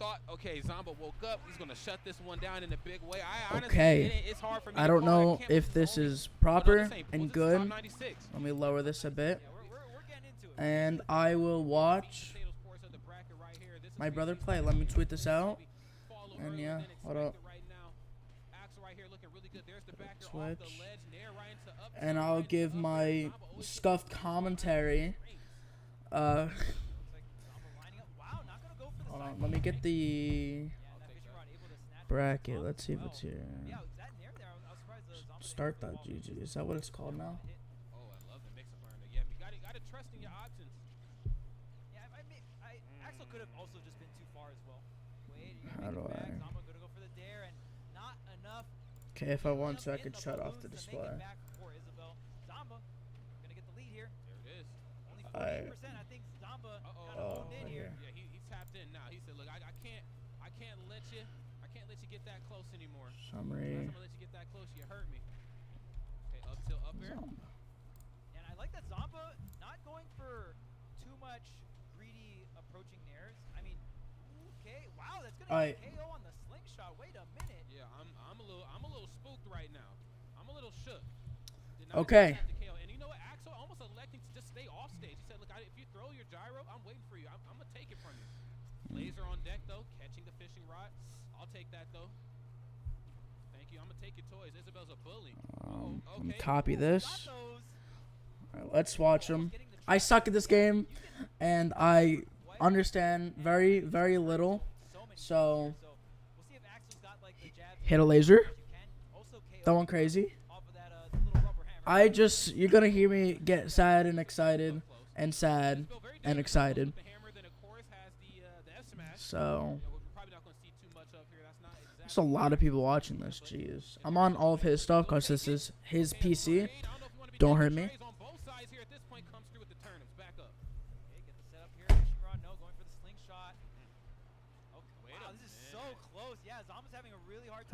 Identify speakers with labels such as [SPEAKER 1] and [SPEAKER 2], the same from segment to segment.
[SPEAKER 1] thought, okay, Zomba woke up. He's gonna shut this one down in a big way. I honestly,
[SPEAKER 2] Okay.
[SPEAKER 1] it's hard for me
[SPEAKER 2] I
[SPEAKER 1] to
[SPEAKER 2] don't
[SPEAKER 1] call it.
[SPEAKER 2] know
[SPEAKER 1] I can't
[SPEAKER 2] if
[SPEAKER 1] believe
[SPEAKER 2] this
[SPEAKER 1] it's
[SPEAKER 2] is
[SPEAKER 1] only-
[SPEAKER 2] proper
[SPEAKER 1] this ain't-
[SPEAKER 2] and
[SPEAKER 1] this is
[SPEAKER 2] good.
[SPEAKER 1] top 96.
[SPEAKER 2] Let me lower this a bit.
[SPEAKER 3] Yeah, we're getting into it.
[SPEAKER 2] And I will watch my brother play. Let me tweet this out. And yeah, hold up. Switch. And I'll give my scuffed commentary. Hold on, let me get the bracket. Let's see if it's here. Start that GG. Is that what it's called now?
[SPEAKER 1] Oh, I love the mix-up environment. Yeah, you gotta trust in your options.
[SPEAKER 3] Yeah, Axel could have also just been too far as well. Wait,
[SPEAKER 2] How do I?
[SPEAKER 3] Zomba gonna go for the dare and not enough.
[SPEAKER 2] Okay, if I want to, I could shut off the display.
[SPEAKER 3] Zomba gonna get the lead here.
[SPEAKER 1] There it is.
[SPEAKER 3] Only 40%. I think Zomba kind of
[SPEAKER 2] Oh,
[SPEAKER 3] in here.
[SPEAKER 2] here.
[SPEAKER 1] Yeah, he tapped in now. He said, "Look, I can't let you get that close anymore.
[SPEAKER 2] Summary.
[SPEAKER 1] I'm gonna let you get that close. You hurt me." Okay, up till up air.
[SPEAKER 3] And I like that Zomba not going for too much greedy approaching nairs. I mean, okay, wow, that's gonna get KO on the slingshot. Wait a minute.
[SPEAKER 1] Yeah, I'm a little spooked right now. I'm a little shook.
[SPEAKER 2] Okay.
[SPEAKER 1] KO. And you know what? Axel almost electing to just stay off stage. He said, "Look, if you throw your gyro, I'm waiting for you. I'm gonna take it from you." Laser on deck though, catching the fishing rod. I'll take that though. Thank you. I'm gonna take your toys. Isabel's a bully.
[SPEAKER 2] Let me copy this. Alright, let's watch them. I suck at this game, and I understand very, very little. So, hit a laser. That one crazy. You're gonna hear me get sad and excited, and sad and excited. So, there's a lot of people watching this. Jeez, I'm on all of his stuff because this is his PC. Don't hurt me.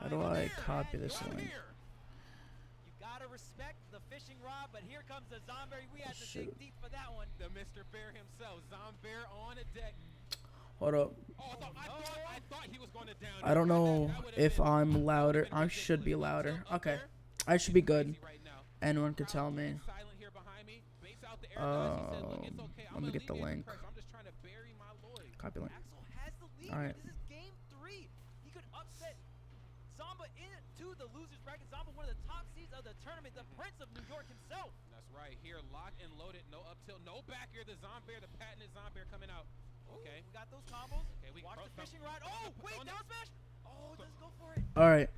[SPEAKER 2] How do I copy this link?
[SPEAKER 3] You gotta respect the fishing rod, but here comes the Zombear. We had to dig deep for that one.
[SPEAKER 1] The Mr. Bear himself, Zombear on a deck.
[SPEAKER 2] Hold up.
[SPEAKER 1] Oh, I thought he was going to down.
[SPEAKER 2] I don't know if I'm louder. I should be louder. Okay. I should be good. Anyone could tell me. Let me get the link. Copy link. Alright.
[SPEAKER 3] This is game 3. He could upset Zomba into the loser's bracket. Zomba, one of the top seeds of the tournament, the Prince of New York himself.
[SPEAKER 1] That's right. Here, locked and loaded. No up tilt, no back here. The Zombear, the patented Zombear coming out. Okay.
[SPEAKER 3] We got those combos.
[SPEAKER 1] Okay, we
[SPEAKER 3] watch the fishing rod. Oh, wait, down smash. Oh, let's go for it.
[SPEAKER 2] Alright.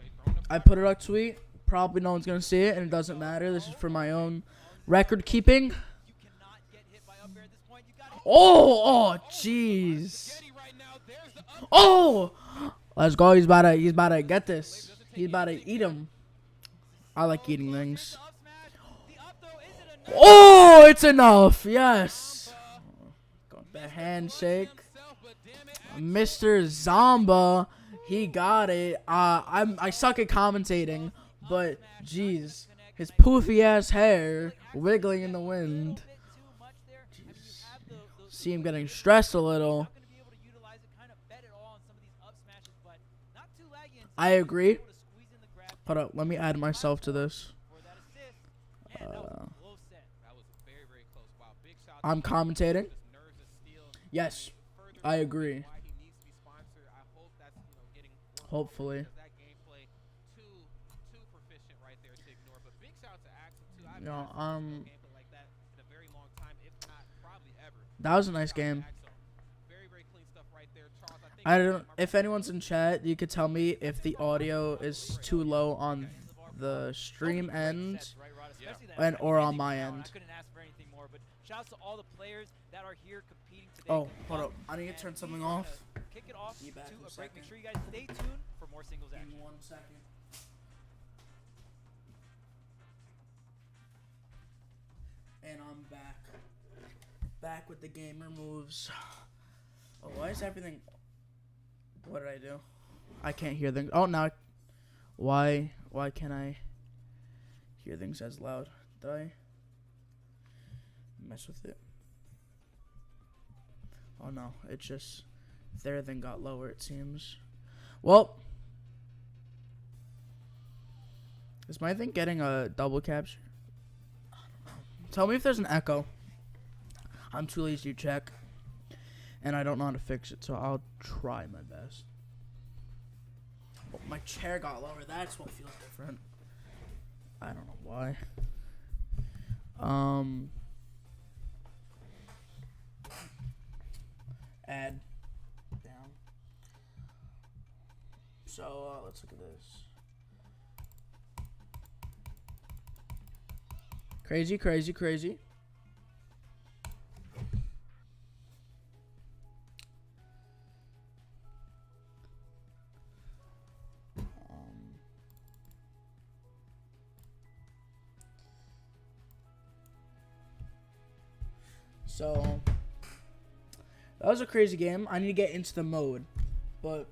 [SPEAKER 2] I put it up tweet. Probably no one's going to see it, and it doesn't matter. This is for my own record keeping.
[SPEAKER 3] You cannot get hit by up air at this point. You got
[SPEAKER 2] Oh, jeez. Oh! Let's go. He's about to get this. He's about to eat him. I like eating things. Oh, it's enough. Yes. The handshake. Mr. Zomba. He got it. I suck at commentating, but jeez, his poofy ass hair wiggling in the wind. Jeez. See him getting stressed a little. I agree. Hold up, let me add myself to this. I'm commentating. Yes, I agree. Hopefully. No, that was a nice game. I don't. If anyone's in chat, you could tell me if the audio is too low on the stream end, or on my end. Oh, hold up! I need to turn something off.
[SPEAKER 3] Kick it off to a break. Make sure you guys stay tuned for more singles action.
[SPEAKER 2] 1 second. And I'm back. Back with the gamer moves. Oh, why is everything... What did I do? I can't hear things. Oh, now... Why can't I hear things as loud? Did I mess with it? Oh, no. It just there then got lower, it seems. Well, is my thing getting a double capture? I don't know. Tell me if there's an echo. I'm too lazy to check, and I don't know how to fix it, so I'll try my best. Oh, my chair got lower. That's what feels different. I don't know why. Add down. So let's look at this. Crazy, crazy, crazy. So that was a crazy game. I need to get into the mode, but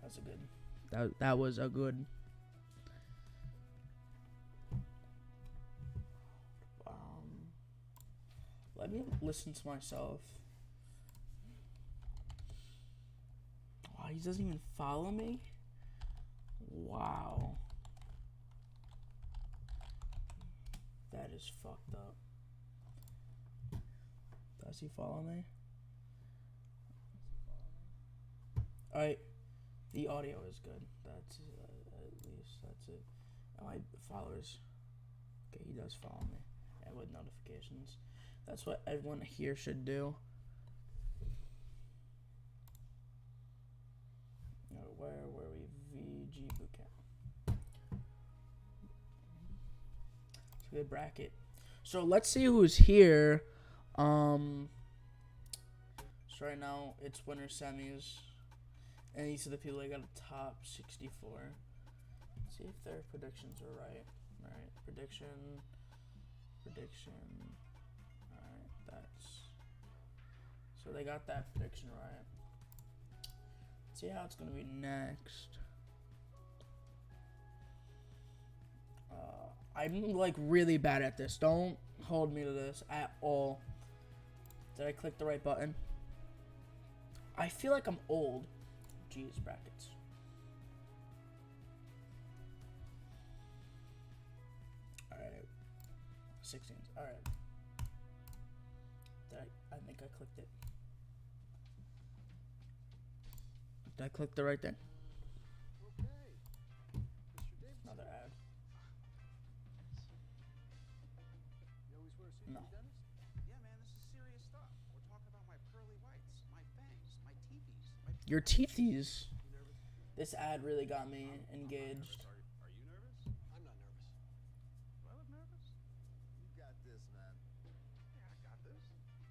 [SPEAKER 2] that was a good. That was a good. Let me listen to myself. Wow, he doesn't even follow me. Wow. That is fucked up. Does he follow me? Alright. The audio is good. That's at least that's it. And my followers. Okay, he does follow me. And with notifications. That's what everyone here should do. Where were we? VG Bootcamp. It's a good bracket. So let's see who's here. So right now it's winner semis. And these are the people that got a top 64. Let's see if their predictions are right. Alright, prediction. Alright, that's. So they got that prediction right. Let's see how it's gonna be next. I'm like really bad at this. Don't hold me to this at all. Did I click the right button? I feel like I'm old. Jeez, brackets. Alright. 16s. Alright. I think I clicked it. Did I click the right thing? Another ad. No.
[SPEAKER 4] Yeah, man, this is serious stuff. We're talking about my pearly whites, my fangs, my teethies.
[SPEAKER 2] Your teethies. This ad really got me engaged.
[SPEAKER 4] Are you nervous? I'm not nervous. Do I look nervous? You got this, man. Yeah, I got this.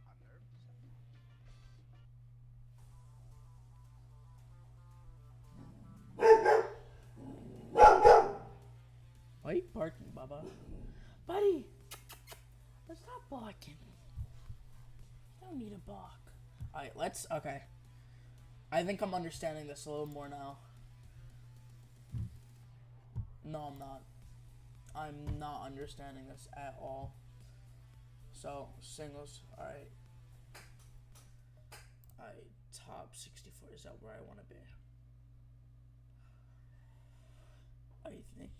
[SPEAKER 4] I'm nervous.
[SPEAKER 2] Why are you barking, Bubba? Buddy! Let's stop barking. You don't need a bark. Alright, okay. I think I'm understanding this a little more now. No, I'm not. I'm not understanding this at all. So, singles, alright. Alright, top 64, is that where I want to be? I think.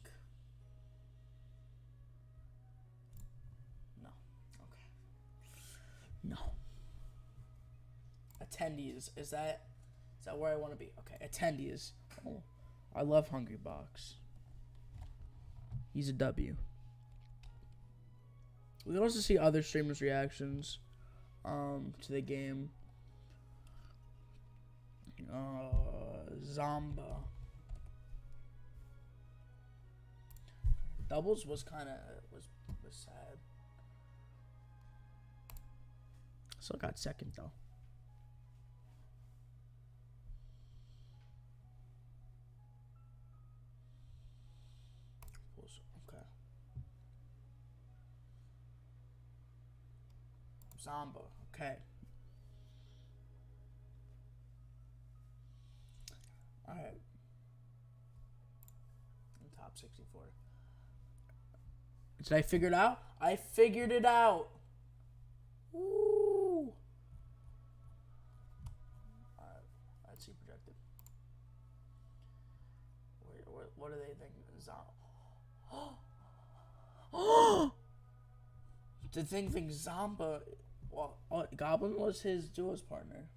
[SPEAKER 2] No. Okay. No. Attendees, is that where I want to be? Okay, attendees. Oh, I love Hungry Box. He's a W. We can also see other streamers' reactions to the game. Zomba. Doubles was kind of was sad. Still got second though. Okay. Zomba. Okay. All right. In top 64. Did I figure it out? I figured it out. Woo! Let's see projected. What do they think? The thing thinks Zomba. Well, Goblin was his duo's partner.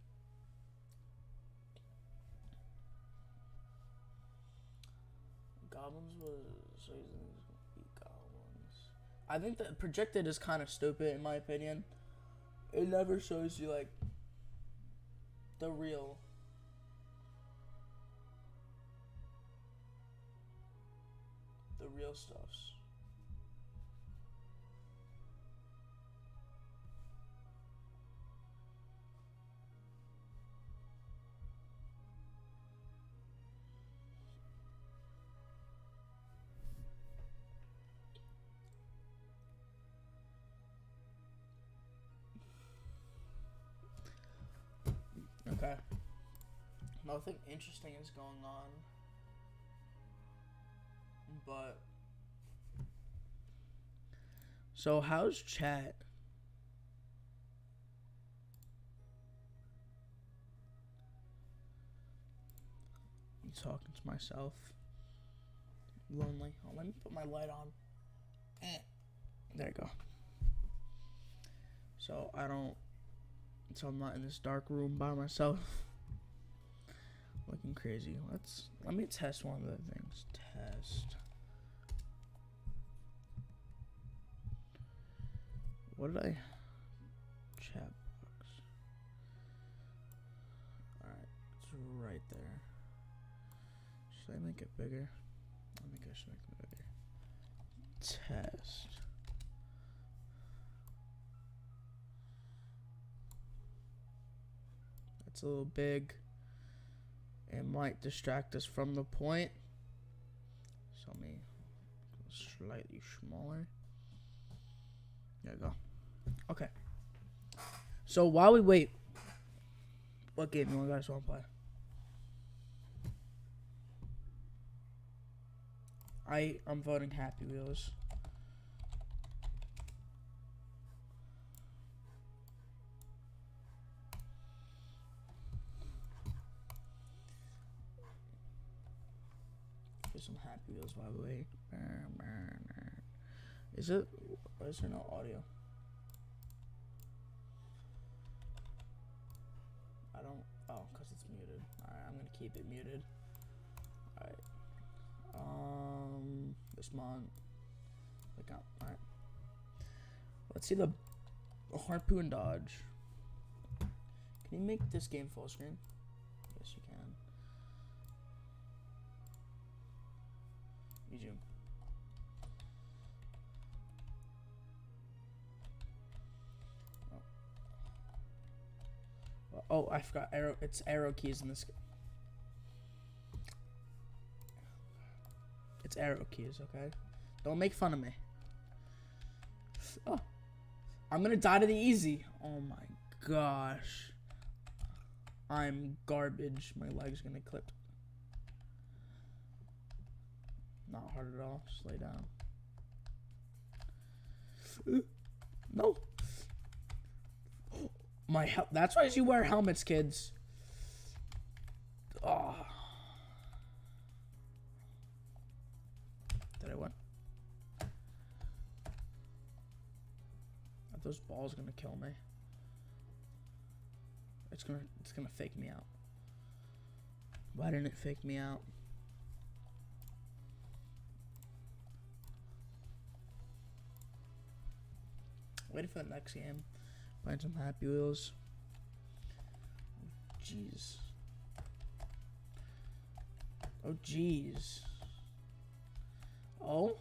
[SPEAKER 2] Goblins was so he's gonna beat Goblins. I think that projected is kind of stupid in my opinion. It never shows you like the real stuffs. Okay. Nothing interesting is going on. But so how's chat? I'm talking to myself. Lonely. Oh, let me put my light on. There you go. So I'm not in this dark room by myself. Looking crazy. Let me test one of the things. Test. What did I? Chat box. Alright, it's right there. Should I make it bigger? I think I should make it bigger. Test. That's a little big. It might distract us from the point. So let me go slightly smaller. There you go. Okay. So while we wait, what game you guys want to play? I'm voting Happy Wheels. Get some Happy Wheels while we wait. Is there no audio? Oh, because it's muted. Alright, I'm gonna keep it muted. Alright. This mod. Alright. Let's see the harpoon dodge. Can you make this game full screen? Yes, you can. You zoom. Oh, I forgot arrow. It's arrow keys in this. It's arrow keys, okay? Don't make fun of me. Oh, I'm gonna die to the easy. Oh my gosh, I'm garbage. My leg's gonna clip. Not hard at all. Just lay down. No. That's why you wear helmets, kids. Oh. Did I win? Are those balls gonna kill me? It's gonna fake me out. Why didn't it fake me out? Waiting for the next game. Find some Happy Wheels. Jeez. Oh, jeez. Oh?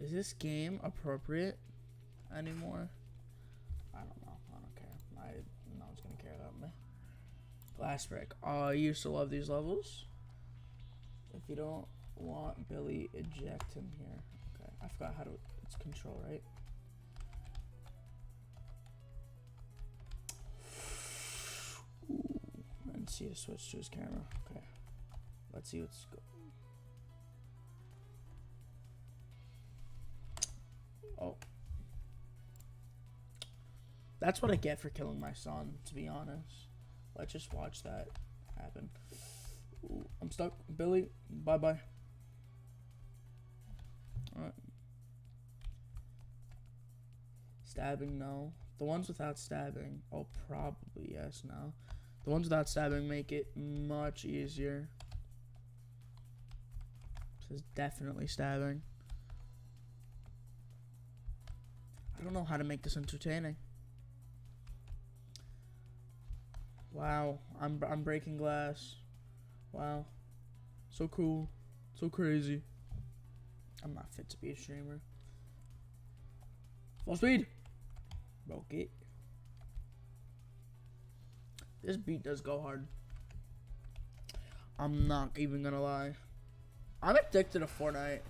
[SPEAKER 2] Is this game appropriate anymore? I don't know. I don't care. No one's gonna care about me. Glass break. Oh, I used to love these levels. If you don't want Billy, eject him here. Okay, I forgot how to. It's control, right? Ooh, and see a switch to his camera. Okay, let's see what's going. Oh, That's what I get for killing my son, to be honest. Let's just watch that happen. Ooh, I'm stuck. Billy, bye-bye. Alright. Stabbing, no. The ones without stabbing, oh, probably yes now. The ones without stabbing make it much easier. This is definitely stabbing. I don't know how to make this entertaining. Wow, I'm breaking glass. Wow, so cool, so crazy. I'm not fit to be a streamer. Full speed. Broke it. This beat does go hard. I'm not even gonna lie. I'm addicted to Fortnite.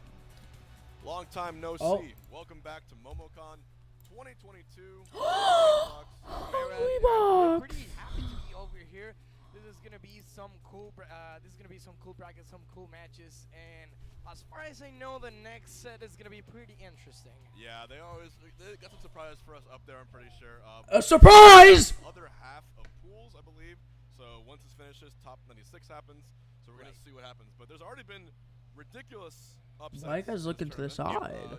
[SPEAKER 5] Long time no
[SPEAKER 2] Oh.
[SPEAKER 5] see. Welcome back to MomoCon 2022.
[SPEAKER 2] Holy
[SPEAKER 3] We're
[SPEAKER 2] box.
[SPEAKER 3] pretty happy to be over here. This is gonna be some cool. Brackets, some cool matches, and as far as I know, the next set is gonna be pretty interesting.
[SPEAKER 5] Yeah, they got some surprise for us up there. I'm pretty sure.
[SPEAKER 2] A surprise!
[SPEAKER 5] Other half of pools, I believe. So once this finishes, top 96 happens. So we're gonna see what happens. But there's already been ridiculous upsets.
[SPEAKER 2] Why you guys
[SPEAKER 5] in
[SPEAKER 2] looking to the
[SPEAKER 5] tournament.
[SPEAKER 2] side?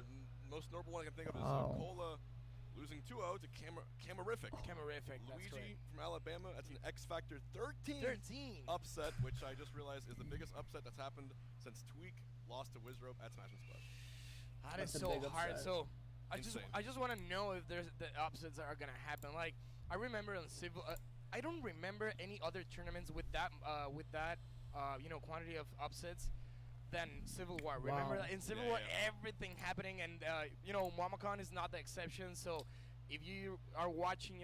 [SPEAKER 5] Most notable one I can think of is
[SPEAKER 2] Oh.
[SPEAKER 5] Cola losing 2-0 to Camerific.
[SPEAKER 3] Camerific, that's
[SPEAKER 5] Luigi
[SPEAKER 3] correct.
[SPEAKER 5] from Alabama. That's an X Factor 13 upset, which I just realized is the biggest upset that's happened since Tweak lost to Wizrope at Smash and Splash.
[SPEAKER 3] That
[SPEAKER 2] That's
[SPEAKER 3] is
[SPEAKER 2] a
[SPEAKER 3] so
[SPEAKER 2] big
[SPEAKER 3] hard.
[SPEAKER 2] upset.
[SPEAKER 3] So
[SPEAKER 5] Insane.
[SPEAKER 3] I just want to know if there's the upsets that are gonna happen. Like I remember on Civil, I don't remember any other tournaments with that quantity of upsets than Civil War. Remember
[SPEAKER 2] Wow.
[SPEAKER 3] that in Civil
[SPEAKER 5] Yeah,
[SPEAKER 3] War
[SPEAKER 5] yeah.
[SPEAKER 3] everything happening, and MomoCon is not the exception. So if you are watching,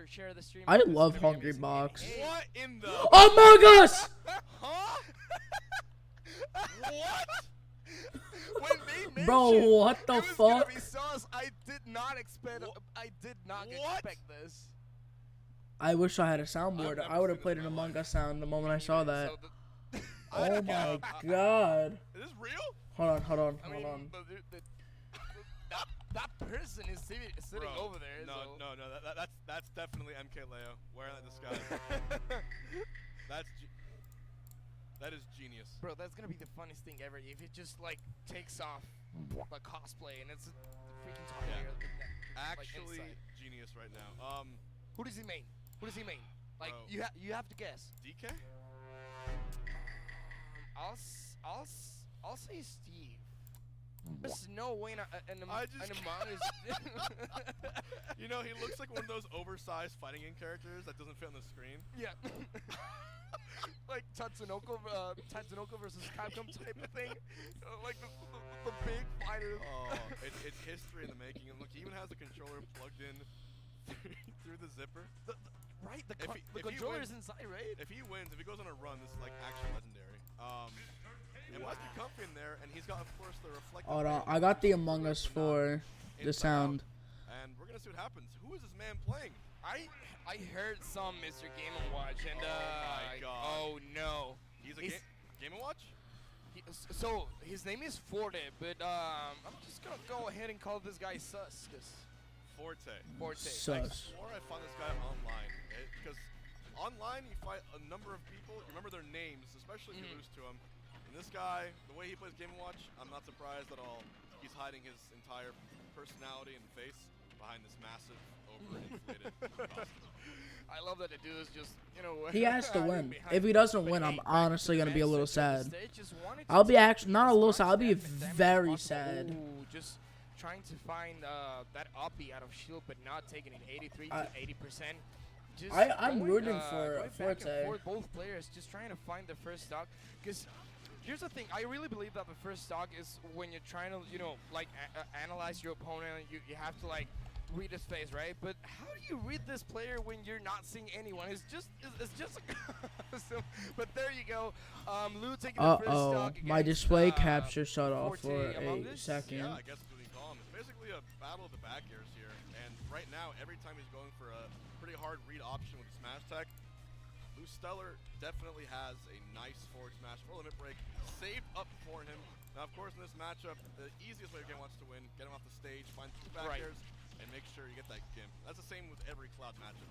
[SPEAKER 3] share the stream.
[SPEAKER 2] I
[SPEAKER 3] it's
[SPEAKER 2] love
[SPEAKER 3] gonna be
[SPEAKER 2] Hungry
[SPEAKER 3] amazing.
[SPEAKER 2] Box.
[SPEAKER 3] Hey,
[SPEAKER 5] What in the?
[SPEAKER 2] Among Us!
[SPEAKER 5] Huh? What? When they mentioned
[SPEAKER 2] Bro, what the
[SPEAKER 3] it was gonna
[SPEAKER 2] fuck?
[SPEAKER 3] be sauce, I did not expect.
[SPEAKER 5] Wha-
[SPEAKER 3] I did not
[SPEAKER 5] What?
[SPEAKER 3] expect this.
[SPEAKER 2] I wish I had a soundboard.
[SPEAKER 5] never
[SPEAKER 2] I would have
[SPEAKER 5] seen
[SPEAKER 2] played
[SPEAKER 5] this
[SPEAKER 2] an
[SPEAKER 5] in my
[SPEAKER 2] Among Us sound the moment I saw that.
[SPEAKER 3] So
[SPEAKER 2] Oh my god.
[SPEAKER 5] Is this real?
[SPEAKER 2] Hold on.
[SPEAKER 3] I mean,
[SPEAKER 2] Hold on.
[SPEAKER 3] that person is sitting
[SPEAKER 5] Bro,
[SPEAKER 3] over there.
[SPEAKER 5] No,
[SPEAKER 3] so.
[SPEAKER 5] no, no. That's definitely MK Leo wearing that disguise. That is genius.
[SPEAKER 3] Bro, that's gonna be the funniest thing ever if it just like takes off like cosplay and it's a freaking top
[SPEAKER 5] Yeah.
[SPEAKER 3] layer.
[SPEAKER 5] Actually,
[SPEAKER 3] inside.
[SPEAKER 5] genius right now.
[SPEAKER 3] Who does he main? Like
[SPEAKER 5] Bro.
[SPEAKER 3] you have to guess.
[SPEAKER 5] DK?
[SPEAKER 3] I'll say Steve. There's no way an
[SPEAKER 5] I just-
[SPEAKER 3] Amon is.
[SPEAKER 5] You know, he looks like one of those oversized fighting game characters that doesn't fit on the screen.
[SPEAKER 3] Yeah. Like Tatsunoko versus Capcom type of thing. Like the big fighters.
[SPEAKER 5] Oh, it's history in the making. And look, he even has the controller plugged in through the zipper.
[SPEAKER 3] Right, the
[SPEAKER 5] If he
[SPEAKER 3] controller
[SPEAKER 5] wins-
[SPEAKER 3] is inside, right?
[SPEAKER 5] If he wins, if he goes on a run, this is like actually legendary. It must be comfy in there, and he's got, of course, the reflective.
[SPEAKER 2] Hold on.
[SPEAKER 5] rain,
[SPEAKER 2] I got the
[SPEAKER 5] which is
[SPEAKER 2] Among Us
[SPEAKER 5] phenomenal.
[SPEAKER 2] for the
[SPEAKER 5] Inside
[SPEAKER 2] sound.
[SPEAKER 5] Out. And we're gonna see what happens. Who is this man playing?
[SPEAKER 3] I heard some Mr. Game & Watch, and
[SPEAKER 5] Oh my God.
[SPEAKER 3] oh no.
[SPEAKER 5] He's a
[SPEAKER 3] He's-
[SPEAKER 5] Game & Watch?
[SPEAKER 3] So his name is Forte, but I'm just gonna go ahead and call this guy Sus.
[SPEAKER 5] Forte.
[SPEAKER 3] Forte.
[SPEAKER 5] I
[SPEAKER 2] Sus.
[SPEAKER 5] swore I found this guy online. Because online, you fight a number of people. You remember their names, especially if you lose to them. And this guy, the way he plays Game & Watch, I'm not surprised at all. He's hiding his entire personality and face behind this massive, overinflated costume.
[SPEAKER 3] I love that the dude is just,
[SPEAKER 2] He has to
[SPEAKER 3] hiding
[SPEAKER 2] win.
[SPEAKER 3] behind
[SPEAKER 2] If he doesn't
[SPEAKER 3] the
[SPEAKER 2] win, I'm
[SPEAKER 3] name.
[SPEAKER 2] honestly
[SPEAKER 3] The
[SPEAKER 2] gonna be a
[SPEAKER 3] man
[SPEAKER 2] little
[SPEAKER 3] center of
[SPEAKER 2] sad.
[SPEAKER 3] the stage just wanted to
[SPEAKER 2] I'll be
[SPEAKER 3] take
[SPEAKER 2] actually not a
[SPEAKER 3] as
[SPEAKER 2] little
[SPEAKER 3] much
[SPEAKER 2] sad. I'll be
[SPEAKER 3] damage as
[SPEAKER 2] very
[SPEAKER 3] possible.
[SPEAKER 2] sad.
[SPEAKER 3] Ooh, just trying to find that uppie out of shield, but not taking it 83 to 80%. Just
[SPEAKER 2] I'm
[SPEAKER 3] going,
[SPEAKER 2] rooting for
[SPEAKER 3] going back and
[SPEAKER 2] Forte.
[SPEAKER 3] forth, both players just trying to find the first stock. Because here's the thing, I really believe that the first stock is when you're trying to, analyze your opponent. You have to read his face, right? But how do you read this player when you're not seeing anyone? It's just so, but there you go. Lou taking the first stock.
[SPEAKER 2] My
[SPEAKER 3] against,
[SPEAKER 2] display capture shut off
[SPEAKER 3] Forte
[SPEAKER 2] for
[SPEAKER 3] Among
[SPEAKER 2] a
[SPEAKER 3] Us?
[SPEAKER 2] second.
[SPEAKER 5] Yeah, I guess that's what you call him. It's basically a battle of the back airs here. And right now, every time he's going for a pretty hard read option with the smash tech, Lou Stellar definitely has a nice forward smash for limit break saved up for him. Now, of course, in this matchup, the easiest way to get wants to win, get him off the stage, find two back
[SPEAKER 3] Right.
[SPEAKER 5] airs, and make sure you get that gimp. That's the same with every Cloud matchup.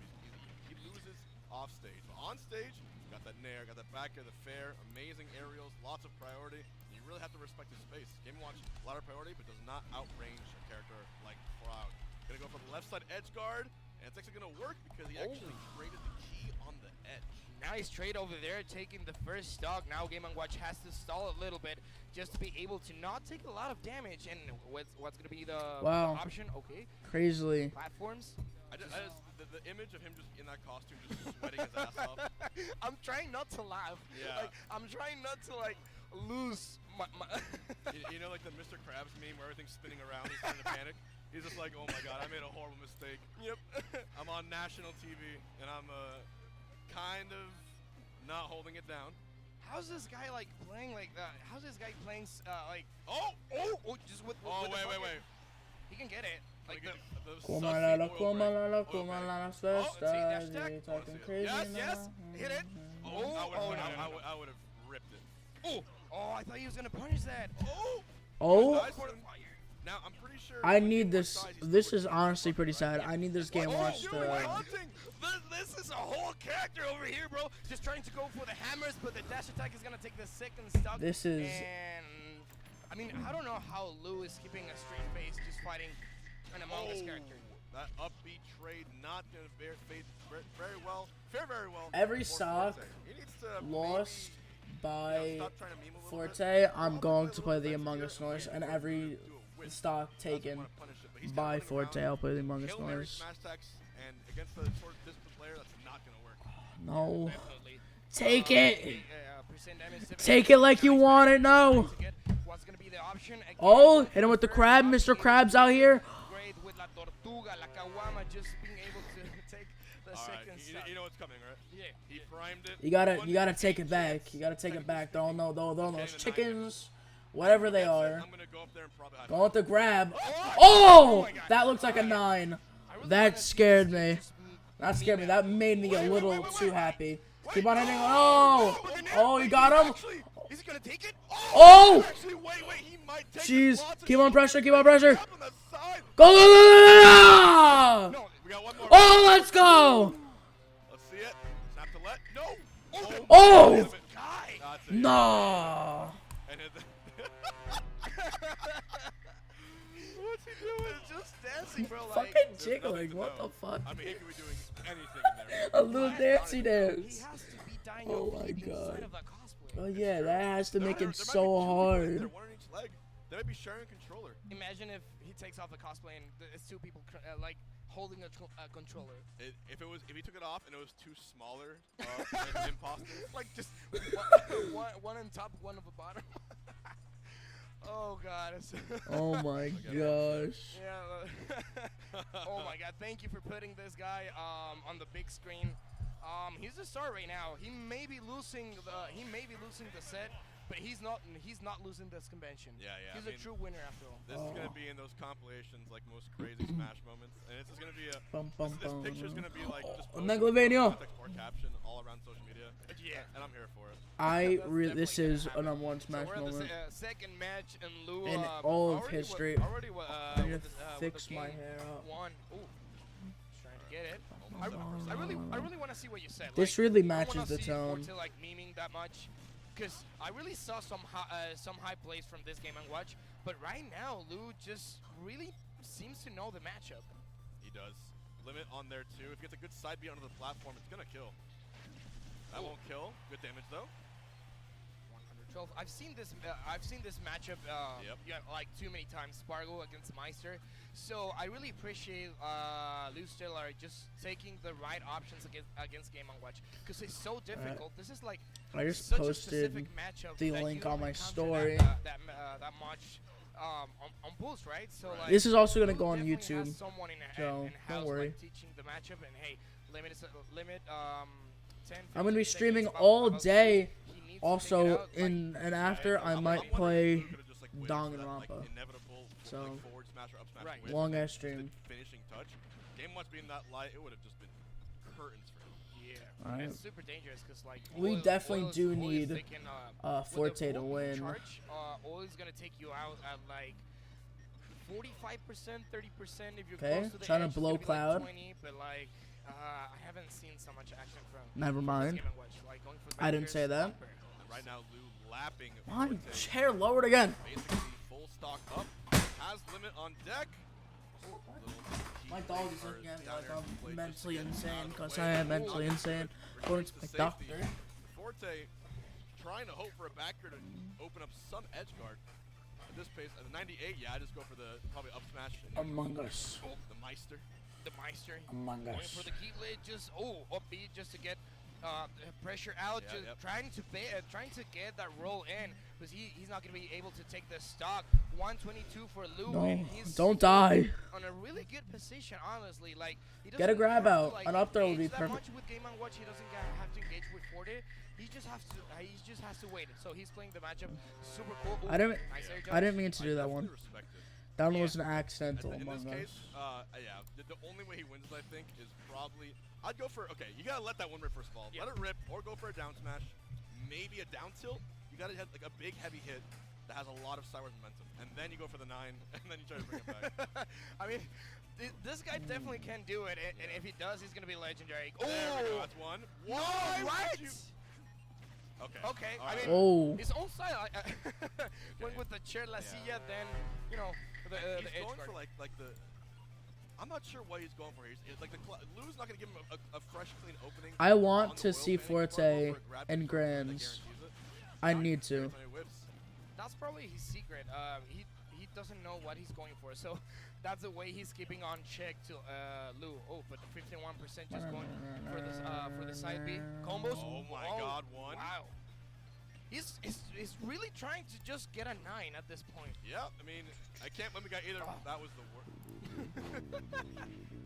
[SPEAKER 5] He loses off stage. But on stage, got that nair, got that back air, the fair, amazing aerials, lots of priority. You really have to respect his space. Game & Watch, a lot of priority, but does not outrange a character like Cloud. Gonna go for the left side edge guard, and it's actually gonna work because he actually traded the key on the edge.
[SPEAKER 3] Nice trade over there, taking the first stock. Now Game & Watch has to stall a little bit just to be able to not take a lot of damage. And what's gonna be the option? Okay.
[SPEAKER 2] Crazily.
[SPEAKER 3] Platforms.
[SPEAKER 5] The image of him just in that costume, just sweating his ass off.
[SPEAKER 3] I'm trying not to laugh.
[SPEAKER 5] Yeah.
[SPEAKER 3] Like, I'm trying not to like lose my.
[SPEAKER 5] you know, like the Mr. Krabs meme where everything's spinning around, he's starting to panic. He's just like, oh my god, I made a horrible mistake.
[SPEAKER 3] Yep.
[SPEAKER 5] I'm on national TV, and I'm kind of not holding it down.
[SPEAKER 3] How's this guy like playing like that? How's this guy playing like? Just with.
[SPEAKER 5] Oh,
[SPEAKER 3] with the
[SPEAKER 5] wait.
[SPEAKER 3] fucking- He can get it. Like the.
[SPEAKER 2] Come on, las festas, you talking crazy
[SPEAKER 3] Yes,
[SPEAKER 2] now?
[SPEAKER 3] yes. Hit it.
[SPEAKER 5] I would have ripped it.
[SPEAKER 3] Oh, I thought he was gonna punish that.
[SPEAKER 2] Oh,
[SPEAKER 5] Nice. Now I'm pretty sure.
[SPEAKER 2] I need this. This is honestly pretty sad. I need this Game Watch
[SPEAKER 3] Dude,
[SPEAKER 2] to.
[SPEAKER 3] haunting. This is a whole character over here, bro. Just trying to go for the hammers, but the dash attack is gonna take the second stock.
[SPEAKER 2] This is.
[SPEAKER 3] And I mean, I don't know how Lou is keeping a straight face just fighting an Among Us character.
[SPEAKER 5] That upbeat trade not gonna fare very well.
[SPEAKER 2] Every
[SPEAKER 5] for
[SPEAKER 2] stock
[SPEAKER 5] Forte. He needs to
[SPEAKER 2] lost by
[SPEAKER 5] stop trying to meme a little
[SPEAKER 2] Forte, I'm going to play the Among Us noise, and every stock taken by Forte, I'll play the Among Us
[SPEAKER 5] Hail Mary
[SPEAKER 2] noise.
[SPEAKER 5] smash attacks, and against the sort of disciplined player, that's not gonna work.
[SPEAKER 2] No.
[SPEAKER 3] Definitely.
[SPEAKER 2] Take it.
[SPEAKER 3] Percent damage,
[SPEAKER 2] Take it like you want it, no.
[SPEAKER 3] What's gonna be the option?
[SPEAKER 2] Oh, hit him with the crab. Mr. Krabs out here.
[SPEAKER 3] Great with La Tortuga, La Caguama, just being able to take the second
[SPEAKER 5] Alright,
[SPEAKER 3] stock.
[SPEAKER 5] you know what's coming, right?
[SPEAKER 3] Yeah.
[SPEAKER 5] He primed it.
[SPEAKER 2] You gotta take it back. You gotta take it back. Don't know those chickens, whatever they are.
[SPEAKER 5] I'm gonna go up there and probably
[SPEAKER 2] Go with the grab. Oh, that looks like a 9. That scared me. That scared me. That made me a little too happy. Keep on hitting. Oh, you got him.
[SPEAKER 3] Is he gonna take it?
[SPEAKER 2] Oh,
[SPEAKER 5] Actually, wait, he might take
[SPEAKER 2] jeez.
[SPEAKER 5] lots of
[SPEAKER 2] Keep on
[SPEAKER 5] shots.
[SPEAKER 2] pressure. Keep on pressure.
[SPEAKER 5] Up on the side.
[SPEAKER 2] Go.
[SPEAKER 3] No,
[SPEAKER 5] We got one more.
[SPEAKER 2] Oh, let's go.
[SPEAKER 5] Let's see it. Snap to let. No.
[SPEAKER 2] Oh,
[SPEAKER 5] That's it.
[SPEAKER 2] no.
[SPEAKER 5] And it,
[SPEAKER 3] what's he doing? Just dancing, bro. Like,
[SPEAKER 2] Fucking
[SPEAKER 5] there's
[SPEAKER 2] jiggling.
[SPEAKER 5] nothing to
[SPEAKER 2] What the
[SPEAKER 5] know.
[SPEAKER 2] fuck?
[SPEAKER 5] I mean, he could be doing anything in there.
[SPEAKER 2] A little dancey
[SPEAKER 3] he
[SPEAKER 2] dance.
[SPEAKER 3] has to be dying
[SPEAKER 2] Oh
[SPEAKER 3] of
[SPEAKER 2] my
[SPEAKER 3] heat
[SPEAKER 2] God.
[SPEAKER 3] inside of that cosplay.
[SPEAKER 2] Oh yeah, that has to make
[SPEAKER 5] There
[SPEAKER 2] it
[SPEAKER 5] might be
[SPEAKER 2] so
[SPEAKER 5] two people in
[SPEAKER 2] hard.
[SPEAKER 5] there, one on each leg. They might be sharing a controller.
[SPEAKER 3] Imagine if he takes off the cosplay and it's two people like holding a controller.
[SPEAKER 5] If he took it off and it was two smaller imposters.
[SPEAKER 3] Like just one on top, one on the bottom. Oh god.
[SPEAKER 2] Oh my gosh.
[SPEAKER 3] Yeah. Oh my god. Thank you for putting this guy on the big screen. He's the star right now. He may be losing the set, but he's not losing this convention.
[SPEAKER 5] Yeah.
[SPEAKER 3] He's
[SPEAKER 5] I
[SPEAKER 3] a
[SPEAKER 5] mean,
[SPEAKER 3] true winner after all.
[SPEAKER 5] This is gonna be in those compilations like most crazy Smash moments, and it's just gonna be a.
[SPEAKER 2] Bum,
[SPEAKER 5] This,
[SPEAKER 2] bum,
[SPEAKER 5] this
[SPEAKER 2] bum.
[SPEAKER 5] picture's gonna be like just
[SPEAKER 2] Oh,
[SPEAKER 5] posted
[SPEAKER 2] Megalovania.
[SPEAKER 5] with context or caption all around social media.
[SPEAKER 3] Yeah.
[SPEAKER 5] And I'm here for it.
[SPEAKER 2] This is a #1
[SPEAKER 3] So
[SPEAKER 2] Smash
[SPEAKER 3] we're at the
[SPEAKER 2] moment.
[SPEAKER 3] second match in lieu
[SPEAKER 2] In
[SPEAKER 3] of
[SPEAKER 2] all of
[SPEAKER 3] already
[SPEAKER 2] history.
[SPEAKER 3] Already,
[SPEAKER 2] I need
[SPEAKER 3] with
[SPEAKER 2] to
[SPEAKER 3] this, with
[SPEAKER 2] fix
[SPEAKER 3] the
[SPEAKER 2] my
[SPEAKER 3] game
[SPEAKER 2] hair up.
[SPEAKER 3] Won. Ooh. Just trying to get it. I really want to see what you said.
[SPEAKER 2] This
[SPEAKER 3] like,
[SPEAKER 2] really
[SPEAKER 3] I
[SPEAKER 2] matches
[SPEAKER 3] wanna
[SPEAKER 2] the
[SPEAKER 3] see
[SPEAKER 2] tone.
[SPEAKER 3] Forte, like memeing that much, because I really saw some high plays from this Game & Watch, but right now Lou just really seems to know the matchup.
[SPEAKER 5] He does. Limit on there too. If he gets a good side beat onto the platform, it's gonna kill. That won't kill. Good damage though.
[SPEAKER 3] 112. I've seen this matchup like too many times. Spargo against Meister. So I really appreciate Lou Stiller just taking the right options against Game & Watch because it's so difficult. This is like
[SPEAKER 2] I just
[SPEAKER 3] such a
[SPEAKER 2] posted
[SPEAKER 3] specific matchup
[SPEAKER 2] the
[SPEAKER 3] that
[SPEAKER 2] link
[SPEAKER 3] you
[SPEAKER 2] on
[SPEAKER 3] don't
[SPEAKER 2] my
[SPEAKER 3] encounter
[SPEAKER 2] story.
[SPEAKER 3] that much on Boost, right? So like
[SPEAKER 2] This is also gonna
[SPEAKER 3] Lou
[SPEAKER 2] go on
[SPEAKER 3] definitely
[SPEAKER 2] YouTube,
[SPEAKER 3] has someone in
[SPEAKER 2] so
[SPEAKER 3] in
[SPEAKER 2] don't
[SPEAKER 3] house,
[SPEAKER 2] worry.
[SPEAKER 3] like, teaching the matchup and hey, limit 10.
[SPEAKER 2] I'm gonna be
[SPEAKER 3] 15
[SPEAKER 2] streaming
[SPEAKER 3] seconds
[SPEAKER 2] all
[SPEAKER 3] about
[SPEAKER 2] day.
[SPEAKER 3] he needs to take it
[SPEAKER 2] Also,
[SPEAKER 3] out, like,
[SPEAKER 2] in and after, I
[SPEAKER 5] I'm
[SPEAKER 2] might
[SPEAKER 5] wondering
[SPEAKER 2] play
[SPEAKER 5] if Lou could've just, like, waited
[SPEAKER 2] Dong
[SPEAKER 5] for
[SPEAKER 2] and
[SPEAKER 5] that, like,
[SPEAKER 2] Rampa.
[SPEAKER 5] inevitable,
[SPEAKER 2] So,
[SPEAKER 5] like, forward smash or up smash
[SPEAKER 3] Right.
[SPEAKER 5] with
[SPEAKER 2] long
[SPEAKER 5] the
[SPEAKER 2] ass stream.
[SPEAKER 5] finishing touch. Game Watch being that light, it would have just been curtains for him.
[SPEAKER 3] Yeah,
[SPEAKER 2] Alright.
[SPEAKER 3] it's super dangerous because like
[SPEAKER 2] We definitely do
[SPEAKER 3] Oil is
[SPEAKER 2] need,
[SPEAKER 3] taking, with
[SPEAKER 2] Forte
[SPEAKER 3] the
[SPEAKER 2] to
[SPEAKER 3] full
[SPEAKER 2] win.
[SPEAKER 3] Charge, Oil is gonna take you out at like 45%, 30% if you're
[SPEAKER 2] Okay,
[SPEAKER 3] close to the
[SPEAKER 2] trying to
[SPEAKER 3] edge, it's
[SPEAKER 2] blow
[SPEAKER 3] gonna be like
[SPEAKER 2] Cloud.
[SPEAKER 3] 20, but like I haven't seen so much action from
[SPEAKER 2] Never
[SPEAKER 3] this
[SPEAKER 2] mind.
[SPEAKER 3] Game & Watch. Like going for
[SPEAKER 2] I didn't
[SPEAKER 3] backers,
[SPEAKER 2] say that.
[SPEAKER 3] upper.
[SPEAKER 5] Right now, Lou lapping
[SPEAKER 2] My
[SPEAKER 5] Forte.
[SPEAKER 2] chair lowered again.
[SPEAKER 5] Basically, full stock up. Has limit on deck.
[SPEAKER 2] My dog is looking at me like I'm mentally insane because I
[SPEAKER 5] am
[SPEAKER 2] am mentally insane. According to my doctor.
[SPEAKER 5] Forte trying to hope for a backer to open up some edge guard. At this pace, at the 98, yeah, I just go for the probably up smash.
[SPEAKER 2] Among Us.
[SPEAKER 5] The Meister.
[SPEAKER 3] The Meister
[SPEAKER 2] Among
[SPEAKER 3] going
[SPEAKER 2] Us.
[SPEAKER 3] for the key lid, just up B just to get pressure out,
[SPEAKER 5] Yeah,
[SPEAKER 3] just trying to get that roll in, because he's not gonna be able to take the stock. 122 for Lou.
[SPEAKER 2] No,
[SPEAKER 3] and he's
[SPEAKER 2] don't die.
[SPEAKER 3] on a really good position, honestly. Like he
[SPEAKER 2] Get a
[SPEAKER 3] doesn't
[SPEAKER 2] grab
[SPEAKER 3] have to,
[SPEAKER 2] out.
[SPEAKER 3] like,
[SPEAKER 2] An up throw would be
[SPEAKER 3] engage that
[SPEAKER 2] perfect.
[SPEAKER 3] much with Game & Watch. He doesn't have to engage with Forte. He just has to wait. So he's playing the matchup super cool. Ooh,
[SPEAKER 2] I didn't
[SPEAKER 3] nice air
[SPEAKER 2] I
[SPEAKER 3] judge.
[SPEAKER 2] didn't mean to do that one.
[SPEAKER 5] Respect it.
[SPEAKER 2] That one
[SPEAKER 3] Yeah.
[SPEAKER 2] was an accidental
[SPEAKER 5] In
[SPEAKER 2] Among
[SPEAKER 5] this
[SPEAKER 2] Us.
[SPEAKER 5] case, yeah, the only way he wins, I think, is probably I'd go for you gotta let that one rip first of all.
[SPEAKER 3] Yeah.
[SPEAKER 5] Let it rip, or go for a down smash, maybe a down tilt. You gotta have like a big heavy hit that has a lot of sideways momentum, and then you go for the 9, and then you try to bring it back.
[SPEAKER 3] I mean, this guy definitely can do it, and if he does, he's gonna be legendary.
[SPEAKER 5] There we go,
[SPEAKER 3] Oh,
[SPEAKER 5] that's one.
[SPEAKER 3] no,
[SPEAKER 5] Why
[SPEAKER 3] what?
[SPEAKER 5] would you? Okay.
[SPEAKER 3] Okay,
[SPEAKER 5] all
[SPEAKER 3] I
[SPEAKER 5] right.
[SPEAKER 3] mean,
[SPEAKER 2] Oh.
[SPEAKER 3] his own style. Went with the chair la silla, then the
[SPEAKER 5] He's
[SPEAKER 3] edge
[SPEAKER 5] going
[SPEAKER 3] guard.
[SPEAKER 5] for like the. I'm not sure what he's going for. He's like Lou's not gonna give him a fresh, clean opening.
[SPEAKER 2] I want
[SPEAKER 5] on the
[SPEAKER 2] to
[SPEAKER 5] oil
[SPEAKER 2] see
[SPEAKER 5] painting. He's going
[SPEAKER 2] Forte
[SPEAKER 5] for a grab
[SPEAKER 2] in
[SPEAKER 5] that
[SPEAKER 2] Grands.
[SPEAKER 5] guarantees it.
[SPEAKER 2] I need to.
[SPEAKER 5] Tony whips.
[SPEAKER 3] That's probably his secret. He doesn't know what he's going for, so that's the way he's keeping on check to Lou. Oh, but 51% just going for the side B combos.
[SPEAKER 5] Oh my God, one.
[SPEAKER 3] Wow. He's really trying to just get a 9 at this point.
[SPEAKER 5] Yeah, I mean, I can't blame the guy either. That was the worst.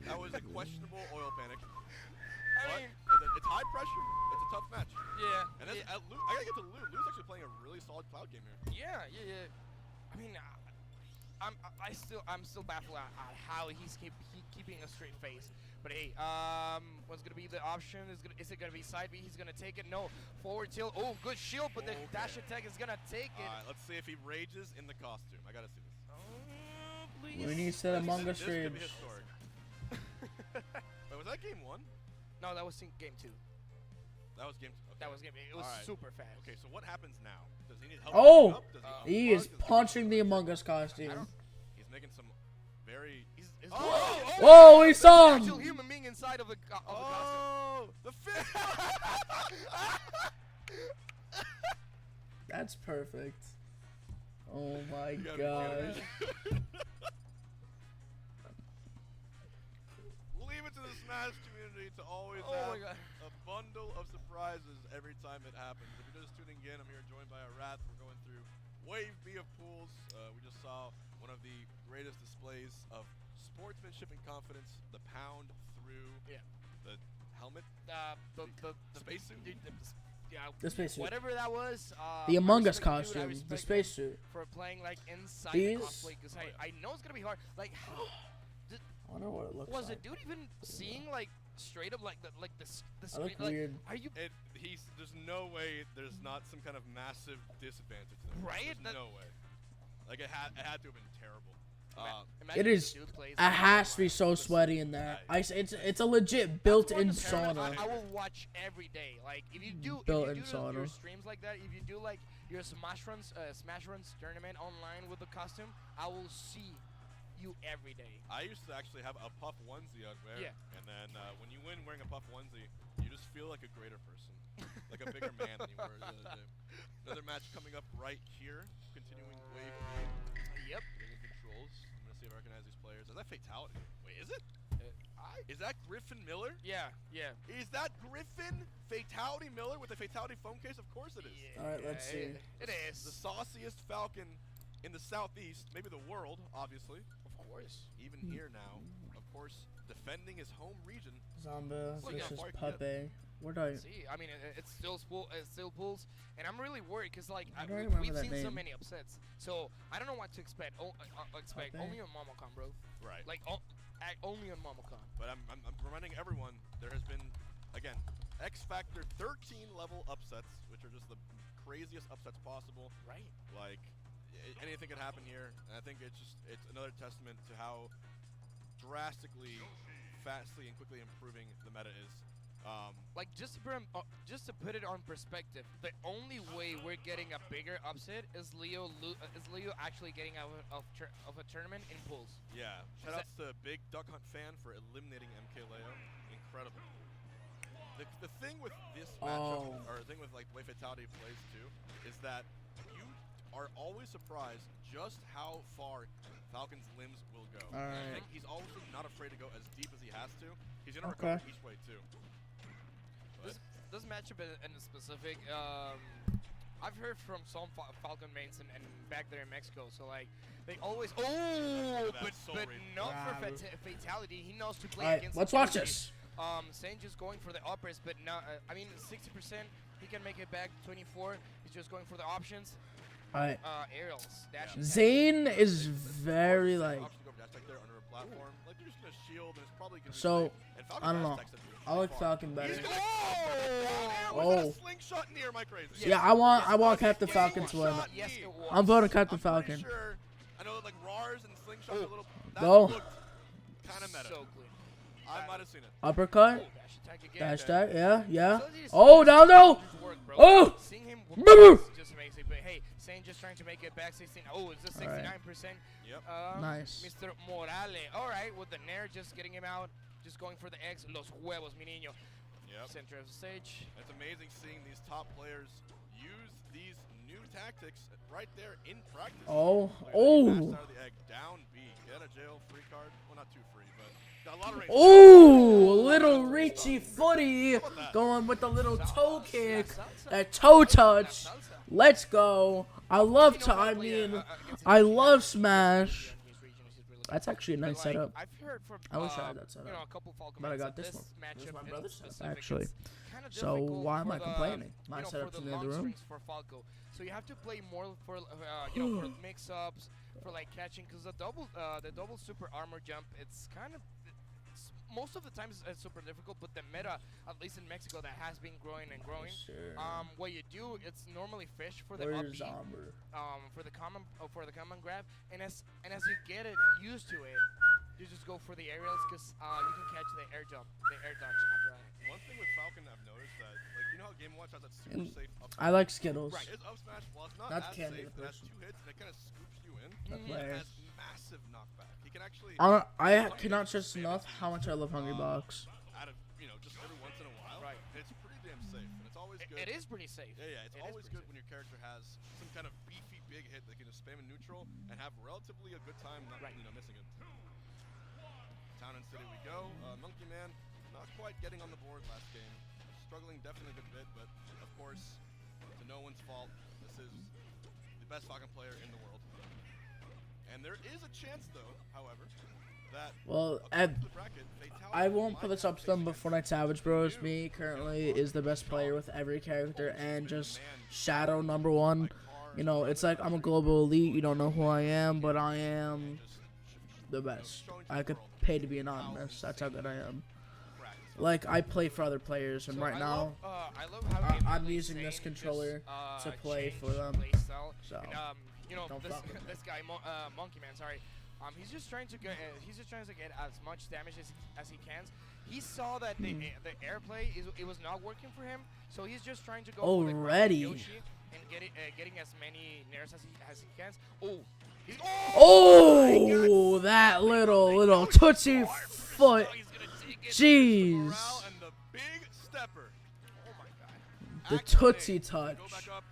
[SPEAKER 5] That was a questionable oil panic.
[SPEAKER 3] I mean,
[SPEAKER 5] It's high pressure. It's a tough match.
[SPEAKER 3] yeah.
[SPEAKER 5] And that's, Lou, I gotta get to Lou. Lou's actually playing a really solid cloud game here.
[SPEAKER 3] Yeah. I mean, I'm still baffled at how he's keeping a straight face. But hey, what's gonna be the option? Is it gonna be side B? He's gonna take it. No, forward tilt. Oh, good shield, but the dash attack is gonna take it.
[SPEAKER 5] All right, let's see if he rages in the costume. I gotta see this.
[SPEAKER 3] Oh, please.
[SPEAKER 2] We need to Among Us
[SPEAKER 5] This could be
[SPEAKER 2] rage.
[SPEAKER 5] historic. Wait, was that game 1?
[SPEAKER 3] No, that was game 2.
[SPEAKER 5] That was game 2. Okay.
[SPEAKER 3] That was game. It was
[SPEAKER 5] Alright.
[SPEAKER 3] super fast.
[SPEAKER 5] Okay, so what happens now? Does he need help?
[SPEAKER 2] Oh!
[SPEAKER 5] getting up? Does
[SPEAKER 2] He
[SPEAKER 5] unplug?
[SPEAKER 2] is
[SPEAKER 5] Does he-
[SPEAKER 2] punching the Among Us costume.
[SPEAKER 5] He's making some very.
[SPEAKER 2] Whoa, he saw
[SPEAKER 3] Actual
[SPEAKER 2] him!
[SPEAKER 3] human being inside of a costume.
[SPEAKER 5] Oh, the fifth.
[SPEAKER 2] That's perfect. Oh my
[SPEAKER 5] You gotta be
[SPEAKER 2] god.
[SPEAKER 5] kidding me. Leave it to the Smash community to always
[SPEAKER 3] Oh
[SPEAKER 5] have
[SPEAKER 3] my God.
[SPEAKER 5] a bundle of surprises every time it happens. If you're just tuning in, I'm here joined by Arath. We're going through Wave B of pools. We just saw one of the greatest displays of sportsmanship and confidence. The pound through the helmet,
[SPEAKER 3] The
[SPEAKER 5] spacesuit.
[SPEAKER 3] Yeah,
[SPEAKER 2] The spacesuit.
[SPEAKER 3] whatever that was.
[SPEAKER 2] The
[SPEAKER 3] I
[SPEAKER 2] Among Us
[SPEAKER 3] respect the dude, I
[SPEAKER 2] costume. The
[SPEAKER 3] respect him
[SPEAKER 2] spacesuit.
[SPEAKER 3] for playing like inside
[SPEAKER 2] These-
[SPEAKER 3] the cosplay, because I know it's gonna be hard. Like, how
[SPEAKER 2] I wonder what it looks
[SPEAKER 3] was the
[SPEAKER 2] like.
[SPEAKER 3] dude even seeing like straight up like the
[SPEAKER 2] I look
[SPEAKER 3] screen? Like,
[SPEAKER 2] weird.
[SPEAKER 3] are you
[SPEAKER 5] There's no way there's not some kind of massive disadvantage there.
[SPEAKER 3] Right?
[SPEAKER 5] There's no way. Like it had to have been terrible.
[SPEAKER 3] imagine
[SPEAKER 2] It
[SPEAKER 3] if
[SPEAKER 2] is.
[SPEAKER 3] the dude plays
[SPEAKER 2] It
[SPEAKER 3] like
[SPEAKER 2] has to be
[SPEAKER 3] online.
[SPEAKER 2] so sweaty in there. It's a legit built-in
[SPEAKER 3] That's one of the
[SPEAKER 2] sauna.
[SPEAKER 3] tournaments I will watch every day. Like if you do
[SPEAKER 2] Built-in
[SPEAKER 3] your
[SPEAKER 2] sauna.
[SPEAKER 3] streams like that, if you do like your Smash Runs tournament online with the costume, I will see you every day.
[SPEAKER 5] I used to actually have a puff onesie I'd wear.
[SPEAKER 3] Yeah.
[SPEAKER 5] And then when you win wearing a puff onesie, you just feel like a greater person. Like a bigger man than you were the other day. Another match coming up right here. Continuing Wave B.
[SPEAKER 3] Yep.
[SPEAKER 5] Getting controls. I'm going to see if I recognize these players. Is that Fatality? Wait, is it? Is that Griffin Miller?
[SPEAKER 3] Yeah.
[SPEAKER 5] Is that Griffin Fatality Miller with a Fatality phone case? Of course it is.
[SPEAKER 2] Alright, let's see.
[SPEAKER 3] It
[SPEAKER 5] The
[SPEAKER 3] is.
[SPEAKER 5] sauciest Falcon in the Southeast, maybe the world, obviously.
[SPEAKER 3] Of course.
[SPEAKER 5] Even here now, of course, defending his home region.
[SPEAKER 2] Zamba
[SPEAKER 5] Look how
[SPEAKER 2] versus
[SPEAKER 5] far he can get.
[SPEAKER 2] Pepe. Where do I?
[SPEAKER 3] See, I mean, it's still pulls, and I'm really worried because like
[SPEAKER 2] I don't remember
[SPEAKER 3] we've
[SPEAKER 2] that
[SPEAKER 3] seen so
[SPEAKER 2] name.
[SPEAKER 3] many upsets, so I don't know what to expect. Expect
[SPEAKER 2] Pepe?
[SPEAKER 3] only on MomoCon, bro.
[SPEAKER 5] Right.
[SPEAKER 3] Like only on MomoCon.
[SPEAKER 5] But I'm reminding everyone there has been, again, X Factor 13 level upsets, which are just the craziest upsets possible.
[SPEAKER 3] Right.
[SPEAKER 5] Like, anything can happen here, and I think it's another testament to how drastically, fastly, and quickly improving the meta is.
[SPEAKER 3] Like just to put it on perspective, the only way we're getting a bigger upset is Leo actually getting out of a tournament in pools.
[SPEAKER 5] Yeah, shoutouts to Big Duck Hunt fan for eliminating MK Leo. Incredible. The thing with this matchup, or the thing with like the way Fatality plays too, is that you are always surprised just how far Falcon's limbs will go.
[SPEAKER 2] Alright.
[SPEAKER 5] Like, he's always not afraid to go as deep as he has to. He's gonna recover each way too.
[SPEAKER 3] This matchup in specific, I've heard from some Falcon mains and back there in Mexico. So like, they always but
[SPEAKER 5] so
[SPEAKER 3] not for Fatality. He knows to play
[SPEAKER 2] Alright,
[SPEAKER 3] against.
[SPEAKER 2] let's watch this.
[SPEAKER 3] Sane just going for the uppers, but now I mean 60%. He can make it back. 24. He's just going for the options.
[SPEAKER 2] Alright.
[SPEAKER 3] Aerials. Dashing.
[SPEAKER 2] Zane is very like.
[SPEAKER 5] Platform. Like they're just gonna shield and it's probably gonna
[SPEAKER 2] So,
[SPEAKER 5] be safe. And Falcon
[SPEAKER 2] I don't know.
[SPEAKER 5] has tech
[SPEAKER 2] I like Falcon better.
[SPEAKER 5] Was that a slingshot in the air? Am I crazy?
[SPEAKER 2] Yeah, I want Captain Falcon to win.
[SPEAKER 3] Yes, it was.
[SPEAKER 2] I'm voting Captain
[SPEAKER 5] I'm pretty
[SPEAKER 2] Falcon.
[SPEAKER 5] Sure. I know that like Rars and slingshot are a little. That
[SPEAKER 2] Go.
[SPEAKER 5] looked kind of meta.
[SPEAKER 3] So clean.
[SPEAKER 5] I might have seen it.
[SPEAKER 2] Uppercut.
[SPEAKER 3] Dash attack again.
[SPEAKER 2] Dash tag. Yeah, yeah.
[SPEAKER 3] So these-
[SPEAKER 2] Oh, down low.
[SPEAKER 3] Work, bro.
[SPEAKER 2] Oh!
[SPEAKER 3] Seeing him
[SPEAKER 2] Boo!
[SPEAKER 3] just amazing. But hey, Sane just trying to make it back 16. Oh, it's just 69%.
[SPEAKER 5] Yep.
[SPEAKER 3] Mr.
[SPEAKER 2] Nice.
[SPEAKER 3] Morale. All right, with the Nair just getting him out, just going for the X. Los huevos, mi niño.
[SPEAKER 5] Yep.
[SPEAKER 3] Center of the stage.
[SPEAKER 5] It's amazing seeing these top players use these new tactics right there in practice.
[SPEAKER 2] Oh,
[SPEAKER 5] Passed
[SPEAKER 2] oh.
[SPEAKER 5] out of the egg, down B, get a jail free card. Well, not too free, but got a lot of range.
[SPEAKER 2] Oh, little reachy footy going with the little toe kick, that toe touch. Let's go. I love I love Smash. That's actually a nice setup.
[SPEAKER 3] I've heard from
[SPEAKER 2] I wish I had that setup.
[SPEAKER 3] a couple Falcon
[SPEAKER 2] But I
[SPEAKER 3] mates
[SPEAKER 2] got
[SPEAKER 3] that
[SPEAKER 2] this one. This is my
[SPEAKER 3] matchup in
[SPEAKER 2] brother's setup,
[SPEAKER 3] specific
[SPEAKER 2] actually.
[SPEAKER 3] is kinda
[SPEAKER 2] So
[SPEAKER 3] difficult
[SPEAKER 2] why am
[SPEAKER 3] for
[SPEAKER 2] I
[SPEAKER 3] the,
[SPEAKER 2] complaining? My
[SPEAKER 3] for
[SPEAKER 2] setup's
[SPEAKER 3] the
[SPEAKER 2] in the other
[SPEAKER 3] long
[SPEAKER 2] room.
[SPEAKER 3] strings for Falco. So you have to play more for for mix-ups, for like catching, because the double super armor jump, it's kind of most of the time it's super difficult, but the meta, at least in Mexico, that has been growing and growing.
[SPEAKER 2] Sure.
[SPEAKER 3] What you do, it's normally fish for the
[SPEAKER 2] Where's
[SPEAKER 3] up B,
[SPEAKER 2] Zomber?
[SPEAKER 3] for the common grab, and as you get it used to it, you just go for the aerials, because you can catch the air jump, the air dodge after that.
[SPEAKER 5] One thing with Falcon I've noticed that, like, you know how Game Watch has that super safe up
[SPEAKER 2] I like Skittles.
[SPEAKER 5] Right. His up smash, while it's not
[SPEAKER 2] Not
[SPEAKER 5] as
[SPEAKER 2] candy,
[SPEAKER 5] safe,
[SPEAKER 2] the
[SPEAKER 5] it has
[SPEAKER 2] person.
[SPEAKER 5] 2 hits and it kind of scoops you in.
[SPEAKER 2] That
[SPEAKER 5] It
[SPEAKER 2] player.
[SPEAKER 5] has massive knockback. He can actually
[SPEAKER 2] I cannot stress enough how much I love Hungry Box.
[SPEAKER 5] out of, just every once in a while.
[SPEAKER 3] Right.
[SPEAKER 5] And it's pretty damn safe. And it's always good.
[SPEAKER 3] It is pretty safe.
[SPEAKER 5] Yeah, it's
[SPEAKER 3] It is
[SPEAKER 5] always
[SPEAKER 3] pretty
[SPEAKER 5] good when your character has some kind of beefy big hit that can just spam in neutral and have relatively a good time not missing it. Town and City we go. Monkey Man not quite getting on the board last game. Struggling definitely a good bit, but of course, to no one's fault. This is the best Falcon player in the world. And there is a chance, though, however, that
[SPEAKER 2] Well,
[SPEAKER 5] according to the bracket, Fatality
[SPEAKER 2] I won't
[SPEAKER 5] might
[SPEAKER 2] put this
[SPEAKER 5] have
[SPEAKER 2] up to them, but
[SPEAKER 5] faced
[SPEAKER 2] Fortnite Savage Bros, me currently is the best player with every character and just Shadow #1. You know, it's like I'm a global elite. You don't know who I am, but I am the best. I could pay to be anonymous. That's how good I am. Like, I play for other players, and right now,
[SPEAKER 3] I love how
[SPEAKER 2] I'm using this controller to play for them. So,
[SPEAKER 3] And,
[SPEAKER 2] don't
[SPEAKER 3] this,
[SPEAKER 2] fuck with me.
[SPEAKER 3] this guy, Monkey Man, sorry. He's just trying to get as much damage as he can. He saw that the airplay it was not working for him, so he's just trying to go
[SPEAKER 2] Already.
[SPEAKER 3] for the Yoshi and getting as many nairs as he can.
[SPEAKER 2] oh, that little tootsie foot. Jeez.
[SPEAKER 5] Morale and the big stepper. Oh my god.
[SPEAKER 2] The
[SPEAKER 5] Activate.
[SPEAKER 2] tootsie touch.
[SPEAKER 5] Go back up.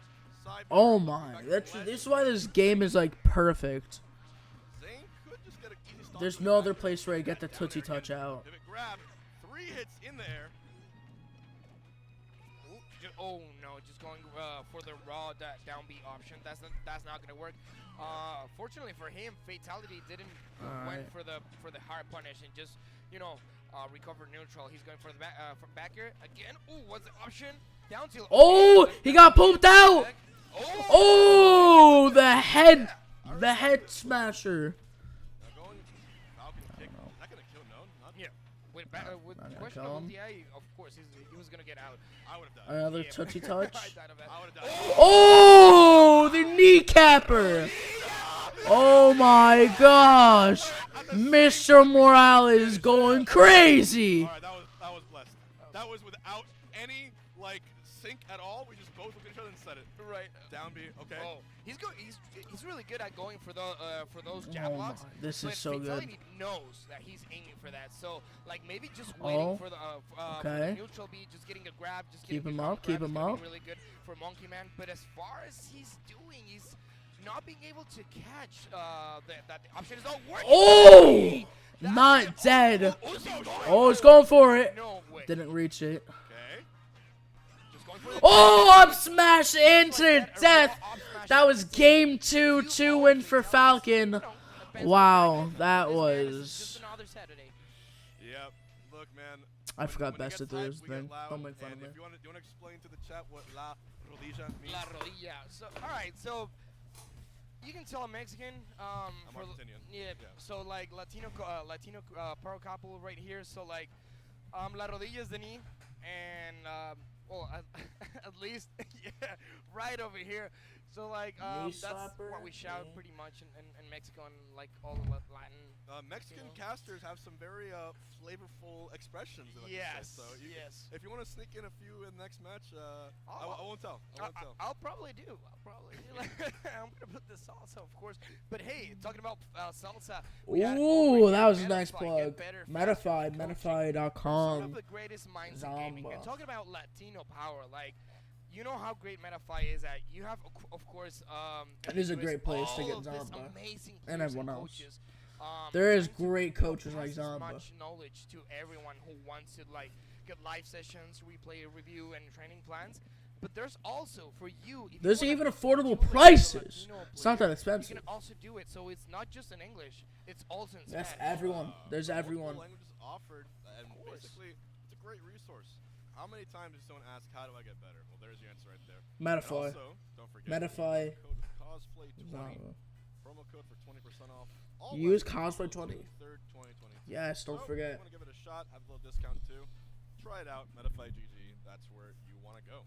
[SPEAKER 5] Side
[SPEAKER 2] Oh
[SPEAKER 5] back,
[SPEAKER 2] my,
[SPEAKER 5] back to
[SPEAKER 2] that's
[SPEAKER 5] the ledge.
[SPEAKER 2] this is why this game is like perfect.
[SPEAKER 5] Zane could just get an easy stop
[SPEAKER 2] There's
[SPEAKER 5] to
[SPEAKER 2] no
[SPEAKER 5] the
[SPEAKER 2] other
[SPEAKER 5] back.
[SPEAKER 2] place where you get the
[SPEAKER 5] Down
[SPEAKER 2] tootsie
[SPEAKER 5] there
[SPEAKER 2] touch
[SPEAKER 5] again.
[SPEAKER 2] out.
[SPEAKER 5] Pivot grab. 3 hits in the air.
[SPEAKER 3] Oh no, just going for the raw down B option. That's not gonna work. Fortunately for him, Fatality didn't went for the hard punish and just recover neutral. He's going for the back air again. Ooh, what's the option? Down tilt.
[SPEAKER 2] Oh, he got pooped out. Oh, the head smasher.
[SPEAKER 5] Now going Falcon kick. Is that gonna kill? No, not
[SPEAKER 3] Yeah. With with
[SPEAKER 2] Not gonna
[SPEAKER 3] question
[SPEAKER 2] kill
[SPEAKER 3] of
[SPEAKER 2] him.
[SPEAKER 3] ulti, of course, he was gonna get out.
[SPEAKER 5] I would have died.
[SPEAKER 2] Another
[SPEAKER 3] Yeah.
[SPEAKER 2] touchy touch.
[SPEAKER 3] I died of that.
[SPEAKER 5] I would have died.
[SPEAKER 2] Oh, the kneecapper. Oh my gosh. Mr. Morales going crazy.
[SPEAKER 5] All right, that was blessed. That was without any like sync at all. We just both looked at each other and said it.
[SPEAKER 3] Right.
[SPEAKER 5] Down B. Okay.
[SPEAKER 3] Oh, he's really good at going for those jab
[SPEAKER 2] Oh
[SPEAKER 3] blocks.
[SPEAKER 2] my, this
[SPEAKER 3] but
[SPEAKER 2] is so good.
[SPEAKER 3] Fatality knows that he's aiming for that. So like maybe just waiting
[SPEAKER 2] Oh,
[SPEAKER 3] for the
[SPEAKER 2] okay.
[SPEAKER 3] neutral B, just getting a grab, just
[SPEAKER 2] Keep
[SPEAKER 3] getting
[SPEAKER 2] him
[SPEAKER 3] the
[SPEAKER 2] up,
[SPEAKER 3] grab
[SPEAKER 2] keep
[SPEAKER 3] is
[SPEAKER 2] him
[SPEAKER 3] gonna
[SPEAKER 2] up.
[SPEAKER 3] be really good for Monkey Man. But as far as he's doing, he's not being able to catch that the option is not working.
[SPEAKER 2] Oh,
[SPEAKER 3] That's
[SPEAKER 2] not
[SPEAKER 3] it.
[SPEAKER 2] dead.
[SPEAKER 3] Oh,
[SPEAKER 2] Oh, it's going for it.
[SPEAKER 3] no way.
[SPEAKER 2] Didn't reach it.
[SPEAKER 5] Okay.
[SPEAKER 3] Just going for the
[SPEAKER 2] Oh, up smash into death. That was game 2, 2-win for Falcon. Wow, that was.
[SPEAKER 3] Just another Saturday.
[SPEAKER 5] Yep. Look, man.
[SPEAKER 2] I forgot
[SPEAKER 5] when it
[SPEAKER 2] best
[SPEAKER 5] gets
[SPEAKER 2] of
[SPEAKER 5] hype,
[SPEAKER 2] things
[SPEAKER 5] we get
[SPEAKER 2] thing.
[SPEAKER 5] loud,
[SPEAKER 2] Don't make fun of
[SPEAKER 5] and
[SPEAKER 2] me.
[SPEAKER 5] If you want to explain to the chat what la rodilla means?
[SPEAKER 3] La rodilla. So, all right. So, you can tell I'm Mexican.
[SPEAKER 5] I'm
[SPEAKER 3] for-
[SPEAKER 5] Argentinian.
[SPEAKER 3] Yeah.
[SPEAKER 5] Yeah.
[SPEAKER 3] So like Latino power couple right here. So like, la rodilla is the knee, and well, at least yeah, right over here. So like,
[SPEAKER 2] Knee
[SPEAKER 3] that's
[SPEAKER 2] slapper,
[SPEAKER 3] what we shout
[SPEAKER 2] yeah.
[SPEAKER 3] pretty much in Mexico and like all the Latin.
[SPEAKER 5] Mexican
[SPEAKER 3] You know?
[SPEAKER 5] casters have some very flavorful expressions. They like to say.
[SPEAKER 3] Yes.
[SPEAKER 5] So
[SPEAKER 3] Yes.
[SPEAKER 5] if you want to sneak in a few in the next match, I won't tell. I won't tell.
[SPEAKER 3] I'll probably do. I'm gonna put the salsa, of course. But hey, talking about salsa. we had over
[SPEAKER 2] Ooh,
[SPEAKER 3] here
[SPEAKER 2] that was a nice
[SPEAKER 3] Metafy,
[SPEAKER 2] plug.
[SPEAKER 3] Get Better, Faster
[SPEAKER 2] Metafy,
[SPEAKER 3] Coaching.
[SPEAKER 2] Metafy.com.
[SPEAKER 3] Some of the greatest minds in gaming. And
[SPEAKER 2] Zamba.
[SPEAKER 3] talking about Latino power, like, you know how great Metafy is at. You have, of course,
[SPEAKER 2] It is a great place to
[SPEAKER 3] all
[SPEAKER 2] get
[SPEAKER 3] of this
[SPEAKER 2] Zamba.
[SPEAKER 3] amazing
[SPEAKER 2] And
[SPEAKER 3] players
[SPEAKER 2] everyone else.
[SPEAKER 3] coaches,
[SPEAKER 2] There is
[SPEAKER 3] trying to
[SPEAKER 2] great coaches like
[SPEAKER 3] pass as
[SPEAKER 2] Zamba.
[SPEAKER 3] much knowledge to everyone who wants to like get live sessions, replay, review, and training plans. But there's also for you. If you
[SPEAKER 2] There's
[SPEAKER 3] wanna
[SPEAKER 2] even affordable
[SPEAKER 3] accumulate
[SPEAKER 2] prices.
[SPEAKER 3] Latino
[SPEAKER 2] It's not that
[SPEAKER 3] player,
[SPEAKER 2] expensive.
[SPEAKER 3] You can also do it, so it's not just in English. It's also in
[SPEAKER 2] That's
[SPEAKER 3] Spanish.
[SPEAKER 2] everyone. There's
[SPEAKER 5] Multiple
[SPEAKER 2] everyone.
[SPEAKER 5] languages offered, and
[SPEAKER 3] course.
[SPEAKER 5] basically, it's a great resource. How many times does someone ask, "How do I get better?" Well, there's your answer right there. And
[SPEAKER 2] Metafy.
[SPEAKER 5] also, don't forget,
[SPEAKER 2] Metafy.
[SPEAKER 5] code cosplay20,
[SPEAKER 2] Zamba.
[SPEAKER 5] promo code for 20% off. All
[SPEAKER 2] Use
[SPEAKER 5] lessons
[SPEAKER 2] cosplay
[SPEAKER 5] until
[SPEAKER 2] 20.
[SPEAKER 5] June 3rd, 2022.
[SPEAKER 2] Yes, don't
[SPEAKER 5] So,
[SPEAKER 2] forget.
[SPEAKER 5] If you want to give it a shot, have a little discount too. Try it out, Metafy GG. That's where you want to go.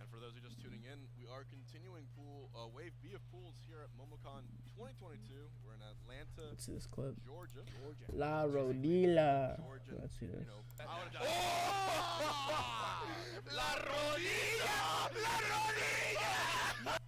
[SPEAKER 5] And for those who are just tuning in, we are continuing Wave B of pools here at MomoCon 2022. We're in Atlanta,
[SPEAKER 2] Let's see this clip.
[SPEAKER 5] Georgia.
[SPEAKER 2] La Rodilla.
[SPEAKER 5] Georgia.
[SPEAKER 2] Let's see
[SPEAKER 5] You
[SPEAKER 2] this.
[SPEAKER 5] know, I would have died.
[SPEAKER 3] La rodilla! La rodilla!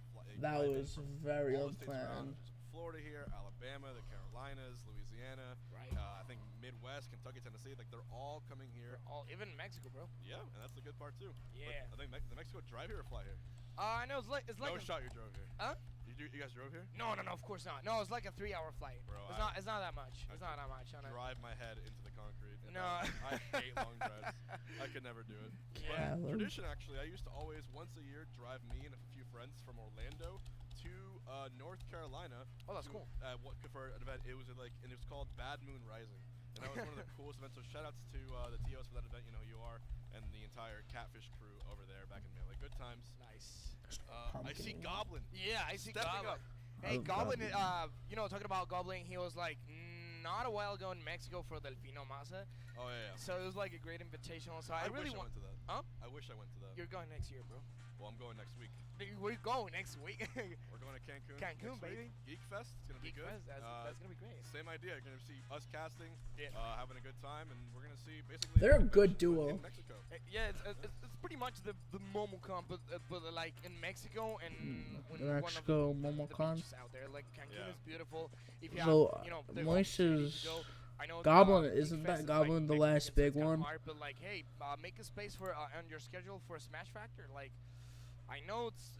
[SPEAKER 2] That was very
[SPEAKER 5] all the states around.
[SPEAKER 2] unplanned.
[SPEAKER 5] Florida here, Alabama, the Carolinas, Louisiana.
[SPEAKER 3] Right.
[SPEAKER 5] I think Midwest, Kentucky, Tennessee. Like they're all coming here.
[SPEAKER 3] All even Mexico, bro.
[SPEAKER 5] Yeah, and that's the good part too.
[SPEAKER 3] Yeah.
[SPEAKER 5] But I think the Mexico drive here or fly here.
[SPEAKER 3] I know it's like
[SPEAKER 5] No shot you drove here.
[SPEAKER 3] Huh?
[SPEAKER 5] You guys drove here?
[SPEAKER 3] No, of course not. No, it's like a 3-hour flight.
[SPEAKER 5] Bro,
[SPEAKER 3] It's not that much.
[SPEAKER 5] I
[SPEAKER 3] It's not that much. On it.
[SPEAKER 5] Drive my head into the concrete. and
[SPEAKER 3] No.
[SPEAKER 5] I hate long drives. I could never do it.
[SPEAKER 3] Yeah.
[SPEAKER 5] But tradition actually, I used to always once a year drive me and a few friends from Orlando to North Carolina.
[SPEAKER 3] Oh, that's
[SPEAKER 5] to,
[SPEAKER 3] cool.
[SPEAKER 5] what for an event? It was and it was called Bad Moon Rising, and that was one of the coolest events. So shout outs to the TOs for that event. You know who you are, and the entire Catfish crew over there back in Melee. Good times.
[SPEAKER 3] Nice.
[SPEAKER 5] I see Goblin.
[SPEAKER 3] Yeah, I see
[SPEAKER 5] Stepping
[SPEAKER 3] Goblin.
[SPEAKER 5] up.
[SPEAKER 3] Hey,
[SPEAKER 2] I love
[SPEAKER 3] Goblin.
[SPEAKER 2] Goblin.
[SPEAKER 3] You know, talking about Goblin, he was like not a while ago in Mexico for Delfino Masa.
[SPEAKER 5] Oh yeah.
[SPEAKER 3] So it was like a great invitational. So I really
[SPEAKER 5] wish
[SPEAKER 3] want.
[SPEAKER 5] I went to that.
[SPEAKER 3] Huh?
[SPEAKER 5] I wish I went to that.
[SPEAKER 3] You're going next year, bro.
[SPEAKER 5] Well, I'm going next week.
[SPEAKER 3] We're going next week.
[SPEAKER 5] We're going to Cancun.
[SPEAKER 3] Cancun,
[SPEAKER 5] next
[SPEAKER 3] baby.
[SPEAKER 5] week. Geek Fest. It's gonna be
[SPEAKER 3] Geek
[SPEAKER 5] good.
[SPEAKER 3] Fest, that's gonna be great.
[SPEAKER 5] Same idea. You're gonna see us casting,
[SPEAKER 3] Yeah.
[SPEAKER 5] having a good time, and we're gonna see basically.
[SPEAKER 2] They're a good
[SPEAKER 5] competition, but
[SPEAKER 2] duo.
[SPEAKER 5] In Mexico.
[SPEAKER 3] Yeah, it's pretty much the MomoCon, but like in Mexico and when one of
[SPEAKER 2] Mexico,
[SPEAKER 3] the
[SPEAKER 2] MomoCon.
[SPEAKER 3] beaches out there. Like Cancun
[SPEAKER 5] Yeah.
[SPEAKER 3] is beautiful. If you
[SPEAKER 2] So,
[SPEAKER 3] have, you know, the
[SPEAKER 2] Moises-
[SPEAKER 3] opportunity to go, I know
[SPEAKER 2] Goblin,
[SPEAKER 3] Geek
[SPEAKER 2] isn't
[SPEAKER 3] Fest
[SPEAKER 2] that
[SPEAKER 3] is,
[SPEAKER 2] Goblin the
[SPEAKER 3] next
[SPEAKER 2] last
[SPEAKER 3] week, so
[SPEAKER 2] big
[SPEAKER 3] it's kinda
[SPEAKER 2] one?
[SPEAKER 3] hard, but like, hey, make a space for on your schedule for Smash Factor. Like, I know it's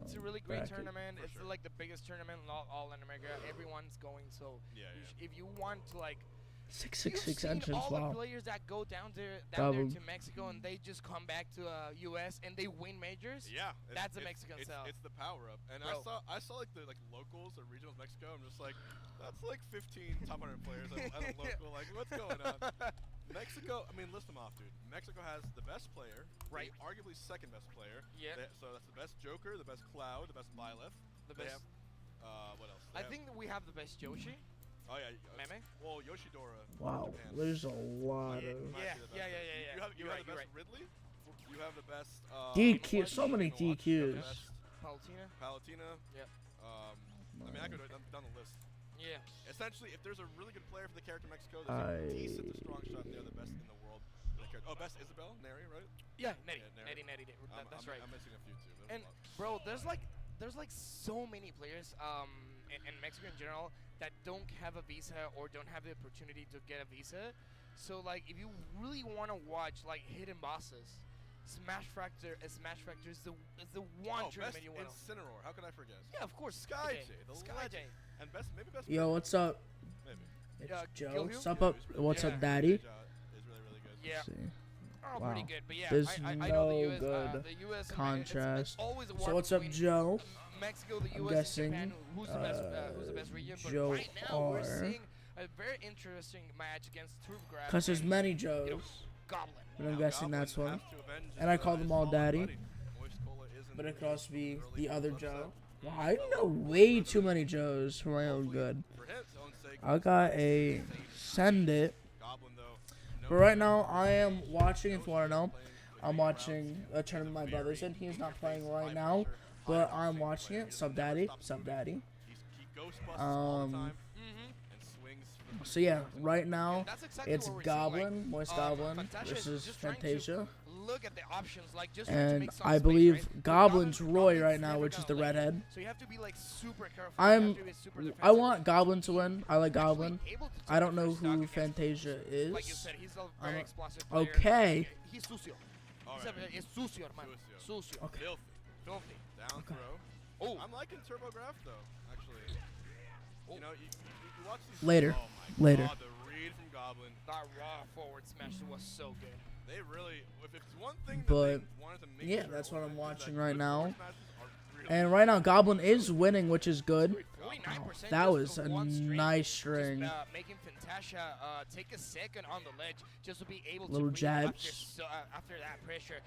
[SPEAKER 3] it's a really great
[SPEAKER 2] bracket.
[SPEAKER 3] tournament.
[SPEAKER 5] For
[SPEAKER 3] It's
[SPEAKER 5] sure.
[SPEAKER 3] like the biggest tournament in all in America. Everyone's going, so
[SPEAKER 5] Yeah, yeah.
[SPEAKER 3] if you want to like.
[SPEAKER 2] 666
[SPEAKER 3] You've seen
[SPEAKER 2] entrance.
[SPEAKER 3] all the
[SPEAKER 2] Wow.
[SPEAKER 3] players that go down there
[SPEAKER 2] Goblin.
[SPEAKER 3] to Mexico and they just come back to US and they win majors.
[SPEAKER 5] Yeah,
[SPEAKER 3] That's a Mexican
[SPEAKER 5] it's,
[SPEAKER 3] style.
[SPEAKER 5] It's the power up, and
[SPEAKER 3] Bro.
[SPEAKER 5] I saw like the locals or regionals of Mexico. I'm just like, that's like 15 top 100 players at a local. Like, what's going on? Mexico. I mean, list them off, dude. Mexico has the best player,
[SPEAKER 3] Right.
[SPEAKER 5] the arguably second best player.
[SPEAKER 3] Yeah.
[SPEAKER 5] So that's the best Joker, the best Cloud, the best Byleth.
[SPEAKER 3] The
[SPEAKER 5] They
[SPEAKER 3] best.
[SPEAKER 5] have, what else? They
[SPEAKER 3] I
[SPEAKER 5] have-
[SPEAKER 3] think that we have the best Yoshi.
[SPEAKER 5] Oh yeah.
[SPEAKER 3] Meme?
[SPEAKER 5] Well, Yoshidora.
[SPEAKER 2] Wow,
[SPEAKER 5] Japan.
[SPEAKER 2] there's a lot of
[SPEAKER 3] Yeah.
[SPEAKER 5] You have the best Ridley. You have the best.
[SPEAKER 2] DQ. So many
[SPEAKER 5] Game & Watch, you have the
[SPEAKER 2] DQs.
[SPEAKER 5] best
[SPEAKER 3] Palutena?
[SPEAKER 5] Palatina.
[SPEAKER 3] Yep.
[SPEAKER 5] I mean, I could go down the list.
[SPEAKER 3] Yeah.
[SPEAKER 5] Essentially, if there's a really good player for the character Mexico, there's a decent to strong shot they're the best in the world. Oh, best Isabel, Neri, right?
[SPEAKER 3] Yeah, Nettie.
[SPEAKER 5] Yeah, Neri.
[SPEAKER 3] That's right.
[SPEAKER 5] I'm missing a few too.
[SPEAKER 3] And bro, there's like so many players in Mexico in general that don't have a visa or don't have the opportunity to get a visa. So like if you really want to watch like hidden bosses, Smash Fractor is the one tournament you want to.
[SPEAKER 5] Incineroar. How can I forget?
[SPEAKER 3] Yeah, of course.
[SPEAKER 5] Sky J, the
[SPEAKER 3] Sky J.
[SPEAKER 5] legend. And maybe best.
[SPEAKER 2] Yo, what's up?
[SPEAKER 5] Maybe.
[SPEAKER 2] It's
[SPEAKER 3] Kill
[SPEAKER 2] Joe.
[SPEAKER 3] you?
[SPEAKER 2] What's up? What's up, Daddy?
[SPEAKER 5] Is really good.
[SPEAKER 3] Yeah.
[SPEAKER 2] Let's see.
[SPEAKER 3] Oh,
[SPEAKER 2] Wow.
[SPEAKER 3] pretty good. But yeah,
[SPEAKER 2] There's
[SPEAKER 3] I know the
[SPEAKER 2] no
[SPEAKER 3] US,
[SPEAKER 2] good
[SPEAKER 3] the US and
[SPEAKER 2] contrast.
[SPEAKER 3] It's always a war
[SPEAKER 2] So what's up,
[SPEAKER 3] between
[SPEAKER 2] Joe?
[SPEAKER 3] Mexico, the
[SPEAKER 2] I'm
[SPEAKER 3] US,
[SPEAKER 2] guessing,
[SPEAKER 3] and Japan. Who's the best region? But
[SPEAKER 2] Joe
[SPEAKER 3] right now we're
[SPEAKER 2] R.
[SPEAKER 3] seeing a very interesting match against Turfgrad.
[SPEAKER 2] Cause there's
[SPEAKER 3] and,
[SPEAKER 2] many
[SPEAKER 3] you know,
[SPEAKER 2] Joes,
[SPEAKER 3] Goblin.
[SPEAKER 2] but I'm
[SPEAKER 5] Now
[SPEAKER 2] guessing
[SPEAKER 5] Goblin
[SPEAKER 2] that's one.
[SPEAKER 5] has to avenge
[SPEAKER 2] And I
[SPEAKER 5] his,
[SPEAKER 2] call them
[SPEAKER 5] his
[SPEAKER 2] all
[SPEAKER 5] fallen
[SPEAKER 2] Daddy.
[SPEAKER 5] buddy. Moist Cola isn't
[SPEAKER 2] But it could also be
[SPEAKER 5] early
[SPEAKER 2] the other
[SPEAKER 5] upset.
[SPEAKER 2] Joe. Wow, I know way too many Joes for my own good.
[SPEAKER 5] For his own sake,
[SPEAKER 2] I got a send it.
[SPEAKER 5] Goblin though.
[SPEAKER 2] But right now I am watching. If you want to know, I'm watching a tournament my brother's in. He's not playing right now, but I'm watching it. Sub Daddy, Sub Daddy.
[SPEAKER 5] He ghost busts all the time
[SPEAKER 3] Mm-hmm.
[SPEAKER 5] and swings for the
[SPEAKER 2] So yeah, right now
[SPEAKER 3] That's exactly
[SPEAKER 2] it's
[SPEAKER 3] what we're seeing,
[SPEAKER 2] Goblin, Moist Goblin
[SPEAKER 3] Fantasia is
[SPEAKER 2] versus
[SPEAKER 3] just trying to
[SPEAKER 2] Fantasia.
[SPEAKER 3] Look at the options, like just trying to
[SPEAKER 2] And
[SPEAKER 3] make some
[SPEAKER 2] I
[SPEAKER 3] space,
[SPEAKER 2] believe
[SPEAKER 3] right?
[SPEAKER 2] Goblin's
[SPEAKER 3] Goblin-
[SPEAKER 2] Roy
[SPEAKER 3] Goblin's
[SPEAKER 2] right now,
[SPEAKER 3] never
[SPEAKER 2] which is
[SPEAKER 3] gonna
[SPEAKER 2] the
[SPEAKER 3] let
[SPEAKER 2] redhead.
[SPEAKER 3] So you have to be like super careful.
[SPEAKER 2] I
[SPEAKER 3] You have to be super
[SPEAKER 2] I
[SPEAKER 3] defensive.
[SPEAKER 2] want Goblin to win. I like Goblin.
[SPEAKER 3] Actually able to
[SPEAKER 2] I
[SPEAKER 3] take
[SPEAKER 2] don't
[SPEAKER 3] the
[SPEAKER 2] know
[SPEAKER 3] first stock
[SPEAKER 2] who
[SPEAKER 3] against-
[SPEAKER 2] Fantasia
[SPEAKER 3] Like you
[SPEAKER 2] is.
[SPEAKER 3] said, he's a
[SPEAKER 2] I'm
[SPEAKER 3] very
[SPEAKER 2] a-
[SPEAKER 3] explosive player.
[SPEAKER 2] Okay.
[SPEAKER 3] He's sucio.
[SPEAKER 5] Alright.
[SPEAKER 3] Es sucio, hermano.
[SPEAKER 5] Sucio.
[SPEAKER 3] Sucio.
[SPEAKER 2] Okay.
[SPEAKER 5] Filthy.
[SPEAKER 3] Filthy.
[SPEAKER 5] Down throw.
[SPEAKER 3] Oh.
[SPEAKER 5] I'm liking TurboGrafx though, actually. You know, you watch these.
[SPEAKER 2] Later.
[SPEAKER 5] Oh my
[SPEAKER 2] Later.
[SPEAKER 5] God, the read from Goblin.
[SPEAKER 3] That raw forward smash was so good.
[SPEAKER 5] They really, if it's one thing that
[SPEAKER 2] But,
[SPEAKER 5] they wanted to make
[SPEAKER 2] yeah,
[SPEAKER 5] sure
[SPEAKER 2] that's what I'm
[SPEAKER 5] is that
[SPEAKER 2] watching
[SPEAKER 5] good
[SPEAKER 2] right now.
[SPEAKER 5] forward smashes are really
[SPEAKER 2] And right now Goblin is winning, which is good.
[SPEAKER 3] 49%
[SPEAKER 2] That
[SPEAKER 3] just
[SPEAKER 2] was a
[SPEAKER 3] from one string.
[SPEAKER 2] nice string.
[SPEAKER 3] Just, making Fantasia take a second on the ledge just to be able
[SPEAKER 2] Little
[SPEAKER 3] to breathe
[SPEAKER 2] jabs.
[SPEAKER 3] after that pressure.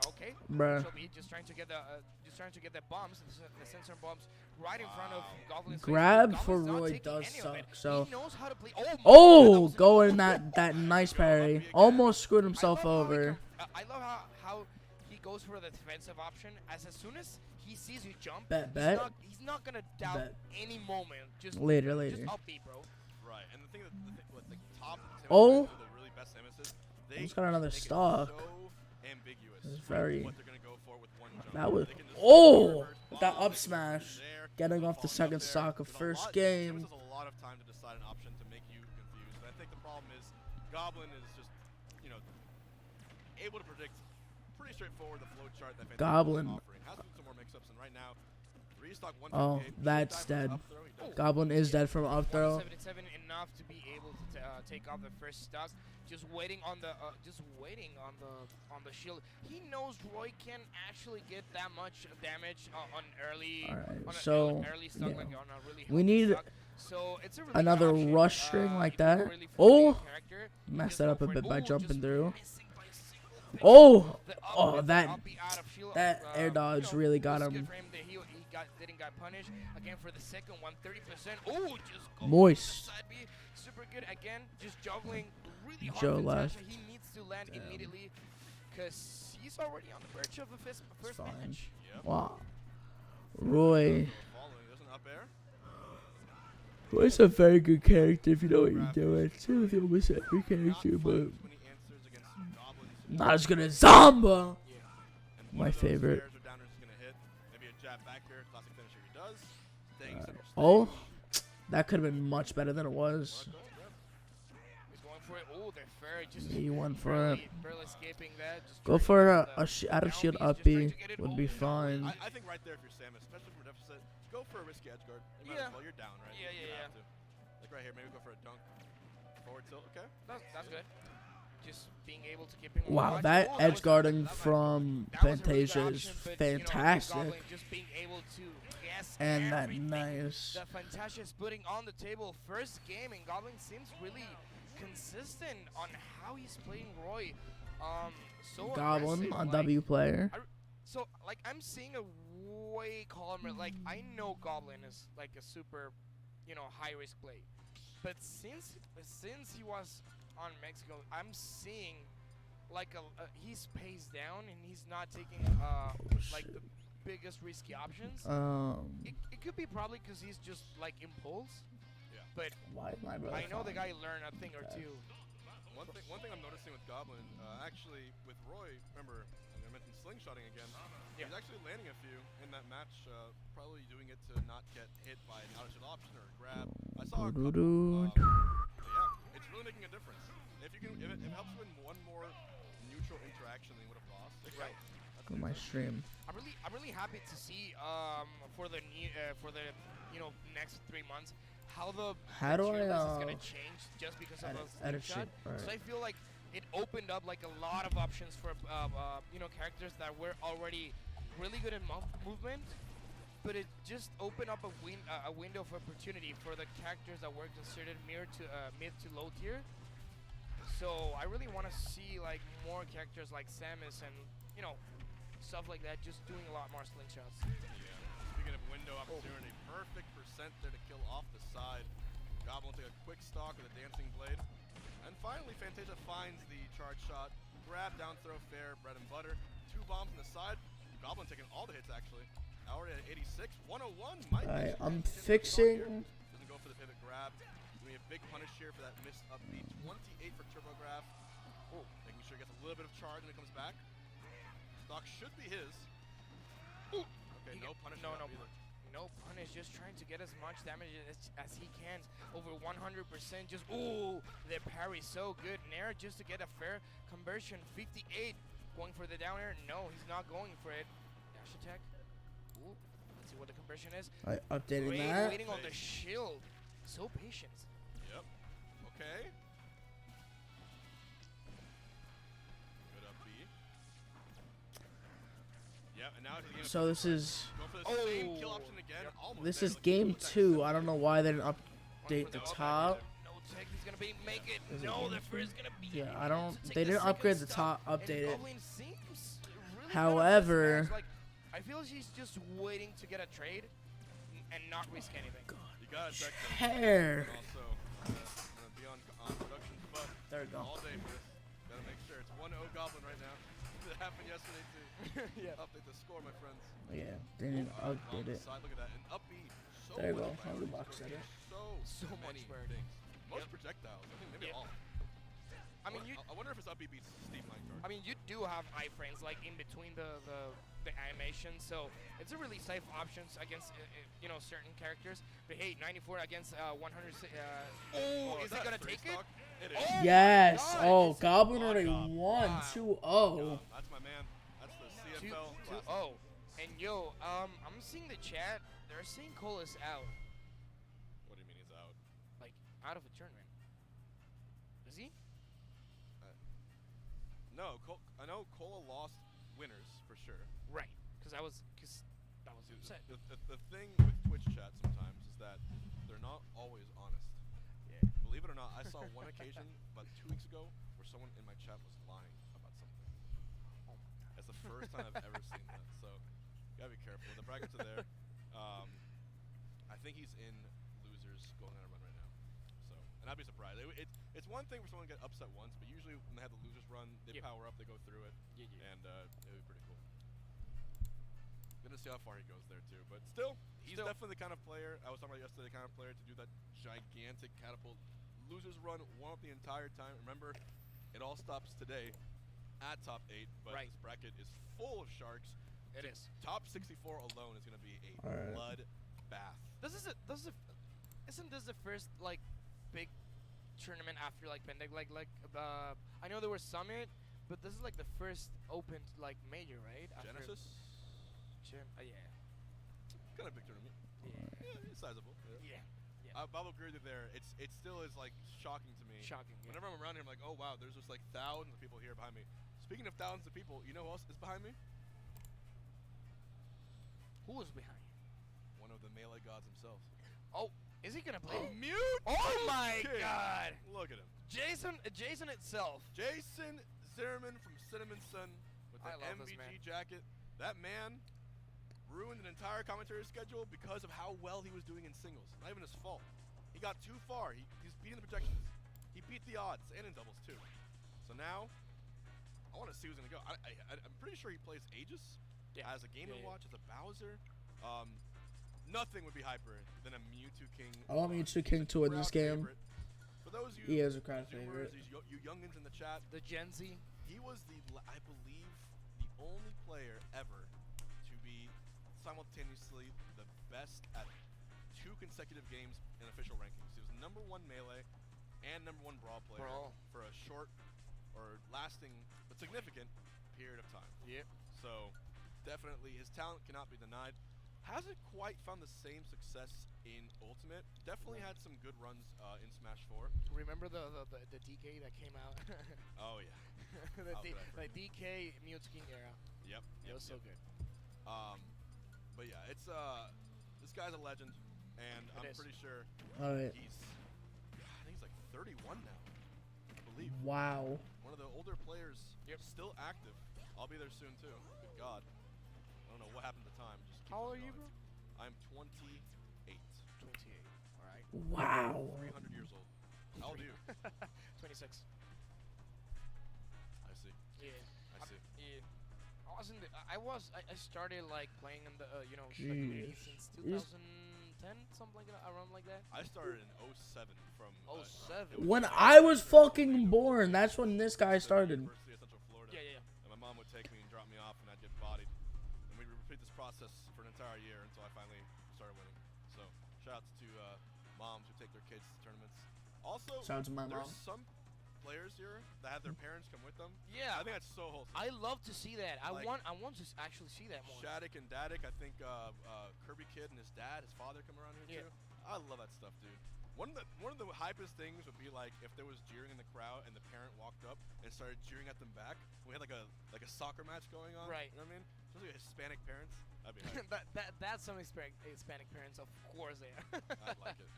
[SPEAKER 3] Okay,
[SPEAKER 2] Bruh.
[SPEAKER 3] so be just trying to get the bombs, the sensor bombs right in front of Goblin's face.
[SPEAKER 2] Grab
[SPEAKER 3] Goblin's
[SPEAKER 2] for
[SPEAKER 3] not
[SPEAKER 2] Roy
[SPEAKER 3] taking
[SPEAKER 2] does
[SPEAKER 3] any of
[SPEAKER 2] suck,
[SPEAKER 3] it.
[SPEAKER 2] so-
[SPEAKER 3] He knows how to play.
[SPEAKER 2] Oh,
[SPEAKER 3] that was
[SPEAKER 2] going
[SPEAKER 3] incredible.
[SPEAKER 2] that nice parry. Almost screwed himself
[SPEAKER 3] I love how he
[SPEAKER 2] over.
[SPEAKER 3] I love how he goes for the defensive option. As soon as he sees you jump,
[SPEAKER 2] Bet.
[SPEAKER 3] he's not gonna doubt
[SPEAKER 2] Bet.
[SPEAKER 3] any moment. Just
[SPEAKER 2] Later.
[SPEAKER 3] Just upbeat, bro.
[SPEAKER 5] right. And the thing with the top
[SPEAKER 2] Oh.
[SPEAKER 5] the really best nemesis, they
[SPEAKER 2] Almost got another
[SPEAKER 5] make it
[SPEAKER 2] stock.
[SPEAKER 5] so ambiguous.
[SPEAKER 2] It's very-
[SPEAKER 5] what they're gonna go for with one jump.
[SPEAKER 2] That was
[SPEAKER 5] They can just
[SPEAKER 2] oh
[SPEAKER 5] reverse
[SPEAKER 2] with that
[SPEAKER 5] bomb,
[SPEAKER 2] up
[SPEAKER 5] they can
[SPEAKER 2] smash,
[SPEAKER 5] there,
[SPEAKER 2] getting
[SPEAKER 5] they're
[SPEAKER 2] off the
[SPEAKER 5] falling
[SPEAKER 2] second
[SPEAKER 5] up there.
[SPEAKER 2] stock of
[SPEAKER 5] There's a
[SPEAKER 2] first
[SPEAKER 5] lot-
[SPEAKER 2] game.
[SPEAKER 5] Samus has a lot of time to decide an option to make you confused. And I think the problem is Goblin is just, able to predict pretty straightforward the flow chart that Fantasia is
[SPEAKER 2] Goblin.
[SPEAKER 5] offering. Has some more mix-ups, and right now, restock
[SPEAKER 2] Oh,
[SPEAKER 5] 158.
[SPEAKER 2] that's
[SPEAKER 5] Should dive
[SPEAKER 2] dead.
[SPEAKER 5] up throw, he does.
[SPEAKER 2] Goblin is dead from up throw.
[SPEAKER 3] 177 enough to be able to take off the first stock. Just waiting on the shield. He knows Roy can actually get that much damage on early.
[SPEAKER 2] Alright,
[SPEAKER 3] on
[SPEAKER 2] so,
[SPEAKER 3] early stock,
[SPEAKER 2] yeah.
[SPEAKER 3] like on a really
[SPEAKER 2] We
[SPEAKER 3] healthy
[SPEAKER 2] need
[SPEAKER 3] stock. So it's a really good
[SPEAKER 2] another
[SPEAKER 3] option,
[SPEAKER 2] rush string like
[SPEAKER 3] if you're
[SPEAKER 2] that.
[SPEAKER 3] really
[SPEAKER 2] Oh!
[SPEAKER 3] familiar with the character,
[SPEAKER 2] Messed
[SPEAKER 3] just
[SPEAKER 2] that
[SPEAKER 3] go
[SPEAKER 2] up a
[SPEAKER 3] for it.
[SPEAKER 2] bit by
[SPEAKER 3] Ooh,
[SPEAKER 2] jumping
[SPEAKER 3] just
[SPEAKER 2] through.
[SPEAKER 3] missing by a single thing.
[SPEAKER 2] Oh!
[SPEAKER 3] The up
[SPEAKER 2] Oh,
[SPEAKER 3] with
[SPEAKER 2] that-
[SPEAKER 3] the uppy out of shield,
[SPEAKER 2] that air dodge really got
[SPEAKER 3] was good
[SPEAKER 2] him.
[SPEAKER 3] for that he didn't get punished. Again for the second one, 30%. Oh, just go
[SPEAKER 2] Moist.
[SPEAKER 3] for the side B. Super good again. Just juggling really hard.
[SPEAKER 2] Joe
[SPEAKER 3] Fantasia.
[SPEAKER 2] left.
[SPEAKER 3] He needs to land
[SPEAKER 2] Damn.
[SPEAKER 3] immediately because he's already on the verge of the first
[SPEAKER 2] fine.
[SPEAKER 3] match.
[SPEAKER 5] Yep.
[SPEAKER 2] Wow. Roy.
[SPEAKER 5] Falling. There's an up air.
[SPEAKER 2] Roy's a very good character if you know what you're doing. Same with almost every
[SPEAKER 5] Not
[SPEAKER 2] character,
[SPEAKER 5] finding
[SPEAKER 2] but
[SPEAKER 5] too many answers against Goblins.
[SPEAKER 2] not as good as Zamba.
[SPEAKER 5] And
[SPEAKER 2] My
[SPEAKER 5] one of those
[SPEAKER 2] favorite.
[SPEAKER 5] spares or downers is gonna hit. Maybe a jab back here. Classic finisher he does. Staying center
[SPEAKER 2] Oh,
[SPEAKER 5] stage.
[SPEAKER 2] that could have been much better than it was.
[SPEAKER 5] Marco, yep.
[SPEAKER 3] He's going for it. Oh, they're fair. Just
[SPEAKER 2] He went for it.
[SPEAKER 3] barely escaping that. Just
[SPEAKER 2] Go
[SPEAKER 3] trying to
[SPEAKER 2] for
[SPEAKER 3] get
[SPEAKER 2] a
[SPEAKER 3] the
[SPEAKER 2] out of shield
[SPEAKER 3] down
[SPEAKER 2] up
[SPEAKER 3] B, just trying
[SPEAKER 2] B
[SPEAKER 3] to get it.
[SPEAKER 2] would
[SPEAKER 3] Oh,
[SPEAKER 2] be
[SPEAKER 3] no.
[SPEAKER 2] fine.
[SPEAKER 5] I think right there, if you're Samus, especially from a deficit, go for a risky edge guard. You might
[SPEAKER 3] Yeah.
[SPEAKER 5] as well. You're down, right?
[SPEAKER 3] Yeah,
[SPEAKER 5] You
[SPEAKER 3] yeah,
[SPEAKER 5] have to. Like right here, maybe go for a dunk. Forward tilt, okay.
[SPEAKER 3] That's good. Just being able to keep him on
[SPEAKER 2] Wow,
[SPEAKER 3] watch.
[SPEAKER 2] that
[SPEAKER 3] Oh,
[SPEAKER 2] edge
[SPEAKER 3] was-
[SPEAKER 2] guarding
[SPEAKER 3] that was-
[SPEAKER 2] from
[SPEAKER 3] that was a really good
[SPEAKER 2] Fantasia is
[SPEAKER 3] option, but,
[SPEAKER 2] fantastic.
[SPEAKER 3] Goblin just being able to guess
[SPEAKER 2] And that
[SPEAKER 3] everything
[SPEAKER 2] nice.
[SPEAKER 3] that Fantasia is putting on the table. First game, and Goblin seems really consistent on how he's playing Roy. So
[SPEAKER 2] Goblin
[SPEAKER 3] aggressive,
[SPEAKER 2] on
[SPEAKER 3] like,
[SPEAKER 2] W player.
[SPEAKER 3] So, like, I'm seeing a way calmer. Like, I know Goblin is like a super, high risk play. But since he was on Mexico, I'm seeing like he's paced down and he's not taking like the biggest risky options. It could be probably because he's just like impulse.
[SPEAKER 5] Yeah.
[SPEAKER 3] But
[SPEAKER 2] Why is my brother
[SPEAKER 3] I know the
[SPEAKER 2] falling?
[SPEAKER 3] guy learned a thing or two.
[SPEAKER 5] One thing I'm noticing with Goblin, actually with Roy, remember I mentioned slingshotting again.
[SPEAKER 3] Yeah.
[SPEAKER 5] He's actually landing a few in that match, probably doing it to not get hit by an out of shot option or a grab. I saw a couple. Yeah, it's really making a difference. If it helps win one more neutral interaction than you would have lost.
[SPEAKER 3] Right.
[SPEAKER 2] Go my stream.
[SPEAKER 3] I'm really happy to see for the next 3 months how the
[SPEAKER 2] How do
[SPEAKER 3] tier
[SPEAKER 2] I,
[SPEAKER 3] list is gonna change just because of
[SPEAKER 2] edit
[SPEAKER 3] a slingshot.
[SPEAKER 2] sheet? Alright.
[SPEAKER 3] So I feel like it opened up like a lot of options for characters that were already really good in movement, but it just opened up a window of opportunity for the characters that were considered mid to low tier. So I really want to see like more characters like Samus and stuff like that, just doing a lot more slingshots.
[SPEAKER 5] Yeah. Speaking of window opportunity, perfect percent there to kill off the side. Goblin will take a quick stalk with a dancing blade. And finally, Fantasia finds the charge shot. Grab, down throw, fair, bread and butter. 2 bombs on the side. Goblin taking all the hits, actually. Already at 86. 101 might be.
[SPEAKER 2] Alright, I'm
[SPEAKER 5] Doesn't
[SPEAKER 2] fixing.
[SPEAKER 5] go for the pivot grab. Gonna be a big punish here for that missed up B. 28 for Turbo Grab. Making sure he gets a little bit of charge when he comes back. Stock should be his. Okay, no punish.
[SPEAKER 3] No punish, just trying to get as much damage as he can. Over 100%, just the parry so good. Nair just to get a fair conversion. 58, going for the down air. No, he's not going for it. Dash attack. Ooh, let's see what the conversion is.
[SPEAKER 2] I updated that.
[SPEAKER 3] Waiting on the shield. So patient.
[SPEAKER 5] Yep. Okay. Good up B. Yep, and now he's gonna
[SPEAKER 2] So this is
[SPEAKER 5] go for the same kill option again. Almost
[SPEAKER 2] this
[SPEAKER 5] there.
[SPEAKER 2] is
[SPEAKER 5] Look,
[SPEAKER 2] game
[SPEAKER 5] look at that
[SPEAKER 2] 2.
[SPEAKER 5] simple.
[SPEAKER 2] I don't know why they didn't
[SPEAKER 3] Going
[SPEAKER 2] update
[SPEAKER 3] for
[SPEAKER 2] the
[SPEAKER 3] the
[SPEAKER 2] top.
[SPEAKER 3] No tech, he's gonna make it.
[SPEAKER 2] Is it
[SPEAKER 3] No,
[SPEAKER 2] game
[SPEAKER 3] the
[SPEAKER 2] two?
[SPEAKER 3] first gonna be.
[SPEAKER 2] Yeah, I don't.
[SPEAKER 3] to take
[SPEAKER 2] They didn't
[SPEAKER 3] second
[SPEAKER 2] upgrade the
[SPEAKER 3] stock,
[SPEAKER 2] top. Update
[SPEAKER 3] and
[SPEAKER 2] it.
[SPEAKER 3] Goblin seems really good
[SPEAKER 2] However-
[SPEAKER 3] at this match. Like, I feel she's just waiting to get a trade and not risk anything.
[SPEAKER 5] You gotta check them.
[SPEAKER 2] Hair.
[SPEAKER 5] And also, gonna be on production, but
[SPEAKER 2] There we go.
[SPEAKER 5] all day for this. Gotta make sure it's 1-0 Goblin right now. It happened yesterday too.
[SPEAKER 3] Yeah.
[SPEAKER 5] Update the score, my friends.
[SPEAKER 2] Yeah, they didn't
[SPEAKER 5] On
[SPEAKER 2] update
[SPEAKER 5] the
[SPEAKER 2] it.
[SPEAKER 5] side, look at that. And up B. So
[SPEAKER 2] There you
[SPEAKER 5] well
[SPEAKER 2] go,
[SPEAKER 5] balanced,
[SPEAKER 2] 100 bucks
[SPEAKER 5] doing
[SPEAKER 2] at it.
[SPEAKER 5] So
[SPEAKER 3] much
[SPEAKER 5] many
[SPEAKER 3] better.
[SPEAKER 5] things. Most
[SPEAKER 3] Yep.
[SPEAKER 5] projectiles. I think maybe
[SPEAKER 3] Yep.
[SPEAKER 5] all.
[SPEAKER 3] I mean,
[SPEAKER 5] I wonder if his up B beats Steam Line card.
[SPEAKER 3] I mean, you do have iframes like in between the animations, so it's a really safe options against certain characters. But hey, 94 against 100. Is he
[SPEAKER 5] that
[SPEAKER 3] gonna
[SPEAKER 5] free
[SPEAKER 3] take it?
[SPEAKER 5] stock? It is.
[SPEAKER 3] Oh!
[SPEAKER 2] Yes.
[SPEAKER 3] God,
[SPEAKER 2] Oh,
[SPEAKER 3] it's
[SPEAKER 2] Goblin
[SPEAKER 5] on
[SPEAKER 2] already
[SPEAKER 5] Gob.
[SPEAKER 2] won
[SPEAKER 3] Wow.
[SPEAKER 2] 2-0.
[SPEAKER 5] That's my man. That's the
[SPEAKER 3] Two-
[SPEAKER 5] CFL.
[SPEAKER 3] 2-0. And yo, I'm seeing the chat. They're saying Cole is out,
[SPEAKER 5] What do you mean he's out?
[SPEAKER 3] like out of a tournament. Is he?
[SPEAKER 5] No, I know Cola lost winners for sure.
[SPEAKER 3] Right. Because that was
[SPEAKER 5] Dude,
[SPEAKER 3] upset.
[SPEAKER 5] the thing with Twitch chat sometimes is that they're not always honest.
[SPEAKER 3] Yeah.
[SPEAKER 5] Believe it or not, I saw one occasion about 2 weeks ago where someone in my chat was lying about something.
[SPEAKER 3] Oh my god.
[SPEAKER 5] That's the first time I've ever seen that. So, you gotta be careful. The brackets are there. I think he's in losers going on a run right now. So, and I'd be surprised. It's one thing for someone to get upset once, but usually when they have the losers run, they
[SPEAKER 3] Yep.
[SPEAKER 5] power up, they go through it,
[SPEAKER 3] Yeah.
[SPEAKER 5] and it would be pretty cool. Gonna see how far he goes there too, but still, he's definitely the kind of player I was talking about yesterday. The kind of player to do that gigantic catapult losers run, warm up the entire time. Remember, it all stops today at top 8, but
[SPEAKER 3] Right.
[SPEAKER 5] this bracket is full of sharks.
[SPEAKER 3] It is.
[SPEAKER 5] Top 64 alone is gonna be a
[SPEAKER 2] Alright.
[SPEAKER 5] blood bath.
[SPEAKER 3] Isn't this the first like big tournament after like Pendek? I know there was Summit, but this is like the first open like major, right? After
[SPEAKER 5] Genesis,
[SPEAKER 3] yeah.
[SPEAKER 5] kind of big tournament.
[SPEAKER 3] Yeah.
[SPEAKER 5] Yeah, it's sizable.
[SPEAKER 3] Yeah.
[SPEAKER 5] Bob will agree with you there. It still is like shocking to me.
[SPEAKER 3] Shocking. Yeah.
[SPEAKER 5] Whenever I'm around here, I'm like, oh wow, there's just like thousands of people here behind me. Speaking of thousands of people, you know who else is behind me?
[SPEAKER 3] Who was behind?
[SPEAKER 5] One of the melee gods himself.
[SPEAKER 3] Oh, is he gonna play?
[SPEAKER 5] Mute!
[SPEAKER 3] Oh my
[SPEAKER 5] King.
[SPEAKER 3] god!
[SPEAKER 5] Look at him.
[SPEAKER 3] Jason itself.
[SPEAKER 5] Jason Zimmerman from Cinnamon Sun with the
[SPEAKER 3] I love this
[SPEAKER 5] MVG
[SPEAKER 3] man.
[SPEAKER 5] jacket. That man ruined an entire commentary schedule because of how well he was doing in singles. Not even his fault. He got too far. He's beating the projections. He beat the odds and in doubles too. So now, I want to see who's gonna go. I'm pretty sure he plays Aegis as a Game & Watch, as a Bowser. Nothing would be hyper than a Mewtwo King.
[SPEAKER 2] I want Mewtwo King to win this game.
[SPEAKER 5] For those of you,
[SPEAKER 2] He is a crowd favorite.
[SPEAKER 5] you youngins in the chat,
[SPEAKER 3] The Gen Z.
[SPEAKER 5] he was I believe, the only player ever to be simultaneously the best at 2 consecutive games in official rankings. He was #1 Melee and #1 Brawl player for a short or lasting but significant period of time.
[SPEAKER 3] Yep.
[SPEAKER 5] So definitely his talent cannot be denied. Hasn't quite found the same success in Ultimate. Definitely had some good runs in Smash 4.
[SPEAKER 3] Remember the DK that came out?
[SPEAKER 5] Oh yeah.
[SPEAKER 3] the DK Mewtwo King era.
[SPEAKER 5] Yep.
[SPEAKER 3] It was so good.
[SPEAKER 5] But yeah, it's this guy's a legend, and I'm pretty sure
[SPEAKER 2] All right.
[SPEAKER 5] I think he's like 31 now. I believe.
[SPEAKER 2] Wow.
[SPEAKER 5] One of the older players, still active. I'll be there soon too. Good God. I don't know what happened at the time. Just keep
[SPEAKER 3] How old
[SPEAKER 5] on
[SPEAKER 3] are you,
[SPEAKER 5] going.
[SPEAKER 3] bro?
[SPEAKER 5] I'm 28.
[SPEAKER 3] 28. All right.
[SPEAKER 2] Wow.
[SPEAKER 5] 300 years old. How old are you?
[SPEAKER 3] 26.
[SPEAKER 5] I see.
[SPEAKER 3] Yeah.
[SPEAKER 5] I see.
[SPEAKER 3] Yeah. I started like playing in the like
[SPEAKER 2] Jeez.
[SPEAKER 3] since
[SPEAKER 2] Is-
[SPEAKER 3] 2010, something like that, around like that.
[SPEAKER 5] I started in 07 from
[SPEAKER 3] 07.
[SPEAKER 2] When I was fucking born, that's when this guy started.
[SPEAKER 5] University of Central Florida.
[SPEAKER 3] Yeah.
[SPEAKER 5] And my mom would take me and drop me off, and I'd get bodied. And we'd repeat this process for an entire year until I finally started winning. So, shout outs to moms who take their kids to tournaments. Also,
[SPEAKER 2] Shout out to my
[SPEAKER 5] there's
[SPEAKER 2] mom.
[SPEAKER 5] some players here that have their parents come with them.
[SPEAKER 3] Yeah.
[SPEAKER 5] I think that's so wholesome.
[SPEAKER 3] I love to see that. I
[SPEAKER 5] Like-
[SPEAKER 3] want to actually see that more.
[SPEAKER 5] Shattuck and Daddick, I think Kirby Kid and his dad, his father come around here
[SPEAKER 3] Yeah.
[SPEAKER 5] too. I love that stuff, dude. One of the hypest things would be like if there was jeering in the crowd and the parent walked up and started jeering at them back. We had like a soccer match going on.
[SPEAKER 3] Right.
[SPEAKER 5] You know what I mean? Especially Hispanic parents. That'd be hype.
[SPEAKER 3] That's some Hispanic parents, of course. They are.
[SPEAKER 5] I'd like it.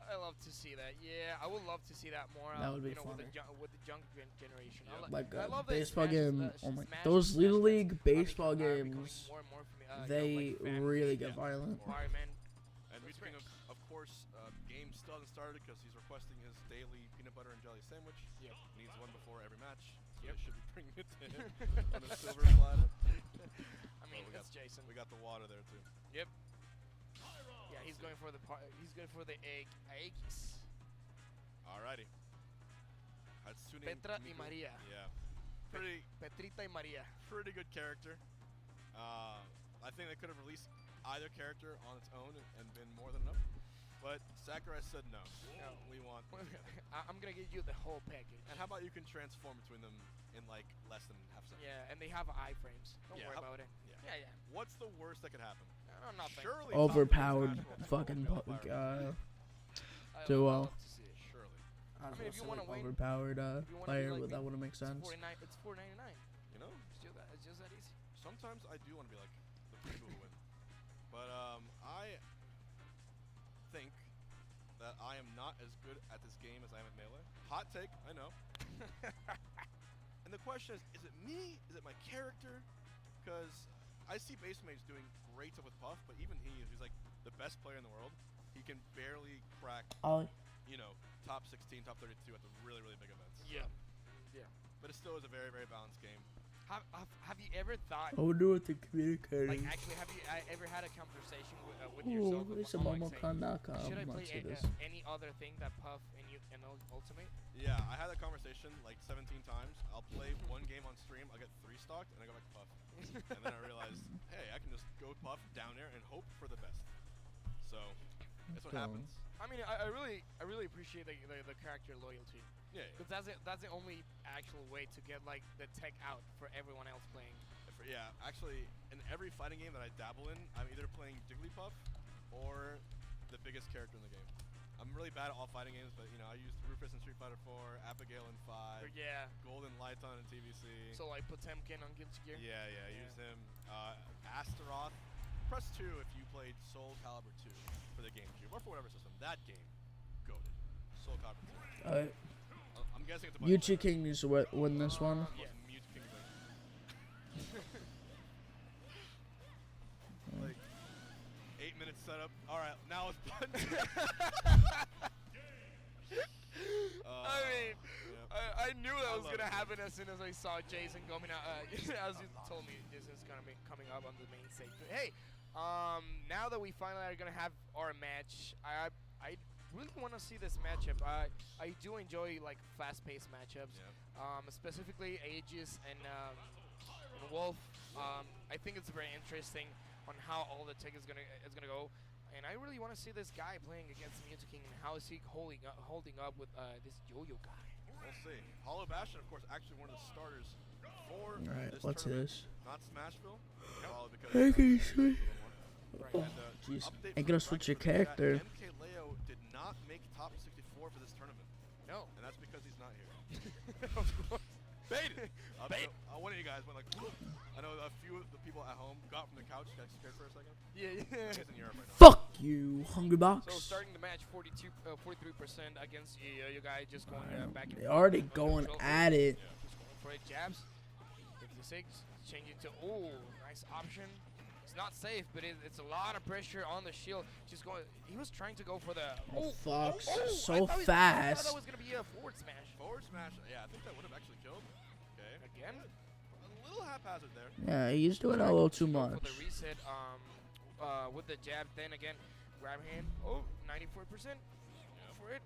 [SPEAKER 3] I love to see that. Yeah, I would love to see that more.
[SPEAKER 2] That would be
[SPEAKER 3] with
[SPEAKER 2] funny.
[SPEAKER 3] with the young generation.
[SPEAKER 5] Yep.
[SPEAKER 2] Like
[SPEAKER 3] I love that
[SPEAKER 2] baseball
[SPEAKER 3] Smash is,
[SPEAKER 2] game. Oh my!
[SPEAKER 3] Smash
[SPEAKER 2] Those
[SPEAKER 3] and
[SPEAKER 2] Little
[SPEAKER 3] Smash
[SPEAKER 2] League
[SPEAKER 3] Bros.
[SPEAKER 2] baseball
[SPEAKER 3] are becoming
[SPEAKER 2] games,
[SPEAKER 3] more and more
[SPEAKER 2] they really get
[SPEAKER 5] Yeah.
[SPEAKER 2] violent.
[SPEAKER 3] Environment.
[SPEAKER 5] And
[SPEAKER 3] That's
[SPEAKER 5] speaking
[SPEAKER 3] great.
[SPEAKER 5] of course, game still hasn't started because he's requesting his daily peanut butter and jelly sandwich.
[SPEAKER 3] Yep.
[SPEAKER 5] Needs one before every match. So
[SPEAKER 3] Yep.
[SPEAKER 5] they should be bringing it to him on a silver platter.
[SPEAKER 3] I mean,
[SPEAKER 5] we
[SPEAKER 3] that's
[SPEAKER 5] got-
[SPEAKER 3] Jason.
[SPEAKER 5] We got the water there too.
[SPEAKER 3] Yep. Yeah, he's going for the eggs.
[SPEAKER 5] Alrighty. Hatsune
[SPEAKER 3] Petra y
[SPEAKER 5] Miku.
[SPEAKER 3] Maria.
[SPEAKER 5] Yeah.
[SPEAKER 3] Petrita y Maria.
[SPEAKER 5] Pretty good character. I think they could have released either character on its own and been more than enough. But Sakurai said no.
[SPEAKER 3] No.
[SPEAKER 5] We want.
[SPEAKER 3] I'm gonna give you the whole package.
[SPEAKER 5] And how about you can transform between them in like less than half a second?
[SPEAKER 3] Yeah, and they have iframes. Don't
[SPEAKER 5] Yeah,
[SPEAKER 3] worry
[SPEAKER 5] how-
[SPEAKER 3] about it.
[SPEAKER 5] Yeah.
[SPEAKER 3] Yeah.
[SPEAKER 5] What's the worst that could happen?
[SPEAKER 3] No, nothing.
[SPEAKER 5] Surely.
[SPEAKER 2] Overpowered
[SPEAKER 5] top tier
[SPEAKER 2] fucking
[SPEAKER 5] Smash will fail fire.
[SPEAKER 3] I
[SPEAKER 2] duo.
[SPEAKER 3] love to see it.
[SPEAKER 5] Surely.
[SPEAKER 2] I
[SPEAKER 3] mean, if you wanna win-
[SPEAKER 2] overpowered
[SPEAKER 3] if you wanna be
[SPEAKER 2] player,
[SPEAKER 3] like
[SPEAKER 2] but
[SPEAKER 3] me,
[SPEAKER 2] that wouldn't make sense.
[SPEAKER 3] It's $4.99.
[SPEAKER 5] You know.
[SPEAKER 3] It's just that easy.
[SPEAKER 5] Sometimes I do want to be like the people who win. But I think that I am not as good at this game as I am at Melee. Hot take, I know. And the question is it me? Is it my character? Because I see base mates doing great stuff with Puff, but even he's like the best player in the world. He can barely crack,
[SPEAKER 2] Oh,
[SPEAKER 5] top 16, top 32 at the really, really big events.
[SPEAKER 3] Yeah.
[SPEAKER 5] But it still is a very, very balanced game.
[SPEAKER 3] Have you ever thought,
[SPEAKER 2] I would do it to communicate.
[SPEAKER 3] like, actually, have you ever had a conversation with yourself?
[SPEAKER 2] Ooh, it's a
[SPEAKER 3] online saying,
[SPEAKER 2] momocon.com.
[SPEAKER 3] should I play
[SPEAKER 2] Let's see this.
[SPEAKER 3] any other thing that Puff and Ultimate?
[SPEAKER 5] Yeah, I had that conversation like 17 times. I'll play one game on stream, I'll get 3 stocked, and I go back to Puff. And then I realized, hey, I can just go Puff down there and hope for the best. So, that's what
[SPEAKER 2] Dumb.
[SPEAKER 5] happens.
[SPEAKER 3] I mean, I really appreciate the character loyalty,
[SPEAKER 5] Yeah,
[SPEAKER 3] because that's the only actual way to get like the tech out for everyone else playing.
[SPEAKER 5] yeah. Actually, in every fighting game that I dabble in, I'm either playing Jigglypuff or the biggest character in the game. I'm really bad at all fighting games, but I used Rufus in Street Fighter 4, Abigail in 5,
[SPEAKER 3] Yeah.
[SPEAKER 5] Golden Lighton in TVC.
[SPEAKER 3] So like Potemkin on Guilty Gear.
[SPEAKER 5] Yeah,
[SPEAKER 3] Yeah.
[SPEAKER 5] use him. Astaroth. Press 2 if you played Soul Calibur 2 for the GameCube or for whatever system. That game, goated. Soul Calibur 2.
[SPEAKER 2] Alright.
[SPEAKER 5] I'm guessing it's a
[SPEAKER 2] Yuchi King needs to win this one.
[SPEAKER 5] Yeah. Mute King like 8 minutes setup. All right, now it's fun.
[SPEAKER 3] I mean,
[SPEAKER 5] yeah.
[SPEAKER 3] I knew that
[SPEAKER 5] I
[SPEAKER 3] was
[SPEAKER 5] love
[SPEAKER 3] gonna
[SPEAKER 5] it.
[SPEAKER 3] happen as soon as I saw Jason coming out. As you told me, Jason's gonna be coming up on the main stage. But hey, now that we finally are gonna have our match, I really want to see this matchup. I do enjoy like fast-paced matchups.
[SPEAKER 5] Yeah.
[SPEAKER 3] Specifically Aegis and Wolf. I think it's very interesting on how all the tech is gonna go. And I really want to see this guy playing against Mewtwo King and how is he holding up with this Yo-Yo guy.
[SPEAKER 5] We'll see. Hollow Bastion, of course, actually one of the starters for
[SPEAKER 2] Alright,
[SPEAKER 5] this
[SPEAKER 2] what's
[SPEAKER 5] tournament.
[SPEAKER 2] this?
[SPEAKER 5] Not Smashville. Probably because
[SPEAKER 2] Hey, can you switch?
[SPEAKER 3] Right.
[SPEAKER 2] Oh, jeez. Ain't gonna switch your character.
[SPEAKER 5] MK Leo did not make top 64 for this tournament.
[SPEAKER 3] No.
[SPEAKER 5] And that's because he's not here.
[SPEAKER 3] Of course.
[SPEAKER 5] Baited!
[SPEAKER 3] Bait.
[SPEAKER 5] One of you guys went like, I know a few of the people at home got from the couch, got scared for a second.
[SPEAKER 3] Yeah.
[SPEAKER 5] He's in Europe right now.
[SPEAKER 2] Fuck you, Hungry Box.
[SPEAKER 3] So starting the match, 43% against Yo-Yo guy, just going back and
[SPEAKER 2] They
[SPEAKER 3] forth
[SPEAKER 2] already
[SPEAKER 3] on the
[SPEAKER 2] going
[SPEAKER 3] control.
[SPEAKER 2] at it.
[SPEAKER 3] Just going for it, jabs. 56, changing to nice option. It's not safe, but it's a lot of pressure on the shield. Just going. He was trying to go for the.
[SPEAKER 2] Fox,
[SPEAKER 3] I
[SPEAKER 2] so
[SPEAKER 3] thought
[SPEAKER 2] fast.
[SPEAKER 3] that was gonna be a forward smash.
[SPEAKER 5] Forward smash, yeah, I think that would have actually killed. Okay.
[SPEAKER 3] Again.
[SPEAKER 5] A little haphazard there.
[SPEAKER 2] Yeah, he's doing a little too
[SPEAKER 3] Go
[SPEAKER 2] much.
[SPEAKER 3] for the reset. With the jab, then again, grab hand. 94%. Go for it.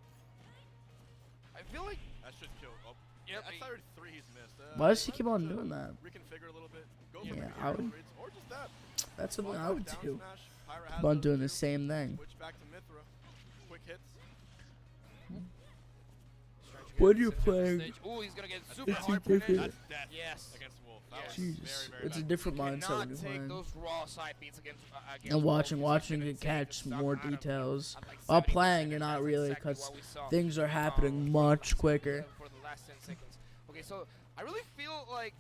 [SPEAKER 3] I feel like.
[SPEAKER 5] That should kill. Oh,
[SPEAKER 3] Yep.
[SPEAKER 5] that's already 3 he's missed.
[SPEAKER 2] Why does he keep on
[SPEAKER 5] to
[SPEAKER 2] doing that?
[SPEAKER 5] Reconfigure a little bit. Go
[SPEAKER 2] Yeah,
[SPEAKER 5] for the
[SPEAKER 2] I would-
[SPEAKER 5] hero grids, or just that.
[SPEAKER 2] That's something
[SPEAKER 5] Walk
[SPEAKER 2] I
[SPEAKER 5] back
[SPEAKER 2] would
[SPEAKER 5] down
[SPEAKER 2] do.
[SPEAKER 5] smash. Pyra has
[SPEAKER 2] Keep on
[SPEAKER 5] those
[SPEAKER 2] doing
[SPEAKER 5] two.
[SPEAKER 2] the same thing.
[SPEAKER 5] Switch back to Mithra. Quick hits.
[SPEAKER 2] When you're playing,
[SPEAKER 3] He's gonna get
[SPEAKER 2] it's
[SPEAKER 3] super
[SPEAKER 2] a
[SPEAKER 3] hard
[SPEAKER 2] different-
[SPEAKER 3] punish.
[SPEAKER 5] That's death
[SPEAKER 3] Yes.
[SPEAKER 5] against Wolf. That
[SPEAKER 3] Yes.
[SPEAKER 5] was
[SPEAKER 2] Jesus,
[SPEAKER 5] very, very
[SPEAKER 2] it's a
[SPEAKER 5] bad.
[SPEAKER 2] different
[SPEAKER 3] You
[SPEAKER 2] mindset
[SPEAKER 3] cannot
[SPEAKER 2] when you're
[SPEAKER 3] take
[SPEAKER 2] playing.
[SPEAKER 3] those raw side beats against
[SPEAKER 2] And
[SPEAKER 3] Wolf.
[SPEAKER 2] watching
[SPEAKER 3] He's
[SPEAKER 2] you
[SPEAKER 3] gonna
[SPEAKER 2] can
[SPEAKER 3] take
[SPEAKER 2] catch
[SPEAKER 3] the
[SPEAKER 2] more
[SPEAKER 3] stock out of him
[SPEAKER 2] details.
[SPEAKER 3] at like
[SPEAKER 2] While
[SPEAKER 3] 70%,
[SPEAKER 2] playing, you're
[SPEAKER 3] and
[SPEAKER 2] not
[SPEAKER 3] that's
[SPEAKER 2] really,
[SPEAKER 3] exactly
[SPEAKER 2] because
[SPEAKER 3] what we saw,
[SPEAKER 2] things are happening much quicker.
[SPEAKER 3] For the last 10 seconds. Okay, so I really feel like.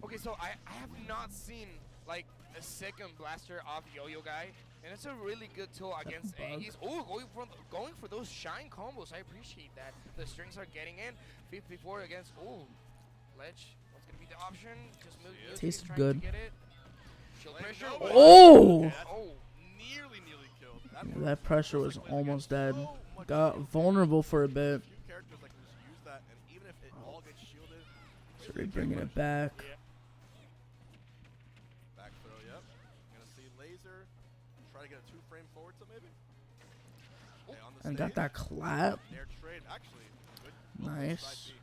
[SPEAKER 3] Okay, so I have not seen like a second blaster off Yo-Yo guy, and it's a really good tool against
[SPEAKER 2] bug.
[SPEAKER 3] Aegis. Going for those shine combos. I appreciate that. The strings are getting in. 54 against ledge. What's gonna be the option? Just move.
[SPEAKER 2] Tasted
[SPEAKER 3] trying
[SPEAKER 2] good.
[SPEAKER 3] To get it. Shield
[SPEAKER 5] Let
[SPEAKER 3] pressure.
[SPEAKER 5] go.
[SPEAKER 2] Oh!
[SPEAKER 5] Okay, that's
[SPEAKER 3] Oh.
[SPEAKER 5] nearly killed.
[SPEAKER 2] Yeah, that pressure was
[SPEAKER 5] Like,
[SPEAKER 2] almost
[SPEAKER 5] against
[SPEAKER 2] dead.
[SPEAKER 5] so much
[SPEAKER 2] Got
[SPEAKER 5] shield.
[SPEAKER 2] vulnerable for a bit.
[SPEAKER 5] Few characters like can just use that, and even if it all gets shielded,
[SPEAKER 2] So they're bringing it back.
[SPEAKER 3] Yeah.
[SPEAKER 5] back throw. Yep. Gonna see laser. Try to get a 2-frame forward, so maybe. Okay, on the
[SPEAKER 2] And got
[SPEAKER 5] stage,
[SPEAKER 2] that clap.
[SPEAKER 5] Air trade. Actually, good.
[SPEAKER 2] Nice.
[SPEAKER 5] Side B.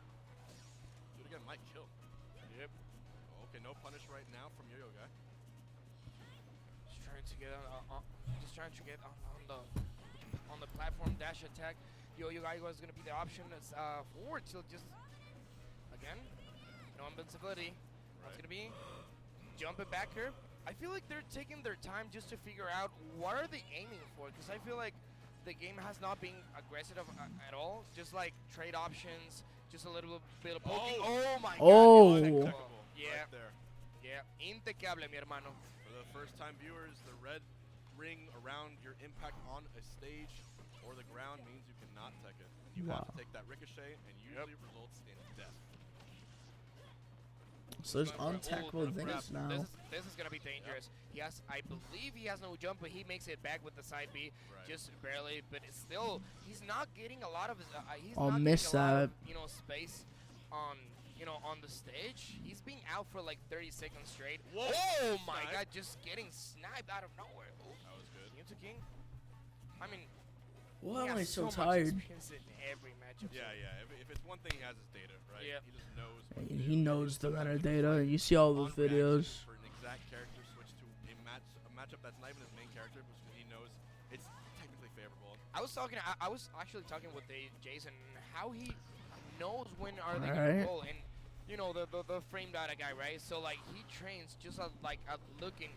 [SPEAKER 5] Do it again. Might kill.
[SPEAKER 3] Yep.
[SPEAKER 5] Okay, no punish right now from Yo-Yo guy.
[SPEAKER 3] Just trying to get on the platform dash attack. Yo-Yo guy was gonna be the option. It's forward tilt. Just again, no invincibility. What's gonna be jumping back here? I feel like they're taking their time just to figure out what are they aiming for. Because I feel like the game has not been aggressive at all. Just like trade options, just a little bit of poking. Oh my
[SPEAKER 2] Oh.
[SPEAKER 3] god.
[SPEAKER 5] Impeccable.
[SPEAKER 3] Yeah.
[SPEAKER 5] Right there.
[SPEAKER 3] Yeah. Impecable, mi hermano.
[SPEAKER 5] For the first-time viewers, the red ring around your impact on a stage or the ground means you cannot tech it. And you have
[SPEAKER 2] Wow.
[SPEAKER 5] to take that ricochet, and usually results in death.
[SPEAKER 2] So there's
[SPEAKER 3] Going for
[SPEAKER 2] untechable
[SPEAKER 3] ult,
[SPEAKER 2] things
[SPEAKER 3] grab.
[SPEAKER 2] now.
[SPEAKER 3] This is gonna be dangerous. He has, I believe, he has no jump, but he makes it back with the side B,
[SPEAKER 5] Right.
[SPEAKER 3] just barely. But it's still, he's not getting a lot of his. He's
[SPEAKER 2] I'll
[SPEAKER 3] not
[SPEAKER 2] miss
[SPEAKER 3] getting a lot
[SPEAKER 2] that.
[SPEAKER 3] of, space on, on the stage. He's being out for like 30 seconds straight.
[SPEAKER 5] Whoa.
[SPEAKER 3] Oh my
[SPEAKER 5] Snipe.
[SPEAKER 3] god, just getting sniped out of nowhere. Oh,
[SPEAKER 5] That was good.
[SPEAKER 3] Mewtwo King. I mean,
[SPEAKER 2] Why
[SPEAKER 3] he
[SPEAKER 2] am I
[SPEAKER 3] has
[SPEAKER 2] so
[SPEAKER 3] much
[SPEAKER 2] tired?
[SPEAKER 3] experience in every matchup.
[SPEAKER 5] Yeah, yeah. If it's one thing, he has his data, right?
[SPEAKER 3] Yep.
[SPEAKER 5] He just knows.
[SPEAKER 2] And he knows the metadata. You see all those
[SPEAKER 5] on reaction
[SPEAKER 2] videos.
[SPEAKER 5] For an exact character switch to a matchup that's not even his main character, which he knows it's technically favorable.
[SPEAKER 3] I was talking. I was actually talking with Jason how he knows when are they
[SPEAKER 2] Alright.
[SPEAKER 3] gonna roll, and the frame data guy, right? So like he trains just at looking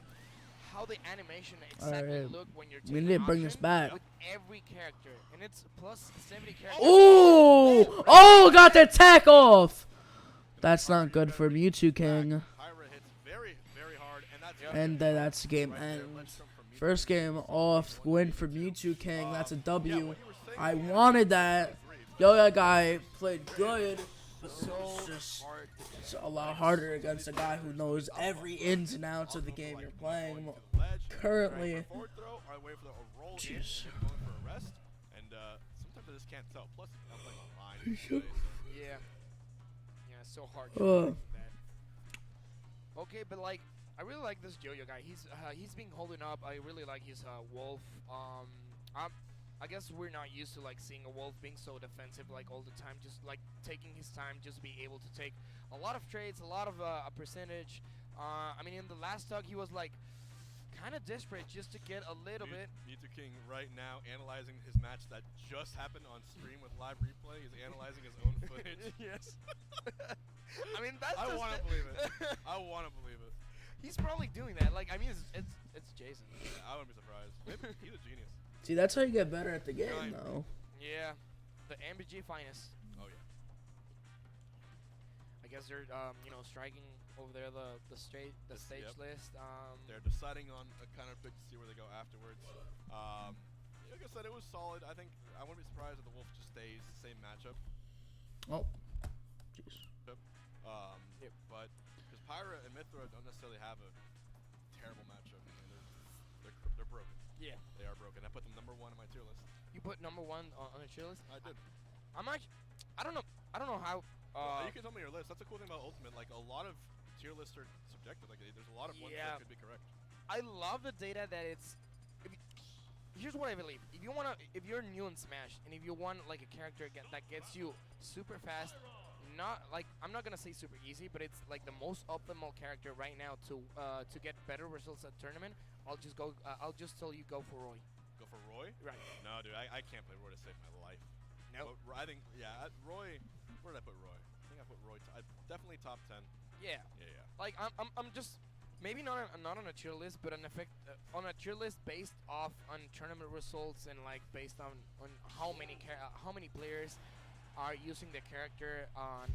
[SPEAKER 3] how the animation exactly
[SPEAKER 2] Alright.
[SPEAKER 3] look when you're.
[SPEAKER 2] We
[SPEAKER 3] taking
[SPEAKER 2] need to bring this
[SPEAKER 3] option
[SPEAKER 2] back.
[SPEAKER 3] with every character, and it's plus 70 characters.
[SPEAKER 2] Oh! Oh! Got the tech off. That's not good for Mewtwo King.
[SPEAKER 5] Pyra hits very, very hard, and that's
[SPEAKER 3] Yep.
[SPEAKER 2] And then that's the game
[SPEAKER 5] right there.
[SPEAKER 2] end.
[SPEAKER 5] Let's come from Mewtwo.
[SPEAKER 2] First game off, win for Mewtwo King. That's a
[SPEAKER 5] Yeah,
[SPEAKER 2] W.
[SPEAKER 5] what you were saying,
[SPEAKER 2] I
[SPEAKER 5] yeah,
[SPEAKER 2] wanted that.
[SPEAKER 5] agreed.
[SPEAKER 2] Yo-Yo guy played good, but
[SPEAKER 3] So
[SPEAKER 2] it's just
[SPEAKER 3] hard.
[SPEAKER 2] it's a lot harder against a guy who knows every ins and outs of the game you're playing.
[SPEAKER 5] Going to the ledge,
[SPEAKER 2] Currently,
[SPEAKER 5] trying for a forward throw, or wait for the roll in,
[SPEAKER 2] Jeez.
[SPEAKER 5] and going for a rest. And sometimes I just can't tell. Plus, I'm playing online today, so
[SPEAKER 3] Yeah. Yeah, it's so hard.
[SPEAKER 2] Uh.
[SPEAKER 3] That. Okay, but like, I really like this Yo-Yo guy. He's been holding up. I really like his Wolf. I guess we're not used to like seeing a Wolf being so defensive like all the time. Just like taking his time, just be able to take a lot of trades, a lot of a percentage. I mean, in the last talk, he was like kind of desperate just to get a little bit.
[SPEAKER 5] Mewtwo King right now analyzing his match that just happened on stream with live replay. He's analyzing his own footage.
[SPEAKER 3] Yes. I mean, that's.
[SPEAKER 5] I want to believe it. I want to believe it.
[SPEAKER 3] He's probably doing that. Like, I mean, it's Jason.
[SPEAKER 5] Yeah, I wouldn't be surprised. Maybe he's a genius.
[SPEAKER 2] See, that's how you get better at the game,
[SPEAKER 5] Giant.
[SPEAKER 2] though.
[SPEAKER 3] Yeah, the MBG finest.
[SPEAKER 5] Oh yeah.
[SPEAKER 3] I guess they're striking over there the stage
[SPEAKER 5] Yep.
[SPEAKER 3] list.
[SPEAKER 5] They're deciding on a kind of pick to see where they go afterwards. Like I said, it was solid. I think I wouldn't be surprised if the Wolf just stays the same matchup.
[SPEAKER 2] Oh. Jeez.
[SPEAKER 3] Yep.
[SPEAKER 5] But because Pyra and Mythra don't necessarily have a terrible matchup. I mean, they're broken.
[SPEAKER 3] Yeah.
[SPEAKER 5] They are broken. I put them number 1 on my tier list.
[SPEAKER 3] You put number 1 on the tier list.
[SPEAKER 5] I did.
[SPEAKER 3] I don't know how.
[SPEAKER 5] Well, you can tell me your list. That's a cool thing about Ultimate. Like, a lot of tier lists are subjective. Like, there's a lot of ones
[SPEAKER 3] Yeah.
[SPEAKER 5] that could be correct.
[SPEAKER 3] I love the data that it's. Here's what I believe. If you're new in Smash, and if you want like a character that gets you super fast, not like I'm not gonna say super easy, but it's like the most optimal character right now to get better results at tournament. I'll just tell you go for Roy.
[SPEAKER 5] Go for Roy?
[SPEAKER 3] Right.
[SPEAKER 5] No, dude, I can't play Roy to save my life.
[SPEAKER 3] No.
[SPEAKER 5] But I think, Roy. Where did I put Roy? I think I put Roy. Definitely top 10.
[SPEAKER 3] Yeah.
[SPEAKER 5] Yeah.
[SPEAKER 3] Like I'm just maybe not on a tier list, but on a tier list based off on tournament results and like based on how many players are using the character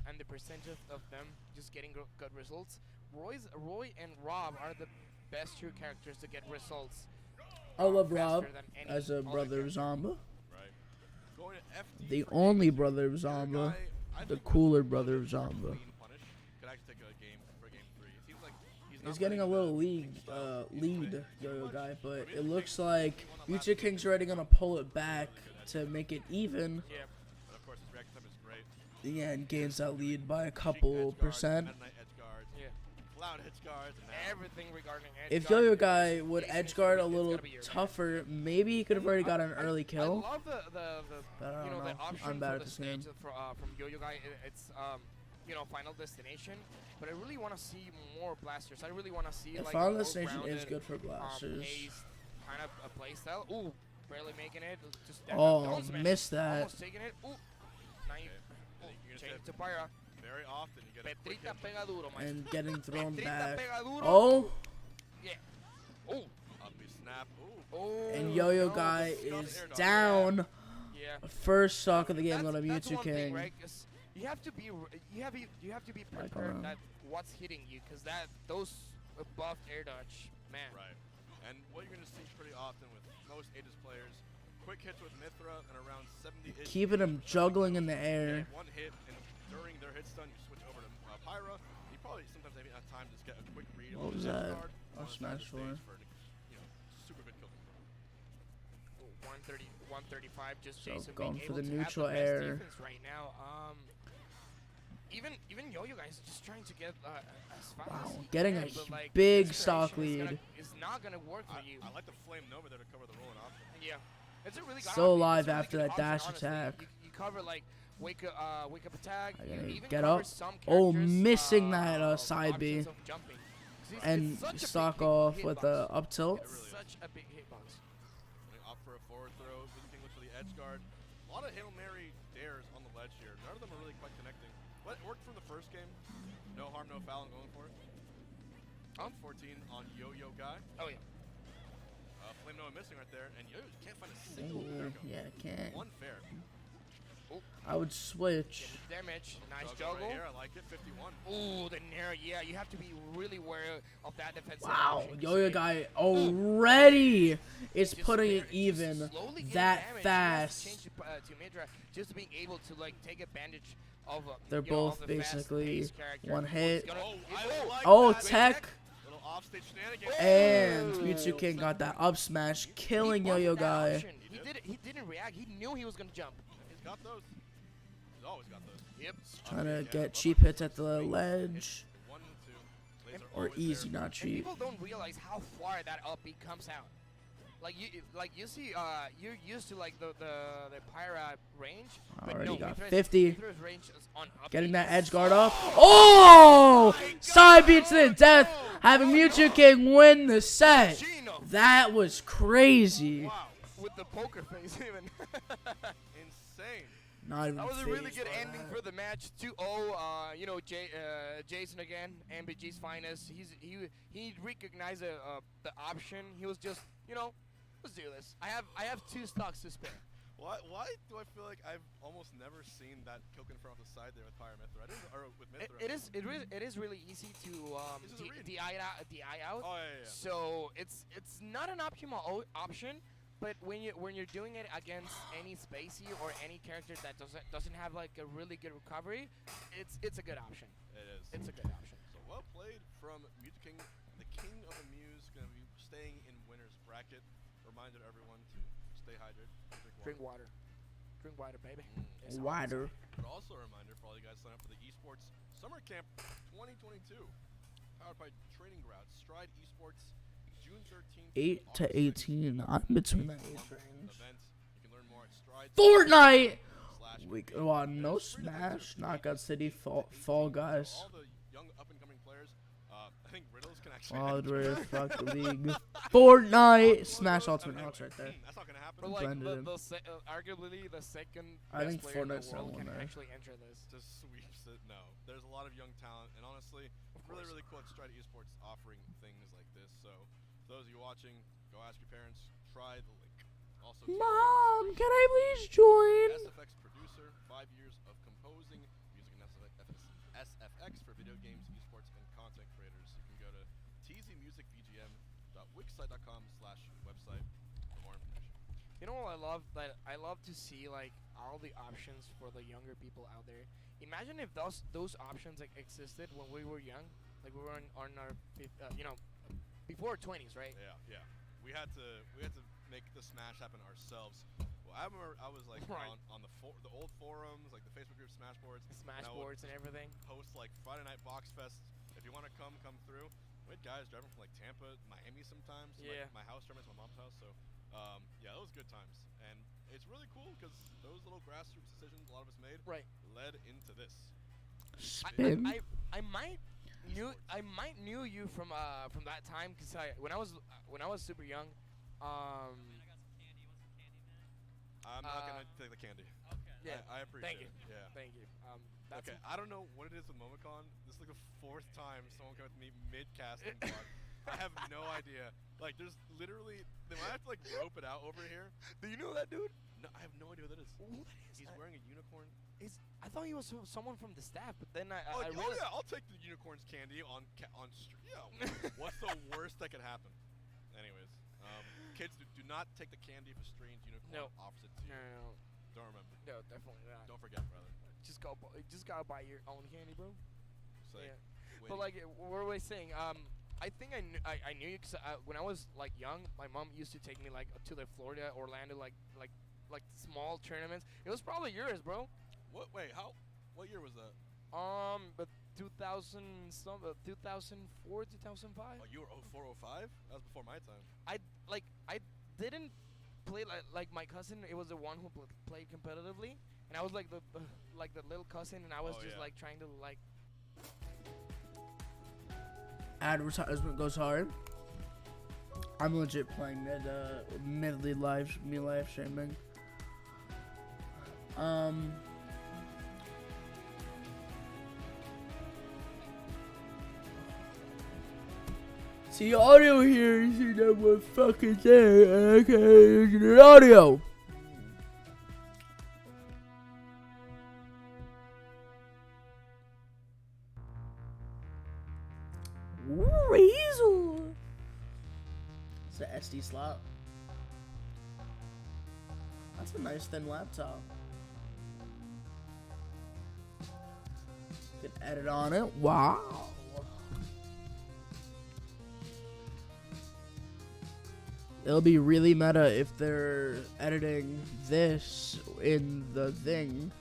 [SPEAKER 3] and the percentage of them just getting good results. Roy and Rob are the best two characters to get results.
[SPEAKER 2] I love
[SPEAKER 3] faster
[SPEAKER 2] Rob
[SPEAKER 3] than any
[SPEAKER 2] as a
[SPEAKER 3] other
[SPEAKER 2] brother of
[SPEAKER 3] character.
[SPEAKER 2] Zamba.
[SPEAKER 5] Right. Going to FD
[SPEAKER 2] The
[SPEAKER 5] for
[SPEAKER 2] only
[SPEAKER 5] game
[SPEAKER 2] brother of
[SPEAKER 5] two. The other
[SPEAKER 2] Zamba.
[SPEAKER 5] guy, I
[SPEAKER 2] The
[SPEAKER 5] think
[SPEAKER 2] cooler
[SPEAKER 5] was
[SPEAKER 2] brother of
[SPEAKER 5] more
[SPEAKER 2] Zamba.
[SPEAKER 5] clean punish. Could actually take a game for game 3. It seems like he's
[SPEAKER 2] He's
[SPEAKER 5] not
[SPEAKER 2] getting a
[SPEAKER 5] playing
[SPEAKER 2] little
[SPEAKER 5] the
[SPEAKER 2] lead,
[SPEAKER 5] King style. He's
[SPEAKER 2] lead
[SPEAKER 5] playing
[SPEAKER 2] Yo-Yo
[SPEAKER 5] much.
[SPEAKER 2] guy, but
[SPEAKER 5] Mewtwo
[SPEAKER 2] it looks
[SPEAKER 5] King,
[SPEAKER 2] like
[SPEAKER 5] he won the
[SPEAKER 2] Mewtwo
[SPEAKER 5] last
[SPEAKER 2] King's
[SPEAKER 5] game.
[SPEAKER 2] already gonna pull it back to make it even.
[SPEAKER 3] Yeah.
[SPEAKER 5] But of course, his reaction time is great.
[SPEAKER 2] Yeah, and gains that lead by a
[SPEAKER 5] Cheek
[SPEAKER 2] couple
[SPEAKER 5] edge guards,
[SPEAKER 2] percent.
[SPEAKER 5] Meta Knight edge guards,
[SPEAKER 3] Yeah.
[SPEAKER 5] Cloud edge guards, and now
[SPEAKER 3] Everything regarding edge
[SPEAKER 2] If
[SPEAKER 3] guard
[SPEAKER 2] Yo-Yo
[SPEAKER 3] is-
[SPEAKER 2] guy would
[SPEAKER 3] it's
[SPEAKER 2] edge
[SPEAKER 3] gonna
[SPEAKER 2] guard
[SPEAKER 3] be-
[SPEAKER 2] a
[SPEAKER 3] it's
[SPEAKER 2] little
[SPEAKER 3] gonna be your man.
[SPEAKER 2] tougher, maybe he could have already got an early kill.
[SPEAKER 3] I love the
[SPEAKER 2] But I don't
[SPEAKER 3] the
[SPEAKER 2] know.
[SPEAKER 3] option
[SPEAKER 2] I'm bad
[SPEAKER 3] for
[SPEAKER 2] at
[SPEAKER 3] the
[SPEAKER 2] this
[SPEAKER 3] stage
[SPEAKER 2] game.
[SPEAKER 3] from Yo-Yo guy. It's Final Destination, but I really want to see more blasters. I really want to see
[SPEAKER 2] Yeah,
[SPEAKER 3] like
[SPEAKER 2] Final
[SPEAKER 3] a
[SPEAKER 2] Destination is
[SPEAKER 3] well-rounded,
[SPEAKER 2] good for blasters.
[SPEAKER 3] paced kind of a play style. Ooh, barely making it. Just
[SPEAKER 2] Oh,
[SPEAKER 3] down smash.
[SPEAKER 2] missed that.
[SPEAKER 3] Almost taking it. Ooh, now you
[SPEAKER 5] I think you're
[SPEAKER 3] change
[SPEAKER 5] gonna
[SPEAKER 3] it to Pyra.
[SPEAKER 5] very often you get a quick
[SPEAKER 3] Petrita
[SPEAKER 5] hit.
[SPEAKER 3] pega duro, maestro.
[SPEAKER 2] And getting thrown
[SPEAKER 3] Petrita
[SPEAKER 2] back.
[SPEAKER 3] pega duro.
[SPEAKER 2] Oh,
[SPEAKER 3] Yeah. Ooh.
[SPEAKER 5] Up B snap. Ooh.
[SPEAKER 3] Oh.
[SPEAKER 2] and Yo-Yo
[SPEAKER 3] no,
[SPEAKER 2] guy
[SPEAKER 3] disgusting.
[SPEAKER 2] is
[SPEAKER 5] air dodge.
[SPEAKER 2] down.
[SPEAKER 3] Yeah.
[SPEAKER 2] First stock of the game going to
[SPEAKER 3] That's
[SPEAKER 2] Mewtwo
[SPEAKER 3] one thing,
[SPEAKER 2] King.
[SPEAKER 3] right? 'Cause you have to be prepared that what's hitting you, because those buffed air dodge, man.
[SPEAKER 5] Right. And what you're gonna see pretty often with most Aegis players, quick hits with Mythra and around 70-ish.
[SPEAKER 2] Keeping him juggling in the
[SPEAKER 5] And
[SPEAKER 2] air.
[SPEAKER 5] if one hit, and during their hit stun, you switch over to Pyra. You probably sometimes have enough time to just get a quick read.
[SPEAKER 2] What
[SPEAKER 5] on
[SPEAKER 2] was
[SPEAKER 5] the edge
[SPEAKER 2] that?
[SPEAKER 5] guard
[SPEAKER 2] I'll
[SPEAKER 5] on the side of
[SPEAKER 2] smash
[SPEAKER 5] the stage
[SPEAKER 2] for.
[SPEAKER 5] super good kill.
[SPEAKER 3] 135, just
[SPEAKER 2] So
[SPEAKER 3] Jason
[SPEAKER 2] going
[SPEAKER 3] being
[SPEAKER 2] for
[SPEAKER 3] able
[SPEAKER 2] the
[SPEAKER 3] to have
[SPEAKER 2] neutral
[SPEAKER 3] the best
[SPEAKER 2] air.
[SPEAKER 3] defense right now. Even Yo-Yo guys just trying to get as fast
[SPEAKER 2] Wow,
[SPEAKER 3] as he
[SPEAKER 2] getting
[SPEAKER 3] can,
[SPEAKER 2] a
[SPEAKER 3] but, like,
[SPEAKER 2] big
[SPEAKER 3] desperation
[SPEAKER 2] stock
[SPEAKER 3] is
[SPEAKER 2] lead.
[SPEAKER 3] Is not gonna work for you.
[SPEAKER 5] I like the Flame Nova there to cover the rolling option.
[SPEAKER 3] Yeah, it's a really good
[SPEAKER 2] Still
[SPEAKER 3] option.
[SPEAKER 2] alive
[SPEAKER 3] It's a really
[SPEAKER 2] after
[SPEAKER 3] good
[SPEAKER 2] that dash
[SPEAKER 3] option, honestly.
[SPEAKER 2] attack.
[SPEAKER 3] You cover like wake up attack.
[SPEAKER 2] I
[SPEAKER 3] You
[SPEAKER 2] gotta
[SPEAKER 3] even
[SPEAKER 2] get
[SPEAKER 3] cover
[SPEAKER 2] up.
[SPEAKER 3] some
[SPEAKER 2] Oh,
[SPEAKER 3] characters,
[SPEAKER 2] missing that side
[SPEAKER 3] options
[SPEAKER 2] B.
[SPEAKER 3] of jumping. 'Cause he's
[SPEAKER 2] And
[SPEAKER 3] such a big
[SPEAKER 2] stock
[SPEAKER 3] hit-
[SPEAKER 2] off with
[SPEAKER 3] hitbox.
[SPEAKER 2] the up tilt.
[SPEAKER 5] It really is.
[SPEAKER 3] Such a big hitbox.
[SPEAKER 5] Opt for a forward throw. Mewtwo King looks for the edge guard. A lot of Hail Mary dares on the ledge here. None of them are really quite connecting. But it worked from the first game. No harm, no foul. I'm going for it. 14 on Yo-Yo guy.
[SPEAKER 3] Oh yeah.
[SPEAKER 5] Flame Nova missing right there, and Yo-Yo can't find a single fair
[SPEAKER 2] Ooh,
[SPEAKER 5] go.
[SPEAKER 2] yeah, can't.
[SPEAKER 5] One fair.
[SPEAKER 2] I would switch.
[SPEAKER 3] Get the damage. Nice
[SPEAKER 5] Right
[SPEAKER 3] juggle.
[SPEAKER 5] here, I like it. 51.
[SPEAKER 3] Ooh, the Nair. Yeah, you have to be really wary of that defensive.
[SPEAKER 2] Wow,
[SPEAKER 3] option.
[SPEAKER 2] Yo-Yo
[SPEAKER 3] See,
[SPEAKER 2] guy already is
[SPEAKER 3] just
[SPEAKER 2] putting
[SPEAKER 3] there,
[SPEAKER 2] it
[SPEAKER 3] just
[SPEAKER 2] even
[SPEAKER 3] slowly getting
[SPEAKER 2] that
[SPEAKER 3] damage. He has to
[SPEAKER 2] fast.
[SPEAKER 3] change to Midra just being able to like take advantage of.
[SPEAKER 2] They're
[SPEAKER 3] you know,
[SPEAKER 2] both
[SPEAKER 3] of the
[SPEAKER 2] basically
[SPEAKER 3] fast-paced character.
[SPEAKER 2] one
[SPEAKER 3] He's
[SPEAKER 2] hit.
[SPEAKER 3] gonna-
[SPEAKER 5] Oh, I
[SPEAKER 3] oh,
[SPEAKER 5] like
[SPEAKER 2] Oh,
[SPEAKER 5] that.
[SPEAKER 2] tech.
[SPEAKER 5] Little offstage shenanigans.
[SPEAKER 2] And
[SPEAKER 3] Oh.
[SPEAKER 2] Mewtwo King got that up smash,
[SPEAKER 3] he
[SPEAKER 2] killing
[SPEAKER 3] buffed
[SPEAKER 2] Yo-Yo
[SPEAKER 3] that
[SPEAKER 2] guy.
[SPEAKER 3] option. He didn't react. He knew he was gonna jump.
[SPEAKER 5] got those. He's always got those.
[SPEAKER 3] Yep.
[SPEAKER 2] Trying to
[SPEAKER 5] Yeah,
[SPEAKER 2] get
[SPEAKER 5] Momo
[SPEAKER 2] cheap hits at the
[SPEAKER 5] swing,
[SPEAKER 2] ledge.
[SPEAKER 5] 1 and 2. Laser
[SPEAKER 2] Or
[SPEAKER 5] always
[SPEAKER 2] easy,
[SPEAKER 5] there.
[SPEAKER 2] not
[SPEAKER 3] And
[SPEAKER 2] cheap.
[SPEAKER 3] people don't realize how far that up beat comes out. Like you see, you're used to like the Pyra range. But
[SPEAKER 2] Already
[SPEAKER 3] no,
[SPEAKER 2] got
[SPEAKER 3] Mithra's-
[SPEAKER 2] 50.
[SPEAKER 3] Mithra's range is on up
[SPEAKER 2] Getting
[SPEAKER 3] beat.
[SPEAKER 2] that edge guard up. Oh! Side beats to the death. Having Mewtwo King win the set.
[SPEAKER 3] Gino.
[SPEAKER 2] That was crazy.
[SPEAKER 5] Wow.
[SPEAKER 3] With the poker face even.
[SPEAKER 5] Insane.
[SPEAKER 2] Not even
[SPEAKER 3] That was a really
[SPEAKER 2] phased
[SPEAKER 3] good
[SPEAKER 2] by
[SPEAKER 3] ending
[SPEAKER 2] that.
[SPEAKER 3] for the match. 2-0. You know, Jason again, MBG's finest. He recognized the option. He was just, you know, let's do this. I have 2 stocks to spare.
[SPEAKER 5] Why do I feel like I've almost never seen that kill confirm off the side there with Pyramithra? Or with Mithra.
[SPEAKER 3] It is really easy to
[SPEAKER 5] This is a read.
[SPEAKER 3] DI out.
[SPEAKER 5] Oh yeah.
[SPEAKER 3] So it's not an optimal option, but when you're doing it against any spacey or any character that doesn't have like a really good recovery, it's a good option.
[SPEAKER 5] It is.
[SPEAKER 3] It's a good option.
[SPEAKER 5] So well played from Mewtwo King, the king of the Mews, going to be staying in winner's bracket. Reminder to everyone to stay hydrated,
[SPEAKER 3] Drink water. Drink water, baby. That's all.
[SPEAKER 2] Wider.
[SPEAKER 5] But also a reminder for all you guys sign up for the Esports Summer Camp 2022, powered by Training Grounds, Stride Esports, June 13th.
[SPEAKER 2] 8 to 18. I'm between that age range.
[SPEAKER 5] Event. You can learn more at Stride.
[SPEAKER 2] Fortnite!
[SPEAKER 5] /.
[SPEAKER 2] No Smash, Knockout City, Fall Guys.
[SPEAKER 5] All the young up-and-coming players, I think Riddles can actually.
[SPEAKER 2] Aldred, fuck the league. Fortnite! Smash Ultimate Alex right there.
[SPEAKER 5] That's not gonna happen.
[SPEAKER 3] But like
[SPEAKER 2] Blended in.
[SPEAKER 3] arguably the second
[SPEAKER 2] I
[SPEAKER 3] best
[SPEAKER 2] think
[SPEAKER 3] player in the
[SPEAKER 2] Fortnite's
[SPEAKER 3] world
[SPEAKER 2] the one
[SPEAKER 3] can
[SPEAKER 2] there.
[SPEAKER 3] actually enter this.
[SPEAKER 5] Just sweeps it. No, there's a lot of young talent, and honestly, really cool at Stride Esports offering things like this. So, for those of you watching, go ask your parents. Try the link. Also,
[SPEAKER 2] Mom, can I please join?
[SPEAKER 5] SFX producer, 5 years of composing music in SFX for video games, esports, and content creators. You can go to tzmusicvgm.wixsite.com/website for more information.
[SPEAKER 3] You know what I love? That I love to see like all the options for the younger people out there. Imagine if those options like existed when we were young, like we were on our before 20s, right?
[SPEAKER 5] Yeah. We had to make the Smash happen ourselves. Well, I remember I was like
[SPEAKER 3] Right.
[SPEAKER 5] on the old forums, like the Facebook group Smashboards.
[SPEAKER 3] Smash
[SPEAKER 5] and I would
[SPEAKER 3] boards and everything.
[SPEAKER 5] Host like Friday Night Box Fest. If you want to come through. We had guys driving from like Tampa, Miami sometimes. To,
[SPEAKER 3] Yeah.
[SPEAKER 5] like, my house tournaments, my mom's house. So, yeah, that was good times. And it's really cool because those little grassroots decisions a lot of us made
[SPEAKER 3] Right.
[SPEAKER 5] led into this.
[SPEAKER 2] Spin.
[SPEAKER 3] I might knew you from that time because when I was super young,
[SPEAKER 5] I'm not gonna take the candy.
[SPEAKER 3] yeah.
[SPEAKER 5] I appreciate
[SPEAKER 3] Thank you.
[SPEAKER 5] it. Yeah.
[SPEAKER 3] Thank you. That's
[SPEAKER 5] Okay, I don't know what it is with MomoCon. This is like the 4th time someone came with me mid-casting vlog. I have no idea. Like, there's literally, they might have to like rope it out over here.
[SPEAKER 3] Do you know that dude?
[SPEAKER 5] No, I have no idea what that is.
[SPEAKER 3] What is
[SPEAKER 5] He's
[SPEAKER 3] that?
[SPEAKER 5] wearing a unicorn.
[SPEAKER 3] I thought he was someone from the staff, but then I
[SPEAKER 5] Oh
[SPEAKER 3] realized.
[SPEAKER 5] yeah, I'll take the unicorn's candy on stream. Yeah, what's the worst that could happen? Anyways, kids, do not take the candy if a strange unicorn
[SPEAKER 3] No.
[SPEAKER 5] offers it to you.
[SPEAKER 3] No,
[SPEAKER 5] Don't remember.
[SPEAKER 3] definitely not.
[SPEAKER 5] Don't forget, brother.
[SPEAKER 3] Just gotta buy your own candy, bro.
[SPEAKER 5] Say,
[SPEAKER 3] Yeah.
[SPEAKER 5] wait.
[SPEAKER 3] But like, what were we saying? I think I knew you because when I was like young, my mom used to take me like to the Florida, Orlando, like small tournaments. It was probably yours, bro.
[SPEAKER 5] What? Wait, what year was that?
[SPEAKER 3] But 2004, 2005.
[SPEAKER 5] Oh, you were 04, 05? That was before my time.
[SPEAKER 3] I didn't play like my cousin. It was the one who played competitively, and I was like the little cousin, and I was
[SPEAKER 5] Oh,
[SPEAKER 3] just
[SPEAKER 5] yeah.
[SPEAKER 3] like trying to like.
[SPEAKER 2] Advertisement goes hard. I'm legit playing midly live streaming. See audio here, you see that one fucking thing. Okay, the audio. Weasel. It's an SD slot. That's a nice thin laptop. Can edit on it. Wow. It'll be really meta if they're editing this in the thing.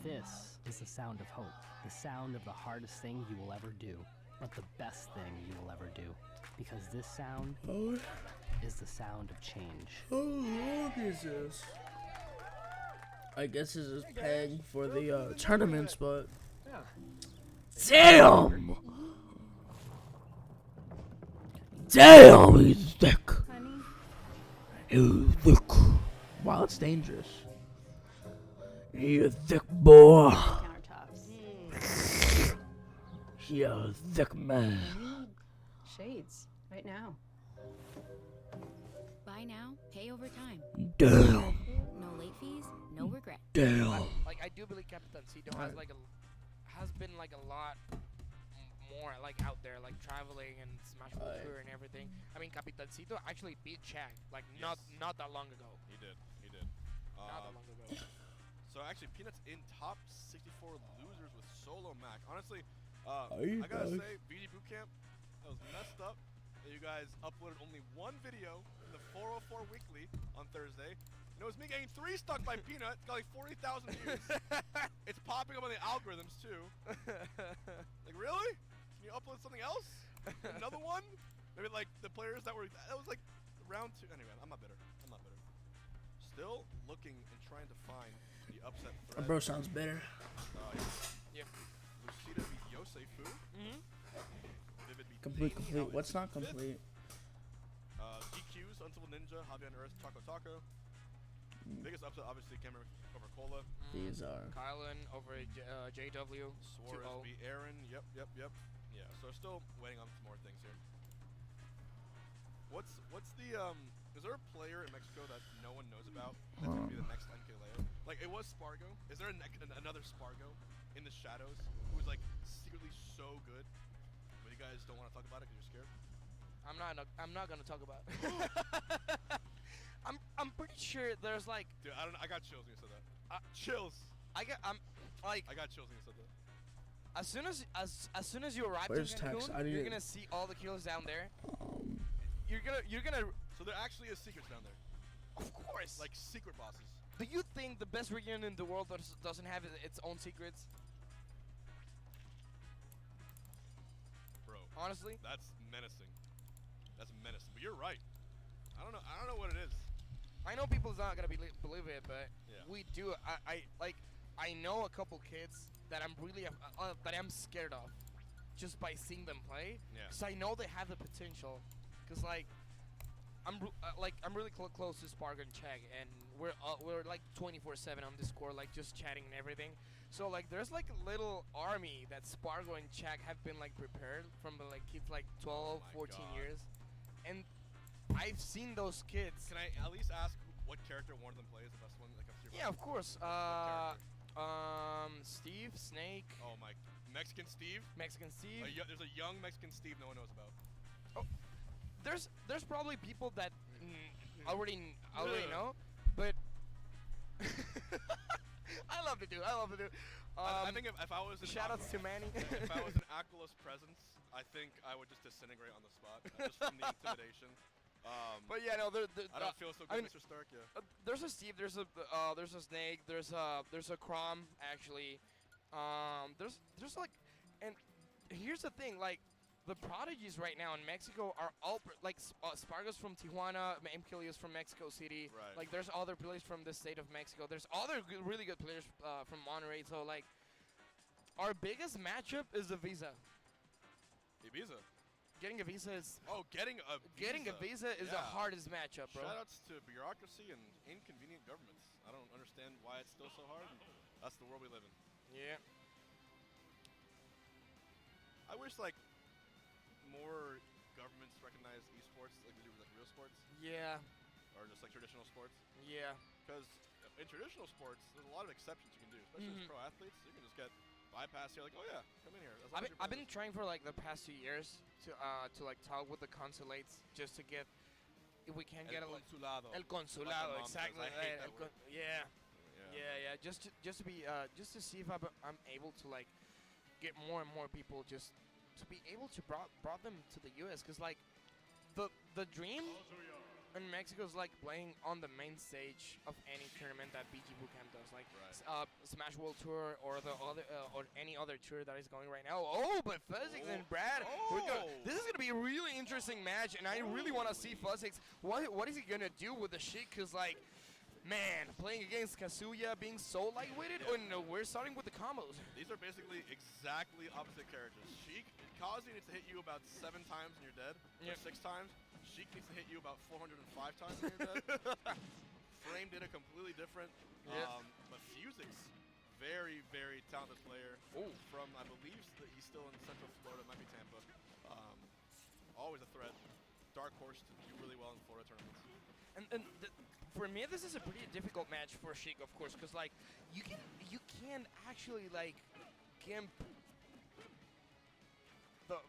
[SPEAKER 6] This is the sound of hope, the sound of the hardest thing you will ever do, but the best thing you will ever do. Because this sound is the sound of change.
[SPEAKER 2] How long is this? I guess this is paying for the tournaments, but damn, damn, he's thick.
[SPEAKER 7] Honey,
[SPEAKER 2] He's thick. Wow, it's dangerous. You thick boy.
[SPEAKER 7] countertops.
[SPEAKER 2] You a thick man.
[SPEAKER 7] Shades, right now.
[SPEAKER 8] Buy now, pay over time.
[SPEAKER 2] Damn,
[SPEAKER 8] No late fees, no regret.
[SPEAKER 2] damn.
[SPEAKER 3] Like I do believe Capitancito has like has been like a lot more like out there, like traveling and Smash Bros. Tour and everything. I mean, Capitancito actually beat Chang like not that long ago.
[SPEAKER 5] He did.
[SPEAKER 3] Not that long ago.
[SPEAKER 5] So actually, Peanuts in top 64 losers with solo Mac. Honestly,
[SPEAKER 2] you
[SPEAKER 5] I gotta
[SPEAKER 2] guys-
[SPEAKER 5] say, VG Bootcamp, that was messed up. That you guys uploaded only one video in the 404 Weekly on Thursday. And it was me getting 3 stuck by Peanut. It's got like 40,000 views. It's popping up on the algorithms too. Like really? Can you upload something else? Another one? Maybe like the players that was like round 2. Anyway, I'm not bitter. Still looking and trying to find the upset thread.
[SPEAKER 2] Bro sounds better.
[SPEAKER 3] Yep.
[SPEAKER 5] Lucida beat Yosefu.
[SPEAKER 3] Mm-hmm.
[SPEAKER 5] Vivid beat
[SPEAKER 2] Complete,
[SPEAKER 5] Daney.
[SPEAKER 2] complete.
[SPEAKER 5] How
[SPEAKER 2] What's
[SPEAKER 5] is
[SPEAKER 2] not
[SPEAKER 5] Fifth?
[SPEAKER 2] complete?
[SPEAKER 5] DQs, Uncivil Ninja, Javier Earth, Choco Taco. Biggest upset, obviously, Cameron over Cola.
[SPEAKER 2] These are.
[SPEAKER 3] Kylan over JW.
[SPEAKER 5] Suarez
[SPEAKER 3] 2-0.
[SPEAKER 5] beat Aaron. Yep. Yeah, so still waiting on some more things here. What's the is there a player in Mexico that no one knows about that's gonna be the next MKLeo? Like it was Spargo. Is there another Spargo in the shadows who's like secretly so good, but you guys don't want to talk about it because you're scared?
[SPEAKER 3] I'm not gonna talk about it. I'm pretty sure there's like
[SPEAKER 5] Dude, I don't know. I got chills when you said that. Chills.
[SPEAKER 3] I'm like
[SPEAKER 5] I got chills when you said that.
[SPEAKER 3] as soon as you arrive
[SPEAKER 2] Where's
[SPEAKER 3] in
[SPEAKER 2] Tex? I
[SPEAKER 3] Cancun, you're
[SPEAKER 2] didn't-
[SPEAKER 3] gonna see all the kills down there. You're gonna
[SPEAKER 5] So there actually is secrets down there,
[SPEAKER 3] of course.
[SPEAKER 5] like secret bosses.
[SPEAKER 3] Do you think the best region in the world doesn't have its own secrets?
[SPEAKER 5] Bro,
[SPEAKER 3] Honestly,
[SPEAKER 5] that's menacing. That's menacing. But you're right. I don't know what it is.
[SPEAKER 3] I know people's not gonna believe it, but
[SPEAKER 5] Yeah.
[SPEAKER 3] we do. I know a couple kids that I'm really that I'm scared of, just by seeing them play.
[SPEAKER 5] Yeah.
[SPEAKER 3] Cause I know they have the potential. Cause like I'm really close to Spark and Chag, and we're like 24/7 on Discord, like just chatting and everything. So like there's like a little army that Spargo and Chag have been like prepared from like kids like 12,
[SPEAKER 5] my
[SPEAKER 3] 14
[SPEAKER 5] God.
[SPEAKER 3] years, and I've seen those kids.
[SPEAKER 5] Can I at least ask what character one of them plays? The best one that comes to your
[SPEAKER 3] Yeah,
[SPEAKER 5] mind?
[SPEAKER 3] of course.
[SPEAKER 5] What
[SPEAKER 3] Steve, Snake,
[SPEAKER 5] Oh my, Mexican Steve.
[SPEAKER 3] Mexican Steve.
[SPEAKER 5] There's a young Mexican Steve no one knows about.
[SPEAKER 3] There's probably people that already
[SPEAKER 5] Yeah.
[SPEAKER 3] know, but I love the dude.
[SPEAKER 5] I think if I was
[SPEAKER 3] Shoutouts to Manny.
[SPEAKER 5] if I was an Aquilus presence, I think I would just disintegrate on the spot, just from the intimidation.
[SPEAKER 3] But yeah, no,
[SPEAKER 5] I don't feel so
[SPEAKER 3] I
[SPEAKER 5] good,
[SPEAKER 3] mean-
[SPEAKER 5] Mr. Stark. Yeah.
[SPEAKER 3] there's a Steve, there's a Snake, there's a Crom actually. There's like, and here's the thing, like the prodigies right now in Mexico are all like Spargos from Tijuana, MKLeos from Mexico City.
[SPEAKER 5] Right.
[SPEAKER 3] Like there's other players from the state of Mexico. There's other really good players from Monterrey. So like, our biggest matchup is the visa.
[SPEAKER 5] Ibiza.
[SPEAKER 3] Getting a visa is
[SPEAKER 5] Getting a
[SPEAKER 3] visa is the
[SPEAKER 5] Yeah.
[SPEAKER 3] hardest matchup, bro.
[SPEAKER 5] Shoutouts to bureaucracy and inconvenient governments. I don't understand why it's still so hard. That's the world we live in.
[SPEAKER 3] Yeah.
[SPEAKER 5] I wish like more governments recognize esports like they do with like real sports
[SPEAKER 3] Yeah.
[SPEAKER 5] or just like traditional sports.
[SPEAKER 3] Yeah.
[SPEAKER 5] Because in traditional sports, there's a lot of exceptions you can do, especially as
[SPEAKER 3] Mhm.
[SPEAKER 5] pro athletes. You can just get bypass here, like, oh yeah, come in here. As long
[SPEAKER 3] I've
[SPEAKER 5] as
[SPEAKER 3] been,
[SPEAKER 5] you're
[SPEAKER 3] I've been
[SPEAKER 5] playing
[SPEAKER 3] trying for like the past 2 years to like talk with the consulates just to get if we can
[SPEAKER 5] this.
[SPEAKER 3] get
[SPEAKER 5] El
[SPEAKER 3] a like
[SPEAKER 5] consulado.
[SPEAKER 3] el
[SPEAKER 5] Like
[SPEAKER 3] consulado
[SPEAKER 5] my mom says.
[SPEAKER 3] exactly.
[SPEAKER 5] I hate that
[SPEAKER 3] El
[SPEAKER 5] word.
[SPEAKER 3] yeah. Just to be just to see if I'm able to like get more and more people just to be able to brought them to the U.S. because like the dream in Mexico is like playing on the main stage of any tournament that BG Bootcamp does, like Smash World Tour or the other or any other tour that is going right now. Oh, but Fuzzix and Brad, this is gonna be a really interesting match, and I really want to see Fuzzix. What is he gonna do with the Sheik? Cause like, man, playing against Kazuya, being so lightweighted. Oh no, we're starting with the combos.
[SPEAKER 5] These are basically exactly opposite characters. Sheik, Kazi needs to hit you about 7 times and you're dead, or 6 times. Sheik needs to hit you about 405 times and you're dead. Frame did it completely different. But Fuzix, very, very talented player. From, I believe that he's still in Central Florida, might be Tampa. Always a threat. Dark horse to do really well in Florida tournaments.
[SPEAKER 3] And for me, this is a pretty difficult match for Sheik, of course, because like you can actually like gimp the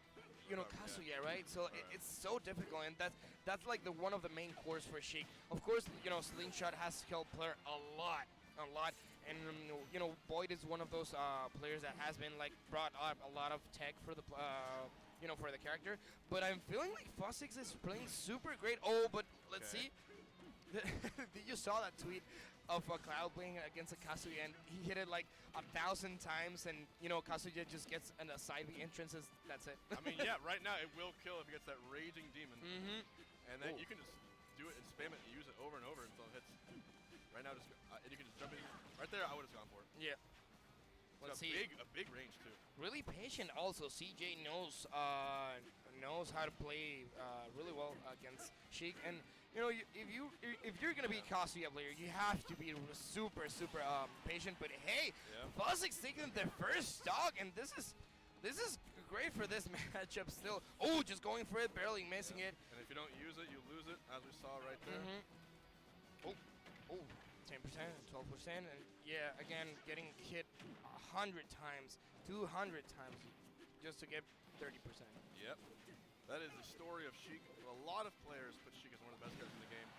[SPEAKER 3] Kazuya, right? So it's so difficult, and that's like the one of the main cores for Sheik. Of course, Slingshot has helped player a lot, and Boyd is one of those players that has been like brought up a lot of tech for the for the character. But I'm feeling like Fuzzix is playing super great. Oh, but let's see. Did you saw that tweet of Cloud playing against a Kazuya, and he hit it like 1,000 times, and Kazuya just gets a side B entrances. That's it.
[SPEAKER 5] I mean, yeah, right now it will kill if it gets that raging demon, and then you can just do it and spam it and use it over and over until it hits. Right now, and you can just jump in. Right there, I would have gone for it.
[SPEAKER 3] Yeah. Let's see.
[SPEAKER 5] A big range too.
[SPEAKER 3] Really patient. Also, CJ knows how to play really well against Sheik, and if you're gonna be a Kazuya player, you have to be super patient. But hey, Fuzzix taking the first stock, and this is great for this matchup still. Oh, just going for it, barely missing it.
[SPEAKER 5] And if you don't use it, you lose it, as we saw right there.
[SPEAKER 3] 10%, 12%, and yeah, again, getting hit 100 times, 200 times, just to get 30%.
[SPEAKER 5] Yep. That is the story of Sheik. A lot of players put Sheik as one of the best characters in the game.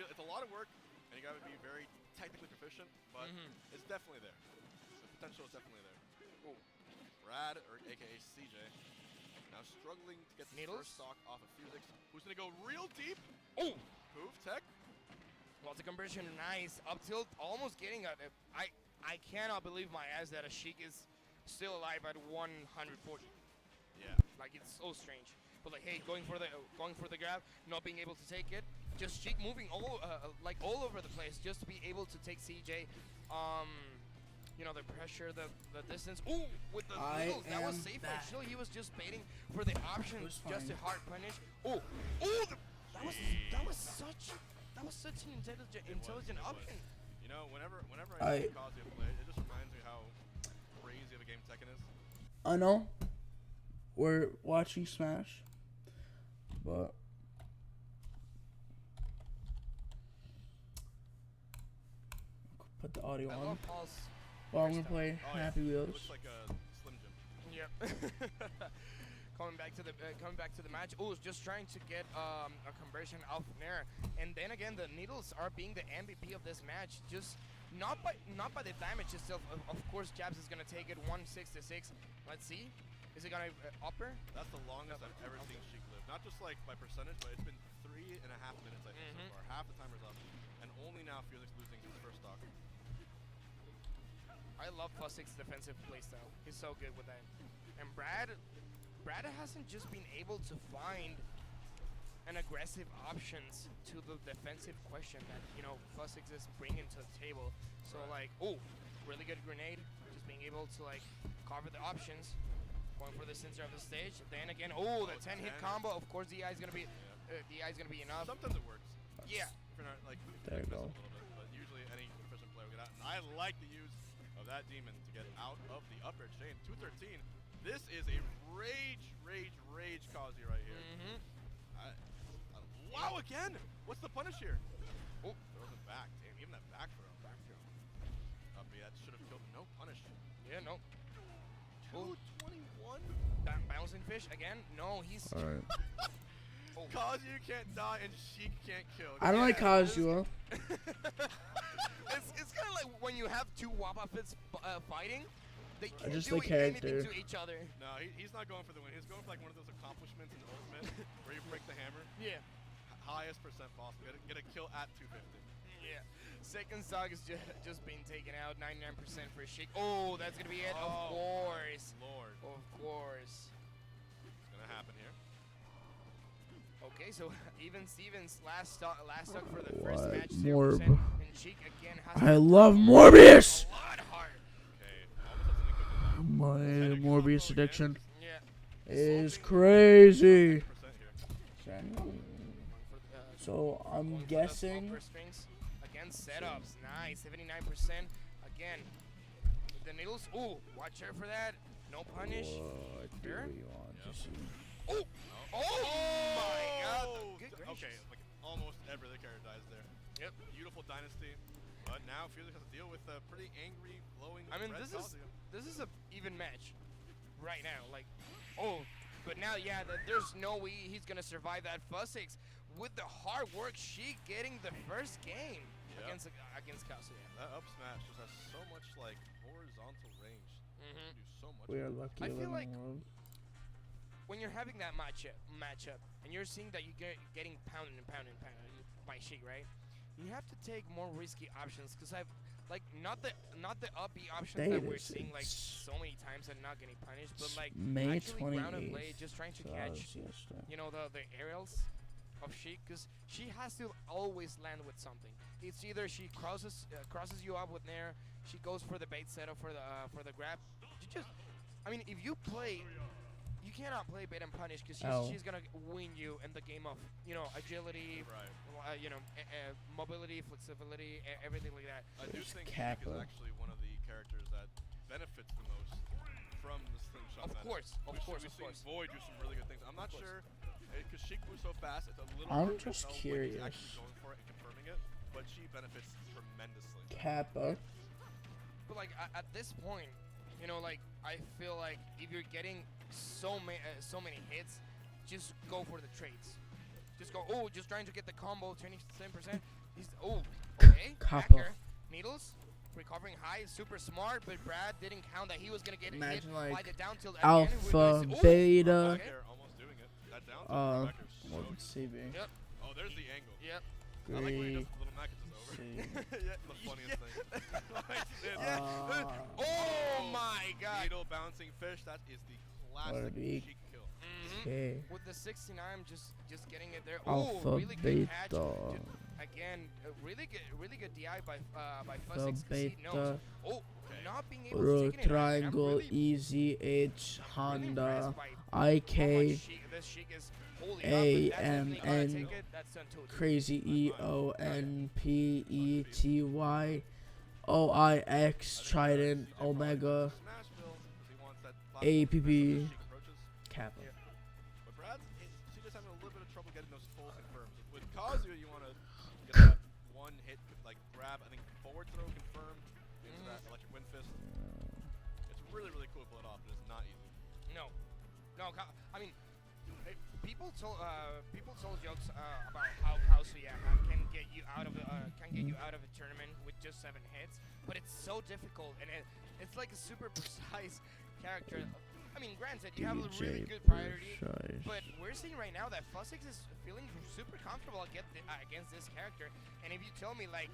[SPEAKER 5] It's a lot of work, and you gotta be very technically proficient, but it's definitely there. The potential is definitely there. Brad, or aka CJ, now struggling to get the first stock off of Fuzix. Who's gonna go real deep? Poof, tech.
[SPEAKER 3] Well, the conversion, nice. Up tilt, almost getting it. I cannot believe my eyes that a Sheik is still alive at 140.
[SPEAKER 5] Yeah.
[SPEAKER 3] Like, it's so strange. But like, hey, going for the grab, not being able to take it. Just Sheik moving all over the place just to be able to take CJ. The pressure, the distance. Ooh, with the needles, that was safe. Actually, he was just baiting for the option, just a hard punish. That was such an intelligent option.
[SPEAKER 5] Whenever I see Kazuya play, it just reminds me how crazy of a game Tekken is.
[SPEAKER 2] I know. We're watching Smash, but put the audio on. Well, I'm gonna play Happy Wheels.
[SPEAKER 5] Looks like a Slim Jim.
[SPEAKER 3] Yep. Coming back to the match. Just trying to get a conversion off Nair, and then again the needles are being the MVP of this match. Just not by the damage itself. Of course, Jabs is gonna take it 166. Let's see. Is it gonna upper?
[SPEAKER 5] That's the longest I've ever seen Sheik live. Not just like by percentage, but it's been 3.5 minutes I think so far. Half the timer's up, and only now Felix losing his first stock.
[SPEAKER 3] I love Fuzzix's defensive playstyle. He's so good with that. And Brad hasn't just been able to find an aggressive options to the defensive question that Fuzzix is bringing to the table. So really good grenade, just being able to like cover the options. Going for the center of the stage. Then again, the 10-hit combo. Of course, DI is gonna be enough.
[SPEAKER 5] Sometimes it works.
[SPEAKER 3] Yeah.
[SPEAKER 5] If you're not like
[SPEAKER 2] there you go.
[SPEAKER 5] A little bit, but usually any proficient player will get out. And I like the use of that demon to get out of the upper chain. 213. This is a rage Kazi right here. Wow, again! What's the punish here? Throws it back. Damn, even that back throw. That should have killed him. No punish.
[SPEAKER 3] Yeah, no.
[SPEAKER 5] 221?
[SPEAKER 3] Bouncing fish again? No, he's...
[SPEAKER 2] Alright.
[SPEAKER 5] Kazuya can't die and Sheik can't kill.
[SPEAKER 2] I don't like Kazuya.
[SPEAKER 3] It's kind of like when you have two Wappa Fits fighting. They
[SPEAKER 2] I
[SPEAKER 3] can't
[SPEAKER 2] just
[SPEAKER 3] do
[SPEAKER 2] the
[SPEAKER 3] anything
[SPEAKER 2] character.
[SPEAKER 3] to each other.
[SPEAKER 5] No, he's not going for the win. He's going for like one of those accomplishments in Ultimate where you break the hammer.
[SPEAKER 3] Yeah.
[SPEAKER 5] Highest percent possible. Get a kill at 250.
[SPEAKER 3] Yeah. Second stock is just being taken out. 99% for Sheik. Oh, that's gonna be it. Of course.
[SPEAKER 5] Lord.
[SPEAKER 3] Of course.
[SPEAKER 5] It's gonna happen here.
[SPEAKER 3] Okay, so even Stevens last stock for the first
[SPEAKER 2] What?
[SPEAKER 3] match.
[SPEAKER 2] Morb.
[SPEAKER 3] 0%, and Sheik again has
[SPEAKER 2] I
[SPEAKER 3] to
[SPEAKER 2] love Morbius.
[SPEAKER 3] a lot hard.
[SPEAKER 5] Okay, almost something quick with that.
[SPEAKER 2] My Morbius addiction
[SPEAKER 3] Yeah.
[SPEAKER 2] is crazy.
[SPEAKER 5] 100% here.
[SPEAKER 2] So I'm
[SPEAKER 3] Going for the
[SPEAKER 2] guessing.
[SPEAKER 3] upper strings. Again, setups. Nice. 79%. Again, the needles. Ooh, watch out for that. No punish.
[SPEAKER 2] What do
[SPEAKER 3] Sure.
[SPEAKER 2] we want to see?
[SPEAKER 3] Oh! Oh my god. Good
[SPEAKER 5] Okay,
[SPEAKER 3] gracious.
[SPEAKER 5] like almost every other character dies there.
[SPEAKER 3] Yep.
[SPEAKER 5] Beautiful dynasty. But now Felix has to deal with a pretty angry, glowing
[SPEAKER 3] I mean,
[SPEAKER 5] red
[SPEAKER 3] this
[SPEAKER 5] Kazuya.
[SPEAKER 3] is a even match right now. Like, oh, but now, yeah, there's no way he's gonna survive that Fussix with the hard work. She getting the first game
[SPEAKER 5] Yep.
[SPEAKER 3] against Kazuya.
[SPEAKER 5] That up smash just has so much like horizontal range. You can do so much.
[SPEAKER 2] We are lucky
[SPEAKER 3] I
[SPEAKER 2] to
[SPEAKER 3] feel
[SPEAKER 2] live
[SPEAKER 3] like
[SPEAKER 2] in the world.
[SPEAKER 3] when you're having that matchup, and you're seeing that you're getting pounded by Sheik, right? You have to take more risky options because I've like not the up B options that we're seeing like so many times and not getting punished, but like
[SPEAKER 2] May
[SPEAKER 3] actually ground and
[SPEAKER 2] 28th.
[SPEAKER 3] play, just trying to
[SPEAKER 2] So that
[SPEAKER 3] catch,
[SPEAKER 2] was yesterday.
[SPEAKER 3] you know, the aerials of Sheik, because she has to always land with something. It's either she crosses you up with Nair, she goes for the bait setup for the grab. I mean, if you play. You cannot play bait and punish because she's gonna win you in the game of, you know, agility,
[SPEAKER 5] Right.
[SPEAKER 3] you know, mobility, flexibility, everything like that.
[SPEAKER 5] I do think Sheik
[SPEAKER 2] Kappa.
[SPEAKER 5] is actually one of the characters that benefits the most from the slingshot
[SPEAKER 3] Of
[SPEAKER 5] meta.
[SPEAKER 3] course, of course,
[SPEAKER 5] We've
[SPEAKER 3] of
[SPEAKER 5] seen
[SPEAKER 3] course.
[SPEAKER 5] Void do some really good things. I'm not sure because Sheik moves so fast. It's a little
[SPEAKER 2] I'm
[SPEAKER 5] hard to
[SPEAKER 2] just
[SPEAKER 5] tell when
[SPEAKER 2] curious.
[SPEAKER 5] he's actually going for it and confirming it, but she benefits tremendously.
[SPEAKER 2] Kappa.
[SPEAKER 3] But like at this point, you know, like I feel like if you're getting so many hits, just go for the trades. Just go. Oh, just trying to get the combo 27%. He's okay.
[SPEAKER 2] Kappa.
[SPEAKER 3] Hacker. Needles. Recovering high, super smart, but Brad didn't count that he was gonna get
[SPEAKER 2] Imagine,
[SPEAKER 3] hit
[SPEAKER 2] like,
[SPEAKER 3] by the down tilt
[SPEAKER 2] Alpha,
[SPEAKER 3] again.
[SPEAKER 2] beta,
[SPEAKER 5] Back air, almost doing it. That down tilt back air is so
[SPEAKER 2] what
[SPEAKER 5] good.
[SPEAKER 2] CB?
[SPEAKER 3] Yep.
[SPEAKER 5] Oh, there's the angle.
[SPEAKER 3] Yep.
[SPEAKER 5] I like when he does the little Mac is over.
[SPEAKER 2] C.
[SPEAKER 5] Yeah, the funniest thing.
[SPEAKER 3] Oh my god.
[SPEAKER 5] Needle bouncing fish. That is the classic
[SPEAKER 2] Big.
[SPEAKER 5] Sheik kill.
[SPEAKER 2] Okay.
[SPEAKER 3] With the 69, just getting it there.
[SPEAKER 2] Alpha,
[SPEAKER 3] Oh, really good catch.
[SPEAKER 2] beta.
[SPEAKER 3] Again, really good DI by
[SPEAKER 2] The
[SPEAKER 3] Fussix. 'Cause he knows.
[SPEAKER 2] beta.
[SPEAKER 3] Oh, not being able
[SPEAKER 2] Ro
[SPEAKER 3] to take it in.
[SPEAKER 2] triangle,
[SPEAKER 3] I'm really
[SPEAKER 2] easy, H,
[SPEAKER 3] I'm really
[SPEAKER 2] Honda,
[SPEAKER 3] impressed by how much
[SPEAKER 2] IK,
[SPEAKER 3] this Sheik is holding
[SPEAKER 2] A,
[SPEAKER 3] up, but that's
[SPEAKER 2] M,
[SPEAKER 3] definitely gonna
[SPEAKER 2] N,
[SPEAKER 3] take it. That's done too.
[SPEAKER 2] crazy E, O, N, P, E, T, Y, O, I, X, Trident, Omega,
[SPEAKER 5] Smashville, 'cause he wants that
[SPEAKER 2] A, P,
[SPEAKER 5] platform
[SPEAKER 2] P,
[SPEAKER 5] as Sheik approaches.
[SPEAKER 2] Kappa.
[SPEAKER 5] But Brad's, she's just having a little bit of trouble getting those full confirms. With Kazuya, you want to get that one hit, like grab, I think forward throw confirm into that electric wind fist. It's really, really cool to pull it off, but it's not easy.
[SPEAKER 3] No, I mean, people told jokes about how Kazuya can get you out of a tournament with just 7 hits, but it's so difficult, and it's like a super precise character. I mean, granted, you have a really good priority, but we're seeing right now that Fussix is feeling super comfortable against this character, and if you tell me, like,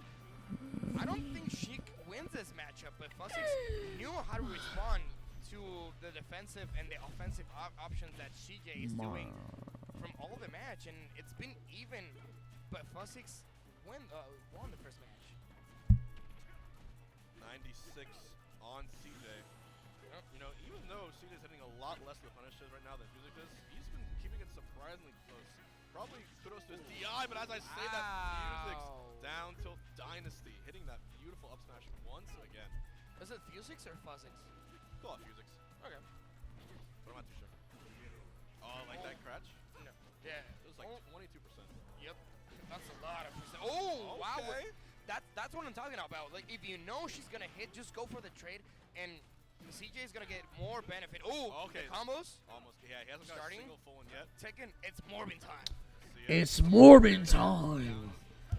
[SPEAKER 3] I don't think Sheik wins this matchup, but Fussix knew how to respond to the defensive and the offensive options that CJ is doing from all the match, and it's been even, but Fussix won the first match.
[SPEAKER 5] 96 on CJ. You know, even though CJ's hitting a lot less of the punishes right now than Fusic is, he's been keeping it surprisingly close. Probably kudos to his DI, but as I say that, Fusix down till Dynasty, hitting that beautiful up smash once again.
[SPEAKER 3] Was it Fusix or Fussix?
[SPEAKER 5] Call it Fusix,
[SPEAKER 3] Okay.
[SPEAKER 5] but I'm not too sure. Oh, like that cratch?
[SPEAKER 3] No. Yeah.
[SPEAKER 5] It was like 22%.
[SPEAKER 3] Yep. That's a lot of percent. Oh, wow.
[SPEAKER 5] Okay.
[SPEAKER 3] That's what I'm talking about. Like, if you know she's gonna hit, just go for the trade, and CJ is gonna get more benefit. Oh,
[SPEAKER 5] okay.
[SPEAKER 3] The combos.
[SPEAKER 5] Almost. Yeah, he hasn't got
[SPEAKER 3] Starting.
[SPEAKER 5] a single full one yet.
[SPEAKER 3] Tekken, it's Morbin time.
[SPEAKER 5] See ya.
[SPEAKER 2] It's Morbin time.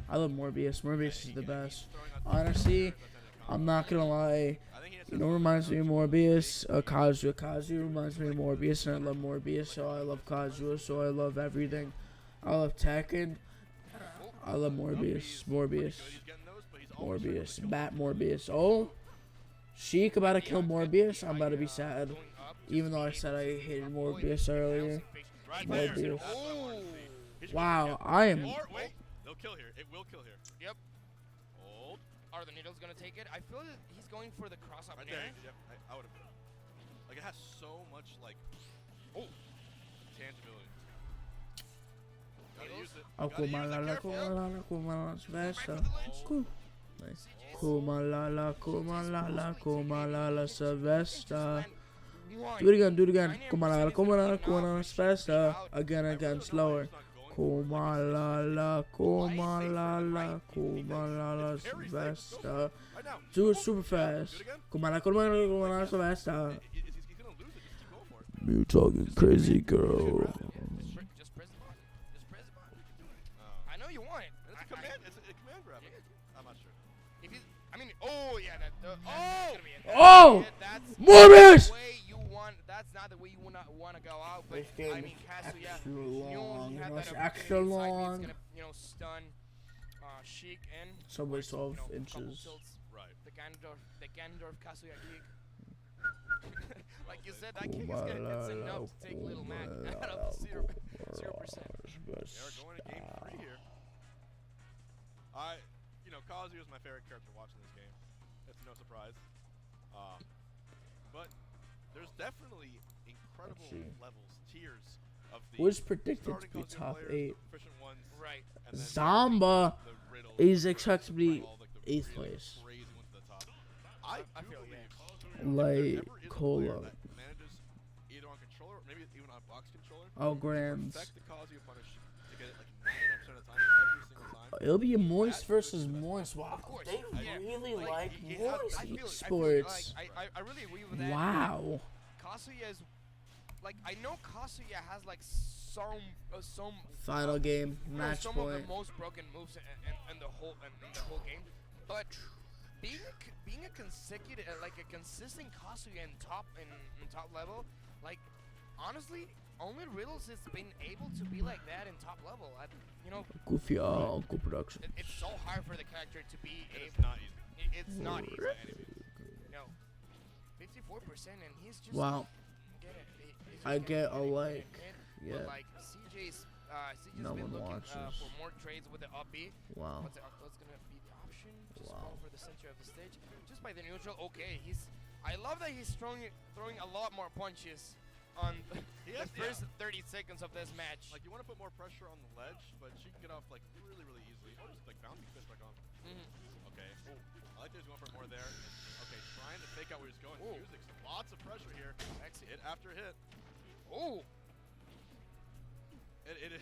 [SPEAKER 2] I love Morbius. Morbius is the best. Honestly, I'm not gonna lie.
[SPEAKER 5] I think he just
[SPEAKER 2] You
[SPEAKER 5] has
[SPEAKER 2] know,
[SPEAKER 5] one
[SPEAKER 2] reminds me of
[SPEAKER 5] touch.
[SPEAKER 2] Morbius. Kazuya. Kazuya reminds me of Morbius, and I love Morbius, so I love Kazuya, so I love everything. I love Tekken. I love Morbius. Morbius.
[SPEAKER 5] He's getting those, but he's always able to
[SPEAKER 2] Morbius.
[SPEAKER 5] kill
[SPEAKER 2] Bat
[SPEAKER 5] them.
[SPEAKER 2] Morbius. Oh, Sheik about to kill Morbius. I'm about to be sad.
[SPEAKER 3] Going up,
[SPEAKER 2] Even though I said I hated Morbius earlier.
[SPEAKER 5] Right there.
[SPEAKER 2] Morbius.
[SPEAKER 5] That's what I wanted to see. He's
[SPEAKER 2] Wow,
[SPEAKER 5] gonna
[SPEAKER 2] I am.
[SPEAKER 5] Or wait, they'll kill here. It will kill here.
[SPEAKER 3] Yep.
[SPEAKER 5] Hold.
[SPEAKER 3] Are the needles gonna take it? I feel that he's going for the cross up
[SPEAKER 5] Right
[SPEAKER 3] there.
[SPEAKER 5] there. Yep. I would have. Like it has so much like tangibility. Gotta use it. Gotta use it.
[SPEAKER 2] Akumalala,
[SPEAKER 5] Careful.
[SPEAKER 2] kumalala, kumalala, Sylvester.
[SPEAKER 5] Oh.
[SPEAKER 2] Cool. Nice. Kumalala, kumalala, kumalala, Sylvester. Do it again. Kumalala, kumalala, kumalala, Sylvester. Again, slower. Kumalala, kumalala, kumalala, Sylvester.
[SPEAKER 5] Right now.
[SPEAKER 2] Do it super fast.
[SPEAKER 5] Do it again.
[SPEAKER 2] Kumalala, kumalala, kumalala, Sylvester.
[SPEAKER 5] He's gonna lose it. Just keep going for it.
[SPEAKER 2] You talking crazy, girl.
[SPEAKER 3] Just press the button. Just press the button.
[SPEAKER 5] Oh.
[SPEAKER 3] I know you want it.
[SPEAKER 5] It's a command. It's a command grab. I'm not sure.
[SPEAKER 3] If he's, I mean, oh yeah, that's gonna be it.
[SPEAKER 2] Oh!
[SPEAKER 3] That's
[SPEAKER 2] Morbius!
[SPEAKER 3] the way you want. That's not the way you want to go out. But
[SPEAKER 2] This game
[SPEAKER 3] I mean, Kazuya,
[SPEAKER 2] extra
[SPEAKER 3] knew
[SPEAKER 2] long.
[SPEAKER 3] he had
[SPEAKER 2] It's
[SPEAKER 3] that
[SPEAKER 2] extra
[SPEAKER 3] opportunity inside,
[SPEAKER 2] long.
[SPEAKER 3] he's gonna, stun Sheik in.
[SPEAKER 2] Subway
[SPEAKER 3] Or,
[SPEAKER 2] 12
[SPEAKER 3] couple
[SPEAKER 2] inches.
[SPEAKER 3] tilts.
[SPEAKER 5] Right.
[SPEAKER 3] The Ganondorf Kazuya kick. Like you said, that kick is it's enough to take Little Mac out of 0%.
[SPEAKER 5] They are going to game 3 here. Kazuya is my favorite character watching this game. It's no surprise. But there's definitely incredible levels, tiers of the
[SPEAKER 2] Who is predicted to
[SPEAKER 5] starting
[SPEAKER 2] be
[SPEAKER 5] Kazuya
[SPEAKER 2] top
[SPEAKER 5] players,
[SPEAKER 2] 8?
[SPEAKER 5] the proficient ones,
[SPEAKER 3] Right.
[SPEAKER 5] and then
[SPEAKER 2] Zamba
[SPEAKER 5] the riddles
[SPEAKER 2] is
[SPEAKER 5] where
[SPEAKER 2] expected to
[SPEAKER 5] it's
[SPEAKER 2] be
[SPEAKER 5] all, like, the
[SPEAKER 2] 8th
[SPEAKER 5] really
[SPEAKER 2] place.
[SPEAKER 5] crazy ones at the top. I do
[SPEAKER 3] feel
[SPEAKER 5] believe
[SPEAKER 2] Like
[SPEAKER 5] if there ever is a player
[SPEAKER 2] Cola.
[SPEAKER 5] that manages either on controller or maybe even on box controller
[SPEAKER 2] Oh,
[SPEAKER 5] to
[SPEAKER 2] Grams.
[SPEAKER 5] perfect the Kazuya punish to get it like 99% of the time every single time.
[SPEAKER 2] It'll be a Moist versus Moist. Wow,
[SPEAKER 3] course.
[SPEAKER 2] they
[SPEAKER 3] Yeah.
[SPEAKER 2] really like
[SPEAKER 5] he-
[SPEAKER 2] Moist
[SPEAKER 3] I feel
[SPEAKER 2] esports.
[SPEAKER 3] like I really agree with that.
[SPEAKER 2] Wow.
[SPEAKER 3] Kazuya is like I know Kazuya has like some
[SPEAKER 2] Final game, match
[SPEAKER 3] some
[SPEAKER 2] point.
[SPEAKER 3] of the most broken moves in the whole game, but being a consecutive like a consistent Kazuya in top level, like honestly, only Riddles has been able to be like that in top level.
[SPEAKER 2] Goofy Uncle Production.
[SPEAKER 3] It's so hard for the character to be
[SPEAKER 5] It's not easy.
[SPEAKER 3] It's not easy by any means. No, 54%, and he's just
[SPEAKER 2] Wow.
[SPEAKER 3] he's just
[SPEAKER 2] I
[SPEAKER 3] getting
[SPEAKER 2] get a
[SPEAKER 3] hit.
[SPEAKER 2] like.
[SPEAKER 3] But
[SPEAKER 2] Yeah.
[SPEAKER 3] like CJ's
[SPEAKER 2] No
[SPEAKER 3] been
[SPEAKER 2] one
[SPEAKER 3] looking
[SPEAKER 2] watches.
[SPEAKER 3] for more trades with the up B.
[SPEAKER 2] Wow.
[SPEAKER 3] What's gonna be the option? Just
[SPEAKER 2] Wow.
[SPEAKER 3] go for the center of the stage. Just by the neutral. Okay, I love that he's throwing a lot more punches on the first 30 seconds of this match.
[SPEAKER 5] Like you want to put more pressure on the ledge, but she can get off like really, really easily. Oh, just like bounce fish back on. Okay. Oh, I like that he's going for more there. Okay, trying to fake out where he's going.
[SPEAKER 3] Ooh.
[SPEAKER 5] Using lots of pressure here. Hit after hit.
[SPEAKER 3] Oh,
[SPEAKER 5] It is.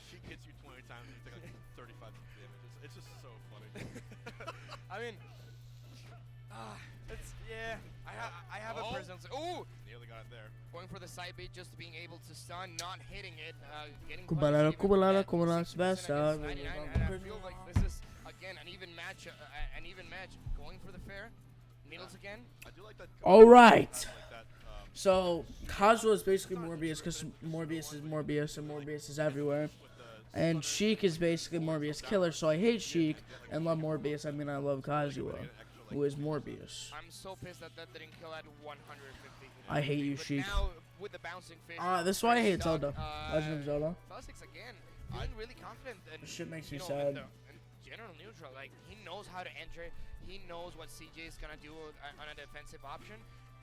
[SPEAKER 5] She hits you 20 times and you take like 35 damage. It's just so funny.
[SPEAKER 3] I mean, it's I have a
[SPEAKER 5] Oh.
[SPEAKER 3] presence. Ooh,
[SPEAKER 5] Nearly got it there.
[SPEAKER 3] going for the side beat, just being able to stun, not hitting it, getting
[SPEAKER 2] Kubalala,
[SPEAKER 3] punished even
[SPEAKER 2] kubalala,
[SPEAKER 3] at
[SPEAKER 2] kubalala,
[SPEAKER 3] 60%
[SPEAKER 2] besta.
[SPEAKER 3] against 99, and I feel like this is again an even match. Going for the fair. Needles again.
[SPEAKER 5] I do like that.
[SPEAKER 2] All right.
[SPEAKER 5] Has, like, that,
[SPEAKER 2] So Kazuya is basically Morbius because Morbius is Morbius and Morbius is everywhere. And Sheik is basically Morbius killer. So I hate Sheik and love Morbius. I mean, I love Kazuya, who is Morbius.
[SPEAKER 3] I'm so pissed that didn't kill at 150.
[SPEAKER 2] I hate you,
[SPEAKER 3] But
[SPEAKER 2] Sheik.
[SPEAKER 3] now with the bouncing fish.
[SPEAKER 2] This is why I hate
[SPEAKER 3] stuck,
[SPEAKER 2] Zelda. Legend of Zelda.
[SPEAKER 3] Felix again, feeling really confident. And,
[SPEAKER 2] This shit makes me
[SPEAKER 3] in
[SPEAKER 2] sad.
[SPEAKER 3] in general neutral, like he knows how to enter. He knows what CJ is gonna do on a defensive option,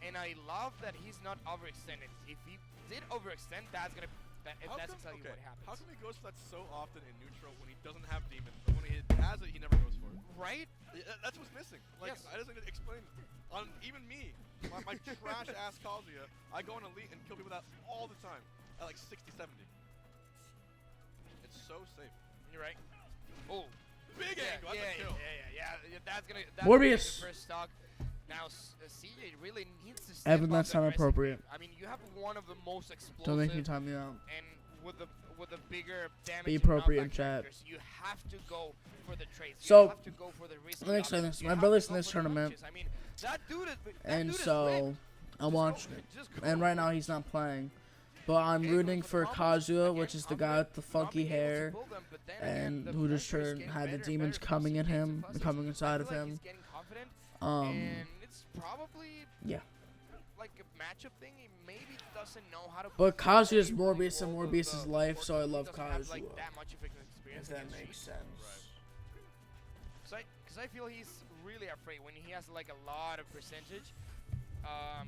[SPEAKER 3] and I love that he's not overextended. If he did overextend, that's exactly what happens.
[SPEAKER 5] How come he goes for that so often in neutral when he doesn't have demon, but when he has it, he never goes for it?
[SPEAKER 3] Right?
[SPEAKER 5] That's what's missing. Like,
[SPEAKER 3] Yes.
[SPEAKER 5] I doesn't explain. On even me, my trash ass Kazuya, I go on elite and kill people with that all the time at like 60, 70. It's so safe.
[SPEAKER 3] You're right. Oh,
[SPEAKER 5] Big angle. That's a kill.
[SPEAKER 3] yeah. That's gonna
[SPEAKER 2] Morbius.
[SPEAKER 3] be the first stock. Now CJ really needs to step
[SPEAKER 2] Evan,
[SPEAKER 3] up
[SPEAKER 2] that's
[SPEAKER 3] the
[SPEAKER 2] not
[SPEAKER 3] aggressive
[SPEAKER 2] appropriate.
[SPEAKER 3] game. I mean, you have one of the most explosive
[SPEAKER 2] Don't make me time you out.
[SPEAKER 3] and with the bigger damage.
[SPEAKER 2] Be
[SPEAKER 3] and
[SPEAKER 2] appropriate
[SPEAKER 3] knockback
[SPEAKER 2] in chat.
[SPEAKER 3] characters. You have to go for the trades.
[SPEAKER 2] So,
[SPEAKER 3] you have to go for the risky
[SPEAKER 2] let me explain
[SPEAKER 3] options.
[SPEAKER 2] this.
[SPEAKER 3] You
[SPEAKER 2] My
[SPEAKER 3] have
[SPEAKER 2] brother's
[SPEAKER 3] to
[SPEAKER 2] in
[SPEAKER 3] go
[SPEAKER 2] this
[SPEAKER 3] for the
[SPEAKER 2] tournament,
[SPEAKER 3] punches. I mean, that dude is. That
[SPEAKER 2] and
[SPEAKER 3] dude is
[SPEAKER 2] so
[SPEAKER 3] ripped.
[SPEAKER 2] I'm
[SPEAKER 3] Just
[SPEAKER 2] watching
[SPEAKER 3] go,
[SPEAKER 2] it.
[SPEAKER 3] just go
[SPEAKER 2] And
[SPEAKER 3] for
[SPEAKER 2] right
[SPEAKER 3] it.
[SPEAKER 2] now he's not playing, but I'm
[SPEAKER 3] Okay,
[SPEAKER 2] rooting
[SPEAKER 3] go
[SPEAKER 2] for
[SPEAKER 3] the combos.
[SPEAKER 2] Kazuya,
[SPEAKER 3] Again,
[SPEAKER 2] which is the guy with the
[SPEAKER 3] confident, not
[SPEAKER 2] funky
[SPEAKER 3] being able to
[SPEAKER 2] hair,
[SPEAKER 3] pull them, but then again,
[SPEAKER 2] and
[SPEAKER 3] the
[SPEAKER 2] who just
[SPEAKER 3] pressure is
[SPEAKER 2] turned
[SPEAKER 3] getting
[SPEAKER 2] had the
[SPEAKER 3] better and
[SPEAKER 2] demons
[SPEAKER 3] better for
[SPEAKER 2] coming at
[SPEAKER 3] CJ
[SPEAKER 2] him,
[SPEAKER 3] Fuzzy.
[SPEAKER 2] coming
[SPEAKER 3] I
[SPEAKER 2] inside
[SPEAKER 3] feel
[SPEAKER 2] of
[SPEAKER 3] like
[SPEAKER 2] him.
[SPEAKER 3] he's getting confident,
[SPEAKER 2] Um,
[SPEAKER 3] and it's probably
[SPEAKER 2] yeah.
[SPEAKER 3] like a matchup thing. He maybe doesn't know how to.
[SPEAKER 2] But
[SPEAKER 3] play
[SPEAKER 2] Kazuya's
[SPEAKER 3] really
[SPEAKER 2] Morbius and
[SPEAKER 3] well
[SPEAKER 2] Morbius is life,
[SPEAKER 3] or
[SPEAKER 2] so I
[SPEAKER 3] he
[SPEAKER 2] love
[SPEAKER 3] doesn't have, like,
[SPEAKER 2] Kazuya.
[SPEAKER 3] that much of an experience
[SPEAKER 2] If that
[SPEAKER 3] against
[SPEAKER 2] makes
[SPEAKER 3] Sheik.
[SPEAKER 2] sense.
[SPEAKER 3] Because I feel he's really afraid when he has like a lot of percentage.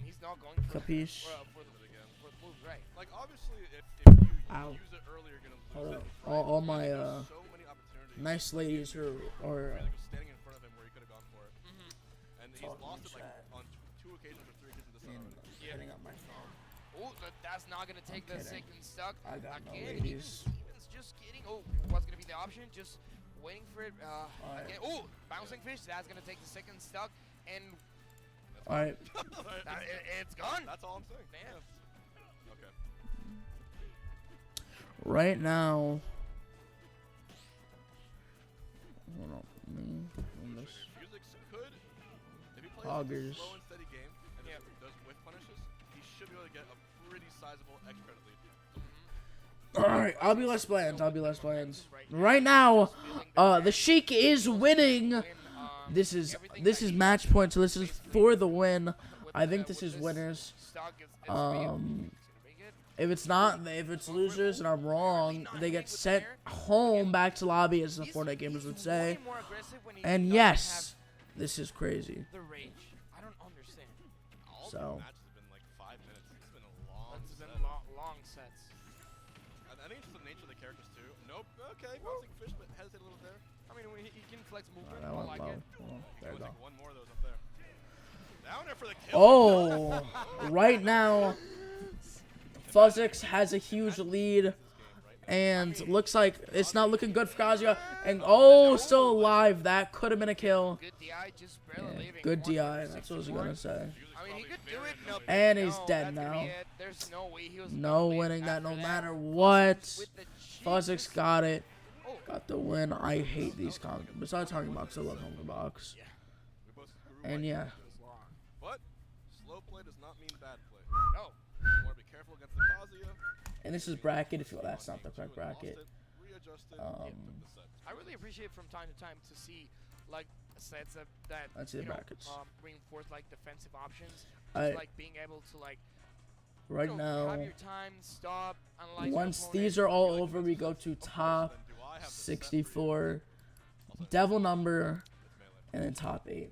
[SPEAKER 3] He's not going for
[SPEAKER 2] Capiche?
[SPEAKER 3] for the move, right?
[SPEAKER 5] Like obviously, if you
[SPEAKER 2] Ow.
[SPEAKER 5] use it early, you're gonna lose
[SPEAKER 2] Hold
[SPEAKER 5] it.
[SPEAKER 2] up.
[SPEAKER 5] right?
[SPEAKER 2] All my
[SPEAKER 5] There's so many opportunities.
[SPEAKER 2] nice ladies are
[SPEAKER 5] Right, like, was standing in front of him where he could have gone for it, and he's
[SPEAKER 2] Talking
[SPEAKER 5] lost it like
[SPEAKER 2] chat.
[SPEAKER 5] on two occasions or three occasions this
[SPEAKER 2] in
[SPEAKER 5] already.
[SPEAKER 2] hitting up my phone.
[SPEAKER 3] Oh, that's not gonna take the
[SPEAKER 2] kidding.
[SPEAKER 3] second stuck.
[SPEAKER 2] I got no
[SPEAKER 3] Again,
[SPEAKER 2] ladies.
[SPEAKER 3] Even's just kidding. Oh, what's gonna be the option? Just waiting for it.
[SPEAKER 2] Alright.
[SPEAKER 3] Again. Oh, bouncing fish. That's gonna take the second stuck, and
[SPEAKER 2] All right.
[SPEAKER 3] it's gone.
[SPEAKER 5] That's all I'm saying.
[SPEAKER 3] Damn.
[SPEAKER 5] Okay.
[SPEAKER 2] Right now. Hold on. Me on this.
[SPEAKER 5] Music could, if he plays
[SPEAKER 2] Augers.
[SPEAKER 5] a slow and steady game and
[SPEAKER 3] Yeah.
[SPEAKER 5] does whiff punishes, he should be able to get a pretty sizable X credit lead.
[SPEAKER 2] Alright, I'll be less bland. I'll be less bland. Right now, the Sheik is winning. This is match point, so this is for the win. I think this is winners. If it's not, if it's losers and I'm wrong, they get sent home back to lobby, as the Fortnite gamers would say. And yes, this is crazy.
[SPEAKER 3] The rage. I don't understand.
[SPEAKER 5] All
[SPEAKER 2] So.
[SPEAKER 5] the matches have been like 5 minutes. It's been a long
[SPEAKER 3] It's
[SPEAKER 5] set.
[SPEAKER 3] been long sets.
[SPEAKER 5] I think it's just the nature of the characters too. Nope. Okay. Bouncing fish, but hesitate a little there.
[SPEAKER 3] I mean, he can flex movement.
[SPEAKER 2] That
[SPEAKER 3] I
[SPEAKER 2] went
[SPEAKER 3] like
[SPEAKER 2] low.
[SPEAKER 3] it.
[SPEAKER 2] Oh, there we
[SPEAKER 5] We'll
[SPEAKER 2] go.
[SPEAKER 5] take one more of those up there. Down there for the kill.
[SPEAKER 2] Oh, right now, Fuzzix has a huge lead, and looks like it's not looking good for Kazuya. And oh, still alive. That could have been a kill.
[SPEAKER 3] Good DI, just barely
[SPEAKER 2] Yeah,
[SPEAKER 3] leaving.
[SPEAKER 2] good DI. That's what I was gonna say.
[SPEAKER 3] I mean, he could do it. No,
[SPEAKER 2] And he's
[SPEAKER 3] no,
[SPEAKER 2] dead
[SPEAKER 3] that's gonna be
[SPEAKER 2] now.
[SPEAKER 3] it. There's no way he was
[SPEAKER 2] No
[SPEAKER 3] gonna live
[SPEAKER 2] winning that, no
[SPEAKER 3] after
[SPEAKER 2] matter
[SPEAKER 3] Fuzzix
[SPEAKER 2] what.
[SPEAKER 3] with the cheek.
[SPEAKER 2] Fuzzix got it.
[SPEAKER 3] Oh,
[SPEAKER 2] Got the win. I hate these comments. Besides Hungry Box, I love Hungry Box.
[SPEAKER 5] We both grew
[SPEAKER 2] And
[SPEAKER 5] like
[SPEAKER 2] yeah.
[SPEAKER 5] this. But slow play does not mean bad play.
[SPEAKER 3] no.
[SPEAKER 5] You want to be careful against the Kazuya.
[SPEAKER 2] And this is bracket. If you, that's not the correct bracket.
[SPEAKER 5] Readjusted.
[SPEAKER 2] Um,
[SPEAKER 5] took the set.
[SPEAKER 3] I really appreciate from time to time to see like sets that
[SPEAKER 2] Let's see the
[SPEAKER 3] you know,
[SPEAKER 2] brackets.
[SPEAKER 3] reinforce like defensive options. Just
[SPEAKER 2] I-
[SPEAKER 3] like being able to like
[SPEAKER 2] Right
[SPEAKER 3] you know, have
[SPEAKER 2] now,
[SPEAKER 3] your time, stop, analyze your
[SPEAKER 2] once
[SPEAKER 3] opponent.
[SPEAKER 2] these are all over, we go to top
[SPEAKER 5] Then do I have the set for you?
[SPEAKER 2] 64, devil number,
[SPEAKER 5] It's melee.
[SPEAKER 2] and then top 8.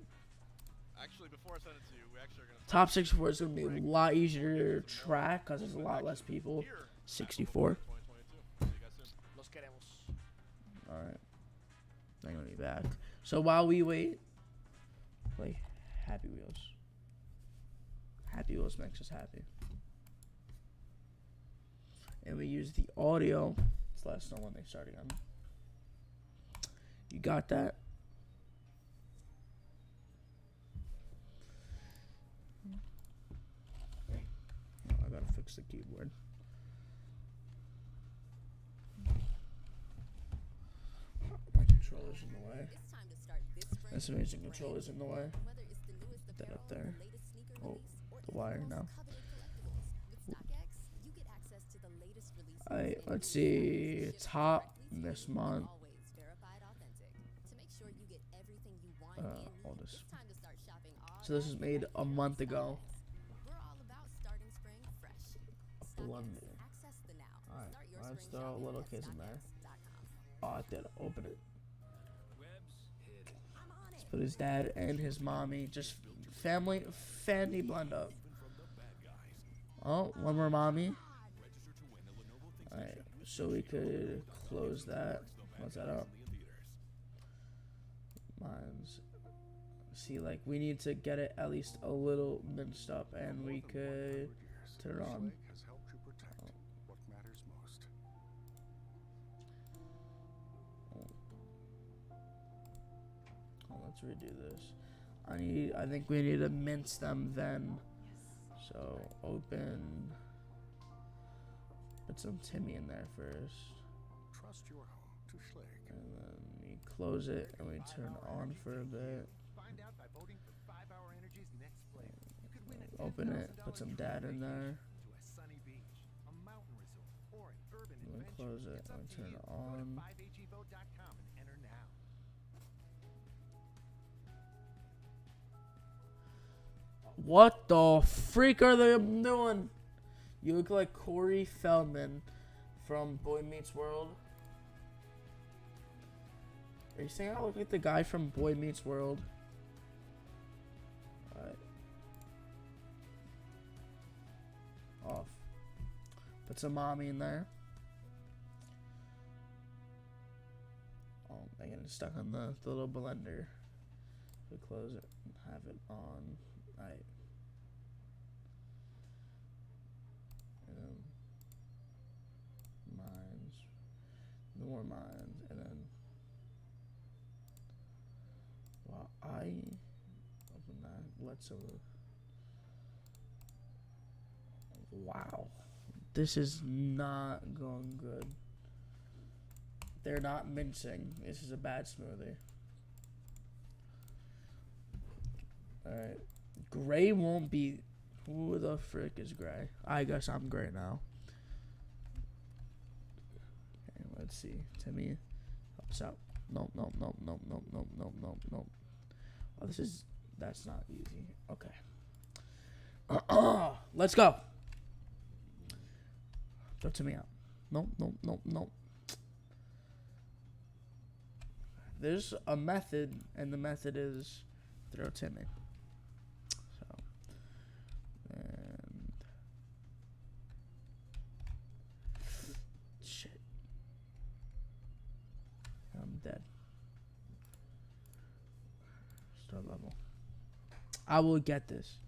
[SPEAKER 5] Actually, before I send it to you, we actually are going to
[SPEAKER 2] Top 64 is going to be a lot easier to track because there's a lot less people.
[SPEAKER 5] here.
[SPEAKER 2] 64.
[SPEAKER 5] 2022. See you guys soon.
[SPEAKER 3] Los queremos.
[SPEAKER 2] Alright. I'm going to be back. So while we wait, play Happy Wheels. Happy Wheels makes us happy. And we use the audio to let us know when they start again. You got that? Oh, I gotta fix the keyboard. My controller's in the way.
[SPEAKER 9] It's time to start this spring.
[SPEAKER 2] This amazing controller's in the way.
[SPEAKER 9] Whether it's the newest
[SPEAKER 2] Put that up
[SPEAKER 9] apparel,
[SPEAKER 2] there.
[SPEAKER 9] the latest sneaker
[SPEAKER 2] Oh,
[SPEAKER 9] release, or
[SPEAKER 2] the
[SPEAKER 9] even
[SPEAKER 2] wire
[SPEAKER 9] most
[SPEAKER 2] now.
[SPEAKER 9] coveted collectibles. With StockX, you get access to the latest releases
[SPEAKER 2] Alright,
[SPEAKER 9] and
[SPEAKER 2] let's
[SPEAKER 9] new
[SPEAKER 2] see.
[SPEAKER 9] styles shipped
[SPEAKER 2] Top
[SPEAKER 9] directly to
[SPEAKER 2] this
[SPEAKER 9] you,
[SPEAKER 2] month.
[SPEAKER 9] always verified authentic. To make sure you get everything you want
[SPEAKER 2] All
[SPEAKER 9] and need,
[SPEAKER 2] this.
[SPEAKER 9] it's time to start shopping all
[SPEAKER 2] So this was made a month ago.
[SPEAKER 9] We're all about starting spring fresh.
[SPEAKER 2] London.
[SPEAKER 9] StockX, access the now.
[SPEAKER 2] Alright,
[SPEAKER 9] Start your
[SPEAKER 2] let's
[SPEAKER 9] spring
[SPEAKER 2] throw
[SPEAKER 9] shopping
[SPEAKER 2] little
[SPEAKER 9] at
[SPEAKER 2] kids in there.
[SPEAKER 9] StockX.com.
[SPEAKER 2] Oh, I did open it.
[SPEAKER 9] I'm on it.
[SPEAKER 2] But his dad and his mommy just family blend up. Oh, one more mommy. Alright, so we could close that. Close that up. Mine's. See, like, we need to get it at least a little minced up, and we could turn it on.
[SPEAKER 4] has helped you protect what matters most.
[SPEAKER 2] Oh, let's redo this. I think we need to mince them then. So open Put some Timmy in there first.
[SPEAKER 4] Trust your home to Schleg.
[SPEAKER 2] And then we close it and we turn on for a bit.
[SPEAKER 4] Find out by voting for 5-Hour Energy's next flavor. You could win a
[SPEAKER 2] Open it, put some dad in there.
[SPEAKER 4] to a sunny beach, a mountain resort, or an urban
[SPEAKER 2] And then
[SPEAKER 4] adventure.
[SPEAKER 2] close it
[SPEAKER 4] It's up
[SPEAKER 2] and
[SPEAKER 4] to
[SPEAKER 2] turn
[SPEAKER 4] you.
[SPEAKER 2] it
[SPEAKER 4] Go to
[SPEAKER 2] on.
[SPEAKER 4] 5hevote.com and enter now.
[SPEAKER 2] What the freak are they doing? You look like Corey Feldman from Boy Meets World. Are you saying I look like the guy from Boy Meets World? Alright. Off. Put some mommy in there. Oh, I'm getting stuck on the little blender. We close it and have it on. Alright. And then mines. More mines. And then while I open that, let's wow. This is not going good. They're not mincing. This is a bad smoothie. Alright. Gray won't be. Who the frick is Gray? I guess I'm Gray now. Okay, let's see. Timmy helps out. Nope, nope, nope, nope, nope, nope, nope, nope, nope. Oh, this is. That's not easy. Okay. Let's go. Throw Timmy out. Nope, nope, nope, nope. There's a method, and the method is throw Timmy. So, and shit, I'm dead. Start level. I will get this.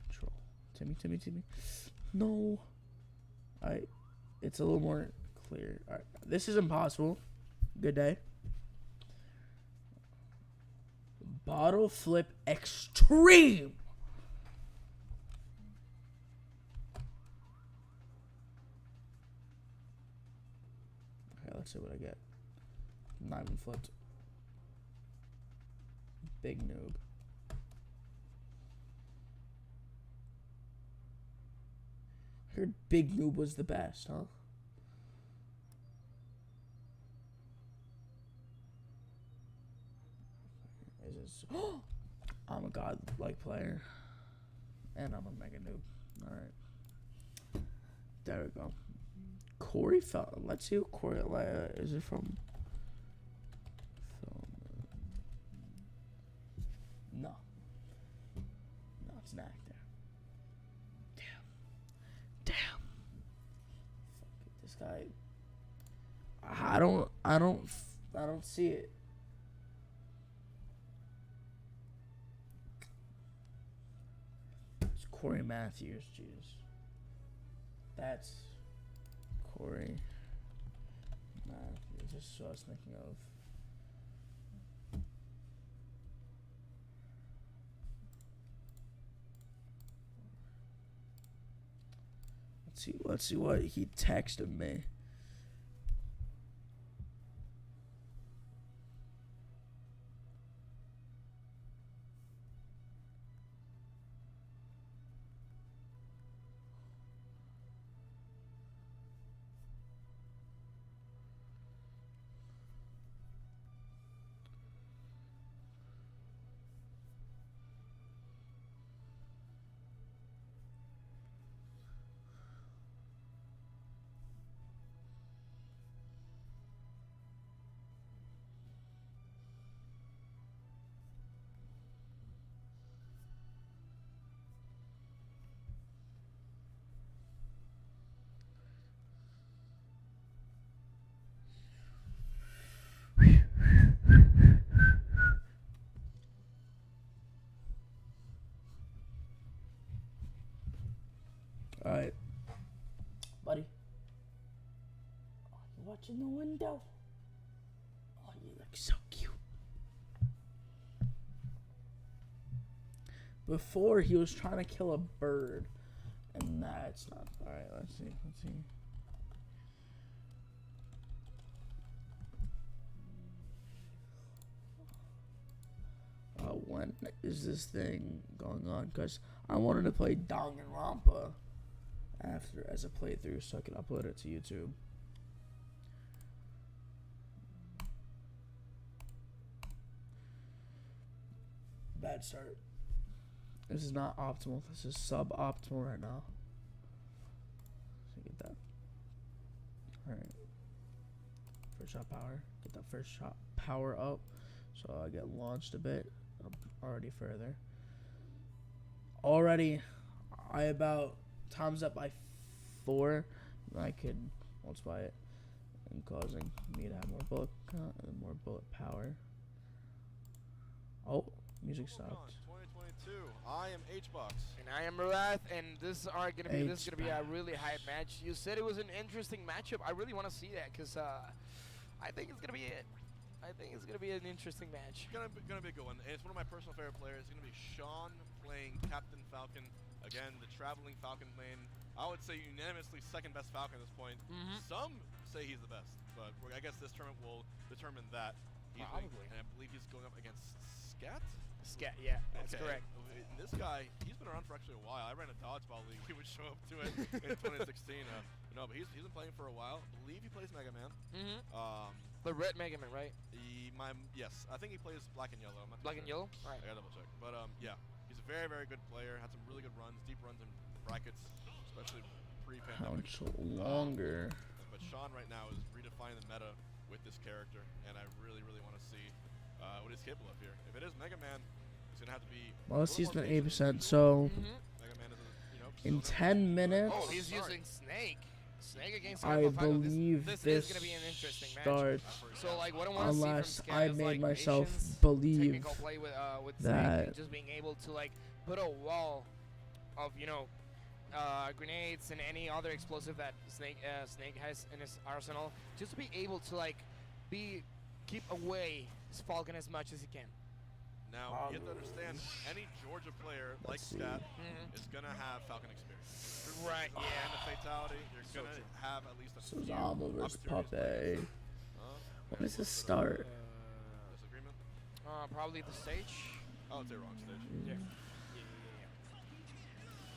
[SPEAKER 2] Control. Timmy, Timmy, Timmy. No. Alright. It's a little more clear. Alright. This is impossible. Good day. Bottle flip extreme. Okay, let's see what I get. Not even flipped. Big noob. I heard Big Noob was the best, huh? Is this? I'm a godlike player, and I'm a mega noob. All right, there we go. Corey fell. Let's see who Corey is. It from? No. No, it's an actor. Damn. Fuck it, this guy. I don't see it. It's Corey Matthews, jeez. That's Corey Matthews. This is what I was thinking of. Let's see what he texted me. All right, buddy. Oh, you watching the window? Oh, you look so cute. Before he was trying to kill a bird, and that's not all right. Let's see. when is this thing going on? Because I wanted to play Danganronpa after as a playthrough so I could upload it to YouTube. Bad start. This is not optimal. This is suboptimal right now. So get that. Alright. First shot power. Get that first shot power up. So I get launched a bit. I'm already further. Already, I about times up by 4. I could multiply it and causing me to have more bullet and more bullet power. Oh, music stopped.
[SPEAKER 5] 2022. I am HBox.
[SPEAKER 3] And I am Wrath, and this is gonna be a really hype match. You said it was an interesting matchup. I really want to see that because I think it's gonna be it. I think it's gonna be an interesting match.
[SPEAKER 5] Gonna be a good one. And it's one of my personal favorite players. It's gonna be Sean playing Captain Falcon. Again, the traveling Falcon lane. I would say unanimously second best Falcon at this point. Some say he's the best, but I guess this tournament will determine that.
[SPEAKER 3] Probably.
[SPEAKER 5] And I believe he's going up against Scat.
[SPEAKER 3] Scat, yeah, that's correct.
[SPEAKER 5] And this guy, he's been around for actually a while. I ran a dodgeball league. He would show up to it in 2016. No, but he's been playing for a while. I believe he plays Mega Man.
[SPEAKER 3] The red Mega Man, right?
[SPEAKER 5] Yes, I think he plays Black and Yellow. I'm not
[SPEAKER 3] Black and Yellow?
[SPEAKER 5] All right. I gotta double check. But yeah, he's a very, very good player. Had some really good runs, deep runs in brackets, especially pre-pandemic.
[SPEAKER 2] How much longer?
[SPEAKER 5] But Sean right now is redefining the meta with this character, and I really, really want to see what he's capable of here. If it is Mega Man, it's gonna have to be.
[SPEAKER 2] Well, he's been 8%, so
[SPEAKER 5] Mega Man is,
[SPEAKER 2] in 10 minutes.
[SPEAKER 3] Oh, he's using Snake. Snake against
[SPEAKER 2] I believe
[SPEAKER 3] this
[SPEAKER 2] this
[SPEAKER 3] is gonna be an interesting match.
[SPEAKER 2] starts.
[SPEAKER 3] So like what I want to see from
[SPEAKER 2] Unless
[SPEAKER 3] Scat
[SPEAKER 2] I
[SPEAKER 3] is,
[SPEAKER 2] made
[SPEAKER 3] like,
[SPEAKER 2] myself
[SPEAKER 3] patience,
[SPEAKER 2] believe
[SPEAKER 3] technical play with
[SPEAKER 2] that
[SPEAKER 3] Snake, just being able to like put a wall of grenades and any other explosive that Snake has in his arsenal, just to be able to like keep away his Falcon as much as he can.
[SPEAKER 5] Now, you have to understand, any Georgia player like Scat is going to have Falcon experience.
[SPEAKER 3] Right, yeah.
[SPEAKER 5] And the fatality, you're going to have at least a few
[SPEAKER 2] Zamba versus
[SPEAKER 5] opportunities.
[SPEAKER 2] Puppy. When does this start?
[SPEAKER 5] Disagreement?
[SPEAKER 3] Probably the stage.
[SPEAKER 5] I would say wrong stage.
[SPEAKER 3] Yeah.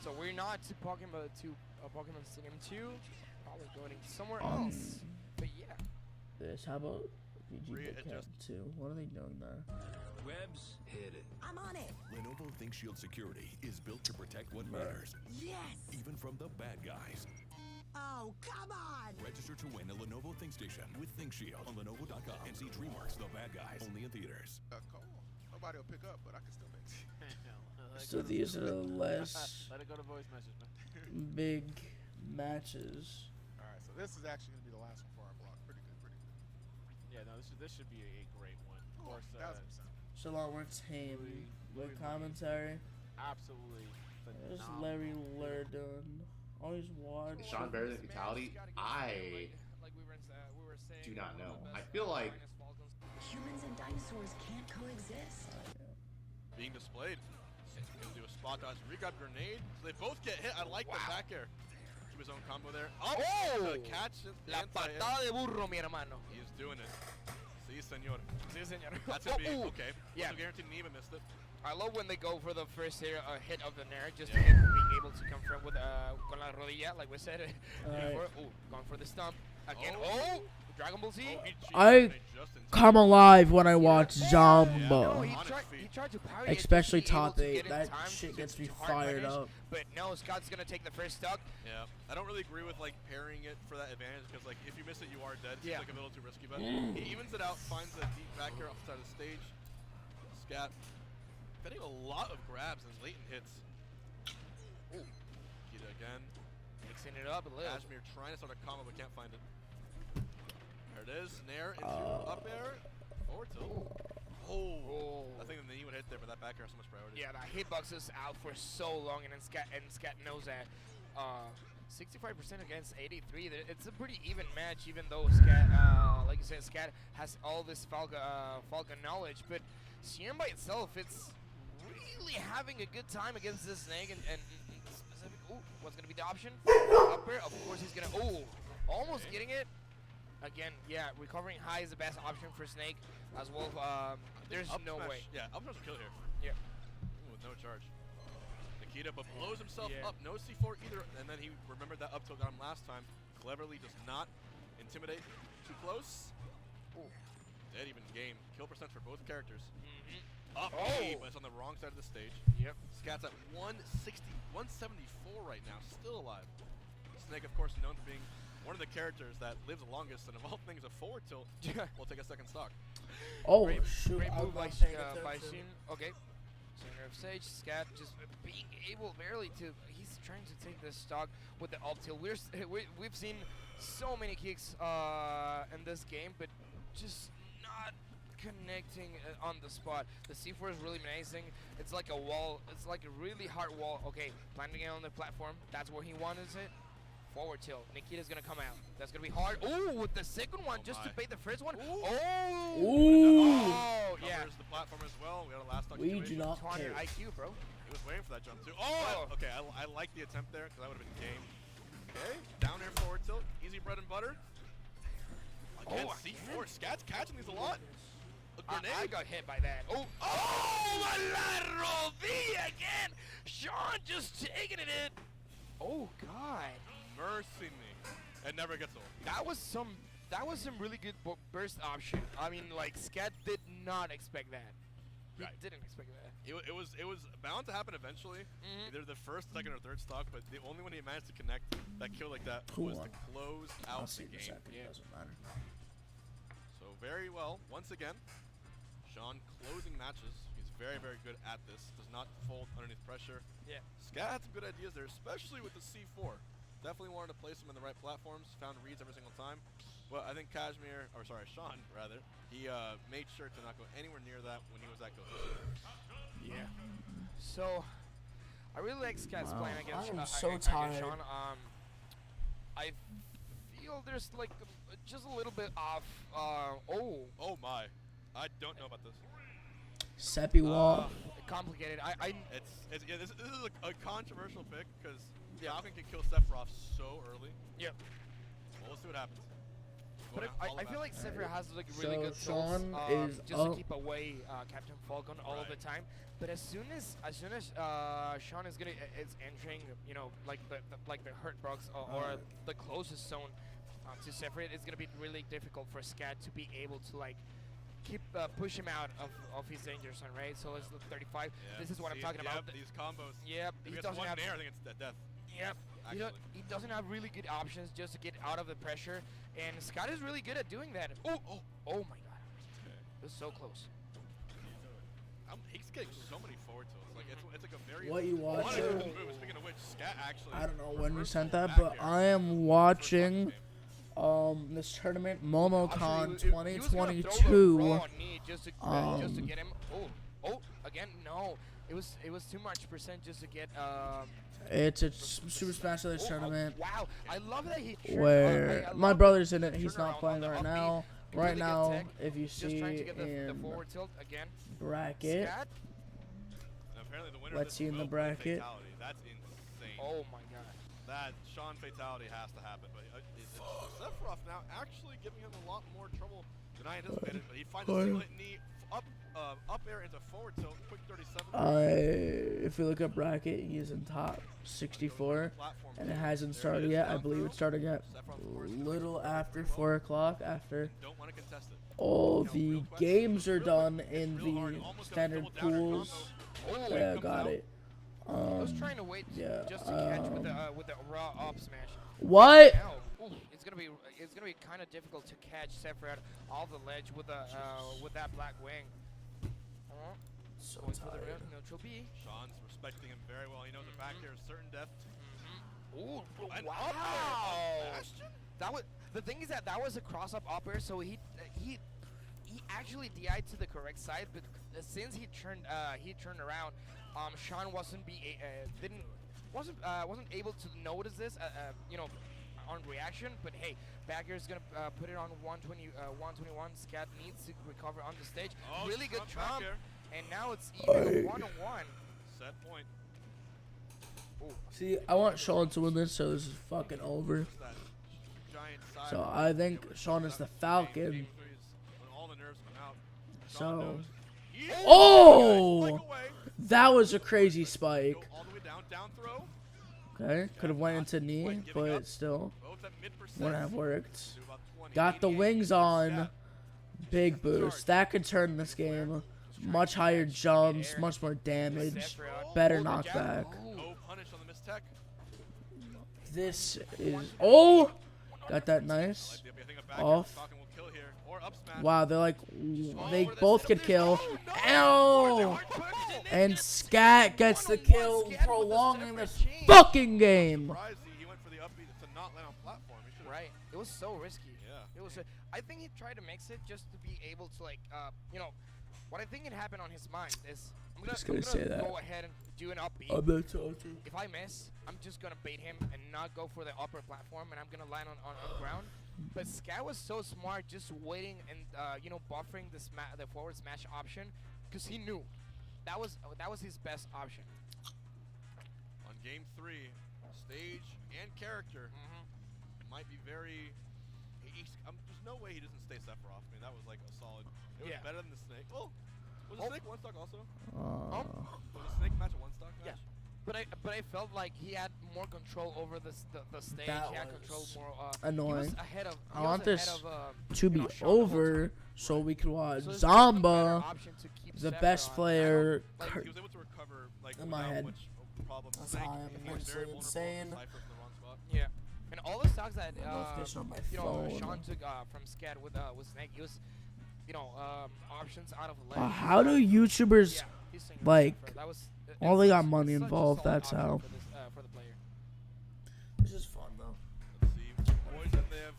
[SPEAKER 3] So we're not to Pokemon Stadium 2. Probably going somewhere else. But yeah.
[SPEAKER 2] This. How about VG Cat 2? What are they doing there?
[SPEAKER 10] Webs, hit it.
[SPEAKER 9] I'm on it.
[SPEAKER 10] Lenovo ThinkShield Security is built to protect what matters,
[SPEAKER 9] Yes.
[SPEAKER 10] even from the bad guys.
[SPEAKER 9] Oh, come on.
[SPEAKER 10] Register to win a Lenovo ThinkStation with ThinkShield on Lenovo.com and see DreamWorks The Bad Guys only in theaters.
[SPEAKER 4] Call. Nobody will pick up, but I can still make it.
[SPEAKER 2] So these are the less
[SPEAKER 11] Let it go to voice message, man.
[SPEAKER 2] big matches.
[SPEAKER 4] All right, so this is actually going to be the last one for our block. Pretty good, pretty good.
[SPEAKER 11] Yeah, no, this should be a great one. Of course,
[SPEAKER 4] 1,000%.
[SPEAKER 2] Shalom, we're tame. With commentary.
[SPEAKER 11] absolutely
[SPEAKER 2] There's
[SPEAKER 11] phenomenal.
[SPEAKER 2] Larry Lurdon. Always watch.
[SPEAKER 12] Is Sean better than Fatality? I do not know. I feel like
[SPEAKER 9] Humans and dinosaurs can't coexist.
[SPEAKER 5] Being displayed. He's going to do a spot dodge, regrab grenade. So they both get hit. I like the back air. Keep his own combo there.
[SPEAKER 3] Oh!
[SPEAKER 5] The catch.
[SPEAKER 3] La patada de burro, mi hermano.
[SPEAKER 5] He's doing it. Sí, señor.
[SPEAKER 3] Sí, señor.
[SPEAKER 5] That's going to be okay.
[SPEAKER 3] Yeah.
[SPEAKER 5] Also guaranteed Neva missed it.
[SPEAKER 3] I love when they go for the first hit of the Nair, just to being able to confront with con la rodilla, like we said. Before. Going for the stump again. Oh, Dragon Ball Z.
[SPEAKER 2] I come alive when I watch Zamba.
[SPEAKER 3] No, he tried to parry it,
[SPEAKER 2] Especially
[SPEAKER 3] just to be able
[SPEAKER 2] top
[SPEAKER 3] to
[SPEAKER 2] 8.
[SPEAKER 3] get in
[SPEAKER 2] That
[SPEAKER 3] time
[SPEAKER 2] shit
[SPEAKER 3] to
[SPEAKER 2] gets me
[SPEAKER 3] hard
[SPEAKER 2] fired
[SPEAKER 3] punish,
[SPEAKER 2] up.
[SPEAKER 3] But no, Scott's gonna take the first stock.
[SPEAKER 5] Yeah, I don't really agree with like parrying it for that advantage because like if you miss it, you are dead. It's like a little too risky, but he evens it out, finds a deep back here outside the stage. Scat getting a lot of grabs and latent hits. Ooh, Kita again.
[SPEAKER 3] Mixing it up a little.
[SPEAKER 5] Ashmere trying to start a combo but can't find it. There it is. Nair into up air. Forward tilt. Oh. I think the knee would hit there, but that back air has so much priority.
[SPEAKER 3] Yeah, that hitbox is out for so long, and Scat knows that. 65% against 83. It's a pretty even match, even though Scat, like you said, Scat has all this Falcon knowledge. But CM by itself, it's really having a good time against this Snake. And specific. Ooh, what's gonna be the option? Up air. Of course, he's gonna. Ooh, almost getting it. Again, yeah, recovering high is the best option for Snake as well. There's no way.
[SPEAKER 5] Yeah, up smash will kill here.
[SPEAKER 3] Yep.
[SPEAKER 5] With no charge. Nikita but blows himself
[SPEAKER 3] Yeah.
[SPEAKER 5] up. No C4 either. And then he remembered that up tilt got him last time. Cleverly does not intimidate too close.
[SPEAKER 3] Ooh.
[SPEAKER 5] Dead even game. Kill percent for both characters.
[SPEAKER 3] Oh.
[SPEAKER 5] But it's on the wrong side of the stage.
[SPEAKER 3] Yep.
[SPEAKER 5] Scat's at 160, 174 right now, still alive. Snake, of course, known for being one of the characters that lives the longest, and of all things, a forward tilt will take a second stock.
[SPEAKER 2] Oh,
[SPEAKER 3] Great,
[SPEAKER 2] shoot.
[SPEAKER 3] great
[SPEAKER 2] I was
[SPEAKER 3] move by,
[SPEAKER 2] not paying
[SPEAKER 3] by
[SPEAKER 2] attention.
[SPEAKER 3] Shin. Okay. Center of stage. Scat just being able barely to. He's trying to take this stock with the up tilt. We've seen so many kicks in this game, but just not connecting on the spot. The C4 is really amazing. It's like a wall. It's like a really hard wall. Okay, planting it on the platform. That's where he wants it. Forward tilt. Nikita's gonna come out. That's gonna be hard. Ooh, with the second one, just to bait the first one.
[SPEAKER 5] Ooh.
[SPEAKER 3] Oh!
[SPEAKER 2] Ooh.
[SPEAKER 3] Oh, yeah.
[SPEAKER 5] Covers the platform as well. We got a last stock
[SPEAKER 2] We do
[SPEAKER 5] situation.
[SPEAKER 2] not
[SPEAKER 3] 200
[SPEAKER 2] care.
[SPEAKER 3] IQ, bro.
[SPEAKER 5] He was waiting for that jump too. Oh! Okay, I like the attempt there, because that would have been game. Okay, down air forward tilt. Easy bread and butter. Again, C4. Scat's catching these a lot. A grenade.
[SPEAKER 3] I got hit by that. Oh! Oh! A lateral V again! Sean just taking it in. Oh, God.
[SPEAKER 5] Mercy me. It never gets old.
[SPEAKER 3] That was some really good burst option. I mean, like, Scat did not expect that. He
[SPEAKER 5] Right.
[SPEAKER 3] didn't expect that.
[SPEAKER 5] It was bound to happen eventually. Either the first, second, or third stock, but the only one he managed to connect that kill like that was to close
[SPEAKER 2] I'll
[SPEAKER 5] out
[SPEAKER 2] see
[SPEAKER 5] the
[SPEAKER 2] in a
[SPEAKER 5] game.
[SPEAKER 2] second. Doesn't matter.
[SPEAKER 5] So very well, once again, Sean closing matches. He's very, very good at this. Does not fold underneath pressure.
[SPEAKER 3] Yeah.
[SPEAKER 5] Scat had some good ideas there, especially with the C4. Definitely wanted to place him in the right platforms. Found reads every single time. Well, I think Sean rather, he made sure to not go anywhere near that when he was at go.
[SPEAKER 3] Yeah. So, I really like Scat's playing against,
[SPEAKER 2] I'm
[SPEAKER 3] against
[SPEAKER 2] so tired.
[SPEAKER 3] Sean. I feel there's like just a little bit off.
[SPEAKER 5] Oh my. I don't know about this.
[SPEAKER 2] Seppi wall.
[SPEAKER 3] Complicated.
[SPEAKER 5] Yeah, this is a controversial pick because Falcon can kill Sephiroth so early.
[SPEAKER 3] Yep.
[SPEAKER 5] Well, we'll see what happens.
[SPEAKER 3] But I feel like Sephiroth has like really
[SPEAKER 2] So
[SPEAKER 3] good
[SPEAKER 2] Sean
[SPEAKER 3] tools,
[SPEAKER 2] is
[SPEAKER 3] just
[SPEAKER 2] up.
[SPEAKER 3] to keep away Captain Falcon all of the time. But as soon as Sean is entering, you know, like the hurt box or the closest zone to Sephiroth, it's gonna be really difficult for Scat to be able to like keep push him out of his danger zone, right? So it's the 35.
[SPEAKER 5] Yeah,
[SPEAKER 3] this is what I'm talking about.
[SPEAKER 5] These combos.
[SPEAKER 3] Yep.
[SPEAKER 5] If
[SPEAKER 3] He
[SPEAKER 5] gets
[SPEAKER 3] doesn't
[SPEAKER 5] one
[SPEAKER 3] have.
[SPEAKER 5] nair, I think it's death.
[SPEAKER 3] Yep. He doesn't have really good options just to get out of the pressure, and Scott is really good at doing that. Oh my God. It was so close.
[SPEAKER 5] He's getting so many forward tilts. Like it's like a very
[SPEAKER 2] What you watching?
[SPEAKER 5] move. Speaking of which, Scat actually.
[SPEAKER 2] I don't know when you
[SPEAKER 5] reversed
[SPEAKER 2] sent
[SPEAKER 5] the
[SPEAKER 2] that,
[SPEAKER 5] back
[SPEAKER 2] but
[SPEAKER 5] air
[SPEAKER 2] I am watching this tournament, MomoCon
[SPEAKER 3] Actually, he was gonna throw the
[SPEAKER 2] 2022.
[SPEAKER 3] raw knee just to get him. Oh, again, no. It was too much percent just to get.
[SPEAKER 2] It's a Super Smash Brothers tournament
[SPEAKER 3] Wow, I love that he.
[SPEAKER 2] where
[SPEAKER 3] I
[SPEAKER 2] my
[SPEAKER 3] love
[SPEAKER 2] brother's in it. He's
[SPEAKER 3] turnaround
[SPEAKER 2] not
[SPEAKER 3] on
[SPEAKER 2] playing
[SPEAKER 3] the
[SPEAKER 2] right
[SPEAKER 3] up
[SPEAKER 2] now.
[SPEAKER 3] B.
[SPEAKER 2] Right
[SPEAKER 3] Really good
[SPEAKER 2] now,
[SPEAKER 3] tech.
[SPEAKER 2] if you
[SPEAKER 3] Just
[SPEAKER 2] see
[SPEAKER 3] trying to get the
[SPEAKER 2] in
[SPEAKER 3] forward tilt again.
[SPEAKER 2] bracket,
[SPEAKER 3] Scat?
[SPEAKER 5] And apparently the winner
[SPEAKER 2] let's
[SPEAKER 5] of
[SPEAKER 2] see
[SPEAKER 5] this
[SPEAKER 2] in the
[SPEAKER 5] will play
[SPEAKER 2] bracket.
[SPEAKER 5] Fatality. That's insane.
[SPEAKER 3] Oh my God.
[SPEAKER 5] That Sean fatality has to happen, but Sephiroth now actually giving him a lot more trouble than I anticipated. But he finds a single hit knee up air into forward tilt, quick 37.
[SPEAKER 2] If we look at bracket, he is in top 64, and it hasn't started yet. I believe it started yet little after 4 o'clock. After
[SPEAKER 5] Don't want to contest it.
[SPEAKER 2] all the games are done in the standard pools. Yeah, got it.
[SPEAKER 3] I was trying to wait
[SPEAKER 2] yeah,
[SPEAKER 3] just to catch with the raw up smash.
[SPEAKER 2] What?
[SPEAKER 3] Now, it's gonna be kind of difficult to catch Sephiroth off the ledge with that black wing.
[SPEAKER 2] So
[SPEAKER 3] Going for the
[SPEAKER 2] tired.
[SPEAKER 3] real neutral B.
[SPEAKER 5] Sean's respecting him very well. He knows the back here is certain death.
[SPEAKER 3] Ooh,
[SPEAKER 5] And
[SPEAKER 3] wow!
[SPEAKER 5] up air, Bastion?
[SPEAKER 3] That was the thing is that was a cross up air, so he actually DI'd to the correct side, but since he turned around, Sean wasn't able to notice this, you know, on reaction. But hey, back air is gonna put it on 121. Scat needs to recover on the stage.
[SPEAKER 5] Oh,
[SPEAKER 3] really good
[SPEAKER 5] Trump back
[SPEAKER 3] trump,
[SPEAKER 5] air.
[SPEAKER 3] and now it's even a 1-1.
[SPEAKER 5] Set point.
[SPEAKER 2] See, I want Sean to win this, so this is fucking over.
[SPEAKER 5] Just that giant side
[SPEAKER 2] So
[SPEAKER 5] roll.
[SPEAKER 2] I think Sean is the Falcon.
[SPEAKER 5] When all the nerves come out. Sean
[SPEAKER 2] So
[SPEAKER 5] knows. He
[SPEAKER 2] Oh! That was a crazy spike.
[SPEAKER 5] Go all the way down, down throw.
[SPEAKER 2] Okay, could have went into knee, but still
[SPEAKER 5] Both at mid-percent.
[SPEAKER 2] wouldn't have worked.
[SPEAKER 5] Do about 20.
[SPEAKER 2] Got the
[SPEAKER 5] 88
[SPEAKER 2] wings on. Big boost. That could turn this game. Much higher jumps, much more damage, better knockback.
[SPEAKER 5] Go punish on the mistech.
[SPEAKER 2] This is... Oh! Got that nice. Off. Wow, they're like... They both could kill. Ow! And Scat gets the kill, prolonging this fucking game.
[SPEAKER 5] He went for the upbeat to not land on platform.
[SPEAKER 3] Right. It was so risky.
[SPEAKER 5] Yeah.
[SPEAKER 3] It was. I think he tried to mix it just to be able to like, you know, what I think it happened on his mind is I'm gonna
[SPEAKER 2] say that.
[SPEAKER 3] go ahead and do an upbeat. If I miss, I'm just gonna bait him and not go for the upper platform, and I'm gonna land on ground. But Sky was so smart, just waiting and you know, buffering the forward smash option, because he knew that was his best option.
[SPEAKER 5] On game 3, stage and character might be very. There's no way he doesn't stay Sephiroth. I mean, that was like a solid. It was better than the Snake. Oh, was the Snake one stock also? Was the Snake match a one stock match?
[SPEAKER 3] Yeah. But I felt like he had more control over the stage.
[SPEAKER 2] That
[SPEAKER 3] he had
[SPEAKER 2] was
[SPEAKER 3] control more.
[SPEAKER 2] annoying.
[SPEAKER 3] He was ahead of.
[SPEAKER 2] I want this to
[SPEAKER 3] you
[SPEAKER 2] be
[SPEAKER 3] know, Sean the whole
[SPEAKER 2] over
[SPEAKER 3] time.
[SPEAKER 2] so we can watch
[SPEAKER 3] So it's just a better
[SPEAKER 2] Zamba,
[SPEAKER 3] option to keep
[SPEAKER 2] the
[SPEAKER 3] Sephiroth.
[SPEAKER 2] best
[SPEAKER 3] I
[SPEAKER 2] player.
[SPEAKER 3] don't- like,
[SPEAKER 5] He was able to recover like
[SPEAKER 2] In my
[SPEAKER 5] without
[SPEAKER 2] head.
[SPEAKER 5] much problem.
[SPEAKER 2] That's
[SPEAKER 5] Snake,
[SPEAKER 2] how I am
[SPEAKER 5] he was very
[SPEAKER 2] mentally
[SPEAKER 5] vulnerable.
[SPEAKER 2] insane.
[SPEAKER 5] Cypher in the wrong spot.
[SPEAKER 3] Yeah, and all the stocks that
[SPEAKER 2] I love this on my
[SPEAKER 3] you know
[SPEAKER 2] phone.
[SPEAKER 3] Sean took from Scat with Snake, he was, you know, options out of ledge.
[SPEAKER 2] How do YouTubers
[SPEAKER 3] Yeah, he's saying
[SPEAKER 2] like?
[SPEAKER 3] Sephiroth. That was,
[SPEAKER 2] Well, they got
[SPEAKER 3] it's
[SPEAKER 2] money
[SPEAKER 3] such a
[SPEAKER 2] involved.
[SPEAKER 3] solid
[SPEAKER 2] That's
[SPEAKER 3] option
[SPEAKER 2] how.
[SPEAKER 3] for this, for the player.
[SPEAKER 2] This is fun though.
[SPEAKER 5] Let's see. Boys that they have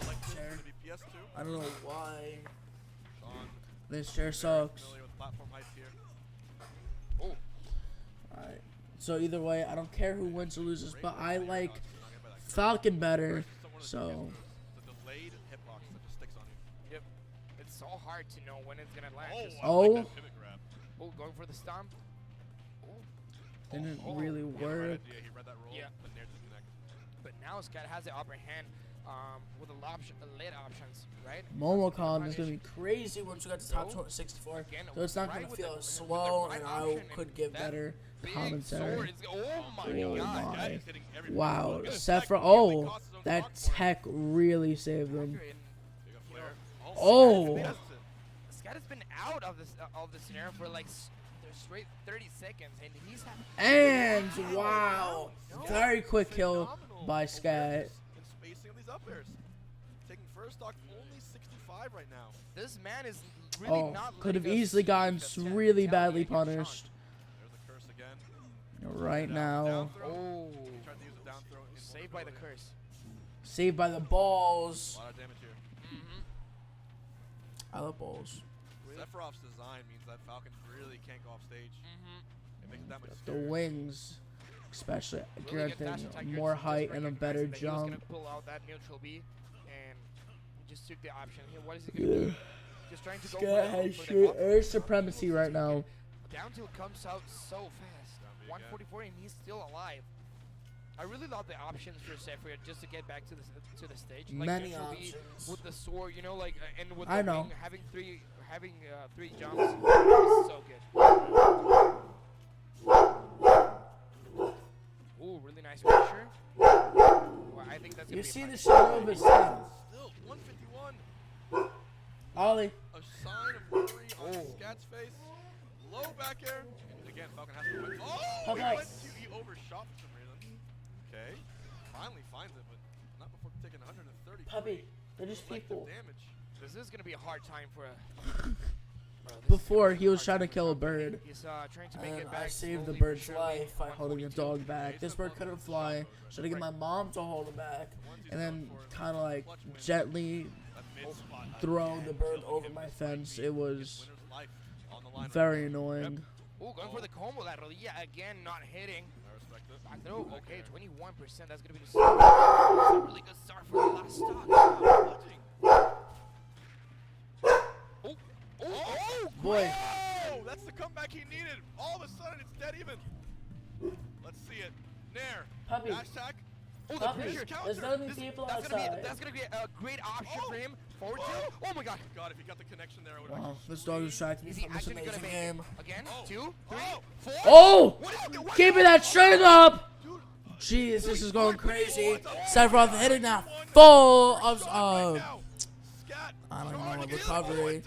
[SPEAKER 5] selected
[SPEAKER 2] Chair.
[SPEAKER 5] to be PS2.
[SPEAKER 2] I don't know why.
[SPEAKER 5] Sean,
[SPEAKER 2] This chair
[SPEAKER 5] very
[SPEAKER 2] sucks.
[SPEAKER 5] familiar with platform height here.
[SPEAKER 3] Oh,
[SPEAKER 2] Alright. So either way, I don't care who wins or loses, but I like Falcon better. So
[SPEAKER 5] It's a delayed hitbox that just sticks on you.
[SPEAKER 3] yep. It's so hard to know when it's gonna land.
[SPEAKER 5] Oh,
[SPEAKER 3] 'cause-
[SPEAKER 5] I
[SPEAKER 2] Oh.
[SPEAKER 5] like that pivot grab.
[SPEAKER 3] Oh, going for the stomp.
[SPEAKER 2] didn't
[SPEAKER 3] Oh.
[SPEAKER 2] really
[SPEAKER 5] He had the right
[SPEAKER 2] work.
[SPEAKER 5] idea. He read that roll,
[SPEAKER 3] Yeah.
[SPEAKER 5] but near disconnect.
[SPEAKER 3] But now Scat has the upper hand with the late options, right?
[SPEAKER 2] Momocon is gonna be crazy once we got to top
[SPEAKER 3] Go.
[SPEAKER 2] 64.
[SPEAKER 3] Again,
[SPEAKER 2] So it's not
[SPEAKER 3] right
[SPEAKER 2] gonna
[SPEAKER 3] with
[SPEAKER 2] feel
[SPEAKER 3] the- with the
[SPEAKER 2] slow,
[SPEAKER 3] right
[SPEAKER 2] and I
[SPEAKER 3] option
[SPEAKER 2] could
[SPEAKER 3] and
[SPEAKER 2] give
[SPEAKER 3] that
[SPEAKER 2] better
[SPEAKER 3] big
[SPEAKER 2] commentary.
[SPEAKER 3] sword is- oh my
[SPEAKER 2] Oh
[SPEAKER 3] god.
[SPEAKER 2] my.
[SPEAKER 5] He's hitting every
[SPEAKER 2] Wow,
[SPEAKER 5] Look at his
[SPEAKER 2] Sephiroth.
[SPEAKER 5] tech. He only
[SPEAKER 2] Oh,
[SPEAKER 5] costs his own
[SPEAKER 2] that
[SPEAKER 5] stock for it.
[SPEAKER 2] tech really saved them.
[SPEAKER 3] Accurate and,
[SPEAKER 5] Big up
[SPEAKER 3] you
[SPEAKER 5] flare.
[SPEAKER 3] know,
[SPEAKER 2] Oh.
[SPEAKER 5] Scat is
[SPEAKER 3] Scat has been out of this scenario for like straight 30 seconds, and he's
[SPEAKER 2] And wow, very quick kill
[SPEAKER 5] phenomenal
[SPEAKER 2] by Scat.
[SPEAKER 5] awareness and spacing on these up airs. Taking first stock only 65 right now.
[SPEAKER 3] this man is really
[SPEAKER 2] Oh,
[SPEAKER 3] not.
[SPEAKER 2] could have
[SPEAKER 3] letting us
[SPEAKER 2] easily
[SPEAKER 3] see
[SPEAKER 2] gotten
[SPEAKER 3] the Scat
[SPEAKER 2] really
[SPEAKER 3] mentality
[SPEAKER 2] badly
[SPEAKER 3] against Sean.
[SPEAKER 2] punished.
[SPEAKER 5] There's the curse again.
[SPEAKER 2] Right
[SPEAKER 5] Down
[SPEAKER 2] now,
[SPEAKER 5] throw.
[SPEAKER 3] Oh,
[SPEAKER 5] He tried to use a down throw.
[SPEAKER 3] saved by the curse.
[SPEAKER 2] saved by the balls.
[SPEAKER 5] A lot of damage here.
[SPEAKER 2] I love balls.
[SPEAKER 5] Sephiroth's design means that Falcon really can't go off stage. It makes it that much
[SPEAKER 2] The
[SPEAKER 5] scarier.
[SPEAKER 2] wings, especially
[SPEAKER 3] Really good dash
[SPEAKER 2] granting
[SPEAKER 3] attack.
[SPEAKER 2] more
[SPEAKER 3] Just
[SPEAKER 2] height and a
[SPEAKER 3] recognizing
[SPEAKER 2] better
[SPEAKER 3] that he was gonna
[SPEAKER 2] jump.
[SPEAKER 3] pull out that neutral B, and he just took the option here. What is he gonna do? Just trying to go
[SPEAKER 2] Scat has
[SPEAKER 3] for the
[SPEAKER 2] shit
[SPEAKER 3] up.
[SPEAKER 2] air supremacy right now.
[SPEAKER 3] Down tilt comes out so fast. 144 and he's still alive. I really love the options for Sephiroth just to get back to the stage. Like
[SPEAKER 2] Many
[SPEAKER 3] neutral B
[SPEAKER 2] options.
[SPEAKER 3] with the sword, you know, like and with
[SPEAKER 2] I
[SPEAKER 3] the
[SPEAKER 2] know.
[SPEAKER 3] wing, having three jumps. Is so good. Ooh, really nice picture. Well, I think that's gonna
[SPEAKER 2] You
[SPEAKER 3] be
[SPEAKER 2] see
[SPEAKER 3] fun.
[SPEAKER 2] the shadow of his head.
[SPEAKER 5] Still 151.
[SPEAKER 2] Ollie.
[SPEAKER 5] A sign of worry on
[SPEAKER 3] Oh.
[SPEAKER 5] Scat's face. Low back air. And again, Falcon has to win. Oh,
[SPEAKER 2] How
[SPEAKER 5] he
[SPEAKER 2] nice.
[SPEAKER 5] went to, he overshot for some reason. Okay. Finally finds it, but not before taking 130.
[SPEAKER 2] Puppy, they're just people.
[SPEAKER 5] Damage.
[SPEAKER 3] This is gonna be a hard time for a.
[SPEAKER 2] Before, he was trying to kill a bird.
[SPEAKER 3] He's trying to make
[SPEAKER 2] And
[SPEAKER 3] it back.
[SPEAKER 2] I saved the
[SPEAKER 3] slowly but
[SPEAKER 2] bird's
[SPEAKER 3] surely.
[SPEAKER 2] life by holding the
[SPEAKER 3] 142.
[SPEAKER 2] dog back. This bird couldn't fly, so I get my mom to hold him back, and then kind of like gently
[SPEAKER 5] A mid spot.
[SPEAKER 2] throw the bird over my fence. It was
[SPEAKER 5] Winner's life on the line.
[SPEAKER 2] very annoying.
[SPEAKER 3] Ooh, going for the combo. That rodilla again, not hitting.
[SPEAKER 5] I respect it.
[SPEAKER 3] Back throw. Okay, 21%. That's gonna be the start. It's a really good start for the last stock. Oh,
[SPEAKER 2] Boy.
[SPEAKER 5] Oh, that's the comeback he needed. All of a sudden, it's dead even. Let's see it. Nair.
[SPEAKER 2] Puppy.
[SPEAKER 5] Dash attack.
[SPEAKER 3] Oh, the
[SPEAKER 2] Puppy,
[SPEAKER 3] pressure
[SPEAKER 2] there's gonna be
[SPEAKER 3] This-
[SPEAKER 2] people
[SPEAKER 3] that's gonna
[SPEAKER 2] outside.
[SPEAKER 3] be a great option for him Forward two. Oh my god.
[SPEAKER 5] God, if he got the connection there, I would have.
[SPEAKER 2] Wow, this dog distracted me
[SPEAKER 3] Is he
[SPEAKER 2] from this
[SPEAKER 3] actually gonna
[SPEAKER 2] amazing
[SPEAKER 3] make
[SPEAKER 2] game.
[SPEAKER 3] it? Again? 2, 3, 4.
[SPEAKER 2] Oh!
[SPEAKER 3] What
[SPEAKER 2] Keeping that string up! Jeez, this is going crazy. Sephiroth hitting that full of, I don't know, recovery.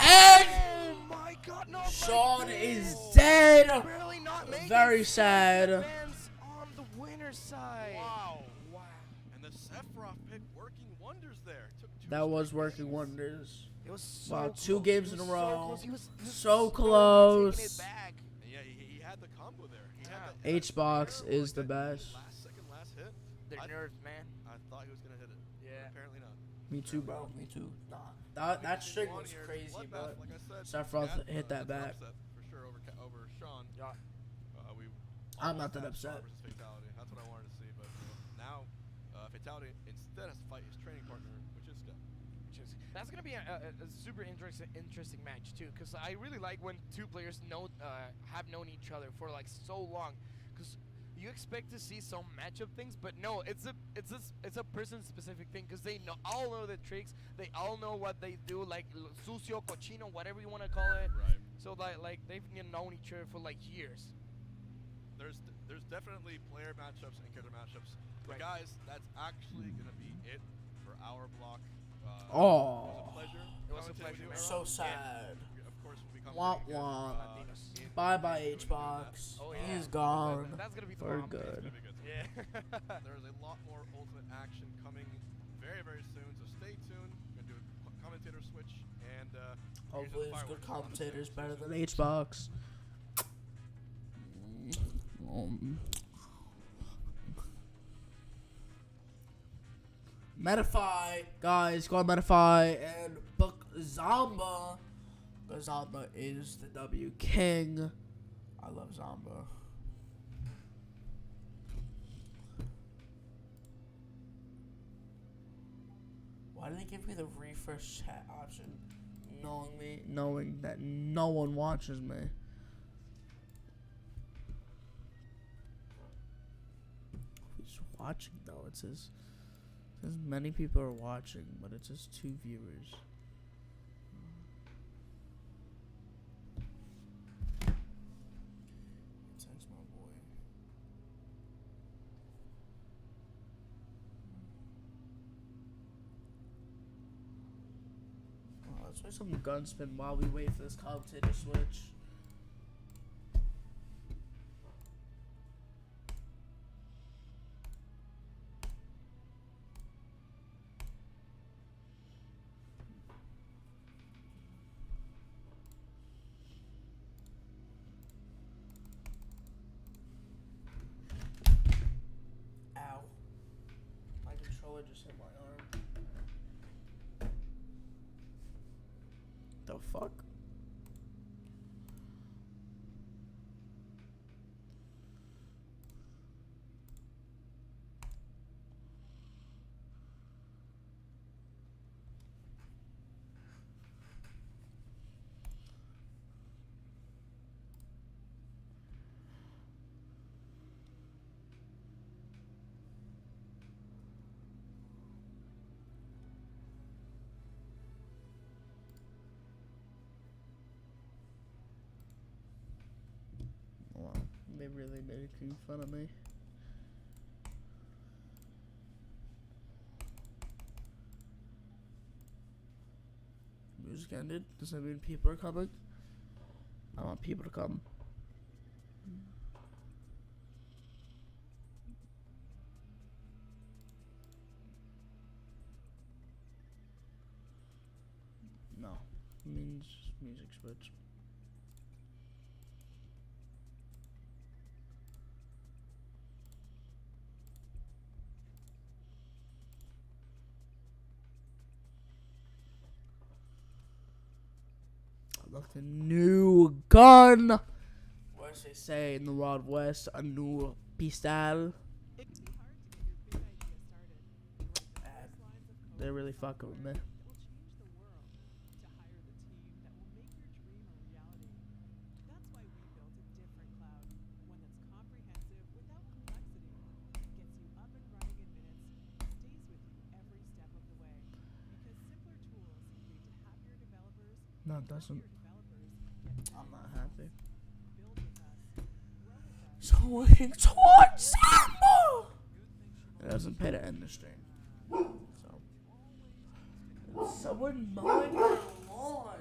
[SPEAKER 2] And
[SPEAKER 3] Oh my god, no.
[SPEAKER 2] Sean is dead.
[SPEAKER 3] Barely not making
[SPEAKER 2] Very
[SPEAKER 3] it.
[SPEAKER 2] sad.
[SPEAKER 3] Fans on the winner's side.
[SPEAKER 5] Wow. And the Sephiroth pick working wonders there. Took 2
[SPEAKER 2] That was
[SPEAKER 5] straight
[SPEAKER 2] working
[SPEAKER 5] games.
[SPEAKER 2] wonders.
[SPEAKER 3] It was so
[SPEAKER 2] Wow,
[SPEAKER 3] close.
[SPEAKER 2] 2 games in a
[SPEAKER 3] He was
[SPEAKER 2] row.
[SPEAKER 3] He was
[SPEAKER 2] So
[SPEAKER 3] taking
[SPEAKER 2] close.
[SPEAKER 3] it back.
[SPEAKER 5] And yeah, he had the combo there. He had that,
[SPEAKER 2] H-Box
[SPEAKER 5] that
[SPEAKER 2] is the
[SPEAKER 5] that
[SPEAKER 2] best.
[SPEAKER 5] last hit.
[SPEAKER 3] They're
[SPEAKER 5] I-
[SPEAKER 3] nerds, man.
[SPEAKER 5] I thought he was gonna hit it.
[SPEAKER 3] Yeah.
[SPEAKER 5] Apparently not.
[SPEAKER 2] Me too, bro. Me too. That string was crazy, but
[SPEAKER 5] like I said,
[SPEAKER 2] Sephiroth
[SPEAKER 5] Scat,
[SPEAKER 2] hit that
[SPEAKER 5] that's an
[SPEAKER 2] back.
[SPEAKER 5] upset for sure over Sean.
[SPEAKER 3] Yeah.
[SPEAKER 5] We
[SPEAKER 2] I'm
[SPEAKER 5] almost
[SPEAKER 2] not that
[SPEAKER 5] had
[SPEAKER 2] upset.
[SPEAKER 5] Sean versus Fatality. That's what I wanted to see, but now Fatality instead has to fight his training partner, which is Scat.
[SPEAKER 3] That's gonna be a super interesting match too, cause I really like when 2 players have known each other for like so long, cause you expect to see some matchup things, but no, it's a person specific thing, cause they all know the tricks, they all know what they do, like sucio, cochino, whatever you want to call it.
[SPEAKER 5] Right.
[SPEAKER 3] So like they've known each other for like years.
[SPEAKER 5] There's definitely player matchups and character matchups. But
[SPEAKER 3] Right.
[SPEAKER 5] guys, that's actually gonna be it for our block.
[SPEAKER 2] Oh.
[SPEAKER 5] It was a pleasure.
[SPEAKER 3] It was a
[SPEAKER 5] commentating
[SPEAKER 3] pleasure,
[SPEAKER 5] with you,
[SPEAKER 2] So
[SPEAKER 5] Aaron.
[SPEAKER 2] sad.
[SPEAKER 5] Of course, we'll be
[SPEAKER 2] Wah
[SPEAKER 5] commentating again,
[SPEAKER 2] wah.
[SPEAKER 5] in
[SPEAKER 2] Bye bye,
[SPEAKER 5] We'll be doing
[SPEAKER 2] H-Box.
[SPEAKER 3] Oh, yeah.
[SPEAKER 2] He's gone.
[SPEAKER 3] That's gonna be the
[SPEAKER 2] For
[SPEAKER 3] bomb.
[SPEAKER 2] good.
[SPEAKER 5] It's gonna be good.
[SPEAKER 3] Yeah.
[SPEAKER 5] There's a lot more ultimate action coming very, very soon, so stay tuned. We're gonna do a commentator switch, and
[SPEAKER 2] Hopefully, there's good
[SPEAKER 5] fireworks on the
[SPEAKER 2] commentators
[SPEAKER 5] stage.
[SPEAKER 2] better than H-Box. Medify, guys, go on Medify and book Zamba. Because Zamba is the W King. I love Zamba. Why did they give me the refresh chat option? Knowing that no one watches me. Who's watching though? It says many people are watching, but it says 2 viewers. Thanks, my boy. Let's play some Gunspin while we wait for this commentator switch. Ow. My controller just hit my arm. The fuck? Wow, they really making fun of me. Music ended. Does that mean people are coming? I want people to come. No, it means music switch. I love the new gun. What does they say in the Wild West? A new pistol. They're really fucking with me. No, it doesn't. I'm not happy. So working towards Samba! It doesn't pay to end the stream. So. Someone mowing their lawn.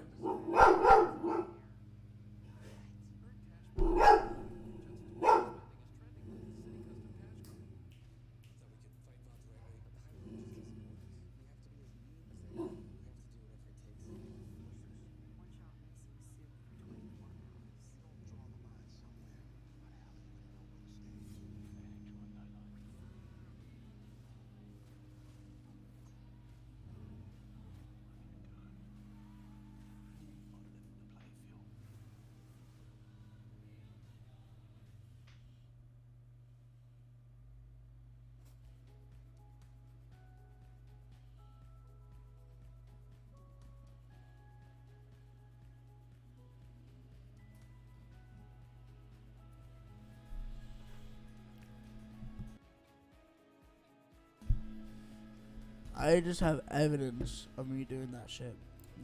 [SPEAKER 2] I just have evidence of me doing that shit.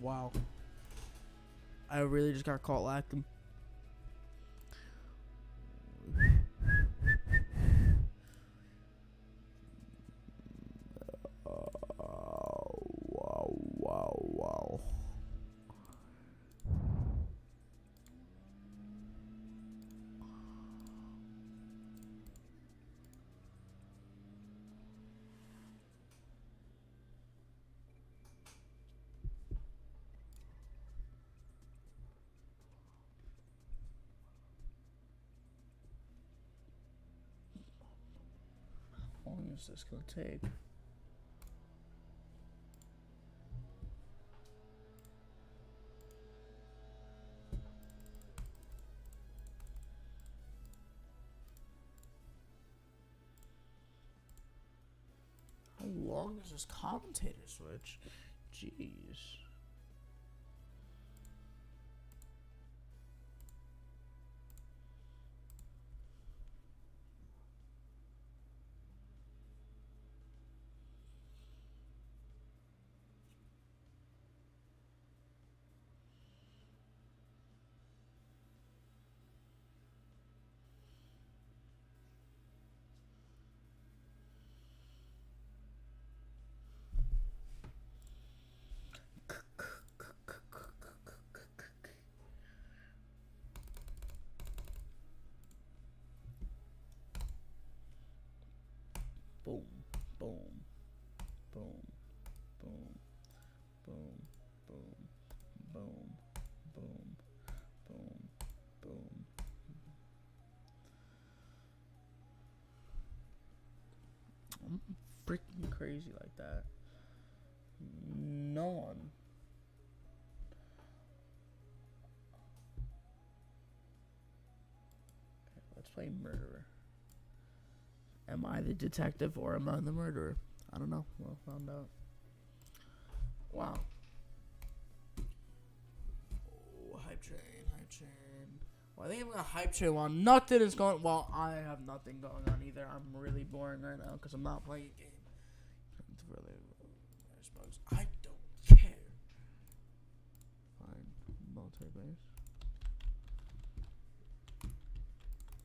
[SPEAKER 2] Wow. I really just got caught lacking. Wow. How long is this gonna take? How long is this commentator switch? Jeez. Boom, boom, boom, boom, boom, boom, boom, boom, boom, boom. I'm freaking crazy like that. No one. Okay, let's play murderer. Am I the detective or am I the murderer? I don't know. We'll find out. Wow. Oh, hype train. Well, I think I'm gonna hype train while nothing is going. Well, I have nothing going on either. I'm really boring right now because I'm not playing a game. It's really, I suppose. I don't care. Fine. Military base.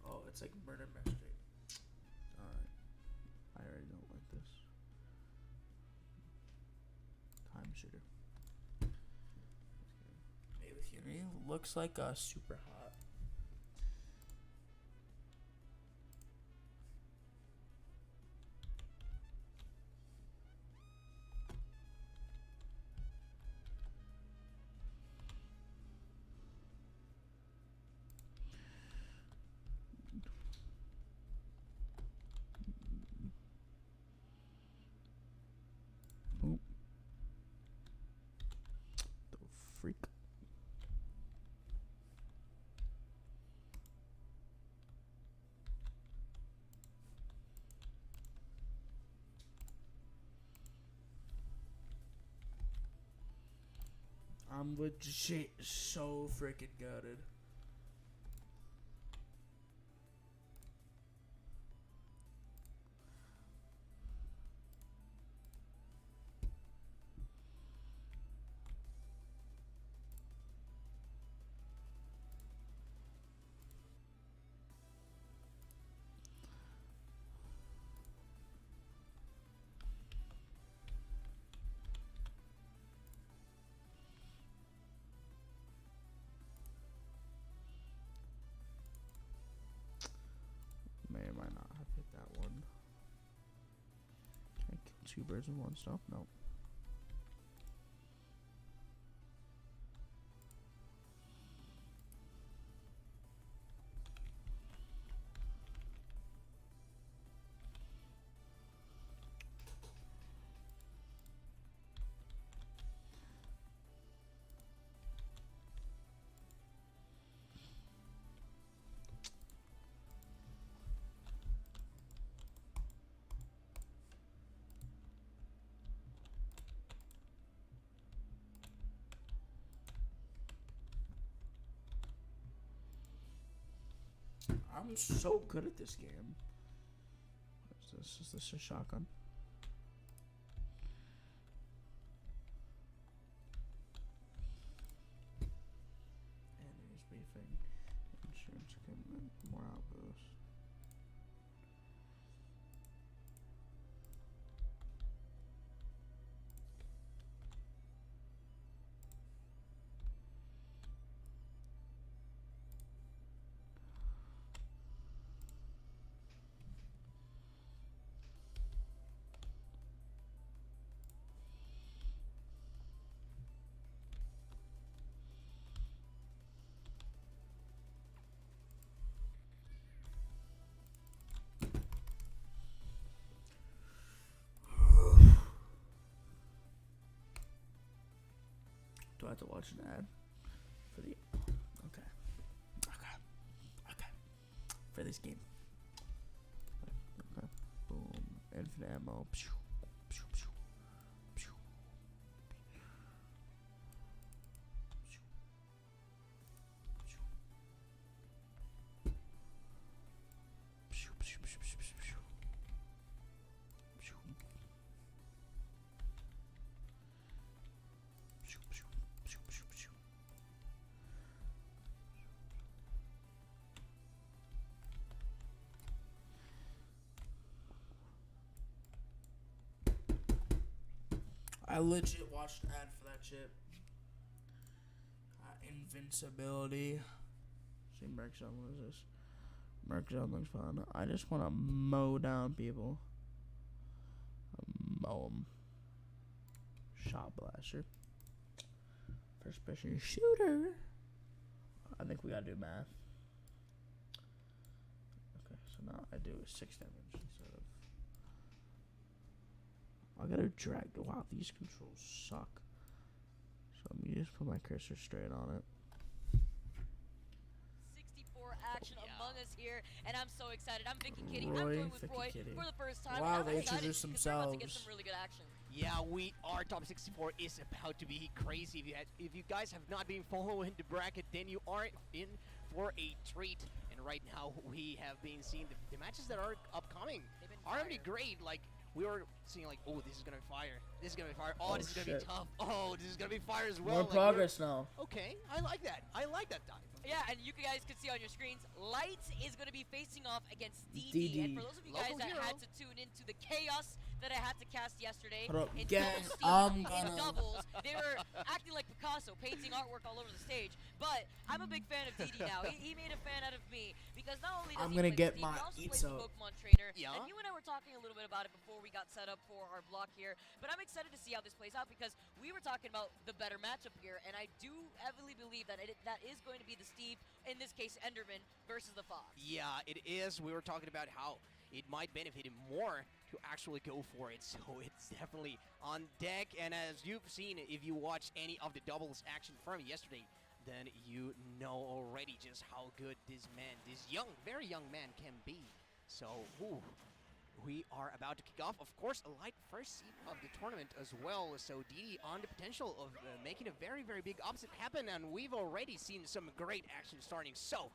[SPEAKER 2] Oh, it's like murder mystery. Alright. I already don't like this. Time shooter. Maybe Henry looks like a super hot. Oh. The freak. I'm legit so freaking gutted. two birds with one stone? No. I'm so good at this game. What is this? Is this a shotgun? Enemies beefing. Insurance equipment. More outposts. Do I have to watch an ad for the? Okay. For this game. Okay. Boom. Infinite ammo. Pew. Pew. Pew. Pew. Pew. Pew. Pew. Pew. Pew. Pew. Pew. Pew. I legit watched an ad for that shit. Invincibility. See, Merc Zone, what is this? Merc Zone looks fun. I just want to mow down people. Mow them. Shot blaster. First person shooter. I think we gotta do math. Okay, so now I do 6 damage instead of. I gotta drag. Wow, these controls suck. So let me just put my cursor straight on it.
[SPEAKER 13] 64 action Among Us here, and I'm so excited. I'm Vicky Kitty.
[SPEAKER 2] Roy,
[SPEAKER 13] I'm going with
[SPEAKER 2] Vicky
[SPEAKER 13] Roy
[SPEAKER 2] Kitty.
[SPEAKER 13] for the first time.
[SPEAKER 2] Wow,
[SPEAKER 13] and I'm
[SPEAKER 2] they
[SPEAKER 13] excited
[SPEAKER 2] introduced
[SPEAKER 13] 'cause we're about to get
[SPEAKER 2] themselves.
[SPEAKER 13] some really good action.
[SPEAKER 14] Yeah, we are top 64 is about to be crazy. If you guys have not been following the bracket, then you are in for a treat. And right now we have been seeing the matches that are upcoming are already great. Like we were seeing like, oh, this is gonna be fire. This is gonna be fire. Oh, this is gonna be tough. Oh, this is gonna be fire as well.
[SPEAKER 2] More
[SPEAKER 14] like,
[SPEAKER 2] progress now.
[SPEAKER 14] Okay, I like that. I like that type.
[SPEAKER 13] Yeah, and you guys can see on your screens, Light is going to be facing off against DD.
[SPEAKER 2] DD.
[SPEAKER 13] And for those of you guys
[SPEAKER 14] Local
[SPEAKER 13] that
[SPEAKER 14] hero.
[SPEAKER 13] had to tune into the chaos that I had to cast yesterday
[SPEAKER 2] Hold up,
[SPEAKER 13] in
[SPEAKER 2] gang,
[SPEAKER 13] full steam,
[SPEAKER 2] I'm
[SPEAKER 13] in
[SPEAKER 2] gonna-
[SPEAKER 13] doubles, they were acting like Picasso, painting artwork all over the stage. But I'm a big fan of DD now. He made a fan out of me because not only does
[SPEAKER 2] I'm
[SPEAKER 13] he
[SPEAKER 2] gonna
[SPEAKER 13] play
[SPEAKER 2] get
[SPEAKER 13] Steve,
[SPEAKER 2] my
[SPEAKER 13] he also
[SPEAKER 2] eats
[SPEAKER 13] plays the
[SPEAKER 2] up.
[SPEAKER 13] Pokemon trainer.
[SPEAKER 14] Yeah.
[SPEAKER 13] And you and I were talking a little bit about it before we got set up for our block here. But I'm excited to see how this plays out because we were talking about the better matchup here, and I do heavily believe that that is going to be the Steve, in this case Enderman, versus the Fox.
[SPEAKER 14] Yeah, it is. We were talking about how it might benefit him more to actually go for it, so it's definitely on deck. And as you've seen, if you watched any of the doubles action from yesterday, then you know already just how good this man, this young, very young man can be. So, ooh, we are about to kick off. Of course, a light first seed of the tournament as well. So DD on the potential of making a very, very big upset happen, and we've already seen some great action starting. So,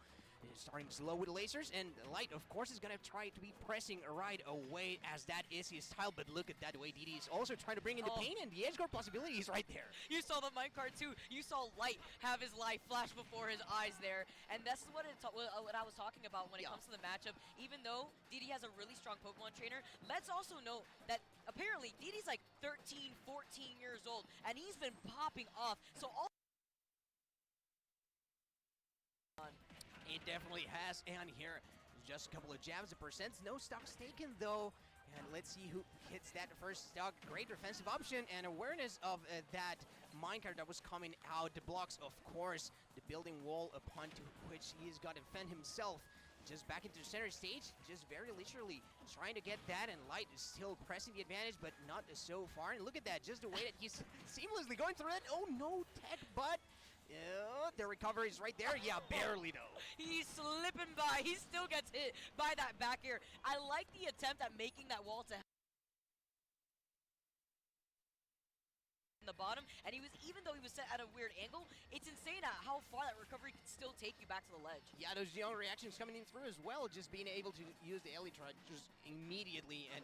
[SPEAKER 14] starting slow with lasers, and Light, of course, is going to try to be pressing right away, as that is his style. But look at that way DD is also trying to bring in the pain, and the edge guard possibility is right there.
[SPEAKER 13] You saw the minecart too. You saw Light have his life flash before his eyes there, and that's what what I was talking about when it comes to the matchup. Even though DD has a really strong Pokemon trainer, let's also note that apparently DD's like 13, 14 years old, and he's been popping off. So all
[SPEAKER 14] It definitely has, and here, just a couple of jabs, the percents, no stocks taken though, And let's see who hits that first stock. Great defensive option and awareness of that minecart that was coming out. The blocks, of course, the building wall upon to which he's got to defend himself. Just back into the center stage, just very literally trying to get that, and Light is still pressing the advantage, but not so far. And look at that, just the way that he's seamlessly going through it. Oh no, tech, but the recovery is right there. Yeah, barely though.
[SPEAKER 13] He's slipping by. He still gets hit by that back air. I like the attempt at making that wall to in the bottom, and he was, even though he was set at a weird angle, it's insane at how far that recovery can still take you back to the ledge.
[SPEAKER 14] Yeah, those young reactions coming in through as well, just being able to use the Elytra just immediately and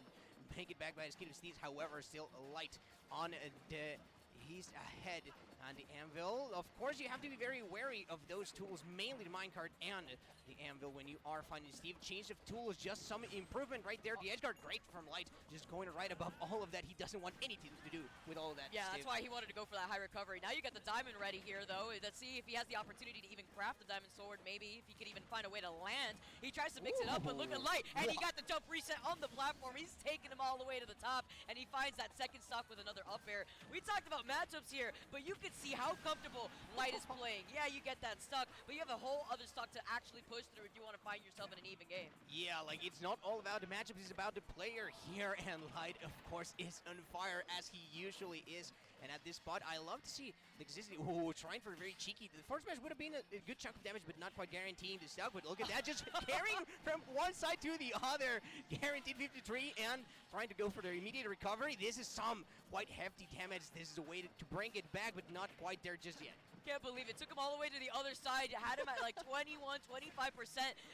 [SPEAKER 14] make it back by his kid of Steeds. However, still Light on the, he's ahead on the anvil. Of course, you have to be very wary of those tools, mainly the minecart and the anvil when you are finding Steve. Change of tools, just some improvement right there. The edge guard, great from Light, just going right above all of that. He doesn't want anything to do with all of that.
[SPEAKER 13] Yeah,
[SPEAKER 14] Steve.
[SPEAKER 13] that's why he wanted to go for that high recovery. Now you got the diamond ready here, though. Let's see if he has the opportunity to even craft the diamond sword, maybe, if he could even find a way to land. He tries to mix it up, but look at Light, and he got the jump reset on the platform. He's taking him all the way to the top, and he finds that second stock with another up air. We talked about matchups here, but you can see how comfortable Light is playing. Yeah, you get that stuck, but you have a whole other stock to actually push through if you want to find yourself in an even game.
[SPEAKER 14] Yeah, like it's not all about the matchups, it's about the player here, and Light, of course, is on fire as he usually is. And at this spot, I love to see the existing, trying for very cheeky. The first match would have been a good chunk of damage, but not quite guaranteeing the stock. But look at that, just carrying from one side to the other. Guaranteed 53 and trying to go for the immediate recovery. This is some quite hefty damage. This is a way to bring it back, but not quite there just yet.
[SPEAKER 13] Can't believe it. Took him all the way to the other side, had him at like 21, 25%,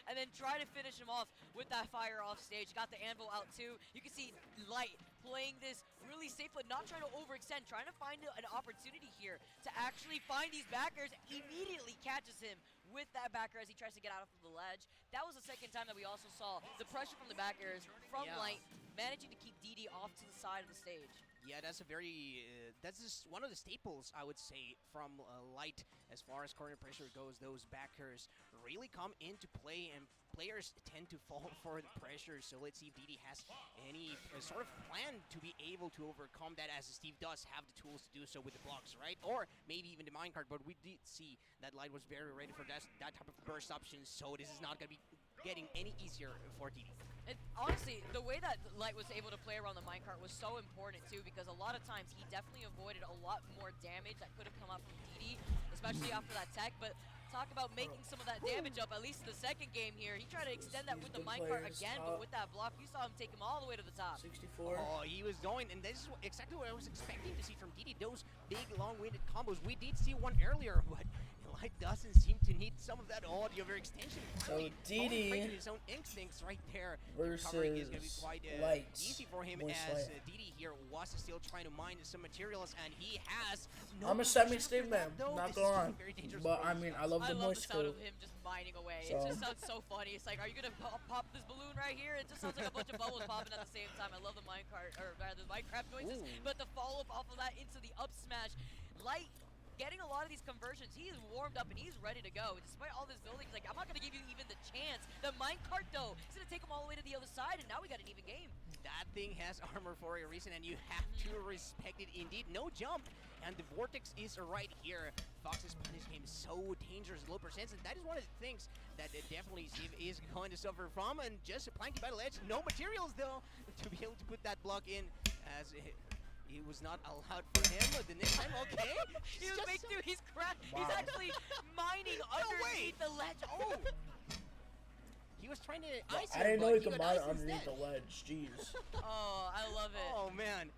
[SPEAKER 13] and then try to finish him off with that fire off stage. Got the anvil out too. You can see Light playing this really safe, but not trying to overextend, trying to find an opportunity here to actually find these backers. Immediately catches him with that backer as he tries to get out of the ledge. That was the second time that we also saw the pressure from the backers from Light, managing to keep DD off to the side of the stage.
[SPEAKER 14] Yeah, that's a very, that's just one of the staples, I would say, from Light as far as corner pressure goes. Those backers really come into play, and players tend to fall for the pressure. So let's see if DD has any sort of plan to be able to overcome that, as Steve does have the tools to do so with the blocks, right? Or maybe even the minecart, but we did see that Light was very ready for that type of burst option, so this is not going to be getting any easier for DD.
[SPEAKER 13] And honestly, the way that Light was able to play around the minecart was so important too, because a lot of times he definitely avoided a lot more damage that could have come up from DD, especially after that tech. But talk about making some of that damage up, at least in the second game here. He tried to extend that with the minecart again, but with that block, you saw him take him all the way to the top.
[SPEAKER 2] 64.
[SPEAKER 14] Oh, he was going, and this is exactly what I was expecting to see from DD. Those big, long-winded combos. We did see one earlier, but Light doesn't seem to need some of that audio overextension.
[SPEAKER 2] So DD
[SPEAKER 14] his own instincts right there.
[SPEAKER 2] versus
[SPEAKER 14] is going to be quite
[SPEAKER 2] Light.
[SPEAKER 14] easy for him, as DD here was still trying to mine some materials, and he has no.
[SPEAKER 2] I'm a semi-Steve man, not gonna lie. But I mean, I love the
[SPEAKER 13] I love
[SPEAKER 2] voice
[SPEAKER 13] the sound
[SPEAKER 2] code.
[SPEAKER 13] of him just mining away.
[SPEAKER 2] So.
[SPEAKER 13] It just sounds so funny. It's like, are you gonna pop this balloon right here? It just sounds like a bunch of bubbles popping at the same time. I love the minecart, or rather the Minecraft noises.
[SPEAKER 14] Ooh.
[SPEAKER 13] But the follow-up off of that into the up smash, Light getting a lot of these conversions. He is warmed up and he's ready to go. Despite all this building, he's like, I'm not gonna give you even the chance. The minecart though, he's gonna take him all the way to the other side, and now we got an even game.
[SPEAKER 14] That thing has armor for a reason, and you have to respect it indeed. No jump, and the vortex is right here. Fox's punish game so dangerous, low percent, and that is one of the things that definitely Steve is going to suffer from. And just planking by the ledge, no materials though to be able to put that block in, as it was not allowed for him. But the next time, okay.
[SPEAKER 13] He was he's cracked.
[SPEAKER 2] Wow.
[SPEAKER 13] He's actually mining underneath the ledge. Oh.
[SPEAKER 14] He was trying to ice
[SPEAKER 2] I
[SPEAKER 14] him,
[SPEAKER 2] didn't know
[SPEAKER 14] but
[SPEAKER 2] he could
[SPEAKER 14] got
[SPEAKER 2] mine
[SPEAKER 14] iced
[SPEAKER 2] underneath
[SPEAKER 14] instead.
[SPEAKER 2] the ledge. Jeez.
[SPEAKER 13] Oh, I love it.
[SPEAKER 14] Oh man.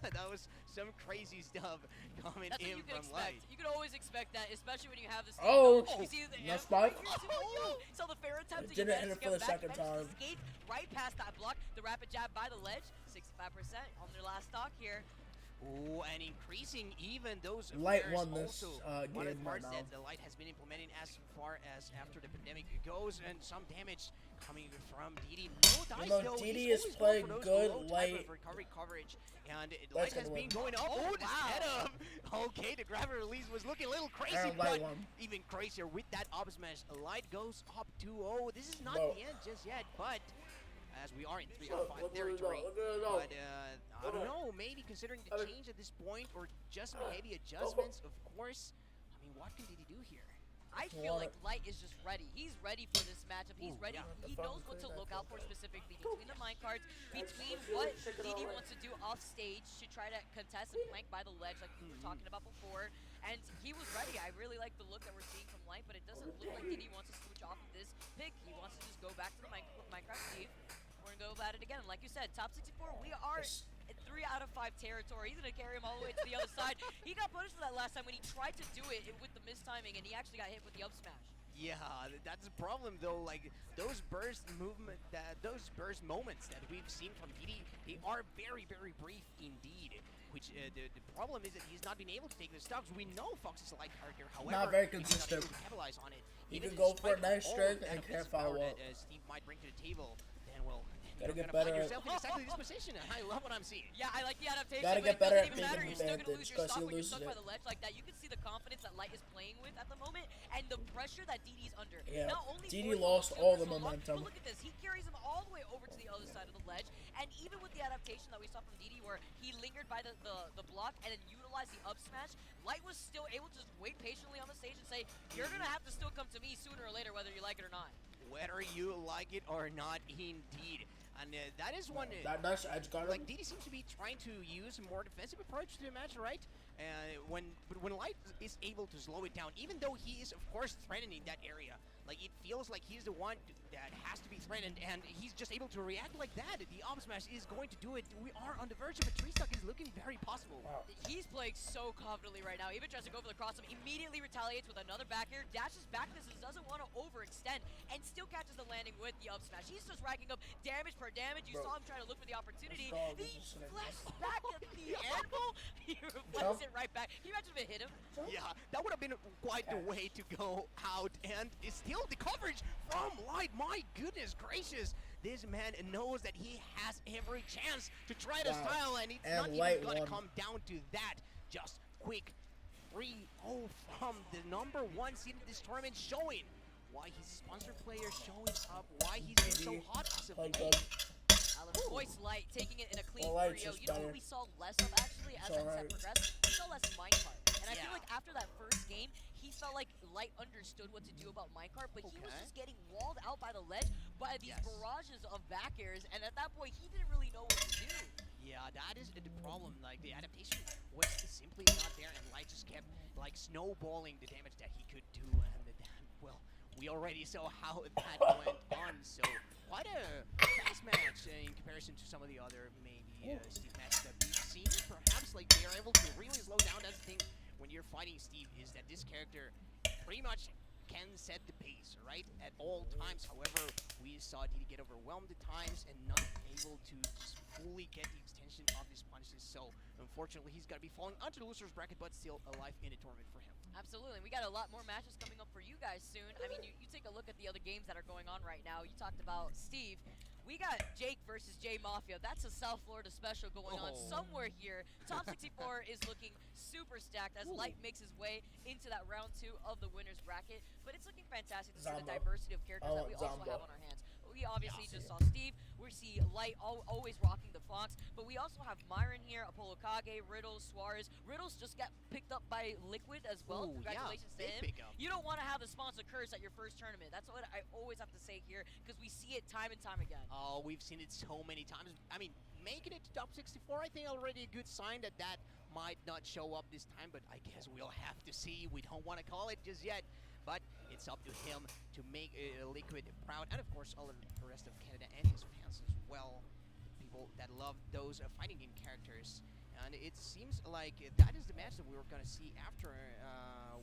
[SPEAKER 14] That was some crazy stuff coming
[SPEAKER 13] That's what
[SPEAKER 14] in
[SPEAKER 13] you can
[SPEAKER 14] from
[SPEAKER 13] expect.
[SPEAKER 14] Light.
[SPEAKER 13] You can always expect that, especially when you have this.
[SPEAKER 2] Oh,
[SPEAKER 13] you see the
[SPEAKER 2] no
[SPEAKER 13] amp
[SPEAKER 2] spike.
[SPEAKER 13] right here too. Oh, so the fair attempt to
[SPEAKER 2] Didn't
[SPEAKER 13] manage
[SPEAKER 2] hit it
[SPEAKER 13] to
[SPEAKER 2] for
[SPEAKER 13] get
[SPEAKER 2] the
[SPEAKER 13] back,
[SPEAKER 2] second
[SPEAKER 13] managed to
[SPEAKER 2] time.
[SPEAKER 13] escape right past that block. The rapid jab by the ledge, 65% on their last stock here.
[SPEAKER 14] Oh, and increasing even those
[SPEAKER 2] Light
[SPEAKER 14] fares
[SPEAKER 2] won this
[SPEAKER 14] also one of
[SPEAKER 2] game
[SPEAKER 14] the
[SPEAKER 2] right
[SPEAKER 14] parts
[SPEAKER 2] now.
[SPEAKER 14] that the Light has been implementing as far as after the pandemic goes, and some damage coming from DD. No dice
[SPEAKER 2] know,
[SPEAKER 14] though.
[SPEAKER 2] DD
[SPEAKER 14] He's
[SPEAKER 2] is
[SPEAKER 14] always
[SPEAKER 2] playing
[SPEAKER 14] going for
[SPEAKER 2] good
[SPEAKER 14] those low type
[SPEAKER 2] late.
[SPEAKER 14] of recovery coverage, and
[SPEAKER 2] Light's
[SPEAKER 14] Light has
[SPEAKER 2] gonna
[SPEAKER 14] been
[SPEAKER 2] win.
[SPEAKER 14] going up.
[SPEAKER 13] Oh,
[SPEAKER 14] Oh, the
[SPEAKER 13] wow.
[SPEAKER 14] setup. Okay, the gravity release was looking a little crazy,
[SPEAKER 2] And
[SPEAKER 14] but
[SPEAKER 2] Light won.
[SPEAKER 14] even crazier with that up smash. Light goes up 2-0. This is not
[SPEAKER 2] Bro.
[SPEAKER 14] the end just yet, but as we are in 3 out of 5 territory. But I don't know, maybe considering the change at this point or just some heavy adjustments, of course. I mean, what can Didi do here?
[SPEAKER 13] I feel like Light is just ready. He's ready for this matchup. He's ready. He knows what to look out for specifically between the minecarts, between what Didi wants to do off stage to try to contest and flank by the ledge like we were talking about before. And he was ready. I really like the look that we're seeing from Light, but it doesn't look like Didi wants to switch off of this pick. He wants to just go back to the Minecraft Steve. We're going to go about it again. And like you said, top 64, we are in 3 out of 5 territory. He's going to carry him all the way to the other side. He got punished for that last time when he tried to do it with the mistiming, and he actually got hit with the up smash.
[SPEAKER 14] Yeah, that's the problem though. Like those burst movement, those burst moments that we've seen from Didi, they are very, very brief indeed. Which the problem is that he's not been able to take the stocks. We know Fox is a light character, however,
[SPEAKER 2] not very
[SPEAKER 14] he's not able
[SPEAKER 2] consistent.
[SPEAKER 14] to capitalize on it.
[SPEAKER 2] He
[SPEAKER 14] Even
[SPEAKER 2] can go for a
[SPEAKER 14] despite
[SPEAKER 2] nice
[SPEAKER 14] all
[SPEAKER 2] strength
[SPEAKER 14] that
[SPEAKER 2] and can't
[SPEAKER 14] offensive
[SPEAKER 2] follow
[SPEAKER 14] power
[SPEAKER 2] up.
[SPEAKER 14] that Steve might bring to the table, then well,
[SPEAKER 2] Gotta
[SPEAKER 14] you're
[SPEAKER 2] get
[SPEAKER 14] gonna find
[SPEAKER 2] better
[SPEAKER 14] yourself in exactly this position. And I love what I'm seeing.
[SPEAKER 13] Yeah, I like the adaptation.
[SPEAKER 2] Gotta
[SPEAKER 13] but
[SPEAKER 2] get
[SPEAKER 13] it
[SPEAKER 2] better
[SPEAKER 13] doesn't
[SPEAKER 2] at
[SPEAKER 13] even matter.
[SPEAKER 2] taking
[SPEAKER 13] You're still gonna lose
[SPEAKER 2] advantage,
[SPEAKER 13] your
[SPEAKER 2] 'cause
[SPEAKER 13] stock
[SPEAKER 2] he
[SPEAKER 13] when you're
[SPEAKER 2] loses
[SPEAKER 13] stuck by
[SPEAKER 2] it.
[SPEAKER 13] the ledge like that. You can see the confidence that Light is playing with at the moment, and the pressure that Didi's under.
[SPEAKER 2] Yeah,
[SPEAKER 13] Not only
[SPEAKER 2] Didi
[SPEAKER 13] for
[SPEAKER 2] lost
[SPEAKER 13] the
[SPEAKER 2] all the
[SPEAKER 13] so long,
[SPEAKER 2] momentum.
[SPEAKER 13] But look at this. He carries him all the way over to the other side of the ledge, and even with the adaptation that we saw from Didi, where he lingered by the block and then utilized the up smash, Light was still able to just wait patiently on the stage and say, "You're gonna have to still come to me sooner or later, whether you like it or not."
[SPEAKER 14] Whether you like it or not, indeed. And that is one.
[SPEAKER 2] That's edge guard.
[SPEAKER 14] Like Didi seems to be trying to use a more defensive approach to the match, right? But when Light is able to slow it down, even though he is of course threatening that area, like it feels like he's the one that has to be threatened, and he's just able to react like that. The up smash is going to do it. We are on the verge of a 3-stock. Is looking very possible.
[SPEAKER 2] Wow.
[SPEAKER 13] He's playing so confidently right now. Even tries to go for the cross him, immediately retaliates with another back air, dashes back this, doesn't want to overextend, and still catches the landing with the up smash. He's just racking up damage per damage. You saw him trying to look for the opportunity. He flashes back at the anvil. He reflects it right back. Can you imagine if it hit him?
[SPEAKER 14] Yeah, that would have been quite the way to go out, and it's still the coverage from Light. My goodness gracious, this man knows that he has every chance to try to style, and it's not even gonna come down to that. Just quick 3-0 from the #1 seed in this tournament, showing why he's a sponsored player, showing up why he's been so hot as of late.
[SPEAKER 13] Voice Light taking it in a clean
[SPEAKER 2] Light's
[SPEAKER 13] trio.
[SPEAKER 2] just
[SPEAKER 13] You know
[SPEAKER 2] better.
[SPEAKER 13] what we saw less of actually as the set progressed? We saw less minecart. And I feel like after that first game, he felt like Light understood what to do about minecart, but he was just getting walled out by the ledge by these barrages of back airs, and at that point, he didn't really know what to do.
[SPEAKER 14] Yeah, that is the problem. Like the adaptation was simply not there, and Light just kept like snowballing the damage that he could do, and well, we already saw how that went on. So quite a fast match in comparison to some of the other maybe Steve matches that we've seen. Perhaps like they are able to really slow down. That's the thing when you're fighting Steve, is that this character pretty much can set the pace, right, at all times. However, we saw Didi get overwhelmed at times and not able to just fully get the extension of his punishes. So unfortunately, he's got to be falling onto the loser's bracket, but still alive in a tournament for him.
[SPEAKER 13] Absolutely. We got a lot more matches coming up for you guys soon. I mean, you take a look at the other games that are going on right now. You talked about Steve. We got Jake versus J Mafia. That's a South Florida special going on somewhere here. Top 64 is looking super stacked as Light makes his way into that round 2 of the winner's bracket. But it's looking fantastic to see the diversity of characters that we also have on our hands. We obviously just saw Steve. We see Light always rocking the Fox. But we also have Myron here, Apollo Kage, Riddles, Suarez. Riddles just got picked up by Liquid as well. Congratulations to him. You don't want to have the sponsor curse at your first tournament. That's what I always have to say here, because we see it time and time again.
[SPEAKER 14] Oh, we've seen it so many times. I mean, making it to top 64, I think already a good sign that that might not show up this time, but I guess we'll have to see. We don't want to call it just yet, but it's up to him to make Liquid proud, and of course all of the rest of Canada and his fans as well, people that love those fighting game characters. And it seems like that is the match that we were going to see after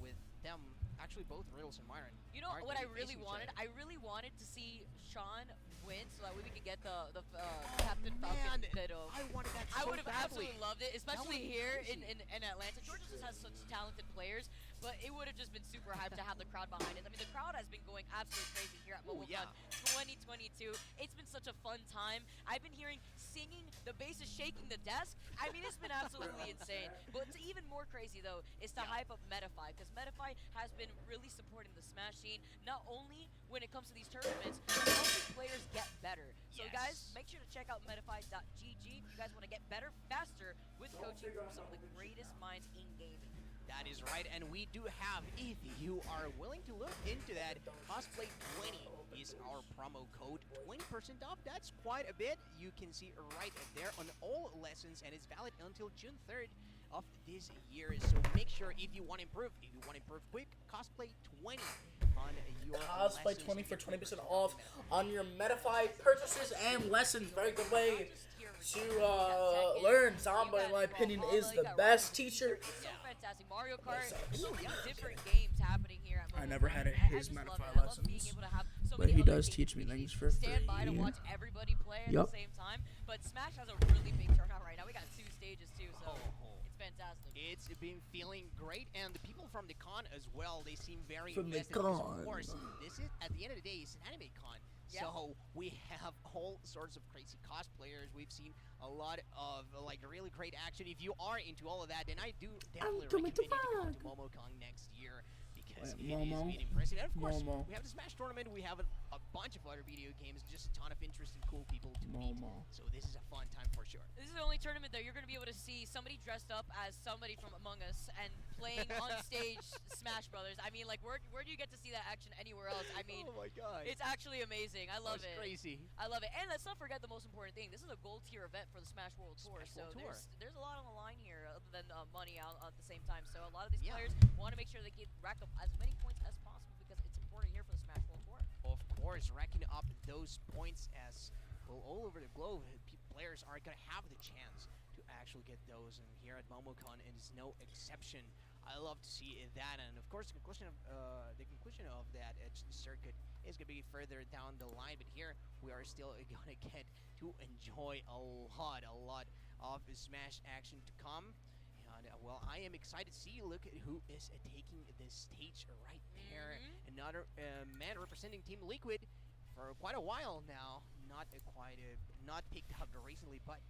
[SPEAKER 14] with them. Actually, both Riddles and Myron.
[SPEAKER 13] You know what I really wanted? I really wanted to see Sean win, so that way we could get the Captain Falcon Ditto.
[SPEAKER 14] I wanted that so
[SPEAKER 13] I would have
[SPEAKER 14] badly.
[SPEAKER 13] absolutely loved it, especially here in Atlanta. Georgia just has such talented players, but it would have just been super hyped to have the crowd behind it. I mean, the crowd has been going absolutely crazy here at MomoCon 2022. It's been such a fun time. I've been hearing singing, the bass is shaking the desk. I mean, it's been absolutely insane. But what's even more crazy, though, is to hype up Metafy, because Metafy has been really supporting the Smash scene, not only when it comes to these tournaments, but helping players get better. So guys, check out Medify.gg if you guys want to get better faster with coaching from some of the greatest minds in gaming.
[SPEAKER 14] That is right, and we do have, if you are willing to look into that, Cosplay 20 is our promo code. 20% off, that's quite a bit. You can see right there on all lessons, and it's valid until June 3rd of this year. So make sure if you want to improve quick, Cosplay 20 on your
[SPEAKER 2] Cosplay 20 for 20% off on your Medify purchases and lessons. Very good way to learn. Zomba, in my opinion, is the best teacher.
[SPEAKER 13] So fantastic. Mario Kart, so many different games happening here at
[SPEAKER 2] I never had his Medify lessons, but he does teach me things for free.
[SPEAKER 13] Stand by to watch everybody play at the same time. But Smash has a really big turnout right now. We got 2 stages too, so it's fantastic.
[SPEAKER 14] It's been feeling great, and the people from the con as well, they seem very
[SPEAKER 2] From the
[SPEAKER 14] invested. Because,
[SPEAKER 2] con.
[SPEAKER 14] of course, this is, at the end of the day, it's an anime con.
[SPEAKER 13] Yeah.
[SPEAKER 14] So we have all sorts of crazy cosplayers. We've seen a lot of like really great action. If you are into all of that, then I do definitely recommend you to come to MomoCon next year. Because it is being impressive. And of course, we have the Smash tournament. We have a bunch of other video games. Just a ton of interesting, cool people to meet. So this is a fun time for sure.
[SPEAKER 13] This is the only tournament that you're going to be able to see somebody dressed up as somebody from Among Us and playing on stage Smash Brothers. I mean, like, where do you get to see that action anywhere else? I mean,
[SPEAKER 14] oh my god,
[SPEAKER 13] it's actually amazing. I love it.
[SPEAKER 14] Crazy.
[SPEAKER 13] I love it. And let's not forget the most important thing. This is a gold tier event for the Smash World Tour. So there's a lot on the line here other than money out at the same time. So a lot of these players want to make sure they get rack up as many points as possible because it's important here for the Smash World Tour.
[SPEAKER 14] Of course, racking up those points as well all over the globe. Players are going to have the chance to actually get those, and here at MomoCon it is no exception. I love to see that, and of course the conclusion of that circuit is going to be further down the line, but here we are still going to get to enjoy a lot of Smash action to come. And well, I am excited to see. Look at who is taking the stage right there. Another man representing Team Liquid for quite a while now. Not picked up recently, but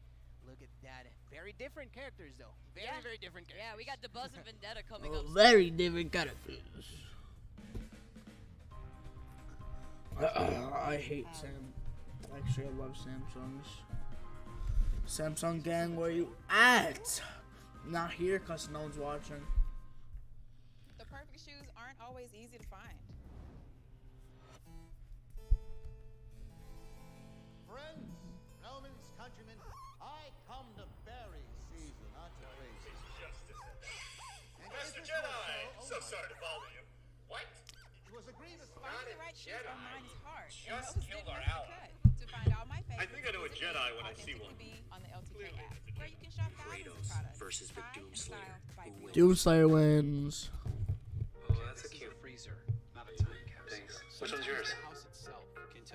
[SPEAKER 14] look at that. Very different characters, though. Very different characters.
[SPEAKER 13] Yeah, we got the Buzz and Vendetta coming up.
[SPEAKER 2] Very different characters. I hate Sam. Actually, I love Samsungs. Samsung gang, where you at? Not here, cause no one's watching.
[SPEAKER 15] The perfect shoes aren't always easy to find.
[SPEAKER 4] Friends, Romans, countrymen, I come to bury Caesar, not to praise him.
[SPEAKER 16] Master Jedi! So sorry to bother you. What?
[SPEAKER 4] It was a grievous
[SPEAKER 15] Finding the right shoes on mine is hard.
[SPEAKER 16] Just
[SPEAKER 15] and
[SPEAKER 16] killed
[SPEAKER 15] didn't
[SPEAKER 16] our
[SPEAKER 15] have to
[SPEAKER 16] ally.
[SPEAKER 15] cut. To find all my favorites,
[SPEAKER 16] I think I know a
[SPEAKER 15] visit
[SPEAKER 16] Jedi when I
[SPEAKER 15] on
[SPEAKER 16] see one.
[SPEAKER 15] on the LTK app, where you can shop thousands of products.
[SPEAKER 17] Versus the
[SPEAKER 15] Try and
[SPEAKER 17] Doomslayer.
[SPEAKER 15] style by
[SPEAKER 17] Who wins?
[SPEAKER 2] Doomslayer wins.
[SPEAKER 17] Oh, that's a cute freezer, not a time capsule.
[SPEAKER 18] Thanks. Which one's yours?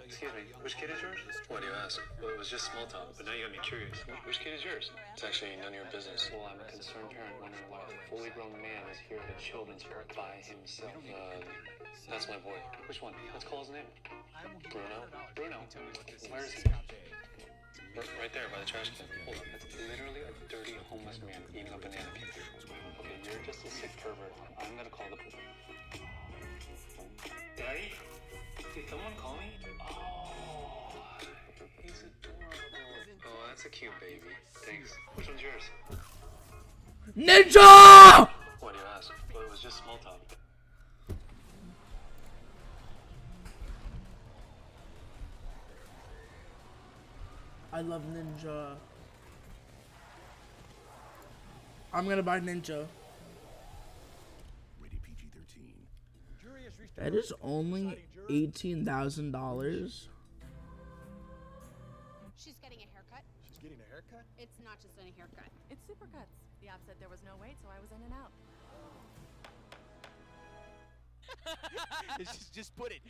[SPEAKER 18] Excuse me, which kid is yours? Why do you ask? Well, it was just small talk, but now you got me curious. Which kid is yours? It's actually none of your business. Well, I'm a concerned parent wondering why a fully grown man is here at a children's park by himself. That's my boy. Which one? Let's call his name. Bruno? Bruno. Where is he? Right there by the trash can. Hold on. That's literally a dirty homeless man eating a banana peel. Okay, you're just a sick pervert. I'm gonna call the police. Daddy? Did someone call me? Oh, he's adorable. Oh, that's a cute baby. Thanks. Which one's yours?
[SPEAKER 2] Ninja!
[SPEAKER 18] Why do you ask? Well, it was just small talk.
[SPEAKER 2] I love Ninja. I'm gonna buy Ninja.
[SPEAKER 10] Rated PG-13.
[SPEAKER 2] That is only $18,000.
[SPEAKER 19] She's getting a haircut.
[SPEAKER 11] She's getting a haircut?
[SPEAKER 19] It's not just any haircut.
[SPEAKER 20] It's Supercuts. The app said there was no wait, so I was in and out.
[SPEAKER 14] just put it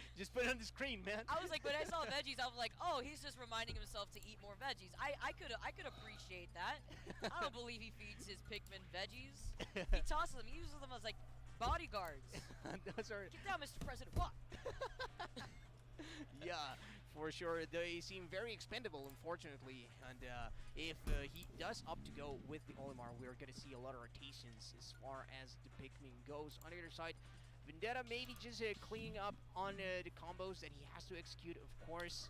[SPEAKER 14] on the screen, man.
[SPEAKER 13] I was like, when I saw veggies, I was like, oh, he's just reminding himself to eat more veggies. I could appreciate that. I don't believe he feeds his Pikmin veggies. He tosses them. He uses them as like bodyguards.
[SPEAKER 14] Those are.
[SPEAKER 13] Get down, Mr. President. What?
[SPEAKER 14] Yeah, for sure. They seem very expendable, unfortunately. And if he does opt to go with the Olimar, we're going to see a lot of rotations as far as the Pikmin goes. On the other side, Vendetta maybe just cleaning up on the combos that he has to execute, of course.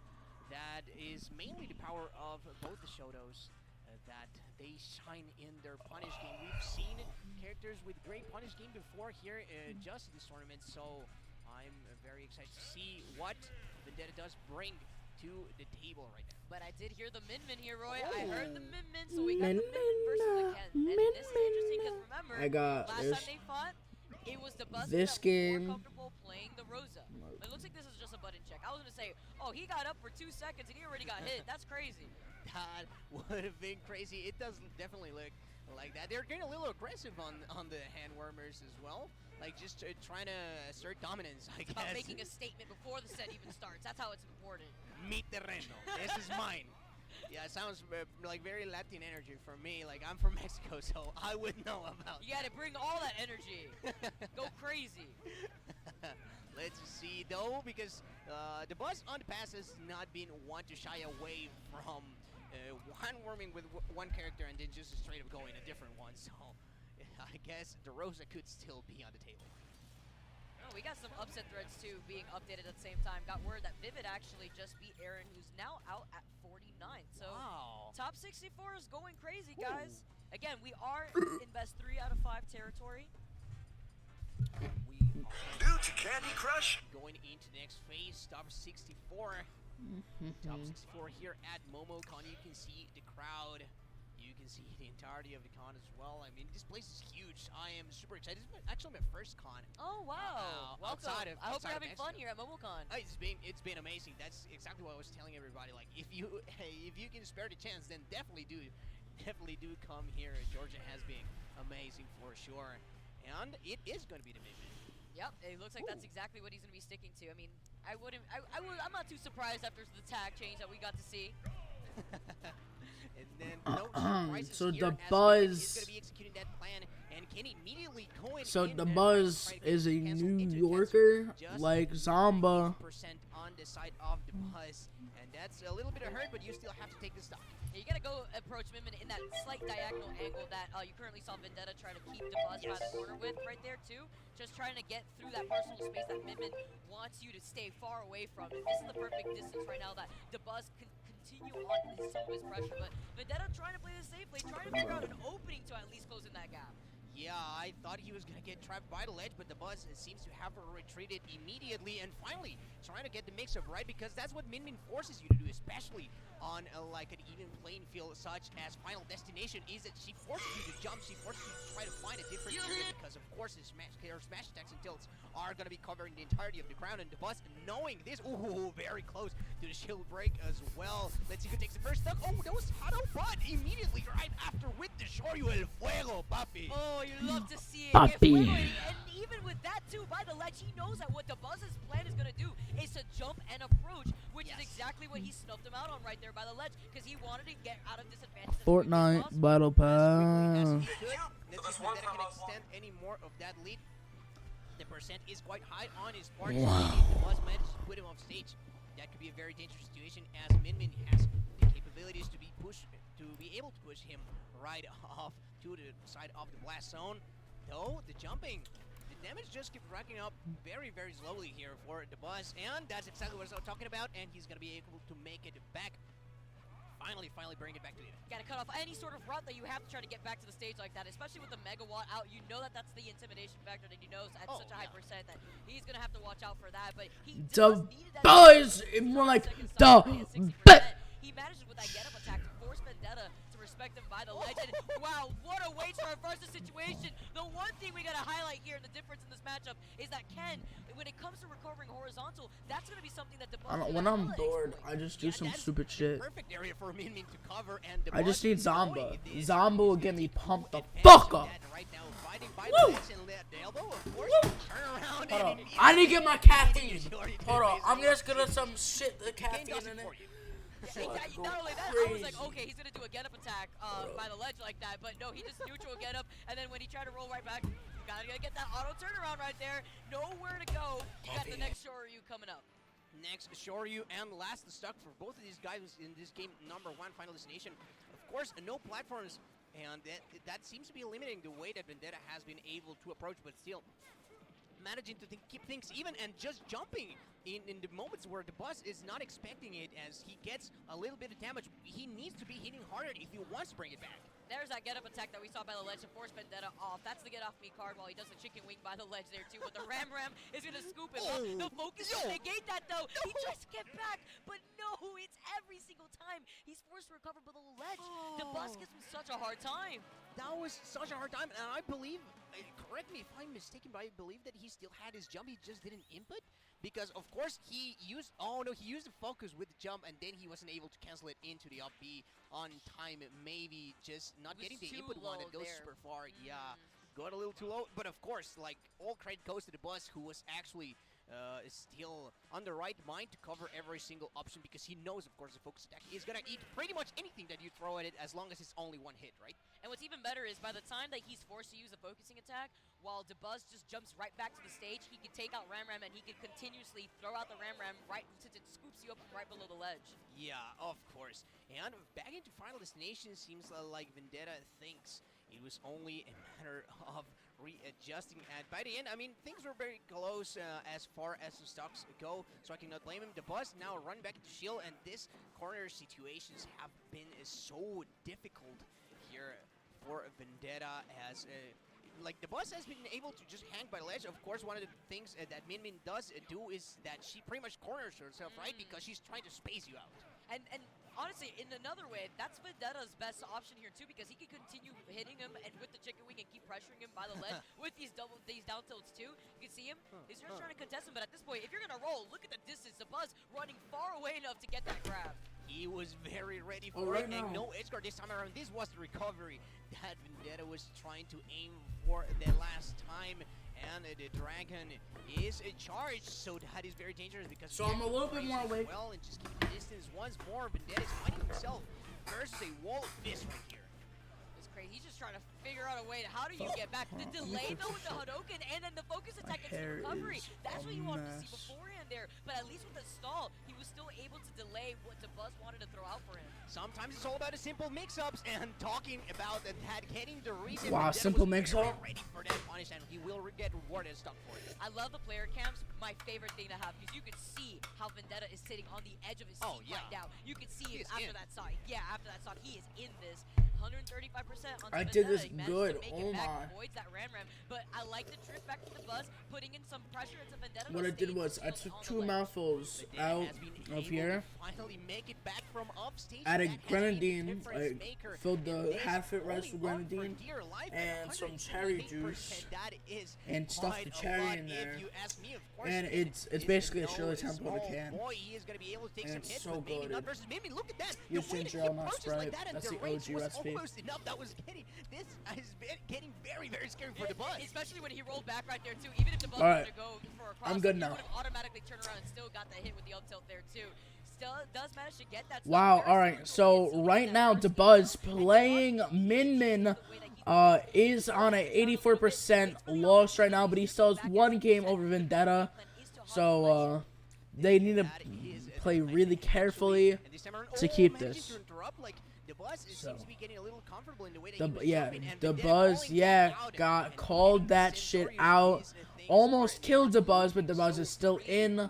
[SPEAKER 14] that is mainly the power of both the Shotos. That they shine in their punish game. We've seen characters with great punish game before here just in this tournament, so I'm very excited to see what Vendetta does bring to the table right now.
[SPEAKER 13] But I did hear the Min here, Roy. I heard the Min, so we got the Min versus the Ken. And this is interesting because remember, last time they fought, it was the Buzz
[SPEAKER 2] this
[SPEAKER 13] that was
[SPEAKER 2] game.
[SPEAKER 13] more comfortable playing the Rosa. It looks like this is just a button check. I was going to say, oh, he got up for 2 seconds and he already got hit. That's crazy.
[SPEAKER 14] That would have been crazy. It does definitely look like that. They're getting a little aggressive on the hand warmers as well. Like just trying to assert dominance, I guess.
[SPEAKER 13] About making a statement before the set even starts. That's how it's important.
[SPEAKER 14] Mi terreno. This is mine. Yeah, it sounds like very Latin energy for me. Like, I'm from Mexico, so I would know about
[SPEAKER 13] You gotta bring all that energy. Go crazy.
[SPEAKER 14] Let's see, though, because the Buzz on the pass has not been one to shy away from hand-warming with one character and then just straight up going a different one. So I guess the Rosa could still be on the table.
[SPEAKER 13] Oh, we got some upset threads, too, being updated at the same time. Got word that Vivid actually just beat Aaron, who's now out at 49. So
[SPEAKER 14] wow.
[SPEAKER 13] Top 64 is going crazy, guys. Again, we are in best 3 out of 5 territory.
[SPEAKER 16] Due to Candy Crush.
[SPEAKER 14] Going into the next phase, top 64. Top 64 here at MomoCon. You can see the crowd. You can see the entirety of the con as well. I mean, this place is huge. I am super excited. This is actually my first con.
[SPEAKER 13] Oh, wow. Welcome. I hope you're having fun here at MomoCon.
[SPEAKER 14] It's been amazing. That's exactly what I was telling everybody. Like, if you can spare the chance, then definitely do come here. Georgia has been amazing for sure. And it is going to be the mid.
[SPEAKER 13] Yep, it looks like that's exactly what he's going to be sticking to. I mean, I'm not too surprised after the tag change that we got to see.
[SPEAKER 14] And then no surprises
[SPEAKER 2] so
[SPEAKER 14] here
[SPEAKER 2] the
[SPEAKER 14] as
[SPEAKER 2] Buzz.
[SPEAKER 14] is going to be executing that plan, and Kenny immediately going
[SPEAKER 2] So
[SPEAKER 14] in
[SPEAKER 2] the
[SPEAKER 14] and
[SPEAKER 2] Buzz
[SPEAKER 14] trying to
[SPEAKER 2] is a
[SPEAKER 14] cancel
[SPEAKER 2] New
[SPEAKER 14] into the
[SPEAKER 2] Yorker,
[SPEAKER 14] cancel.
[SPEAKER 2] like
[SPEAKER 14] Just
[SPEAKER 2] Zamba.
[SPEAKER 14] 8% on the side of the Buzz, and that's a little bit of hurt, but you still have to take the stock.
[SPEAKER 13] Yeah, you gotta go approach Minmin in that slight diagonal angle that you currently saw Vendetta try to keep the Buzz by the corner with right there too. Just trying to get through that personal space that Minmin wants you to stay far away from. And this is the perfect distance right now that the Buzz can continue on some of his pressure. But Vendetta trying to play this safely, trying to figure out an opening to at least close in that gap.
[SPEAKER 14] Yeah, I thought he was going to get trapped by the ledge, but the Buzz seems to have retreated immediately and finally trying to get the mix-up right, because that's what Min forces you to do, especially on like an even playing field such as Final Destination, is that she forces you to jump, she forces you to try to find a different area, because of course his smash attacks and tilts are going to be covering the entirety of the ground, and the Buzz knowing this, ooh, very close to the shield break as well. Let's see who takes the first stock. Oh, that was Hado, but immediately right after with the Shoryu El Fuego, papi.
[SPEAKER 13] Oh, you love to see it.
[SPEAKER 2] Papi.
[SPEAKER 13] And even with that too, by the ledge, he knows that what the Buzz's plan is going to do is to jump and approach, which is exactly what he snuffed him out on right there by the ledge, because he wanted to get out of disadvantage.
[SPEAKER 2] Fortnite Battle Pass.
[SPEAKER 14] Let's see if Vendetta can extend any more of that lead. The percent is quite high on his part.
[SPEAKER 2] Wow.
[SPEAKER 14] If the Buzz manages to put him off stage, that could be a very dangerous situation, as Min has the capabilities to be able to push him right off to the side of the blast zone. Though the jumping, the damage just keeps racking up very, very slowly here for the Buzz, and that's exactly what I was talking about. And he's gonna be able to make it back. Finally bring it back to the event.
[SPEAKER 13] Gotta cut off any sort of route that you have to try to get back to the stage like that, especially with the megawatt out. You know that's the intimidation factor that he knows at such a high percent that he's gonna have to watch out for that. But he
[SPEAKER 2] The
[SPEAKER 13] needed that
[SPEAKER 2] Buzz, more like the
[SPEAKER 13] He manages with that get-up attack to force Vendetta to respect him by the ledge. And wow, what a way to reverse the situation. The one thing we gotta highlight here, the difference in this matchup, is that Ken, when it comes to recovering horizontal, that's gonna be something that the Buzz
[SPEAKER 2] When I'm bored, I just do some stupid shit.
[SPEAKER 14] Perfect area for Min to cover, and the
[SPEAKER 2] I just
[SPEAKER 14] Buzz
[SPEAKER 2] need Zamba.
[SPEAKER 14] knowing this
[SPEAKER 2] Zamba will get me pumped the fuck up.
[SPEAKER 14] right now, fighting by the ledge and the elbow, of course, turn around
[SPEAKER 2] Hold
[SPEAKER 14] and
[SPEAKER 2] on, I need to get my caffeine. Hold on, I'm just gonna some shit the caffeine in it.
[SPEAKER 13] Not only that, I was like, okay, he's gonna do a get-up attack by the ledge like that, but no, he just neutral get-up, and then when he tried to roll right back, gotta get that auto turnaround right there. Nowhere to go. You got the next Shoryu coming up.
[SPEAKER 14] Next, Shoryu and last stuck for both of these guys in this game #1 Final Destination. Of course, no platforms, and that seems to be limiting the way that Vendetta has been able to approach, but still, managing to keep things even and just jumping in the moments where the Buzz is not expecting it as he gets a little bit of damage. He needs to be hitting harder if he wants to bring it back.
[SPEAKER 13] There's that get-up attack that we saw by the ledge to force Vendetta off. That's the get-off-me card while he does the chicken wing by the ledge there, too. But the Ram is going to scoop him up. The focus to negate that, though. He tries to get back, but no, it's every single time. He's forced to recover below the ledge. The Buzz gives him such a hard time.
[SPEAKER 14] That was such a hard time, and I believe, correct me if I'm mistaken, but I believe that he still had his jump. He just didn't input. Because, of course, he used the focus with the jump, and then he wasn't able to cancel it into the up B on time. Maybe just not getting the input one that goes super far. Yeah, got a little too low. But, of course, like, all credit goes to the Buzz, who was actually still on the right mind to cover every single option, because he knows, of course, the focus attack is going to eat pretty much anything that you throw at it as long as it's only one hit, right?
[SPEAKER 13] And what's even better is by the time that he's forced to use a focusing attack, while DeBuzz just jumps right back to the stage, he can take out Ram and he can continuously throw out the Ram right since it scoops you up right below the ledge.
[SPEAKER 14] Yeah, of course. And back into Final Destination, seems like Vendetta thinks it was only a matter of readjusting. And by the end, I mean, things were very close as far as the stocks go, so I cannot blame him. The Buzz now run back into shield, and this corner situations have been so difficult here for Vendetta as like the Buzz has been able to just hang by the ledge. Of course, one of the things that Min does do is that she pretty much corners herself, right? Because she's trying to space you out.
[SPEAKER 13] And honestly, in another way, that's Vendetta's best option here too, because he can continue hitting him and with the chicken wing and keep pressuring him by the ledge with these down tilts too. You can see him. He's just trying to contest him, but at this point, if you're gonna roll, look at the distance. The Buzz running far away enough to get that grab.
[SPEAKER 14] He was very ready for it, and no edge guard this time around. This was the recovery that Vendetta was trying to aim for the last time, and the Dragon is charged, so that is very dangerous because
[SPEAKER 2] so I'm a little bit more awake.
[SPEAKER 14] Well, and just keeping the distance once more. Vendetta is finding himself versus a wall of fist right here.
[SPEAKER 13] It's crazy. He's just trying to figure out a way to how do you get back. The delay though with the Hadouken and then the focus attack and the recovery. That's what you wanted to see beforehand there. But at least with the stall, he was still able to delay what the Buzz wanted to throw out for him.
[SPEAKER 14] Sometimes it's all about the simple mix-ups and talking about that getting the reason.
[SPEAKER 2] Wow, simple mix-up.
[SPEAKER 14] Ready for that punish, and he will get rewarded stuff for it.
[SPEAKER 13] I love the player cams. My favorite thing to have, because you can see how Vendetta is sitting on the edge of his seat right now. You can see him after that stock. Yeah, after that stock, he is in this. 135% on
[SPEAKER 2] I
[SPEAKER 13] Vendetta.
[SPEAKER 2] did this good.
[SPEAKER 13] To make
[SPEAKER 2] Oh
[SPEAKER 13] it back,
[SPEAKER 2] my.
[SPEAKER 13] avoids that Ram, but I like the trip back to the Buzz, putting in some pressure into Vendetta.
[SPEAKER 2] What I did was I took 2 mouthfuls out of here,
[SPEAKER 14] finally make it back from upstage.
[SPEAKER 2] added grenadine, like filled the half-it rice with grenadine, and some cherry juice, and stuffed the cherry in there, and it's basically a Shirley Temple can, and it's so good. Use ginger ale, not Sprite. That's the OG recipe.
[SPEAKER 14] Enough. That was getting very, very scary for the Buzz.
[SPEAKER 13] Especially when he rolled back right there too. Even if the Buzz
[SPEAKER 2] All right.
[SPEAKER 13] wanted to go for a cross,
[SPEAKER 2] I'm good
[SPEAKER 13] he
[SPEAKER 2] now.
[SPEAKER 13] would have automatically turned around and still got the hit with the up tilt there too. Still does manage to get that.
[SPEAKER 2] Wow. All right. So right now, DeBuzz playing Min is on a 84% loss right now, but he still has 1 game over Vendetta. So they need to play really carefully to keep this. So, the Buzz, got called that shit out. Almost killed the Buzz, but the Buzz is still in.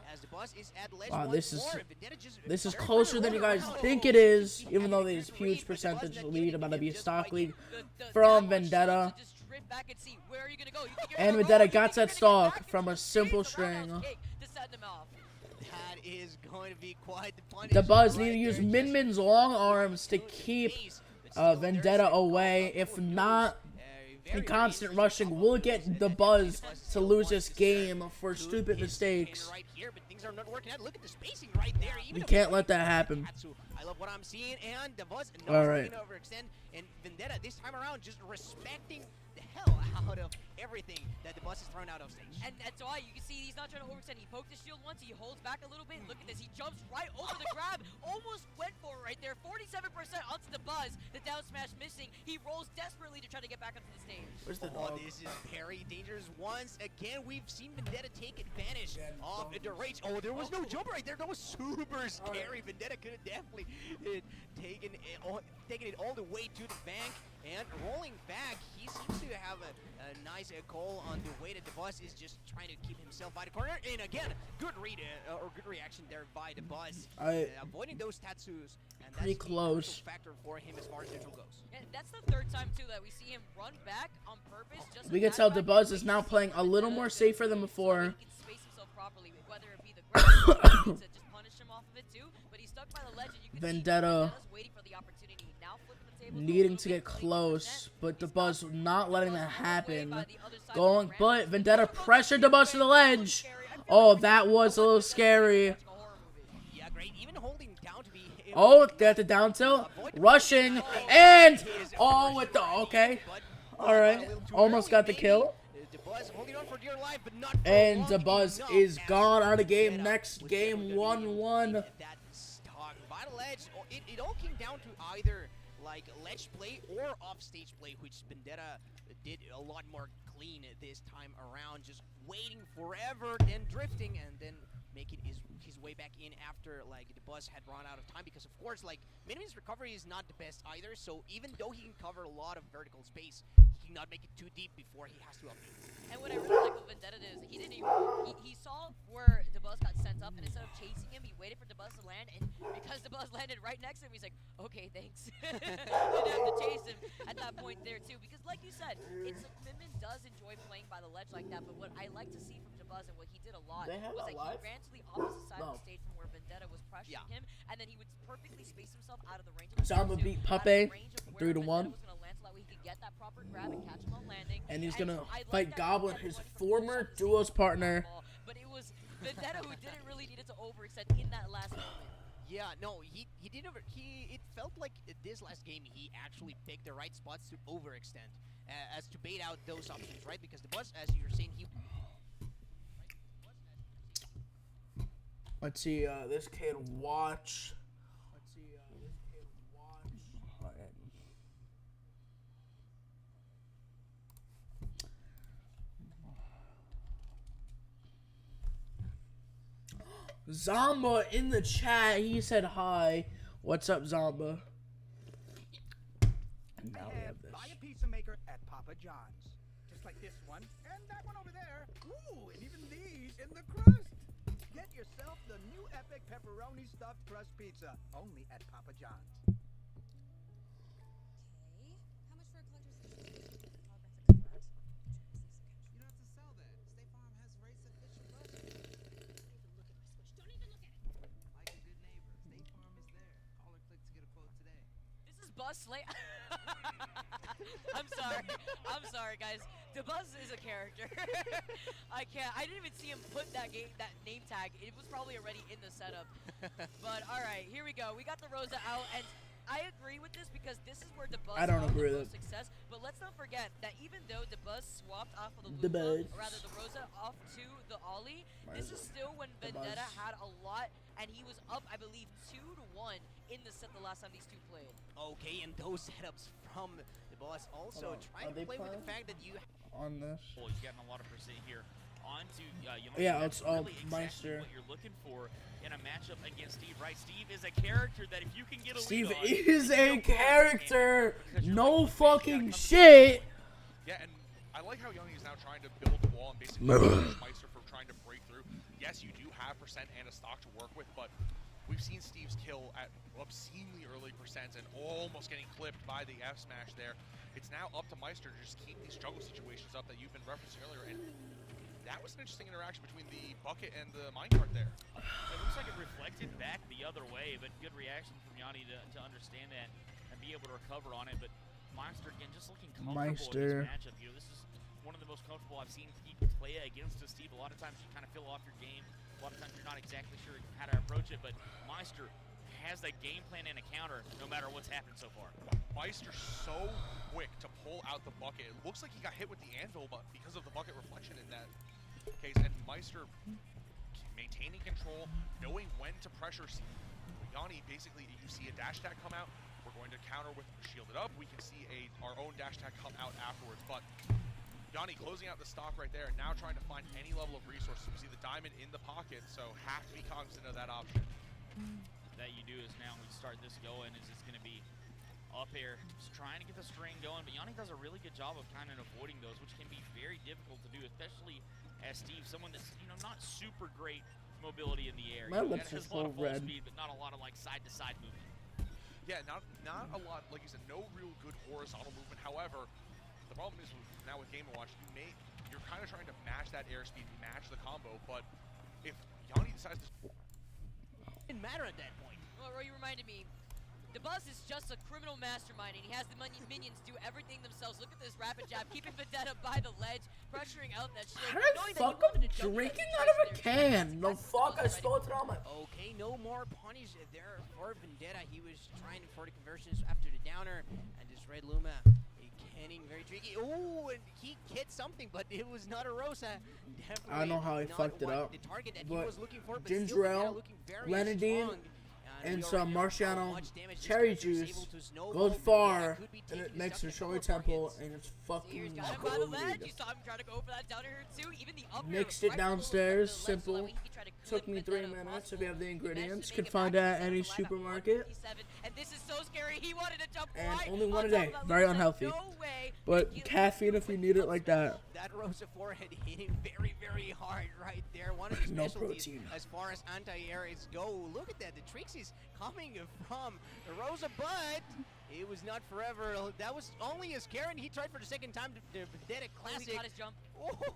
[SPEAKER 2] Wow, this is closer than you guys think it is, even though there's huge percentage lead about to be a stock lead from Vendetta. And Vendetta got that stock from a simple string.
[SPEAKER 14] That is going to be quite the punishment.
[SPEAKER 2] The Buzz need to use Min-Min's long arms to keep Vendetta away. If not, the constant rushing will get the Buzz to lose this game for stupid mistakes. We can't let that happen.
[SPEAKER 14] I love what I'm seeing, and the Buzz
[SPEAKER 2] all right.
[SPEAKER 14] Overextend, and Vendetta this time around just respecting the hell out of everything that the Buzz is thrown out of stage.
[SPEAKER 13] And that's why you can see he's not trying to overextend. He poked his shield once, he holds back a little bit. Look at this, he jumps right over the grab, almost went for it right there. 47% onto the Buzz. The down smash missing. He rolls desperately to try to get back onto the stage.
[SPEAKER 2] Where's the
[SPEAKER 14] Oh,
[SPEAKER 2] dog?
[SPEAKER 14] this is very dangerous. Once again, we've seen Vendetta take advantage of the rage. Oh, there was no jump right there. That was super scary. Vendetta could have definitely taken it all the way to the bank. And rolling back, he seems to have a nice call on the way that the boss is just trying to keep himself by the corner. And again, good read or good reaction there by the boss, avoiding those tattoos. And
[SPEAKER 2] Pretty
[SPEAKER 14] that's
[SPEAKER 2] close.
[SPEAKER 14] the factor for him as far as neutral goes.
[SPEAKER 13] And that's the third time too that we see him run back on purpose. Just
[SPEAKER 2] We can tell DeBuzz is now playing a little more safer than before.
[SPEAKER 13] He can space himself properly, whether it be the ground to just punish him off of it too. But he's stuck by the ledge, and you can
[SPEAKER 2] Vendetta
[SPEAKER 13] see waiting for the opportunity. Now flipping the table
[SPEAKER 2] needing to get close, but DeBuzz not letting that happen. But Vendetta pressured DeBuzz to the ledge. Oh, that was a little scary.
[SPEAKER 14] Yeah, great. Even holding down to be.
[SPEAKER 2] Oh, got the down tilt, rushing, and oh, with the okay. All right, almost got the kill. And DeBuzz is gone out of game. Next game, 1-1.
[SPEAKER 14] Vital Edge, it all came down to either like ledge play or offstage play, which Vendetta did a lot more clean this time around, just waiting forever, then drifting, and then making his way back in after like the bus had run out of time, because of course like Miniman's recovery is not the best either, so even though he can cover a lot of vertical space, he cannot make it too deep before he has to upbeat.
[SPEAKER 13] And what I really like with Vendetta is he didn't even, he saw where DeBuzz got sent up, and instead of chasing him, he waited for DeBuzz to land, and because DeBuzz landed right next to him, he's like, okay, thanks. Didn't have to chase him at that point there too, because like you said, Miniman does enjoy playing by the ledge like that, but what I like to see from DeBuzz, and what he did a lot, was that he ran to the opposite side of the stage from where Vendetta was pressuring him, and then he would perfectly space himself out of the range of the
[SPEAKER 2] Zamba beat Puppet 3-1. And he's gonna fight Goblin, his former duos partner.
[SPEAKER 13] But it was Vendetta who didn't really need it to overextend in that last moment.
[SPEAKER 14] Yeah, no, he didn't it felt like this last game he actually picked the right spots to overextend, as to bait out those options, right? Because the boss, as you were saying,
[SPEAKER 2] Let's see, this kid watch. Zamba in the chat, he said hi. What's up, Zamba? And now we have this.
[SPEAKER 21] Buy a pizza maker at Papa John's. Just like this one, and that one over there. Ooh, and even these in the crust. Get yourself the new epic pepperoni stuffed crust pizza, only at Papa John's.
[SPEAKER 9] How much for a collector's edition?
[SPEAKER 4] You don't have to sell that. State Farm has rates sufficient budget. Don't even look at it. Like a good neighbor, State Farm is there. Call or click to get a quote today.
[SPEAKER 13] This is Buzz Slay. I'm sorry, guys. DeBuzz is a character. I didn't even see him put that name tag. It was probably already in the setup. But all right, here we go. We got the Rosa out, and I agree with this because this is where DeBuzz
[SPEAKER 2] I don't
[SPEAKER 13] found
[SPEAKER 2] agree
[SPEAKER 13] the
[SPEAKER 2] with
[SPEAKER 13] most success. But let's not forget that even though DeBuzz swapped off of the
[SPEAKER 2] DeBuzz.
[SPEAKER 13] Lupa, or rather the Rosa off to the Ollie, this is still when Vendetta had a lot, and he was up, I believe, 2-1 in the set the last time these two played.
[SPEAKER 14] Okay, and those setups from the boss also trying to play with the fact that you
[SPEAKER 2] on this.
[SPEAKER 22] Well, you're getting a lot of percent here. On to
[SPEAKER 2] yeah,
[SPEAKER 22] that's
[SPEAKER 2] it's all
[SPEAKER 22] really exactly
[SPEAKER 2] Meister.
[SPEAKER 22] what you're looking for in a matchup against Steve, right? Steve is a character that if you can get a
[SPEAKER 2] Steve
[SPEAKER 22] lead on,
[SPEAKER 2] is a character. No fucking shit.
[SPEAKER 23] Yeah, and I like how Young is now trying to build the wall and basically punish Meister for trying to break through. Yes, you do have percent and a stock to work with, but we've seen Steve's kill at obscenely early percents and almost getting clipped by the F smash there. It's now up to Meister to just keep these struggle situations up that you've been referencing earlier, and that was an interesting interaction between the bucket and the minecart there.
[SPEAKER 22] It looks like it reflected back the other way, but good reaction from Yanni to understand that and be able to recover on it. But Meister, again, just looking comfortable in this matchup. You know, this is one of the most comfortable I've seen people play against a Steve. A lot of times you kind of feel off your game. A lot of times you're not exactly sure how to approach it, but Meister has that game plan and a counter no matter what's happened so far.
[SPEAKER 23] Meister's so quick to pull out the bucket. It looks like he got hit with the anvil, but because of the bucket reflection in that case, and Meister maintaining control, knowing when to pressure Yanni. Basically, you see a dash attack come out, We're going to counter with shielded up. We can see our own dash attack come out afterwards, but Yanni closing out the stock right there, now trying to find any level of resources. We see the diamond in the pocket, so have to be cognizant of that option.
[SPEAKER 22] That you do is now we start this going is it's going to be up here, just trying to get the string going, but Yanni does a really good job of kind of avoiding those, which can be very difficult to do, especially as Steve, someone that's, you know, not super great mobility in the air.
[SPEAKER 2] My lips
[SPEAKER 22] has
[SPEAKER 2] are
[SPEAKER 22] a lot
[SPEAKER 2] so
[SPEAKER 22] of full
[SPEAKER 2] red.
[SPEAKER 22] speed, but not a lot of like side-to-side movement.
[SPEAKER 23] Yeah, not a lot, like you said, no real good horizontal movement. However, the problem is now with Game & Watch, you're kind of trying to match that airspeed, match the combo, but if Yanni decides to...
[SPEAKER 14] It didn't matter at that point.
[SPEAKER 13] Well, Roy, you reminded me, the Buzz is just a criminal mastermind, and he has the minions do everything themselves. Look at this rapid jab, keeping Vendetta by the ledge, pressuring out that shield.
[SPEAKER 2] How the fuck I'm drinking out of a can? The fuck? I spilled it on my...
[SPEAKER 14] Okay, no more punish there for Vendetta. He was trying for the conversions after the downer, and this Red Luma getting very tricky. Oh, and he hit something, but it was not a Rosa. Definitely
[SPEAKER 2] I don't know how he fucked it up,
[SPEAKER 14] the target that he
[SPEAKER 2] but
[SPEAKER 14] was looking for, but
[SPEAKER 2] ginger ale, grenadine, and some Marciano cherry juice goes far, and it makes the Showy Temple, and it's fucking
[SPEAKER 13] Got him by the ledge. You saw him try to go for that downer here too. Even the up
[SPEAKER 2] mixed it downstairs, simple. Took me 3 minutes. If you have the ingredients, could find it at any supermarket.
[SPEAKER 13] And this is so scary. He wanted to jump
[SPEAKER 2] And
[SPEAKER 13] right
[SPEAKER 2] only one a
[SPEAKER 13] on top
[SPEAKER 2] day.
[SPEAKER 13] of that
[SPEAKER 2] Very
[SPEAKER 13] Lucha.
[SPEAKER 2] unhealthy.
[SPEAKER 13] No way.
[SPEAKER 2] But caffeine if you need it like that.
[SPEAKER 14] That Rosa forehead hitting very, very hard right there. One of the
[SPEAKER 2] No
[SPEAKER 14] specialties
[SPEAKER 2] protein.
[SPEAKER 14] as far as anti-airs go. Look at that. The Trixie's coming from Rosa, but it was not forever. That was only as Karen. He tried for the second time to did a classic.
[SPEAKER 13] He caught his jump.
[SPEAKER 14] Oh,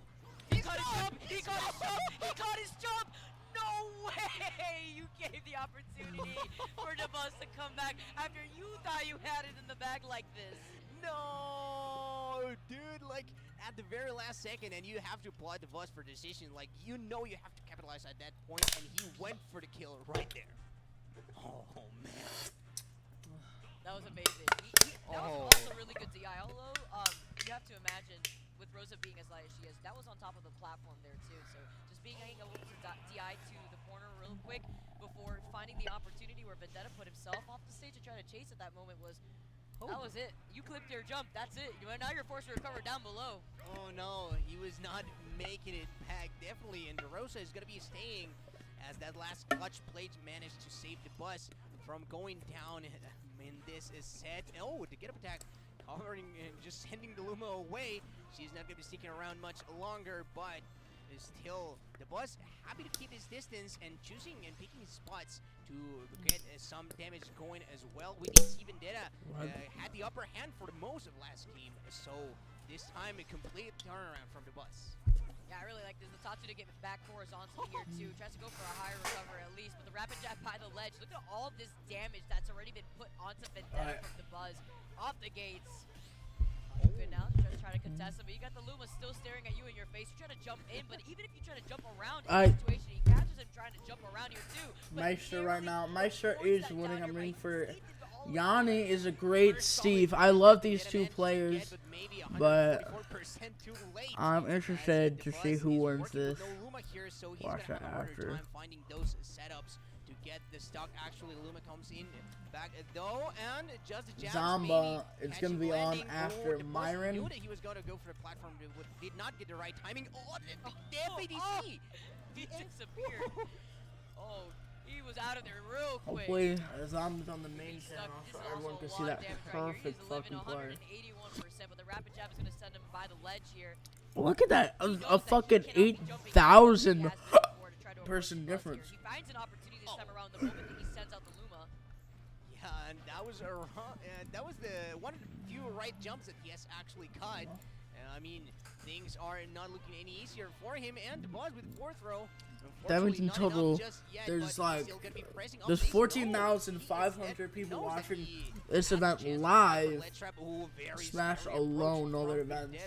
[SPEAKER 13] He caught his jump. He caught his jump. He caught his jump. No way! You gave the opportunity for the Buzz to come back after you thought you had it in the bag like this.
[SPEAKER 14] No, dude, like at the very last second, and you have to applaud the Buzz for decision. Like, you know you have to capitalize at that point, and he went for the kill right there. Oh, man.
[SPEAKER 13] That was amazing. That was also really good DI. Although, you have to imagine, with Rosa being as light as she is, that was on top of the platform there too. So just being able to DI to the corner real quick before finding the opportunity where Vendetta put himself off the stage to try to chase at that moment was, that was it. You clipped your jump. That's it. Now you're forced to recover down below.
[SPEAKER 14] Oh no, he was not making it back. Definitely, and DeRosa is going to be staying as that last clutch plate managed to save the Bus from going down in this set. Oh, the get-up attack covering and just sending the Luma away. She's not going to be sticking around much longer, but still, the Bus happy to keep his distance and choosing and picking spots to get some damage going as well. We did see Vendetta had the upper hand for the most of last game, so this time a complete turnaround from the Bus.
[SPEAKER 13] Yeah, I really like this. The Tatsu to get back horizontally here too. Tries to go for a higher recovery at least, but the rapid jab by the ledge. Look at all this damage that's already been put onto Vendetta from the Buzz off the gates. Good now, try to contest him, but you got the Luma still staring at you in your face. You try to jump in, but even if you try to jump around in this situation, he catches him trying to jump around here too.
[SPEAKER 2] Meister right now. Meister is winning. I'm rooting for Yanni is a great Steve. I love these two players, but I'm interested to see who wins this. Watch it after.
[SPEAKER 14] Finding those setups to get the stock. Actually, Luma comes in back though, and just the
[SPEAKER 2] Zamba, it's gonna be on after Myron.
[SPEAKER 14] Knew that he was gonna go for the platform, but did not get the right timing. Oh, the FADC!
[SPEAKER 13] He disappeared. Oh, he was out of there real quick.
[SPEAKER 2] Hopefully, Zamba's on the main channel so everyone can see that perfect fucking play.
[SPEAKER 13] 181%, but the rapid jab is gonna send him by the ledge here.
[SPEAKER 2] Look at that, a fucking 8,000 person difference.
[SPEAKER 13] He finds an opportunity this time around the moment that he sends out the Luma.
[SPEAKER 14] Yeah, and that was the one of the few right jumps that he has actually cut. I mean, things are not looking any easier for him, and the Buzz with fourth throw.
[SPEAKER 2] That means in total, there's like, there's 14,500 people watching this event live. Smash alone, all their events.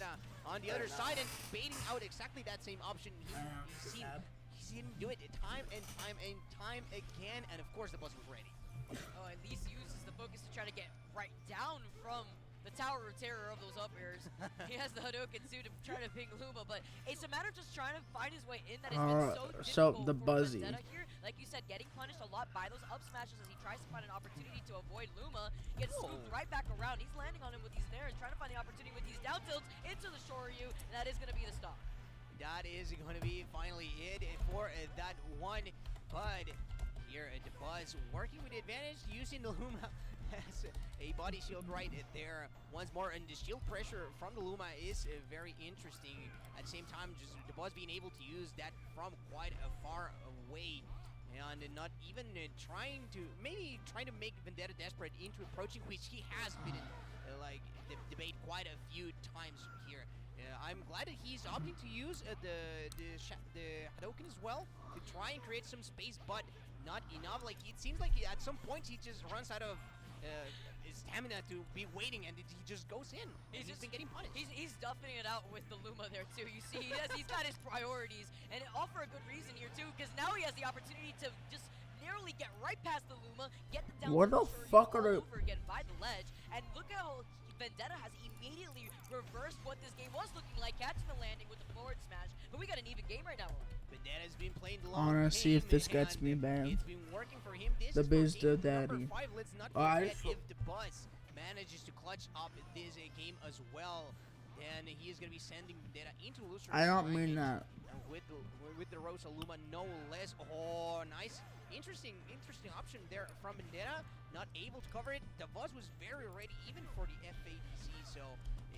[SPEAKER 14] On the other side and baiting out exactly that same option. He's seen do it time and time again, and of course the Buzz was ready.
[SPEAKER 13] Oh, at least uses the focus to try to get right down from the Tower of Terror of those up airs. He has the Hadouken too to try to ping Luma, but it's a matter of just trying to find his way in. That has been so difficult
[SPEAKER 2] the
[SPEAKER 13] for
[SPEAKER 2] Buzzy.
[SPEAKER 13] Vendetta here. Like you said, getting punished a lot by those up smashes as he tries to find an opportunity to avoid Luma. Gets swooped right back around. He's landing on him with these Nair and trying to find the opportunity with these down tilts into the Shoryu, and that is going to be the stop.
[SPEAKER 14] That is going to be finally it for that one. But here at the Buzz, working with the advantage, using the Luma as a body shield right there once more, and the shield pressure from the Luma is very interesting. At the same time, just the Buzz being able to use that from quite a far away, and not even trying to make Vendetta desperate into approaching, which he has been debate quite a few times here. I'm glad that he's opting to use the Hadouken as well to try and create some space, but not enough. Like, it seems like at some point he just runs out of stamina to be waiting, and he just goes in. He's been getting punished.
[SPEAKER 13] He's duffing it out with the Luma there too. You see, he's got his priorities, and all for a good reason here too, because now he has the opportunity to just narrowly get right past the Luma, get the down.
[SPEAKER 2] What the fuck are they?
[SPEAKER 13] Over again by the ledge, and look how Vendetta has immediately reversed what this game was looking like, catching the landing with the forward smash. But we got an even game right now.
[SPEAKER 14] Vendetta's been playing the
[SPEAKER 2] I wanna see if this gets me banned.
[SPEAKER 14] It's been working for him. This
[SPEAKER 2] The
[SPEAKER 14] is
[SPEAKER 2] Biz the Daddy.
[SPEAKER 14] 5. Let's not forget, if the Buzz manages to clutch up this game as well, then he is going to be sending Vendetta into loser.
[SPEAKER 2] I don't mean that.
[SPEAKER 14] With the Rosa Luma, no less. Oh, nice. Interesting option there from Vendetta. Not able to cover it. The Buzz was very ready even for the FAPC, so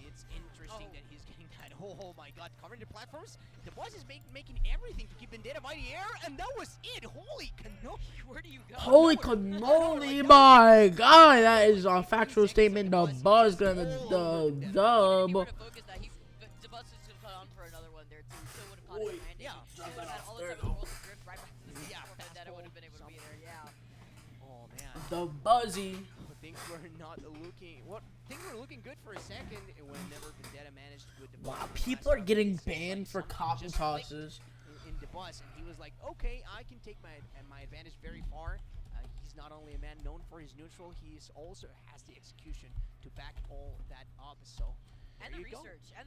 [SPEAKER 14] it's interesting that he's getting that. Oh my god, covering the platforms. The Buzz is making everything to keep Vendetta by the air, and that was it. Holy cannoli, where do you go?
[SPEAKER 2] Holy cannoli, my god, that is a factual statement. The Buzz gonna the dub.
[SPEAKER 13] The Buzz is gonna cut on for another one there too. Still would have caught it. Yeah. Would have had all the time in the world to drift right back to the before Vendetta would have been able to be there. Yeah.
[SPEAKER 14] Oh man.
[SPEAKER 2] The Buzzy.
[SPEAKER 14] Things were not looking. Things were looking good for a second whenever Vendetta managed with the.
[SPEAKER 2] Wow, people are getting banned for cotton tosses.
[SPEAKER 14] In the Buzz, and he was like, "Okay, I can take my advantage very far." He's not only a man known for his neutral, he also has the execution to back all that up. So.
[SPEAKER 13] And the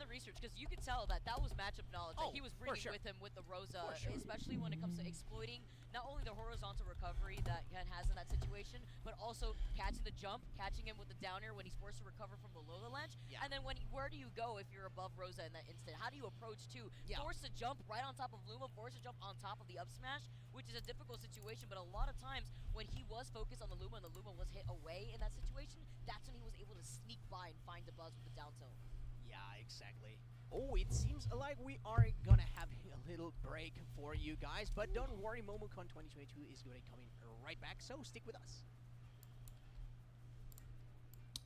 [SPEAKER 13] research, because you could tell that was matchup knowledge that he was bringing with him with the Rosa, especially when it comes to exploiting not only the horizontal recovery that Ken has in that situation, but also catching the jump, catching him with the down air when he's forced to recover from below the ledge. Yeah. And then where do you go if you're above Rosa in that instant? How do you approach too? Yeah. Force to jump right on top of Luma, force to jump on top of the up smash, which is a difficult situation, but a lot of times when he was focused on the Luma and the Luma was hit away in that situation, that's when he was able to sneak by and find the Buzz with the down tilt.
[SPEAKER 14] Yeah, exactly. Oh, it seems like we are gonna have a little break for you guys, but don't worry, MomoCon 2022 is going to come in right back, so stick with us.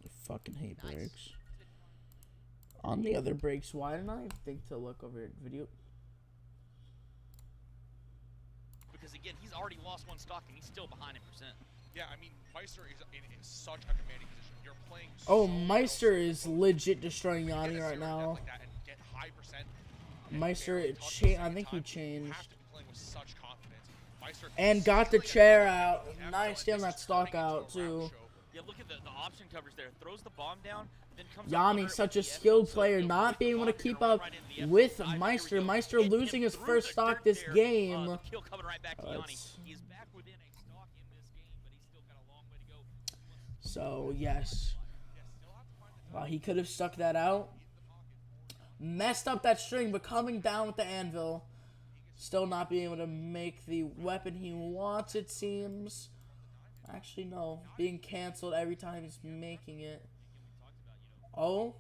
[SPEAKER 2] I fucking hate breaks. On the other breaks, why didn't I think to look over at video?
[SPEAKER 22] Because again, he's already lost one stock and he's still behind in percent.
[SPEAKER 23] Yeah, I mean, Meister is in such a commanding position. You're playing
[SPEAKER 2] Oh, Meister is legit destroying Yanni right now.
[SPEAKER 23] Like that and get high percent.
[SPEAKER 2] Meister, I think he changed.
[SPEAKER 23] You have to be playing with such confidence. Meister
[SPEAKER 2] And got the chair out. Nice, stealing that stock out too.
[SPEAKER 22] Yeah, look at the option coverage there. Throws the bomb down, then comes
[SPEAKER 2] Yanni, such a skilled player, not being able to keep up with Meister. Meister losing his first stock this game.
[SPEAKER 22] Kill coming right back to Yanni. He is back within a stock in this game, but he's still got a long way to go.
[SPEAKER 2] So, yes. Wow, he could have stuck that out. Messed up that string, but coming down with the anvil. Still not being able to make the weapon he wants, it seems. Actually, no. Being canceled every time he's making it. Oh.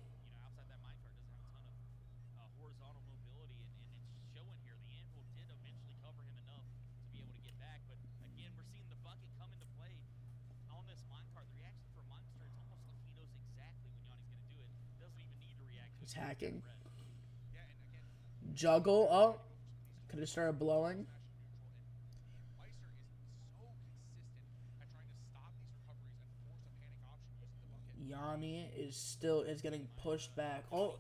[SPEAKER 2] He's hacking. Juggle. Oh. Could have started blowing. Yanni is getting pushed back. Oh.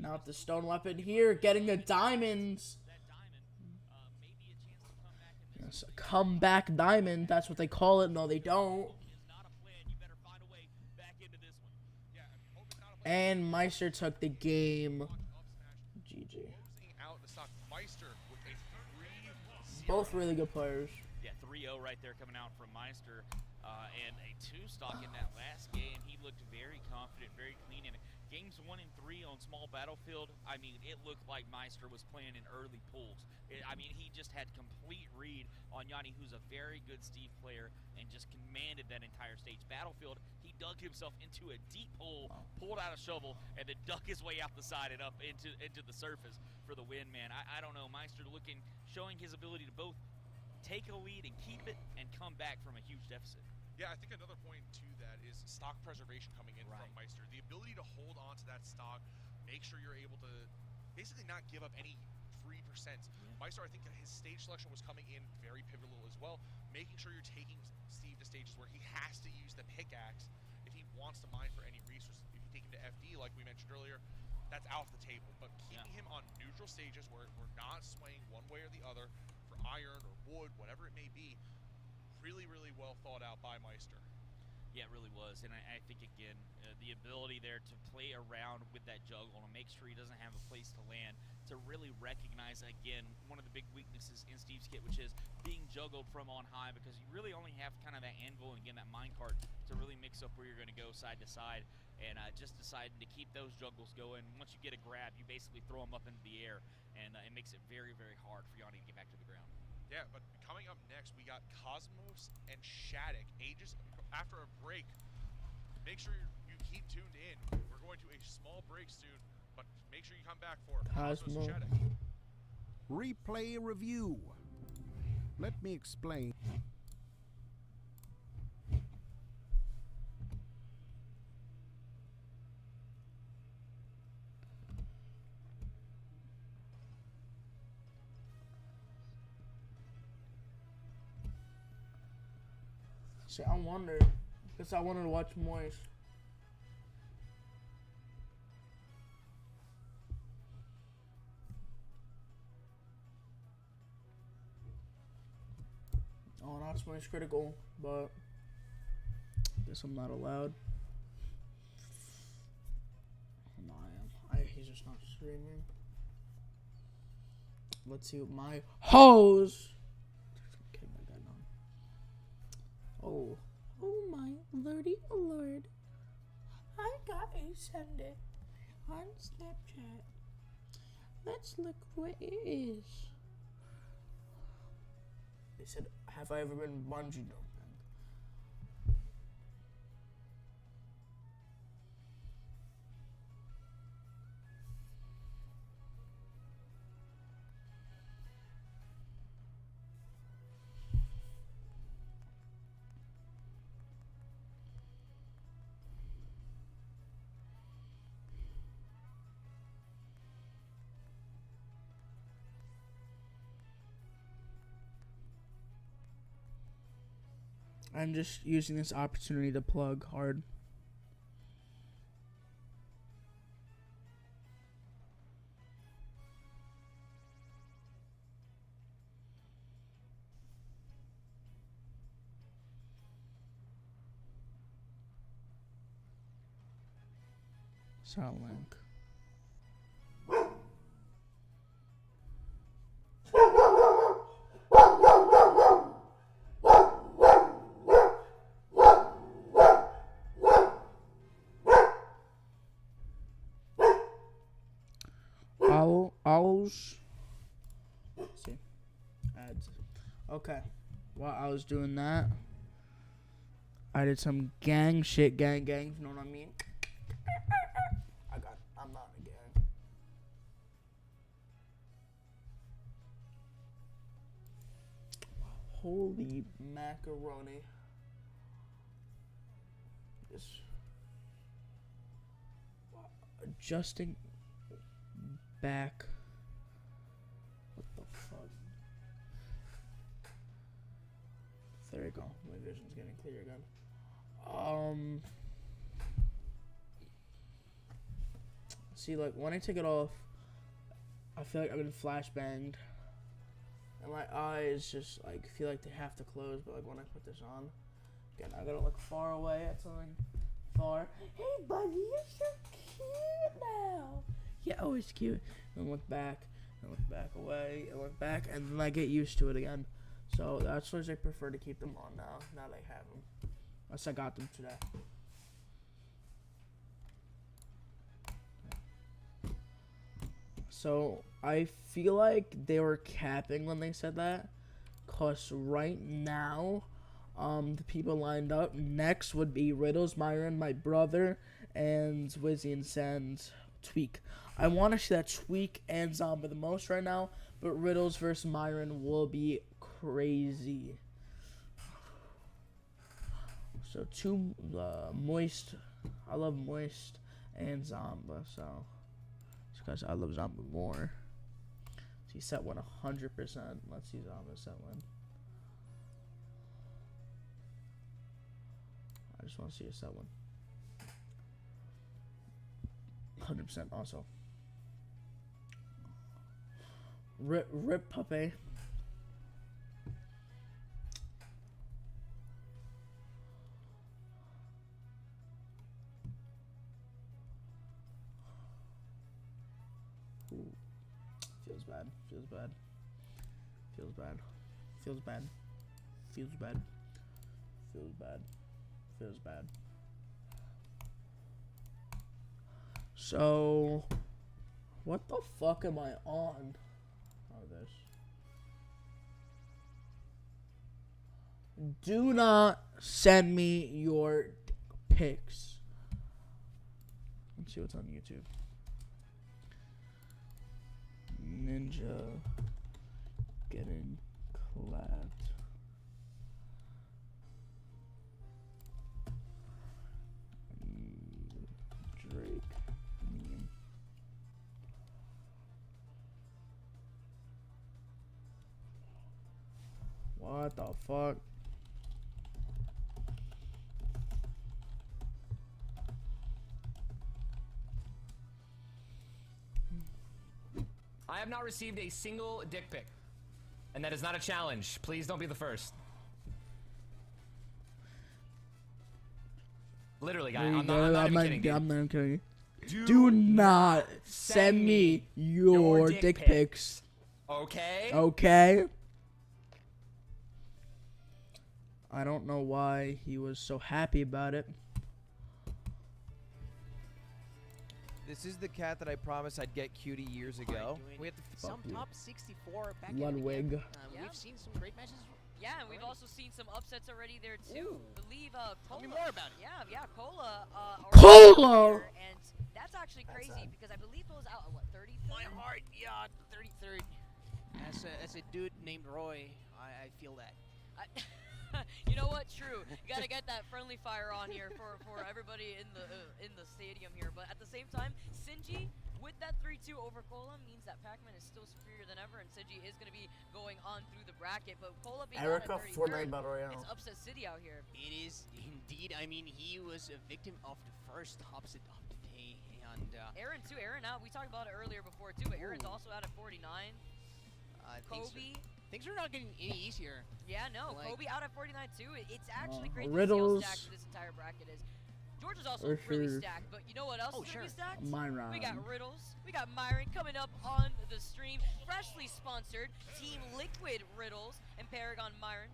[SPEAKER 2] Now with the stone weapon here. Getting the diamonds. Yes, a comeback diamond. That's what they call it. No, they don't. And Meister took the game. GG. Both really good players.
[SPEAKER 22] Yeah, 3-0 right there coming out from Meister. And a 2-stock in that last game. He looked very confident, very clean. And games 1 and 3 on small battlefield, I mean, it looked like Meister was playing in early pools. I mean, he just had complete read on Yanni, who's a very good Steve player, and just commanded that entire stage. Battlefield, he dug himself into a deep hole, pulled out a shovel, and then dug his way out the side and up into the surface for the win, man. I don't know, Meister showing his ability to both take a lead and keep it and come back from a huge deficit.
[SPEAKER 23] Yeah, I think another point to that is stock preservation coming in from Meister. The ability to hold on to that stock, make sure you're able to basically not give up any free percents. Meister, I think his stage selection was coming in very pivotal as well, making sure you're taking Steve to stages where he has to use the pickaxe if he wants to mine for any resources. If you take him to FD, like we mentioned earlier, that's out of the table. But keeping him on neutral stages where we're not swaying one way or the other for iron or wood, whatever it may be, really, really well thought out by Meister.
[SPEAKER 22] Yeah, it really was. And I think, again, the ability there to play around with that juggle and make sure he doesn't have a place to land, to really recognize, again, one of the big weaknesses in Steve's kit, which is being juggled from on high, because you really only have kind of that anvil and, again, that minecart to really mix up where you're going to go side to side. And just deciding to keep those juggles going. Once you get a grab, you basically throw them up into the air, and it makes it very, very hard for Yanni to get back to the ground. Yeah, but coming up next, we got Cosmos and Shattuck. Ages after a break. Make sure you keep tuned in. We're going to a small break soon, but make sure you come back for Cosmos and Shattuck.
[SPEAKER 21] Replay review. Let me explain.
[SPEAKER 2] See, I wonder, because I wanted to watch Moist. Oh, not Moist Critical, but I guess I'm not allowed. No, I am. He's just not streaming. Let's see what my hose. Oh my lordy lord. I got a Sunday on Snapchat. Let's look what it is. They said, have I ever been bungee jumping? I'm just using this opportunity to plug hard. Sound link. Let's see. Ads. Okay. While I was doing that, I did some gang shit. Gang, you know what I mean? I'm not in a gang. Holy macaroni. This adjusting back. What the fuck? There you go. My vision's getting clear again. See, like, when I take it off, I feel like I've been flashbanged. And my eyes just, like, feel like they have to close. But, like, when I put this on, again, I gotta look far away at something far. Hey, buddy, you're so cute now. Yeah, always cute. And look back, and look back away, and look back, and then I get used to it again. So that's why I prefer to keep them on now. Now they have them. Unless I got them today. So I feel like they were capping when they said that. Cause right now, the people lined up next would be Riddles, Myron, my brother, and Wizzy and Sans Tweak. I want to see that Tweak and Zomba the most right now, but Riddles versus Myron will be crazy. So two Moist, I love Moist and Zomba, so it's because I love Zomba more. See set one 100%. Let's see Zomba set one. I just want to see a set one. 100% also. Rip Puppy. Ooh. Feels bad. Feels bad. Feels bad. Feels bad. Feels bad. Feels bad. Feels bad. So, what the fuck am I on? Oh, this. Do not send me your pics. Let's see what's on YouTube. Ninja getting clapped. Drake meme. What the fuck?
[SPEAKER 1] I have not received a single dick pic. And that is not a challenge. Please don't be the first. Literally, guy. I'm not even kidding, dude.
[SPEAKER 2] I'm not kidding. Do not send me your dick pics.
[SPEAKER 1] Okay?
[SPEAKER 2] Okay? I don't know why he was so happy about it.
[SPEAKER 3] This is the cat that I promised I'd get cutie years ago.
[SPEAKER 14] We have some top 64 back
[SPEAKER 2] Ludwig.
[SPEAKER 14] We've seen some great matches.
[SPEAKER 13] Yeah, and we've also seen some upsets already there too. Believe Cola.
[SPEAKER 14] Tell me more about it.
[SPEAKER 13] Yeah, Cola.
[SPEAKER 2] Cola.
[SPEAKER 13] And that's actually crazy because I believe it was out at what 33rd.
[SPEAKER 14] My heart, yeah, 33rd. As a dude named Roy, I feel that.
[SPEAKER 13] You know what? True. You gotta get that friendly fire on here for everybody in the stadium here. But at the same time, Sinji with that 3-2 over Cola means that Pac-Man is still superior than ever, and Sinji is gonna be going on through the bracket. But Cola being
[SPEAKER 2] Erica
[SPEAKER 13] out at 33rd,
[SPEAKER 2] Fortnite Battle Royale.
[SPEAKER 13] it's upset city out here.
[SPEAKER 14] It is indeed. I mean, he was a victim of the first upset of the day, and
[SPEAKER 13] Aaron too. Aaron out. We talked about it earlier before too, but Aaron's also out at 49. Kobe.
[SPEAKER 14] Things are not getting any easier.
[SPEAKER 13] Yeah, no.
[SPEAKER 14] Like,
[SPEAKER 13] Kobe out at 49 too. It's actually crazy
[SPEAKER 2] Riddles.
[SPEAKER 13] to see how stacked this entire bracket is. George is also really stacked, but you know what else is really stacked?
[SPEAKER 2] Myron.
[SPEAKER 13] We got Riddles. We got Myron coming up on the stream. Freshly sponsored Team Liquid Riddles and Paragon Myron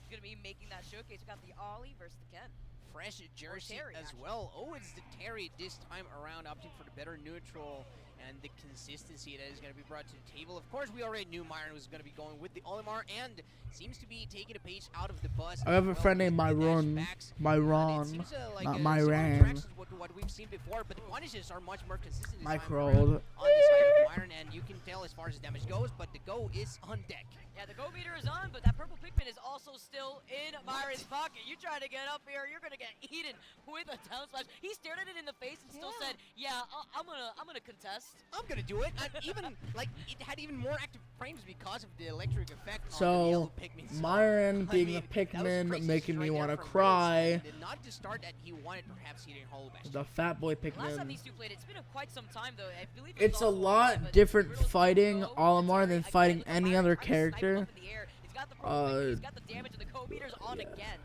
[SPEAKER 13] going to be making that showcase. We got the Ollie versus the Ken.
[SPEAKER 14] Fresh jersey
[SPEAKER 13] Terry,
[SPEAKER 14] as well. Oh, it's the Terry this time around, opting for the better neutral and the consistency that is going to be brought to the table. Of course, we already knew Myron was going to be going with the Olimar and seems to be taking a page out of the bus.
[SPEAKER 2] I have a friend named Myron. Myron. Not Myron.
[SPEAKER 14] What we've seen before, but the punishes are much more consistent this
[SPEAKER 2] Micro.
[SPEAKER 14] time around on the side of Myron, and you can tell as far as the damage goes, but the go is on deck.
[SPEAKER 13] Yeah, the go meter is on, but that purple Pikmin is also still in Myron's pocket. You try to get up here, you're gonna get eaten with a down smash. He stared at it in the face and still said, "Yeah, I'm gonna contest.
[SPEAKER 14] I'm gonna do it." And even like it had even more active frames because of the electric effect on the
[SPEAKER 2] So,
[SPEAKER 14] yellow Pikmin.
[SPEAKER 2] Myron being a Pikmin making me want to cry.
[SPEAKER 14] Not to start that he wanted perhaps hitting Hollow Bash.
[SPEAKER 2] The fat boy
[SPEAKER 13] Last time
[SPEAKER 2] Pikmin.
[SPEAKER 13] these two played, it's been quite some time though. I believe
[SPEAKER 2] It's a lot different fighting Olimar than fighting any other character.
[SPEAKER 13] He's got the he's got the damage and the co meters on again.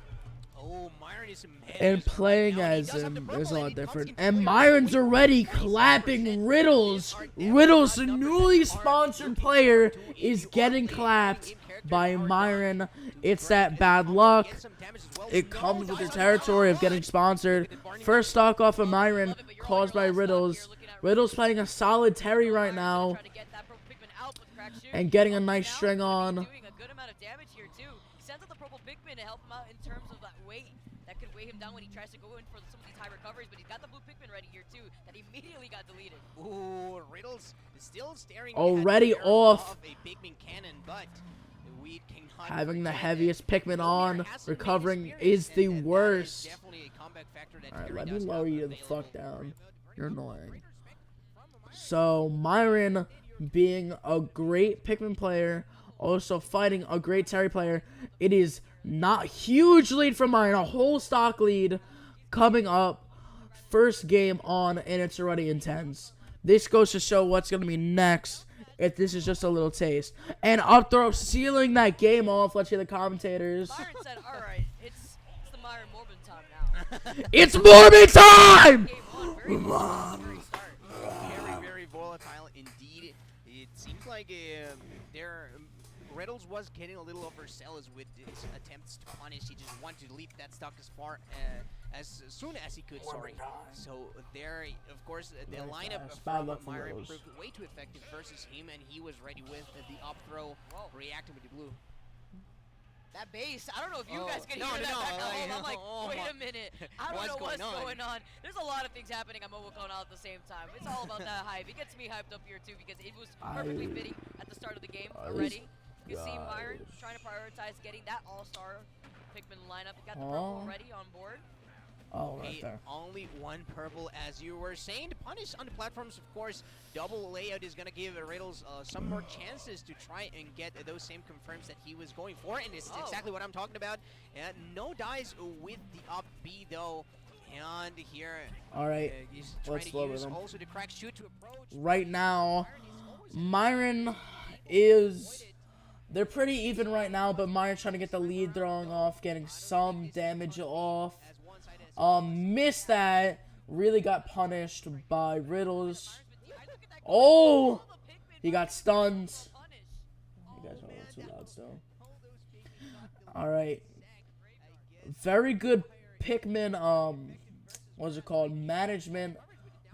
[SPEAKER 14] Oh, Myron is
[SPEAKER 2] And playing as him is a lot different. And Myron's already clapping Riddles. Riddles, the newly sponsored player, is getting clapped by Myron. It's that bad luck. It comes with the territory of getting sponsored. First stock off of Myron, caused by Riddles. Riddles playing a solid Terry right now. And getting a nice string on.
[SPEAKER 13] Doing a good amount of damage here too. He sends out the purple Pikmin to help him out in terms of that weight that could weigh him down when he tries to go in for some of these high recoveries, but he's got the blue Pikmin ready here too that immediately got deleted.
[SPEAKER 14] Ooh, Riddles still staring
[SPEAKER 2] Already
[SPEAKER 14] at
[SPEAKER 2] off.
[SPEAKER 14] a Pikmin cannon, but we cannot
[SPEAKER 2] Having the
[SPEAKER 14] forget
[SPEAKER 2] heaviest Pikmin on, recovering is the worst. Alright, let me lower you the fuck down. You're annoying. So, Myron, being a great Pikmin player, also fighting a great Terry player, it is not huge lead for Myron, a whole stock lead coming up. First game on, and it's already intense. This goes to show what's going to be next if this is just a little taste. And up throw, sealing that game off. Let's hear the commentators.
[SPEAKER 13] Myron said, alright, it's the Myron Morbin time now.
[SPEAKER 2] It's Morbin time!
[SPEAKER 14] Very volatile indeed. It seems like Riddles was getting a little overzealous with his attempts to punish. He just wanted to lead that stock as soon as he could. Sorry. So there, of course, the lineup from Myron proved way too effective versus him, and he was ready with the up throw, reacting with the blue.
[SPEAKER 13] That bass, I don't know if you guys can hear that back at home. I'm like, wait a minute. I don't know what's going on. There's a lot of things happening at MomoCon all at the same time. It's all about that hype. It gets me hyped up here too because it was perfectly fitting at the start of the game already. You see Myron trying to prioritize getting that all-star Pikmin lineup. He got the purple already on board.
[SPEAKER 2] Oh, right there.
[SPEAKER 14] Only one purple, as you were saying. To punish on the platforms, of course, double layout is going to give Riddles some more chances to try and get those same confirms that he was going for, and this is exactly what I'm talking about. No dice with the up B, though. And here,
[SPEAKER 2] alright, let's lower them.
[SPEAKER 14] Also the crack shoot to approach.
[SPEAKER 2] Right now, Myron is... They're pretty even right now, but Myron's trying to get the lead throwing off, getting some damage off. Missed that. Really got punished by Riddles. Oh! He got stunned. You guys are too loud still. Alright. Very good Pikmin, what's it called? Management.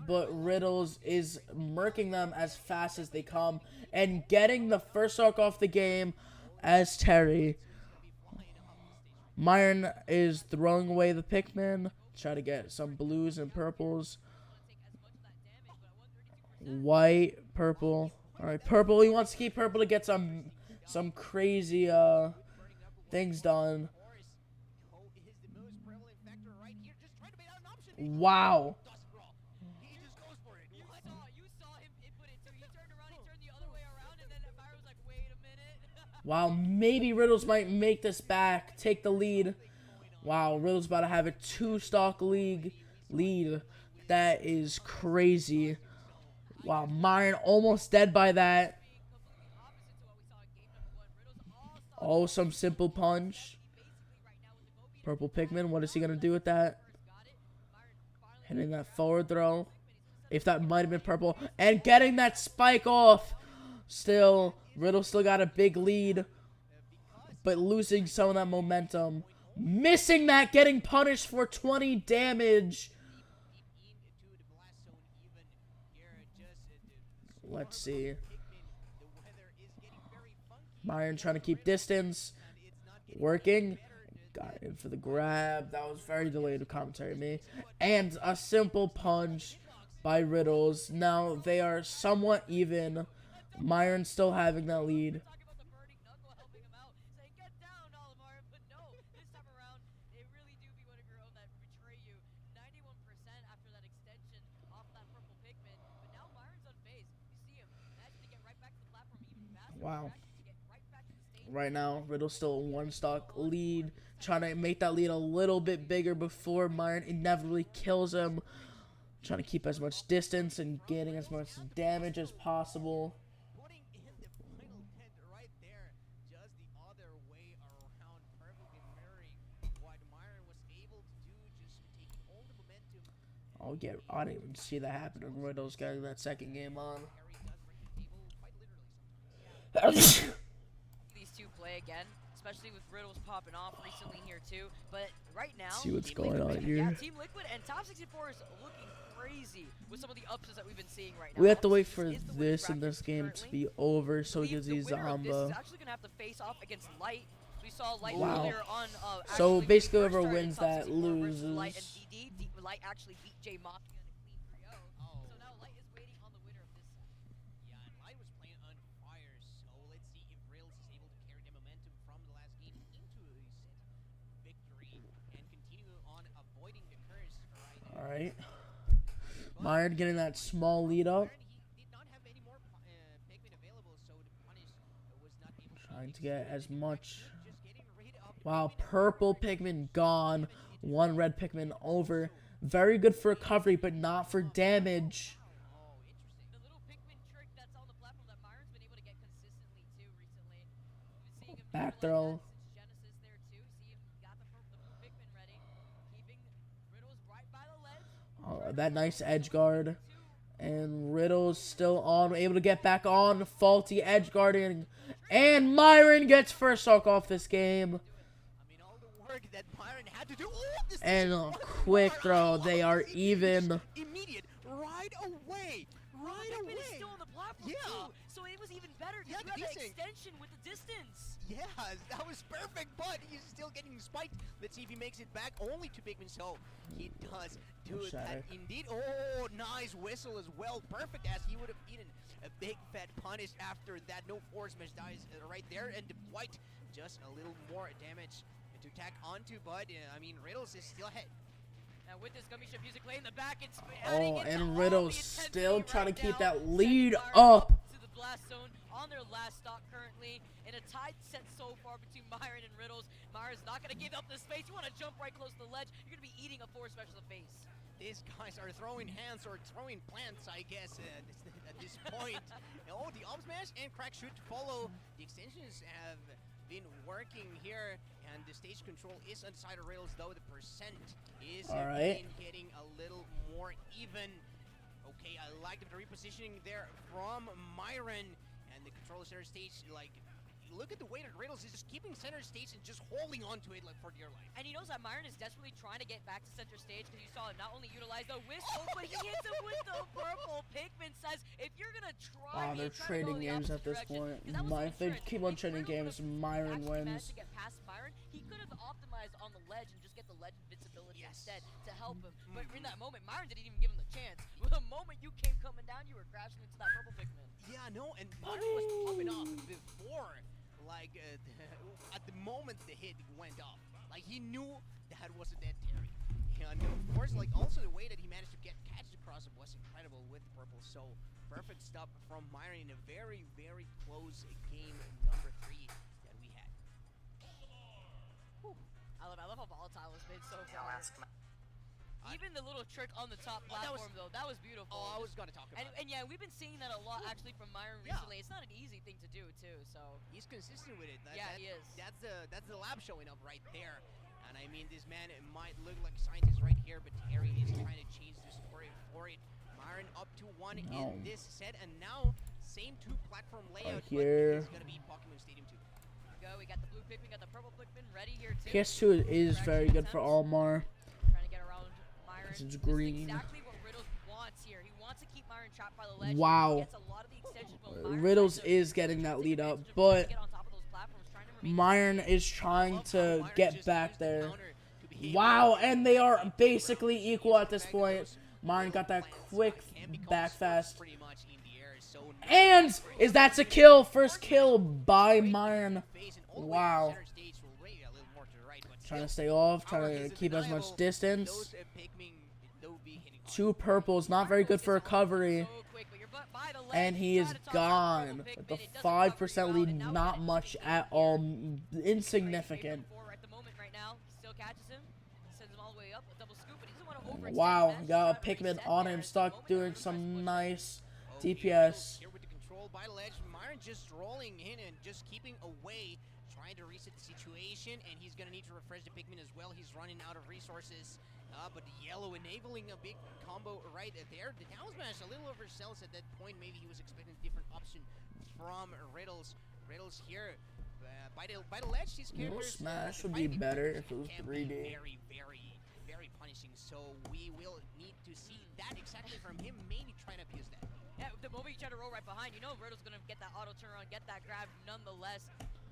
[SPEAKER 2] But Riddles is murking them as fast as they come. And getting the first stock off the game as Terry. Myron is throwing away the Pikmin. Try to get some blues and purples. White, purple. Alright, purple. He wants to keep purple to get some crazy things done. Wow. Wow, maybe Riddles might make this back, take the lead. Wow, Riddles about to have a 2-stock lead. That is crazy. Wow, Myron almost dead by that. Oh, some simple punch. Purple Pikmin, what is he going to do with that? Hitting that forward throw. If that might have been purple. And getting that spike off. Still, Riddle still got a big lead. But losing some of that momentum. Missing that, getting punished for 20 damage. Let's see. Myron trying to keep distance. Working. Got in for the grab. That was very delayed commentary of me. And a simple punch by Riddles. Now they are somewhat even. Myron still having that lead. Wow. Right now, Riddle's still a 1-stock lead. Trying to make that lead a little bit bigger before Myron inevitably kills him. Trying to keep as much distance and getting as much damage as possible. Oh, yeah, I didn't even see that happen to Riddles getting that second game on.
[SPEAKER 13] These two play away again, especially with Riddles popping off recently here too. But right now,
[SPEAKER 2] See what's
[SPEAKER 13] Team
[SPEAKER 2] going
[SPEAKER 13] Liquid,
[SPEAKER 2] on here.
[SPEAKER 13] Yeah, Team Liquid and Top 64 is looking crazy with some of the upsets that we've been seeing right now.
[SPEAKER 2] We have to wait
[SPEAKER 13] Obviously,
[SPEAKER 2] for
[SPEAKER 13] is the winning
[SPEAKER 2] this and this
[SPEAKER 13] bracket
[SPEAKER 2] game to
[SPEAKER 13] currently.
[SPEAKER 2] be over so it
[SPEAKER 13] Believe
[SPEAKER 2] gives
[SPEAKER 13] the
[SPEAKER 2] you
[SPEAKER 13] winner of this is
[SPEAKER 2] Zamba.
[SPEAKER 13] actually gonna have to face off against Light. We saw Light
[SPEAKER 2] Wow.
[SPEAKER 13] earlier on.
[SPEAKER 2] So
[SPEAKER 13] actually, when
[SPEAKER 2] basically
[SPEAKER 13] we first
[SPEAKER 2] whoever
[SPEAKER 13] started in
[SPEAKER 2] wins
[SPEAKER 13] Top
[SPEAKER 2] that
[SPEAKER 13] 64 versus Light and
[SPEAKER 2] loses.
[SPEAKER 13] DD. Light actually beat J Mafia in a clean 3-0. So now Light is waiting on the winner of this set.
[SPEAKER 14] Yeah, and Light was playing on fire, so let's see if Rails is able to carry the momentum from the last game into a set victory and continue on avoiding the curse right now.
[SPEAKER 2] Alright. Myron getting that small lead up.
[SPEAKER 14] He did not have any more Pikmin available, so the punish was not able to
[SPEAKER 2] Trying to get as much.
[SPEAKER 14] just getting rid of
[SPEAKER 2] Wow, purple Pikmin gone. One red Pikmin over. Very good for recovery, but not for damage.
[SPEAKER 13] The little Pikmin trick that's on the platform that Myron's been able to get consistently too recently. We've been seeing him
[SPEAKER 2] Back
[SPEAKER 13] utilize
[SPEAKER 2] throw.
[SPEAKER 13] that since Genesis there too. See if he got the blue Pikmin ready. Keeping Riddles right by the ledge.
[SPEAKER 2] That nice edge guard. And Riddle's still on, able to get back on. Faulty edge guarding. And Myron gets first stock off this game.
[SPEAKER 14] work that Myron had to do. This
[SPEAKER 2] And a quick throw. They are even.
[SPEAKER 14] Immediate, right away. Right
[SPEAKER 13] Pikmin
[SPEAKER 14] away.
[SPEAKER 13] is still on the platform too, so it was even better because you had the extension with the distance.
[SPEAKER 14] Yeah, that was perfect, but he's still getting spiked. Let's see if he makes it back only to Pikmin. So he does do that indeed. Oh, nice whistle as well. Perfect, as he would have eaten a big fat punish after that. No force mesh dies right there, and White just a little more damage to tack onto, but I mean, Riddles is still ahead.
[SPEAKER 13] Now with this gummy ship music playing in the back, it's
[SPEAKER 2] Oh, and Riddle's still trying to keep
[SPEAKER 13] now.
[SPEAKER 2] that lead
[SPEAKER 13] Myron
[SPEAKER 2] up.
[SPEAKER 13] to the blast zone on their last stock currently in a tied set so far between Myron and Riddles. Myron's not going to give up the space. You want to jump right close to the ledge, you're going to be eating a force special face.
[SPEAKER 14] These guys are throwing hands or throwing plants, I guess, at this point. Oh, the up smash and crack should follow. The extensions have been working here, and the stage control is on the side of Rails, though the percent is getting a little more even. Okay, I like the repositioning there from Myron, and the controller center stage, like, look at the way that Riddles is just keeping center stage and just holding on to it like for dear life.
[SPEAKER 13] And he knows that Myron is desperately trying to get back to center stage because you saw him not only utilize the whistle, but he hits him with the purple. Pikmin says, if you're going to try
[SPEAKER 2] They're trading games at this point. If they keep on trading games, Myron wins.
[SPEAKER 13] To get past Myron, he could have optimized on the ledge and just get the ledge invincibility instead to help him. But in that moment, Myron didn't even give him the chance. The moment you came coming down, you were crashing into that purple Pikmin.
[SPEAKER 14] Yeah, no, and Myron was popping off before. Like, at the moment the hit went off, like he knew that was a dead Terry. And of course, like also the way that he managed to catch the crossup was incredible with the purple. So perfect stop from Myron in a very, very close game number 3 that we had.
[SPEAKER 13] I love how volatile it's been so far. Even the little trick on the top platform, though, that was beautiful.
[SPEAKER 14] Oh, I was going to talk about it.
[SPEAKER 13] And yeah, we've been seeing that a lot, actually, from Myron recently. It's not an easy thing to do, too, so.
[SPEAKER 14] He's consistent with it.
[SPEAKER 13] He is.
[SPEAKER 14] That's the lab showing up right there. And I mean, this man might look like a scientist right here, but Terry is trying to change the story for it. Myron up to 1 in this set, and now same 2 platform layout, but it's going to be Pokemon Stadium 2.
[SPEAKER 13] We got the blue Pikmin, got the purple Pikmin ready here, too.
[SPEAKER 2] PS2 is very good for Almar.
[SPEAKER 13] Trying to get around Myron.
[SPEAKER 2] It's green.
[SPEAKER 13] This is exactly what Riddles wants here. He wants to keep Myron trapped by the ledge.
[SPEAKER 2] Wow.
[SPEAKER 13] He gets a lot of the extension, but
[SPEAKER 2] Riddles is getting that lead up, but Myron is trying to get back there. Wow, and they are basically equal at this point. Myron got that quick back fast. And is that's a kill? First kill by Myron. Wow. Trying to stay off, trying to keep as much distance. 2 purples, not very good for recovery. And he is gone. With the 5% lead, not much at all. Insignificant. Wow, got a Pikmin on him, stuck doing some nice DPS.
[SPEAKER 14] Here with the control by the ledge, Myron just rolling in and just keeping away, trying to reset the situation, and he's gonna need to refresh the Pikmin as well. He's running out of resources, but the yellow enabling a big combo right there. The down smash a little oversells at that point. Maybe he was expecting a different option from Riddles. Riddles here by the ledge. These
[SPEAKER 2] You know,
[SPEAKER 14] characters
[SPEAKER 2] Smash would be better if it was
[SPEAKER 14] can
[SPEAKER 2] 3D.
[SPEAKER 14] be very punishing. So we will need to see that exactly from him. Maybe trying to abuse that.
[SPEAKER 13] Yeah, the moment you try to roll right behind, you know Riddle's gonna get that auto turn on, get that grab. Nonetheless,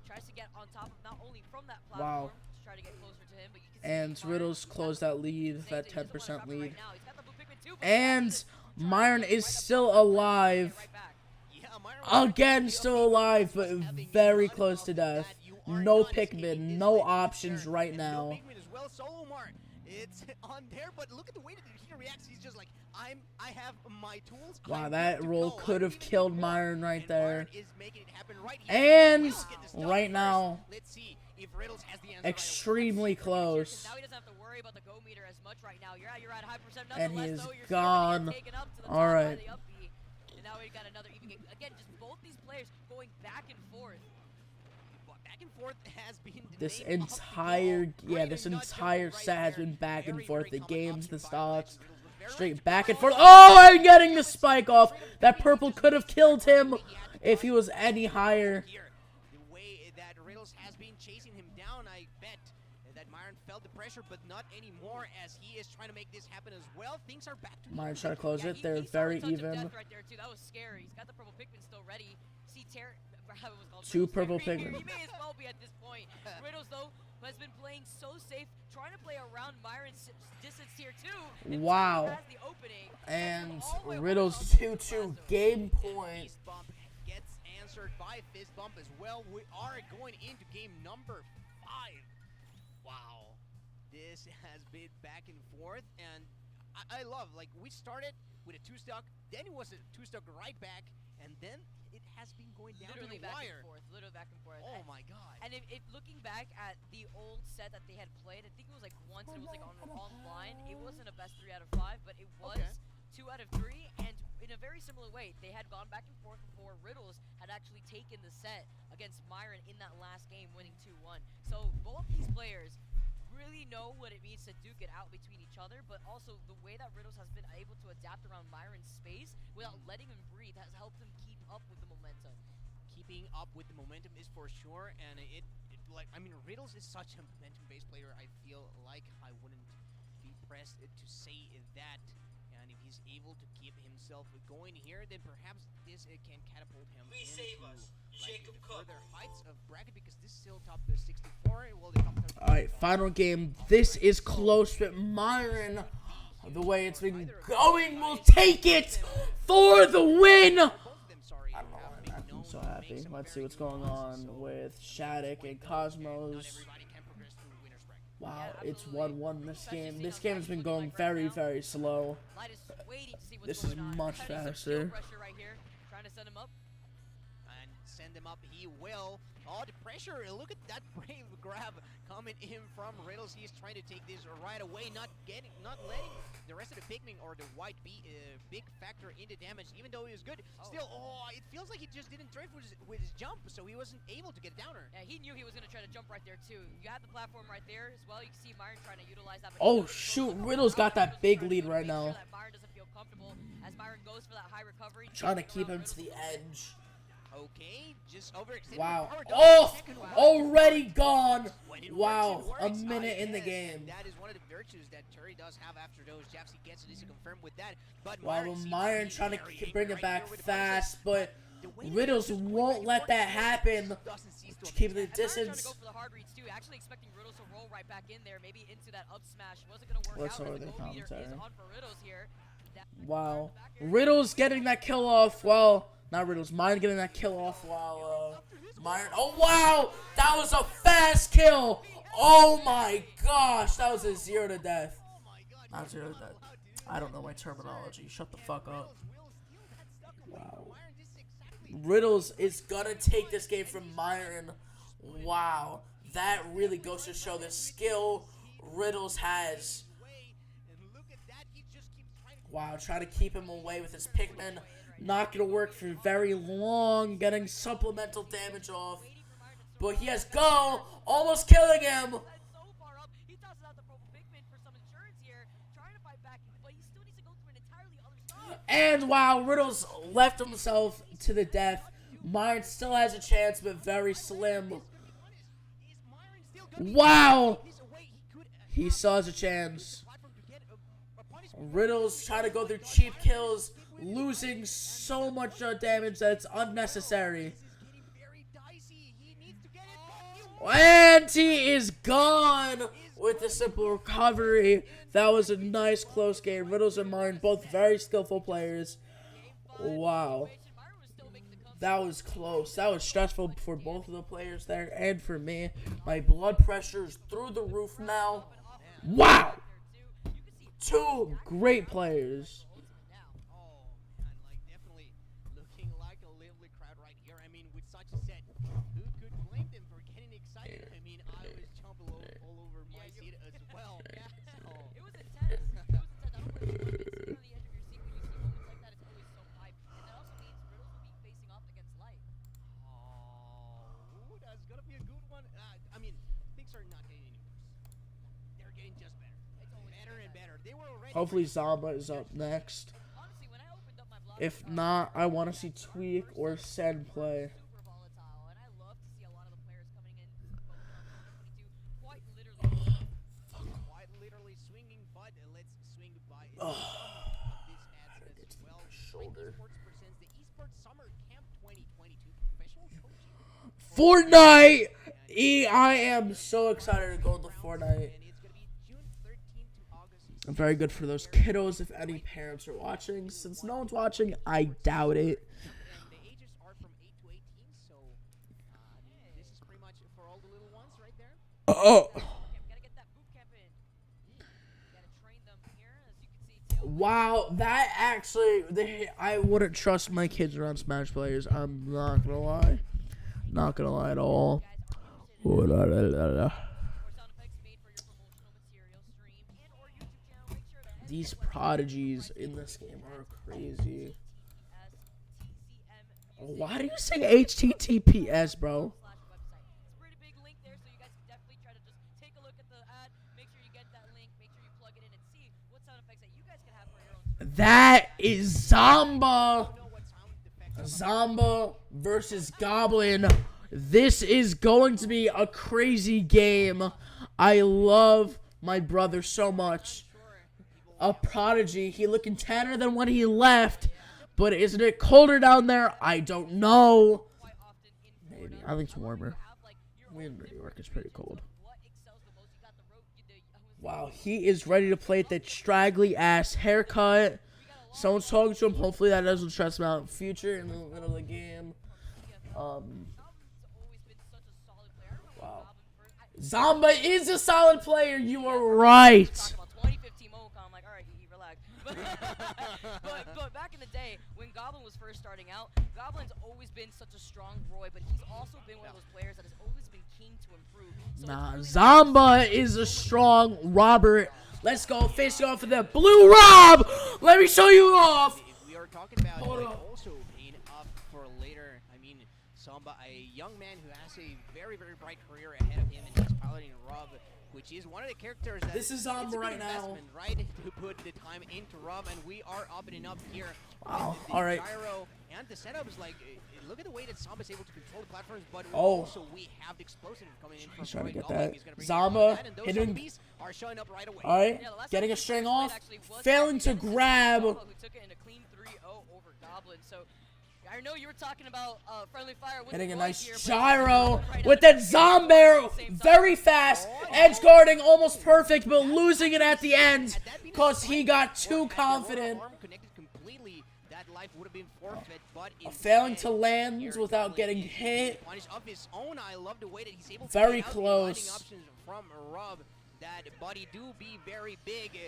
[SPEAKER 13] tries to get on top of not only from that platform to try to get closer to him, but you can see
[SPEAKER 2] Riddles closed that lead, that 10% lead.
[SPEAKER 13] right now. He's got the blue pigment too, but
[SPEAKER 2] And Myron is still alive. Again, still alive, but very close to death. No Pikmin, no options right now.
[SPEAKER 14] Pikmin as well. Solomar, it's on there, but look at the way that he reacts. He's just like, I have my tools.
[SPEAKER 2] Wow, that roll could have killed Myron right there. And right now,
[SPEAKER 14] let's see if Riddles has the answer.
[SPEAKER 2] extremely close.
[SPEAKER 13] Now he doesn't have to worry about the go meter as much right now. You're at high percent.
[SPEAKER 2] And he is
[SPEAKER 13] though, you're
[SPEAKER 2] gone. All right.
[SPEAKER 13] And now we got another even game. Again, just both these players going back and forth.
[SPEAKER 14] Back and forth has been
[SPEAKER 2] This entire set has been back and forth. The games, the stocks, straight back and forth. Oh, and getting the spike off. That purple could have killed him if he was any higher.
[SPEAKER 14] The way that Riddles has been chasing him down, I bet that Myron felt the pressure, but not anymore as he is trying to make this happen as well. Things are back to
[SPEAKER 2] Myron's trying to close it. They're very even.
[SPEAKER 13] Right there too. That was scary. He's got the purple Pikmin still ready. See,
[SPEAKER 2] Two purple Pikmin.
[SPEAKER 13] He may as well be at this point. Riddles, though, has been playing so safe, trying to play around Myron's distance here, too.
[SPEAKER 2] Wow. And Riddles 2-2 game point.
[SPEAKER 14] Fist bump gets answered by fist bump as well. We are going into game number 5. Wow. This has been back and forth, and I love, like, we started with a 2-stock, then it was a 2-stock right back, and then it has been going down
[SPEAKER 13] literally
[SPEAKER 14] to the wire.
[SPEAKER 13] Literally back and forth.
[SPEAKER 14] Oh my god.
[SPEAKER 13] And if looking back at the old set that they had played, I think it was like once it was like online. It wasn't a best 3 out of 5, but it was 2 out of 3, and in a very similar way, they had gone back and forth before Riddles had actually taken the set against Myron in that last game, winning 2-1. So both these players really know what it means to duke it out between each other, but also the way that Riddles has been able to adapt around Myron's space without letting him breathe has helped him keep up with the momentum.
[SPEAKER 14] Keeping up with the momentum is for sure, and Riddles is such a momentum-based player. I feel like I wouldn't be pressed to say that, and if he's able to keep himself going here, then perhaps this can catapult him into the further heights of bracket, because this is still top 64. Well, the top 34.
[SPEAKER 2] All right, final game. This is close, but Myron, the way it's been going, will take it for the win. I'm so happy. Let's see what's going on with Shattuck and Cosmos. Wow, it's 1-1 this game. This game has been going very, very slow. This is much faster.
[SPEAKER 13] Trying to send him up.
[SPEAKER 14] And send him up, he will. Oh, the pressure, look at that brave grab coming in from Riddles. He's trying to take this right away, not letting the rest of the Pikmin or the white be a big factor in the damage, even though he was good. Still, it feels like he just didn't drift with his jump, so he wasn't able to get a downer.
[SPEAKER 13] Yeah, he knew he was going to try to jump right there, too. You have the platform right there as well. You can see Myron trying to utilize that.
[SPEAKER 2] Oh, shoot. Riddle's got that big lead right now.
[SPEAKER 13] Myron doesn't feel comfortable as Myron goes for that high recovery.
[SPEAKER 2] Trying to keep him to the edge.
[SPEAKER 14] Okay, just overextended.
[SPEAKER 2] Wow. Oh, already gone. Wow, a minute in the game.
[SPEAKER 14] That is one of the virtues that Terry does have after those jabs. He gets it, confirmed with that. But
[SPEAKER 2] wow, Myron trying to bring it back fast, but Riddles won't let that happen. Keep the distance.
[SPEAKER 13] Go for the hard reads too. Actually expecting Riddles to roll right back in there, maybe into that up smash. Wasn't going to work out.
[SPEAKER 2] Let's the commentary.
[SPEAKER 13] Is on for Riddles here.
[SPEAKER 2] Wow, Riddles getting that kill off. Well, not Riddles. Myron getting that kill off while Myron. Oh wow, that was a fast kill. Oh my gosh, that was a 0 to death. Not 0 to death. I don't know my terminology. Shut the fuck up. Wow. Riddles is gonna take this game from Myron. Wow, that really goes to show the skill Riddles has. Wow, trying to keep him away with his Pikmin. Not gonna work for very long. Getting supplemental damage off. But he has go. Almost killing him. And wow, Riddles left himself to the death. Myron still has a chance, but very slim. Wow! He saw his chance. Riddle's trying to go through cheap kills, losing so much damage that it's unnecessary. And he is gone with a simple recovery. That was a nice close game. Riddles and Martin, both very skillful players. Wow. That was close. That was stressful for both of the players there and for me. My blood pressure is through the roof now. Wow! Two great players.
[SPEAKER 14] Looking like a lively crowd right here. I mean, with such a set, who could blame them for getting excited? I mean, I was jumping all over my seat as well. So.
[SPEAKER 13] It was intense. It was intense. I don't know if you sit on the edge of your seat when you see moments like that. It's always so hype. And that also means Riddles will be facing off against Light.
[SPEAKER 14] Oh, that's gonna be a good one. I mean, things are not getting any worse. They're getting just better. Better and better. They were already.
[SPEAKER 2] Hopefully Zamba is up next. If not, I want to see Tweak or Sen play.
[SPEAKER 14] Quite literally swinging, but let's swing by this adds as well.
[SPEAKER 2] Shoulder.
[SPEAKER 14] Presents the Esports Summer Camp 2022 professional coaching.
[SPEAKER 2] Fortnite! I am so excited to go to Fortnite. I'm very good for those kiddos if any parents are watching. Since no one's watching, I doubt it.
[SPEAKER 14] The ages are from 8 to 18, so this is pretty much for all the little ones right there.
[SPEAKER 2] Oh.
[SPEAKER 13] Gotta get that boot camp in. Gotta train them here, as you can see.
[SPEAKER 2] Wow, that actually, I wouldn't trust my kids around Smash players. I'm not gonna lie. Not gonna lie at all. Oh, la, la, la, la. These prodigies in this game are crazy. Why do you say HTTPS, bro? That is Zamba. Zamba versus Goblin. This is going to be a crazy game. I love my brother so much. A prodigy. He looking tanner than when he left. But isn't it colder down there? I don't know. Maybe. I think it's warmer. In New York, it's pretty cold. Wow, he is ready to play at that straggly ass haircut. Someone's talking to him. Hopefully that doesn't stress him out in the future in the middle of the game. Wow. Zamba is a solid player. You are right.
[SPEAKER 13] 2015 Momo, I'm like, all right, relax. but back in the day, when Goblin was first starting out, Goblin's always been such a strong Roy, but he's also been one of those players that has always been keen to improve. So
[SPEAKER 2] nah, Zamba is a strong Robert. Let's go facing off of the blue Rob. Let me show you off.
[SPEAKER 14] We are talking about also being up for later. I mean, Zamba, a young man who has a very, very bright career ahead of him, and he's piloting Rob, which is one of the characters that
[SPEAKER 2] this is Zamba right now.
[SPEAKER 14] Right, to put the time into Rob, and we are opening up here.
[SPEAKER 2] Wow.
[SPEAKER 14] The
[SPEAKER 2] all right.
[SPEAKER 14] gyro and the setup is like, look at the way that Zamba is able to control the platforms, but
[SPEAKER 2] also
[SPEAKER 14] we have the explosive coming in from
[SPEAKER 2] He's trying to get
[SPEAKER 14] Goblin.
[SPEAKER 2] that. Zamba hitting.
[SPEAKER 14] Are showing up right away.
[SPEAKER 2] All right, getting a string off, failing to grab.
[SPEAKER 13] Who took it in a clean 3-0 over Goblin. So I know you were talking about friendly fire. With
[SPEAKER 2] hitting a
[SPEAKER 13] the
[SPEAKER 2] nice
[SPEAKER 13] here,
[SPEAKER 2] gyro with that Zombear, very fast, edge guarding, almost perfect, but losing it at the end because he got too confident.
[SPEAKER 14] Would have been forfeit, but
[SPEAKER 2] failing to land without getting hit.
[SPEAKER 14] Of his own, I love the way that he's able to
[SPEAKER 2] very close.
[SPEAKER 14] From Rob, that buddy do be very big.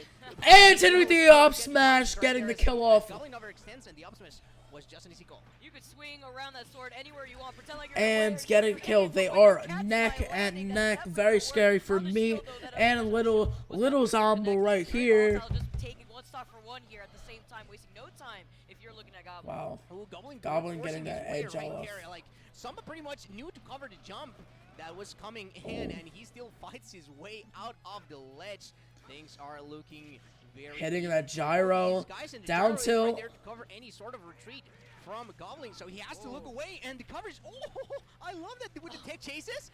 [SPEAKER 2] And hitting with the up smash, getting the kill off.
[SPEAKER 14] Goblin never extends, and the up smash was just an easy goal.
[SPEAKER 13] You could swing around that sword anywhere you want. Pretend like you're
[SPEAKER 2] and getting killed. They are neck and neck. Very scary for me and a little Zombo right here.
[SPEAKER 13] Stock for one here at the same time, wasting no time if you're looking at Goblin.
[SPEAKER 2] Wow.
[SPEAKER 14] Goblin
[SPEAKER 2] getting that edge off.
[SPEAKER 14] Like, Zamba pretty much knew to cover the jump that was coming in, and he still fights his way out of the ledge. Things are looking very
[SPEAKER 2] hitting that gyro, down tilt.
[SPEAKER 14] Right there to cover any sort of retreat from Goblin, so he has to look away, and the coverage. Oh, I love that with the tech chases.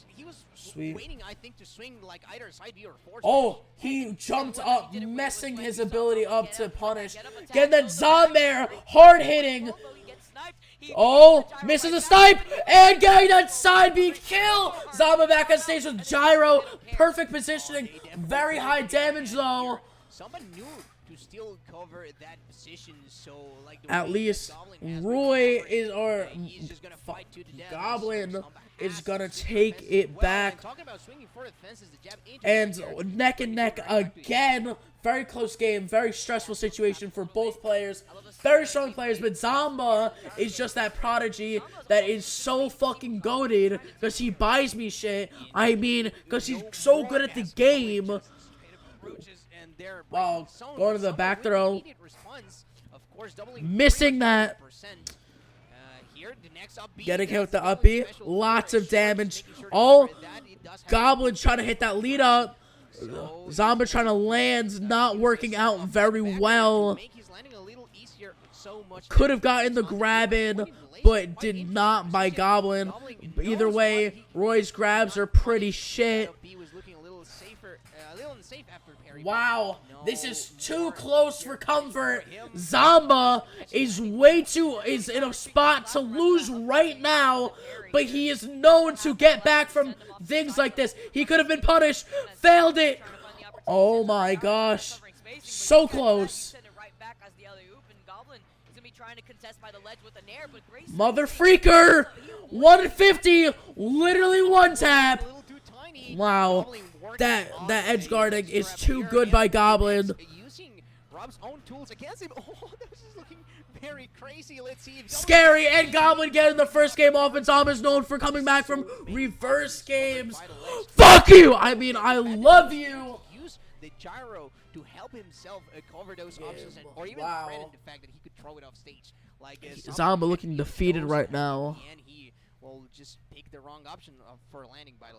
[SPEAKER 14] He was waiting, I think, to swing like either side B or forward.
[SPEAKER 2] Oh, he jumped up, messing his ability up to punish. Getting that Zombie hard hitting. Oh, misses a snipe, and getting that side B kill. Zamba back on stage with gyro. Perfect positioning. Very high damage, though.
[SPEAKER 14] Someone knew to still cover that position, so like
[SPEAKER 2] at least Roy is, or Goblin is gonna take it back. And neck and neck again. Very close game, very stressful situation for both players. Very strong players, but Zamba is just that prodigy that is so fucking goated because he buys me shit. I mean, because he's so good at the game. Wow, going to the back throw. Missing that. Getting hit with the uppy. Lots of damage. Oh, Goblin trying to hit that lead up. Zamba trying to land. Not working out very well. Could have gotten the grab in, but did not by Goblin. Either way, Roy's grabs are pretty shit. Wow, this is too close for comfort. Zamba is in a spot to lose right now, but he is known to get back from things like this. He could have been punished, failed it. Oh my gosh, so close. Mother freaker, 150, literally one tap. Wow. That edge guarding is too good by Goblin.
[SPEAKER 14] Rob's own tools against him. Oh, this is looking very crazy. Let's see if
[SPEAKER 2] Scary, and Goblin getting the first game off, and Tom is known for coming back from reverse games. Fuck you! I mean, I love you.
[SPEAKER 14] Use the gyro to help himself cover those options, or even threaten the fact that he could throw it off stage. Like
[SPEAKER 2] Zamba looking defeated right now.
[SPEAKER 14] And he will just pick the wrong option for landing by the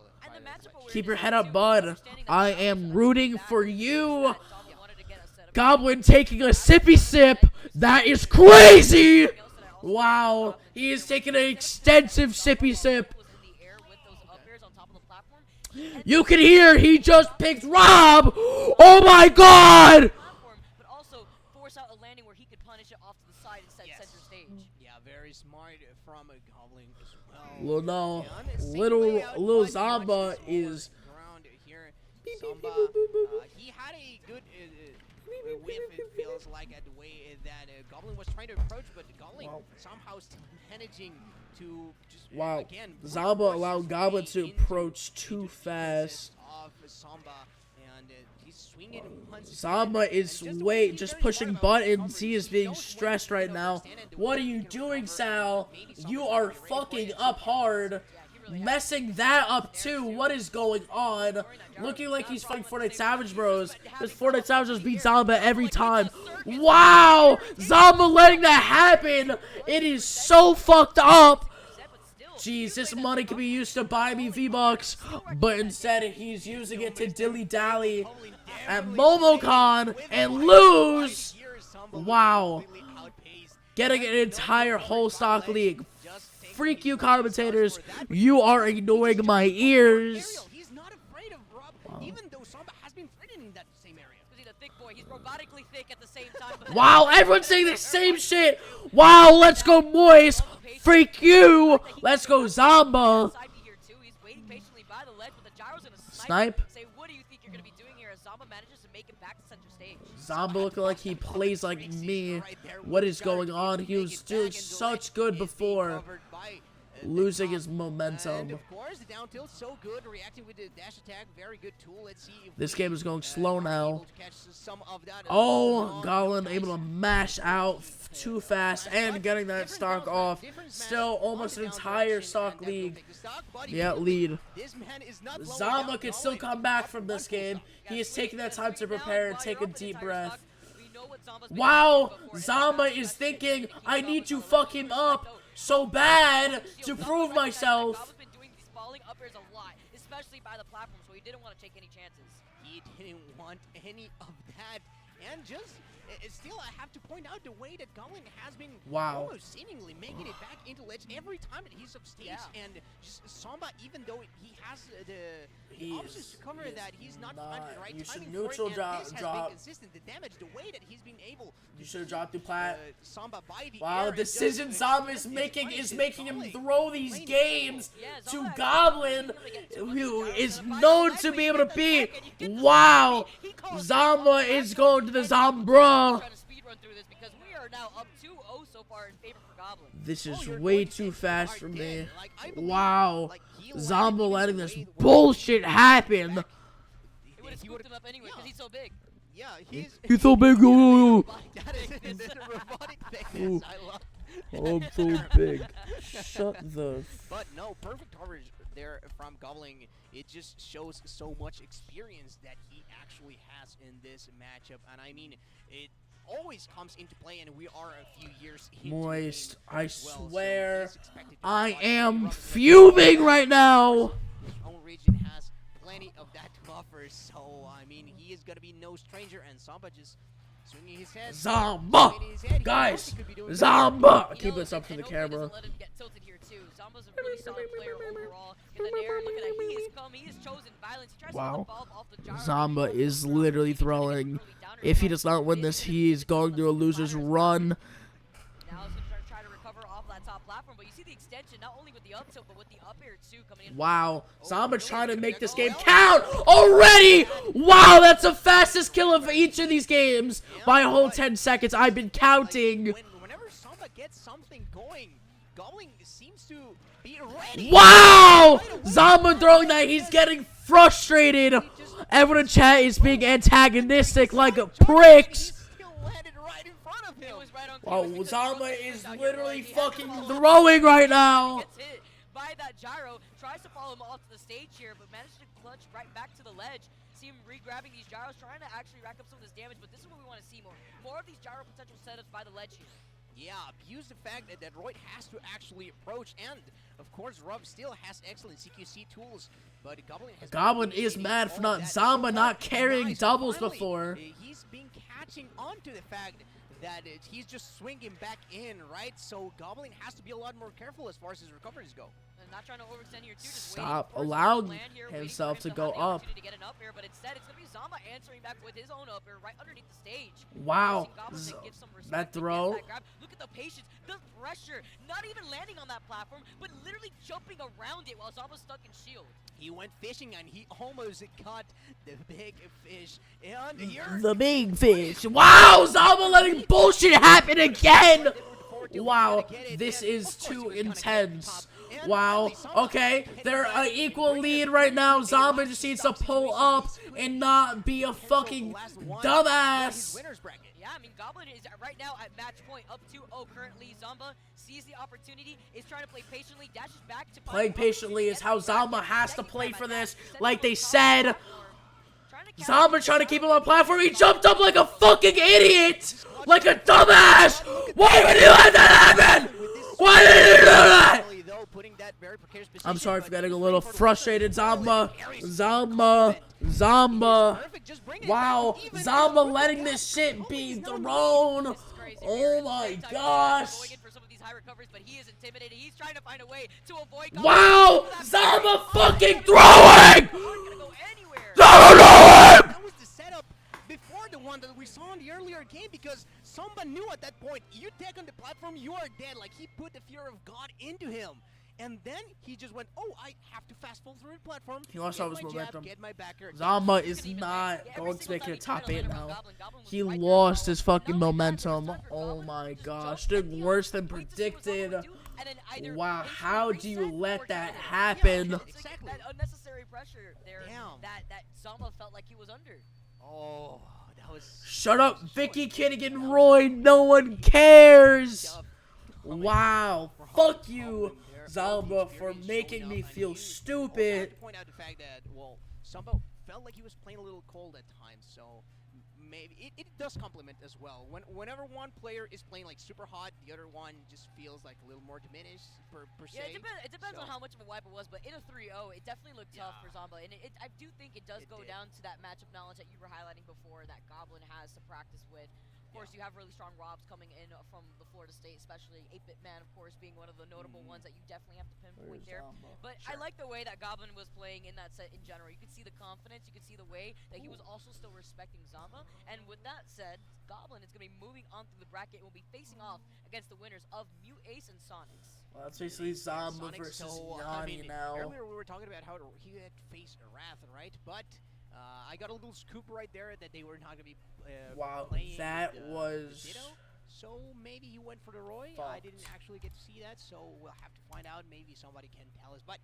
[SPEAKER 2] Keep your head up, bud. I am rooting for you. Goblin taking a sippy sip. That is crazy. Wow. He is taking an extensive sippy sip. You can hear he just picked Rob. Oh my god.
[SPEAKER 13] But also force out a landing where he could punish it off to the side instead of center stage.
[SPEAKER 14] Yeah, very smart from a Goblin as well.
[SPEAKER 2] Well, no, little Zamba is.
[SPEAKER 14] He had a good whiff, it feels like, at the way that Goblin was trying to approach, but Goblin somehow still managing to just again.
[SPEAKER 2] Zamba allowed Goblin to approach too fast. Zamba is just pushing buttons. He is being stressed right now. What are you doing, Sal? You are fucking up hard. Messing that up too. What is going on? Looking like he's fighting Fortnite Savage Bros. Because Fortnite Savage Bros beat Zamba every time. Wow! Zamba letting that happen. It is so fucked up. Jeez, this money could be used to buy me V-Bucks, but instead he's using it to dilly-dally at MomoCon and lose. Wow. Getting an entire whole stock league. Freak you commentators, you are ignoring my ears.
[SPEAKER 14] He's not afraid of Rob, even though Zamba has been threatening that same area.
[SPEAKER 13] He's a thick boy. He's robotically thick at the same time.
[SPEAKER 2] Wow, everyone's saying the same shit. Wow, let's go, Moist. Freak you. Let's go, Zamba. Snipe.
[SPEAKER 13] Say, what do you think you're gonna be doing here as Zamba manages to make it back to center stage?
[SPEAKER 2] Zamba looking like he plays like me. What is going on? He was doing such good before. Losing his momentum.
[SPEAKER 14] And of course, the down tilt so good, reacting with the dash attack, very good tool. Let's see if
[SPEAKER 2] this game is going slow now. Oh, Goblin able to mash out too fast and getting that stock off. Still almost an entire stock league. Yeah, lead. Zamba can still come back from this game. He is taking that time to prepare and take a deep breath. Wow, Zamba is thinking, I need to fuck him up so bad to prove myself.
[SPEAKER 13] Rob's been doing these falling uppers a lot, especially by the platform, so he didn't want to take any chances.
[SPEAKER 14] He didn't want any of that. And just still, I have to point out the way that Goblin has been almost seemingly making it back into ledge every time that he's upstage. And just Samba, even though he has the options to cover that, he's not finding the right timing for it. And this has been consistent. The damage, the way that he's been able
[SPEAKER 2] You should have dropped the plat.
[SPEAKER 14] Samba by the
[SPEAKER 2] Wow,
[SPEAKER 14] air
[SPEAKER 2] decision Samba is making him throw these games to Goblin, who is known to be able to beat. Wow, Zamba is going to the Zambra. This is way too fast for me. Wow, Zamba letting this bullshit happen.
[SPEAKER 13] It would have scooped him up anyway because he's so big.
[SPEAKER 14] Yeah, he's
[SPEAKER 2] so big.
[SPEAKER 14] That is the robotic bigness. I love.
[SPEAKER 2] I'm so big. Shut the.
[SPEAKER 14] But no, perfect coverage there from Goblin. It just shows so much experience that he actually has in this matchup, and I mean, it always comes into play, and we are a few years into
[SPEAKER 2] Moist, I
[SPEAKER 14] well,
[SPEAKER 2] swear,
[SPEAKER 14] so
[SPEAKER 2] I am fuming right now.
[SPEAKER 14] His own region has plenty of that to offer, so I mean, he is gonna be no stranger, and Samba just swinging his head.
[SPEAKER 2] Zamba, guys, Zamba. Keep this up for the camera.
[SPEAKER 13] Let him get tilted here too. Zamba's a really solid player overall. In the air, look at that. He has come. He has chosen violence. He tries to get the ball off the gyro.
[SPEAKER 2] Zamba is literally throwing. If he does not win this, he is going through a loser's run.
[SPEAKER 13] Now he's going to try to recover off that top platform, but you see the extension not only with the up tilt, but with the up air too coming in.
[SPEAKER 2] Wow, Zamba trying to make this game count already. Wow, that's the fastest kill of each of these games by a whole 10 seconds. I've been counting.
[SPEAKER 14] Whenever Samba gets something going, Goblin seems to be ready.
[SPEAKER 2] Wow, Zamba throwing that. He's getting frustrated. Everyone in chat is being antagonistic like pricks. Wow, Zamba is literally fucking throwing right now.
[SPEAKER 13] By that gyro, tries to follow him off to the stage here, but managed to clutch right back to the ledge. See him re-grabbing these gyros, trying to actually rack up some of this damage, but this is what we want to see more. More of these gyro potential setups by the ledge here.
[SPEAKER 14] Yeah, abuse the fact that Royd has to actually approach, and of course Rob still has excellent CQC tools, but Goblin
[SPEAKER 2] is mad for not Zamba not carrying doubles before.
[SPEAKER 14] He's been catching on to the fact that he's just swinging back in, right? So Goblin has to be a lot more careful as far as his recoveries go.
[SPEAKER 13] And not trying to overextend here too, just
[SPEAKER 2] Stop allowing himself to go up.
[SPEAKER 13] To get an up air, but instead it's going to be Zamba answering back with his own up air right underneath the stage.
[SPEAKER 2] Wow, that throw.
[SPEAKER 13] Look at the patience, the pressure, not even landing on that platform, but literally jumping around it while Zamba's stuck in shield.
[SPEAKER 14] He went fishing and he almost caught the big fish. And here,
[SPEAKER 2] the big fish. Wow, Zamba letting bullshit happen again. Wow, this is too intense. Wow, okay, they're an equal lead right now. Zamba just needs to pull up and not be a fucking dumbass.
[SPEAKER 13] Yeah, I mean, Goblin is right now at match point, up 2-0 currently. Zamba sees the opportunity, is trying to play patiently, dashes back to...
[SPEAKER 2] Playing patiently is how Zamba has to play for this. Like they said, Zamba trying to keep him on platform. He jumped up like a fucking idiot! Like a dumbass! Why would you let that happen? Why did you do that? I'm sorry for getting a little frustrated. Zamba. Wow, Zamba letting this shit be thrown. Oh my gosh. Wow, Zamba fucking throwing.
[SPEAKER 14] That was the setup before the one that we saw in the earlier game, because Samba knew at that point, you take on the platform, you are dead. Like, he put the fear of God into him. And then he just went, oh, I have to fast fall through the platform.
[SPEAKER 2] He lost all his momentum.
[SPEAKER 14] Backer,
[SPEAKER 2] Zamba is not going to make it a top 8 now. He lost his fucking momentum. Oh my gosh. Doing worse than predicted. Wow, how do you let that happen?
[SPEAKER 13] That unnecessary pressure there that Zamba felt like he was under.
[SPEAKER 14] Oh, that was...
[SPEAKER 2] Shut up, Vicky Kinnigan Roy. No one cares. Wow. Fuck you, Zamba, for making me feel stupid.
[SPEAKER 14] To point out the fact that, well, Samba felt like he was playing a little cold at times, so maybe it does complement as well. Whenever one player is playing like super hot, the other one just feels like a little more diminished per
[SPEAKER 13] Yeah,
[SPEAKER 14] se.
[SPEAKER 13] it depends on
[SPEAKER 14] So-
[SPEAKER 13] how much of a wipe it was, but in a 3-0, it definitely looked tough for Zomba, and I do think it does go down to that matchup knowledge that you were highlighting before that Goblin has to practice with. Of course, you have really strong Robs coming in from the Florida State, especially 8-Bit Man, of course, being one of the notable ones that you definitely have to pinpoint there. But I like the way that Goblin was playing in that set in general. You could see the confidence, you could see the way that he was also still respecting Zamba. And with that said, Goblin is going to be moving on through the bracket and will be facing off against the winners of Mute Ace and Sonics.
[SPEAKER 2] Well, that's basically Zamba
[SPEAKER 14] Sonic,
[SPEAKER 2] versus
[SPEAKER 14] so,
[SPEAKER 2] Yanni now.
[SPEAKER 14] Earlier we were talking about how he had faced Wrath, right? But I got a little scoop right there that they were not going to be
[SPEAKER 2] Wow,
[SPEAKER 14] playing
[SPEAKER 2] that
[SPEAKER 14] the
[SPEAKER 2] was...
[SPEAKER 14] Ditto. So maybe he went for the Roy. I didn't actually get to see that, so we'll have to find out. Maybe somebody can tell us. But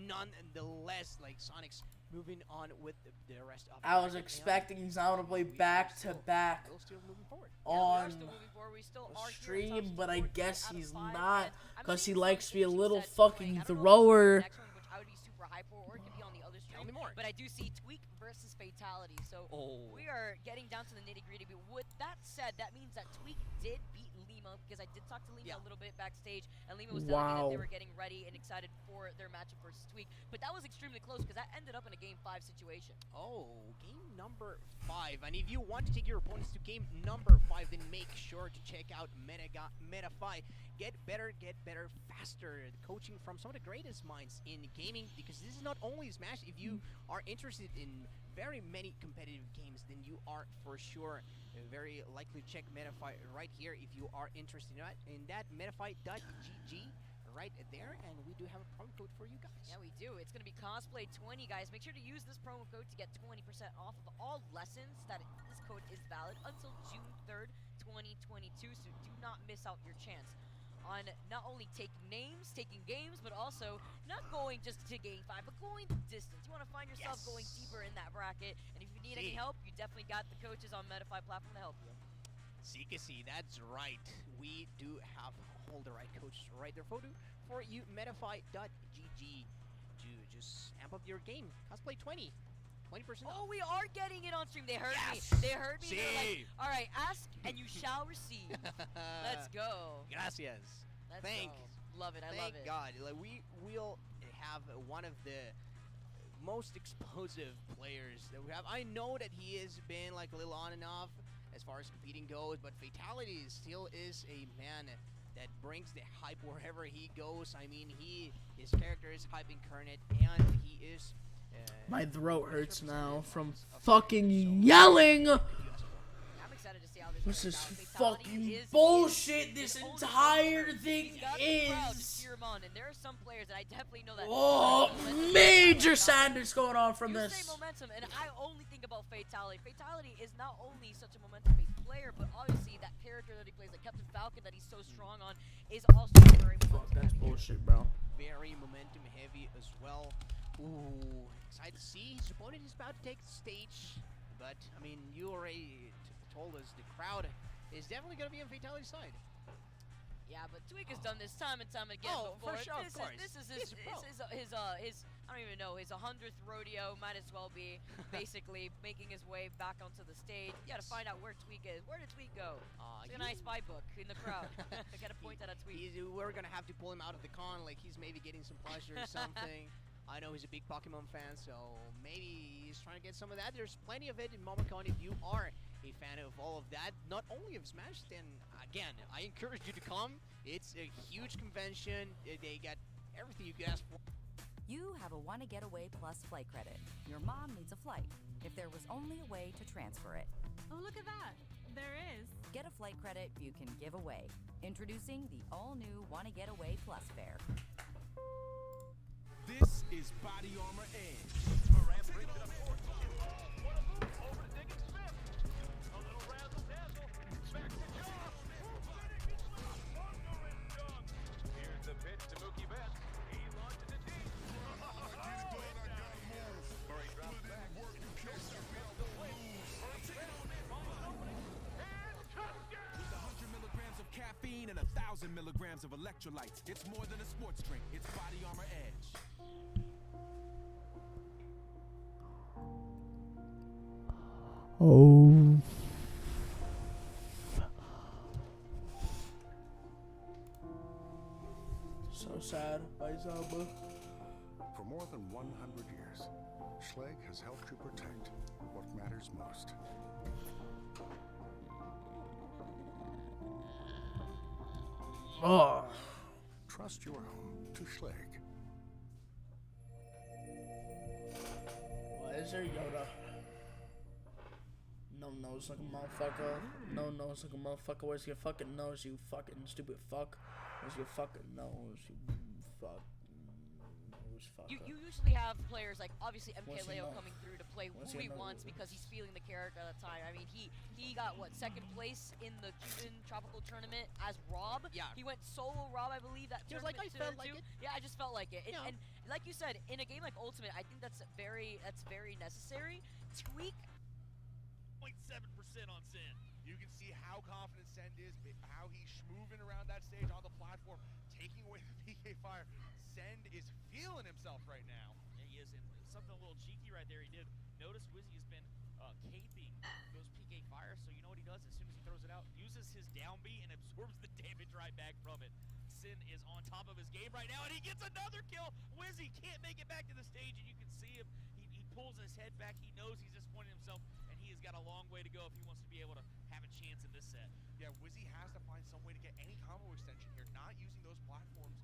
[SPEAKER 14] nonetheless, like Sonic's moving on with the rest of the
[SPEAKER 2] I was
[SPEAKER 14] bracket,
[SPEAKER 2] expecting Zamba to play back-to-back on stream, but I guess he's not, because he likes to be a little fucking thrower.
[SPEAKER 13] But I do see Tweak versus Fatality, so we are getting down to the nitty-gritty. But with that said, that means that Tweak did beat Lima, because I did talk to Lima a little bit backstage, and Lima was telling me that they were getting ready and excited for their matchup versus Tweak. But that was extremely close, because that ended up in a Game 5 situation.
[SPEAKER 14] Oh, game number 5. And if you want to take your opponents to game number 5, then make sure to check out MetaFi. Get better, faster. Coaching from some of the greatest minds in gaming, because this is not only Smash. If you are interested in very many competitive games, then you are for sure very likely to check MetaFi right here if you are interested in that. MetaFi.gg right there, and we do have a promo code for you guys.
[SPEAKER 13] Yeah, we do. It's going to be Cosplay20, guys. Make sure to use this promo code to get 20% off of all lessons. This code is valid until June 3rd, 2022, so do not miss out your chance on not only taking names, taking games, but also not going just to Game 5, but going the distance. You want to find yourself going deeper in that bracket, and if you need any help, you definitely got the coaches on MetaFi platform to help you.
[SPEAKER 14] See, that's right. We do have all the right coaches right there for you. MetaFi.gg to just amp up your game. Cosplay20. 20% off.
[SPEAKER 13] Oh, we are getting it on stream. They heard me. They heard me. They're like, all right, ask and you shall receive. Let's go.
[SPEAKER 14] Gracias.
[SPEAKER 13] Let's go. Love it. I love it.
[SPEAKER 14] Thank God. Like, we will have one of the most explosive players that we have. I know that he has been like a little on and off as far as competing goes, but Fatality still is a man that brings the hype wherever he goes. I mean, his character is hype incarnate, and he is...
[SPEAKER 2] My throat hurts now from fucking yelling.
[SPEAKER 13] I'm excited to see how
[SPEAKER 2] this is fucking bullshit. This entire thing is.
[SPEAKER 13] And there are some players that I definitely know that.
[SPEAKER 2] Oh, major sadness going on from this.
[SPEAKER 13] You say momentum, and I only think about Fatality. Fatality is not only such a momentum-based player, but obviously that character that he plays, like Captain Falcon, that he's so strong on, is also very momentum-heavy.
[SPEAKER 2] That's bullshit, bro.
[SPEAKER 14] Very momentum-heavy as well. Ooh, excited to see his opponent is about to take the stage, but I mean, you already told us the crowd is definitely going to be on Fatality's side.
[SPEAKER 13] Yeah, but Tweak has done this time and time again before.
[SPEAKER 14] For sure, of course.
[SPEAKER 13] This is his I don't even know, his 100th rodeo, might as well be basically making his way back onto the stage. You gotta find out where Tweak is. Where did Tweak go? It's a nice spy book in the crowd. I gotta point that at Tweak.
[SPEAKER 14] We're gonna have to pull him out of the con, like he's maybe getting some pleasure or something. I know he's a big Pokemon fan, so maybe he's trying to get some of that. There's plenty of it in MomoCon if you are a fan of all of that. Not only of Smash, then again, I encourage you to come. It's a huge convention. They got everything you could ask for.
[SPEAKER 6] You have a Wanna Get Away Plus flight credit. Your mom needs a flight. If there was only a way to transfer it.
[SPEAKER 20] Oh, look at that. There is.
[SPEAKER 6] Get a flight credit you can give away. Introducing the all-new Wanna Get Away Plus fare.
[SPEAKER 10] This is Body Armor Edge.
[SPEAKER 7] Here's the pitch to Mookie Betts. He launches it deep.
[SPEAKER 10] With 100 milligrams of caffeine and 1,000 milligrams of electrolytes, it's more than a sports drink. It's Body Armor Edge.
[SPEAKER 2] Oh So sad by Zamba.
[SPEAKER 5] For more than 100 years, Schleg has helped you protect what matters most.
[SPEAKER 2] Oh.
[SPEAKER 5] Trust your home to Schleg.
[SPEAKER 2] Why is there Yoda? No nose like a motherfucker. No nose like a motherfucker. Where's your fucking nose, you fucking stupid fuck? Where's your fucking nose, you fuck? Nose fucker.
[SPEAKER 13] You usually have players like obviously
[SPEAKER 2] What's your
[SPEAKER 13] MKLeo
[SPEAKER 2] nose?
[SPEAKER 13] coming through to play
[SPEAKER 2] What's
[SPEAKER 13] who
[SPEAKER 2] your
[SPEAKER 13] he
[SPEAKER 2] nose?
[SPEAKER 13] wants because he's feeling the character at the time. I mean, he got what, second place in the Cuban Tropical Tournament as Rob.
[SPEAKER 14] Yeah.
[SPEAKER 13] He went solo Rob, I believe that.
[SPEAKER 14] He was like,
[SPEAKER 13] tournament
[SPEAKER 14] I felt like
[SPEAKER 13] too.
[SPEAKER 14] it.
[SPEAKER 13] Yeah, I just felt like it.
[SPEAKER 14] Yeah.
[SPEAKER 13] And like you said, in a game like Ultimate, I think that's very necessary. Tweak
[SPEAKER 23] 0.7% on Sin. You can see how confident Send is, how he's moving around that stage on the platform, taking away the PK fire. Send is feeling himself right now.
[SPEAKER 22] Yeah, he is, and something a little cheeky right there he did. Notice Wizzy has been caping those PK fires, so you know what he does as soon as he throws it out? Uses his down B and absorbs the damage right back from it. Sin is on top of his game right now, and he gets another kill! Wizzy can't make it back to the stage, and you can see him. He pulls his head back. He knows he's disappointed himself, and he has got a long way to go if he wants to be able to have a chance in this set.
[SPEAKER 23] Yeah, Wizzy has to find some way to get any combo extension here, not using those platforms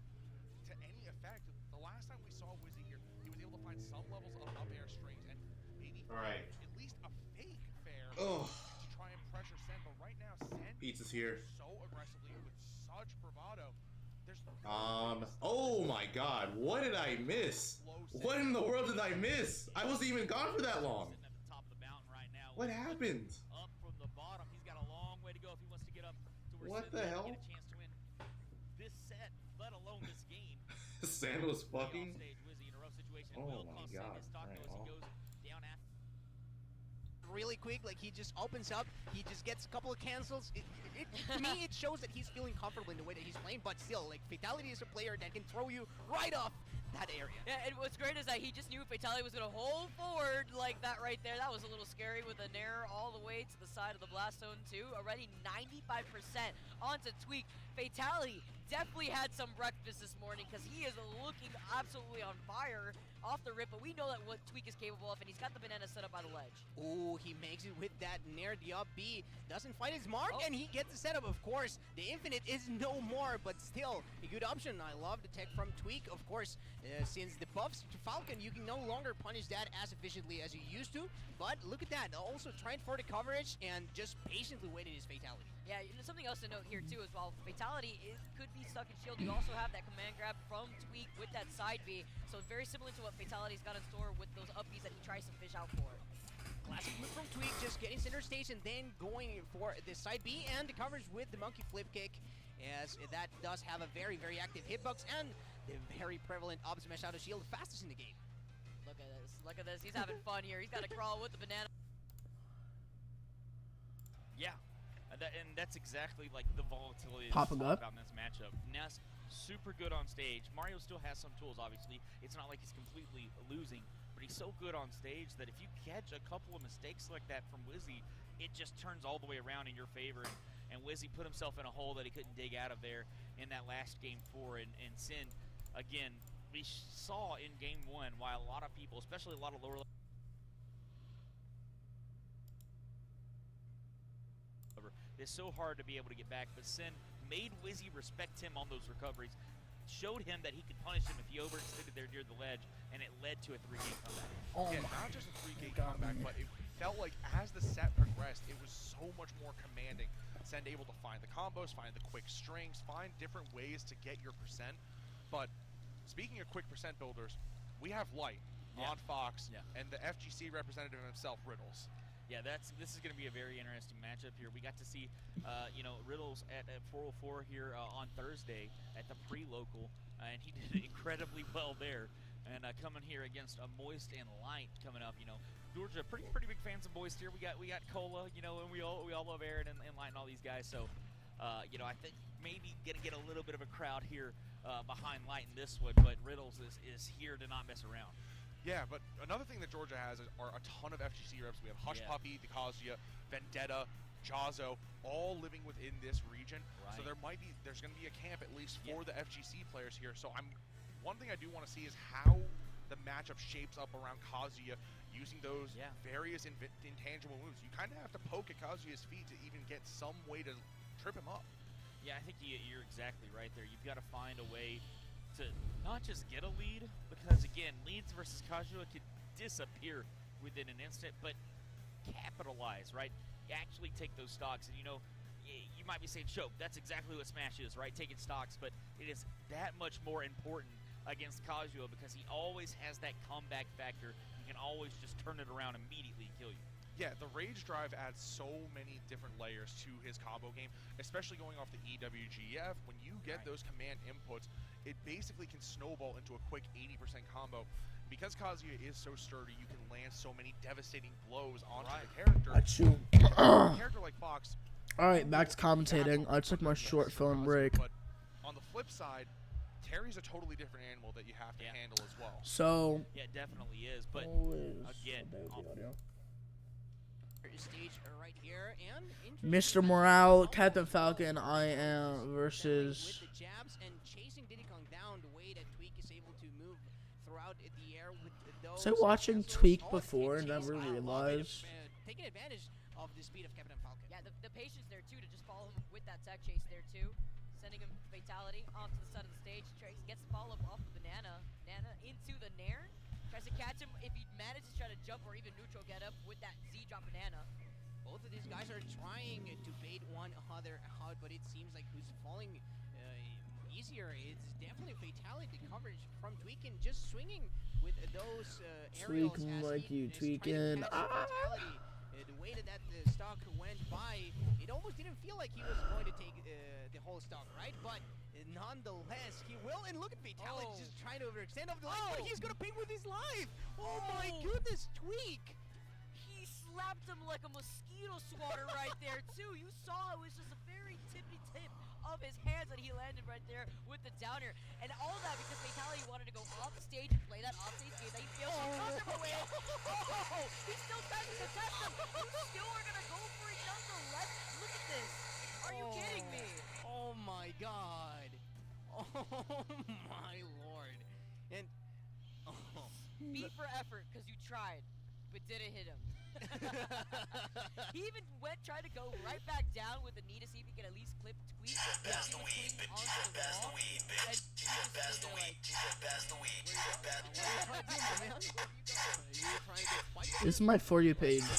[SPEAKER 23] to any effect. The last time we saw Wizzy here, he was able to find some levels of up air strings and maybe at least a fake fair to try and pressure Sen. But right now, Sen
[SPEAKER 8] Pizza's here.
[SPEAKER 23] so aggressively with such bravado. There's
[SPEAKER 8] Oh my God, what did I miss? What in the world did I miss? I wasn't even gone for that long.
[SPEAKER 22] Sitting at the top of the mountain right now.
[SPEAKER 8] What happened?
[SPEAKER 22] Up from the bottom. He's got a long way to go if he wants to get up to where
[SPEAKER 8] What
[SPEAKER 22] Sid
[SPEAKER 8] the
[SPEAKER 22] can
[SPEAKER 8] hell?
[SPEAKER 22] get a chance to win this set, let alone this game.
[SPEAKER 8] Sand was fucking.
[SPEAKER 22] Offstage, Wizzy in a rough situation.
[SPEAKER 8] Oh
[SPEAKER 22] Will
[SPEAKER 8] my
[SPEAKER 22] cost
[SPEAKER 8] God.
[SPEAKER 22] Sid his stock though as he goes down after.
[SPEAKER 14] Really quick, like he just opens up, he just gets a couple of cancels. To me, it shows that he's feeling comfortable in the way that he's playing, but still, like Fatality is a player that can throw you right off that area.
[SPEAKER 13] Yeah, and what's great is that he just knew Fatality was going to hold forward like that right there. That was a little scary with a Nair all the way to the side of the Blast Zone too. Already 95% onto Tweak. Fatality definitely had some breakfast this morning because he is looking absolutely on fire off the rip, but we know that what Tweak is capable of, and he's got the banana set up by the ledge.
[SPEAKER 14] Ooh, he makes it with that Nair, the up B, doesn't find his mark, and he gets the setup. Of course, the Infinite is no more, but still a good option. I love the tech from Tweak, of course. Since the buffs to Falcon, you can no longer punish that as efficiently as you used to, but look at that, also trying for the coverage and just patiently waiting his Fatality.
[SPEAKER 13] Yeah, you know, something else to note here too is while Fatality could be stuck in shield, you also have that command grab from Tweak with that side B, so very similar to what Fatality's got in store with those up Bs that he tries to fish out for.
[SPEAKER 14] Classic move from Tweak, just getting center stage and then going for the side B and the coverage with the monkey flip kick, as that does have a very active hitbox and the very prevalent up smash out of shield, the fastest in the game.
[SPEAKER 13] Look at this, he's having fun here. He's got to crawl with the banana.
[SPEAKER 22] Yeah, and that's exactly like the volatility
[SPEAKER 2] Popping
[SPEAKER 22] that's
[SPEAKER 2] up.
[SPEAKER 22] about in this matchup. Ness, super good on stage. Mario still has some tools, obviously. It's not like he's completely losing, but he's so good on stage that if you catch a couple of mistakes like that from Wizzy, it just turns all the way around in your favor. And Wizzy put himself in a hole that he couldn't dig out of there in that last game 4. And Sin, again, we saw in game 1 why a lot of people, especially a lot of lower level, it's so hard to be able to get back, but Sin made Wizzy respect him on those recoveries, showed him that he could punish him if he overextended there near the ledge, and it led to a 3-game comeback.
[SPEAKER 23] Not just a 3-game comeback, but it felt like as the set progressed, it was so much more commanding. Send able to find the combos, find the quick strings, find different ways to get your percent. But speaking of quick percent builders, we have Light on Fox and the FGC representative himself, Riddles.
[SPEAKER 22] Yeah, this is going to be a very interesting matchup here. We got to see, Riddles at 404 here on Thursday at the pre-local, and he did incredibly well there. And coming here against a Moist and Light coming up, Georgia, pretty big fans of Moist here. We got Cola, and we all love Aaron and Light and all these guys. So, I think maybe gonna get a little bit of a crowd here behind Light in this one, but Riddles is here to not mess around.
[SPEAKER 23] Yeah, but another thing that Georgia has are a ton of FGC reps. We have Hush Puppy, the Kazuya, Vendetta, Jazo, all living within this region. So
[SPEAKER 22] Right.
[SPEAKER 23] there's going to be a camp at least for the FGC players here. So one thing I do want to see is how the matchup shapes up around Kazuya using those various intangible moves. You kind of have to poke at Kazuya's feet to even get some way to trip him up.
[SPEAKER 22] Yeah, I think you're exactly right there. You've got to find a way to not just get a lead, because again, leads versus Kazuya could disappear within an instant, but capitalize, right? You actually take those stocks, and you might be saying, "Choke." That's exactly what Smash is, right? Taking stocks, but it is that much more important against Kazuya because he always has that comeback factor. He can always just turn it around immediately and kill you.
[SPEAKER 23] Yeah, the Rage Drive adds so many different layers to his combo game, especially going off the EWGF. When you get those command inputs, it basically can snowball into a quick 80% combo. Because Kazuya is so sturdy, you can land so many devastating blows onto the character.
[SPEAKER 2] Achoo.
[SPEAKER 23] A character like Fox.
[SPEAKER 2] Alright, back to commentating. I took my short film break.
[SPEAKER 23] But on the flip side, Terry's a totally different animal that you have to handle as well.
[SPEAKER 2] So
[SPEAKER 22] yeah, it definitely is. But again,
[SPEAKER 14] stage right here, and
[SPEAKER 2] Mr. Morale, Captain Falcon, I am versus.
[SPEAKER 14] with the jabs and chasing Diddy Kong down the way that Tweak is able to move throughout the air with those.
[SPEAKER 2] Was I watching Tweak before and never realized?
[SPEAKER 14] Taking advantage of the speed of Captain Falcon.
[SPEAKER 13] Yeah, the patience there too to just follow him with that tech chase there too, sending him fatality off to the side of the stage. Trace gets the follow up off of Banana into the Nair. Tries to catch him if he manages to try to jump or even neutral get up with that Z drop Banana.
[SPEAKER 14] Both of these guys are trying to bait one another out, but it seems like who's falling easier. It's definitely fatality coverage from Tweakin, just swinging with those aerials.
[SPEAKER 2] Tweaking
[SPEAKER 14] as
[SPEAKER 2] like
[SPEAKER 14] he
[SPEAKER 2] you,
[SPEAKER 14] is trying to
[SPEAKER 2] tweaking.
[SPEAKER 14] catch the fatality. The way that the stock went by, it almost didn't feel like he was going to take the whole stock, right? But nonetheless, he will. And look at fatality just trying to overextend off the line, but he's gonna ping with his life. Oh my goodness, Tweak!
[SPEAKER 13] He slapped him like a mosquito swatter right there too. You saw it was just a very tippy tip of his hands that he landed right there with the downer, and all that because Fatality wanted to go off stage and play that off stage game that he feels so comfortable with. Oh, he's still trying to contest him. You still are gonna go for it nonetheless. Look at this. Are you kidding me?
[SPEAKER 14] Oh my god. Oh my lord. And
[SPEAKER 13] B for effort because you tried, but didn't hit him. He even tried to go right back down with the knee to see if he could at least clip Tweak.
[SPEAKER 16] Pass the weed, bitch. Pass the weed, bitch. Pass the weed. Pass the weed.
[SPEAKER 2] This is my For You page.
[SPEAKER 14] that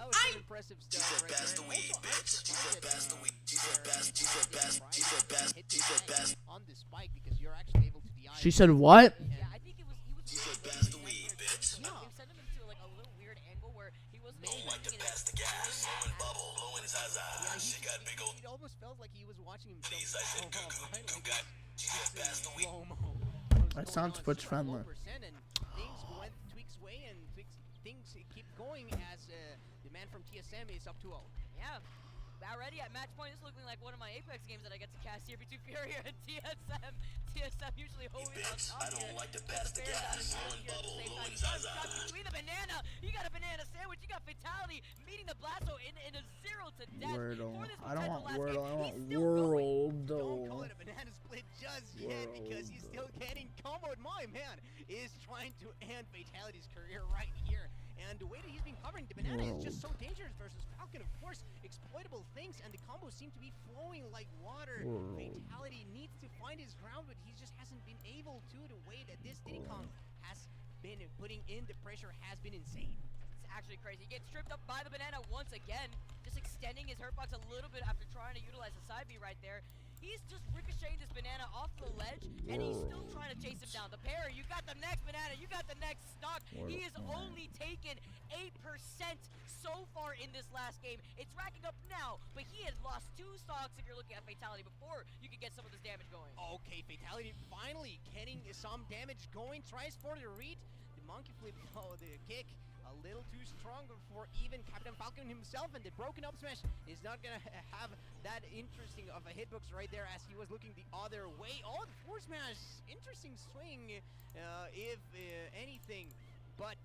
[SPEAKER 14] was some impressive stuff right there. On the spike because you're actually able to DI.
[SPEAKER 2] She said what?
[SPEAKER 13] Yeah, I think he was
[SPEAKER 16] pass the weed, bitch.
[SPEAKER 13] Yeah. They sent him into like a little weird angle where he wasn't
[SPEAKER 16] Don't like to pass the gas. Blowing bubble, blowing zaza. She got big old.
[SPEAKER 14] It almost felt like he was watching himself.
[SPEAKER 16] Please, I said goo got. Pass the weed.
[SPEAKER 2] That sounds Twitch friendly.
[SPEAKER 14] And things went Tweak's way, and things keep going as the man from TSM is up 2-0.
[SPEAKER 13] Yeah. Already at match point, this is looking like one of my Apex games that I get to cast here between Furia and TSM. TSM usually always on top
[SPEAKER 16] I don't like to pass the gas. Blowing bubble, blowing
[SPEAKER 13] Shot
[SPEAKER 16] zaza.
[SPEAKER 13] between the banana. You got a banana sandwich. You got fatality meeting the Blasto in a 0 to death.
[SPEAKER 2] Wordle.
[SPEAKER 13] For this
[SPEAKER 2] I don't want
[SPEAKER 13] potential last
[SPEAKER 2] Wordle. I
[SPEAKER 13] game.
[SPEAKER 2] want
[SPEAKER 13] He's still going.
[SPEAKER 14] Don't call
[SPEAKER 2] World.
[SPEAKER 14] it a banana split just yet because he's still getting comboed. My man is trying to end Fatality's career right here. And the way that he's been covering the banana is just so dangerous versus Falcon. Of course, exploitable things, and the combos seem to be flowing like water. Fatality needs to find his ground, but he just hasn't been able to. The way that this Diddy Kong has been putting in the pressure has been insane.
[SPEAKER 13] It's actually crazy. He gets stripped up by the banana once again, just extending his hurt box a little bit after trying to utilize the side B right there. He's just ricocheting this banana off the ledge, and he's still trying to chase him down. The parry, you got the next banana, you got the next stock. He has only taken 8% so far in this last game. It's racking up now, but he had lost 2 stocks if you're looking at Fatality before you could get some of this damage going.
[SPEAKER 14] Okay, Fatality finally getting some damage going. Tries for the read. The monkey flip, the kick. A little too strong for even Captain Falcon himself, and the broken up smash is not gonna have that interesting of a hitbox right there as he was looking the other way. Oh, the force smash, interesting swing, if anything, but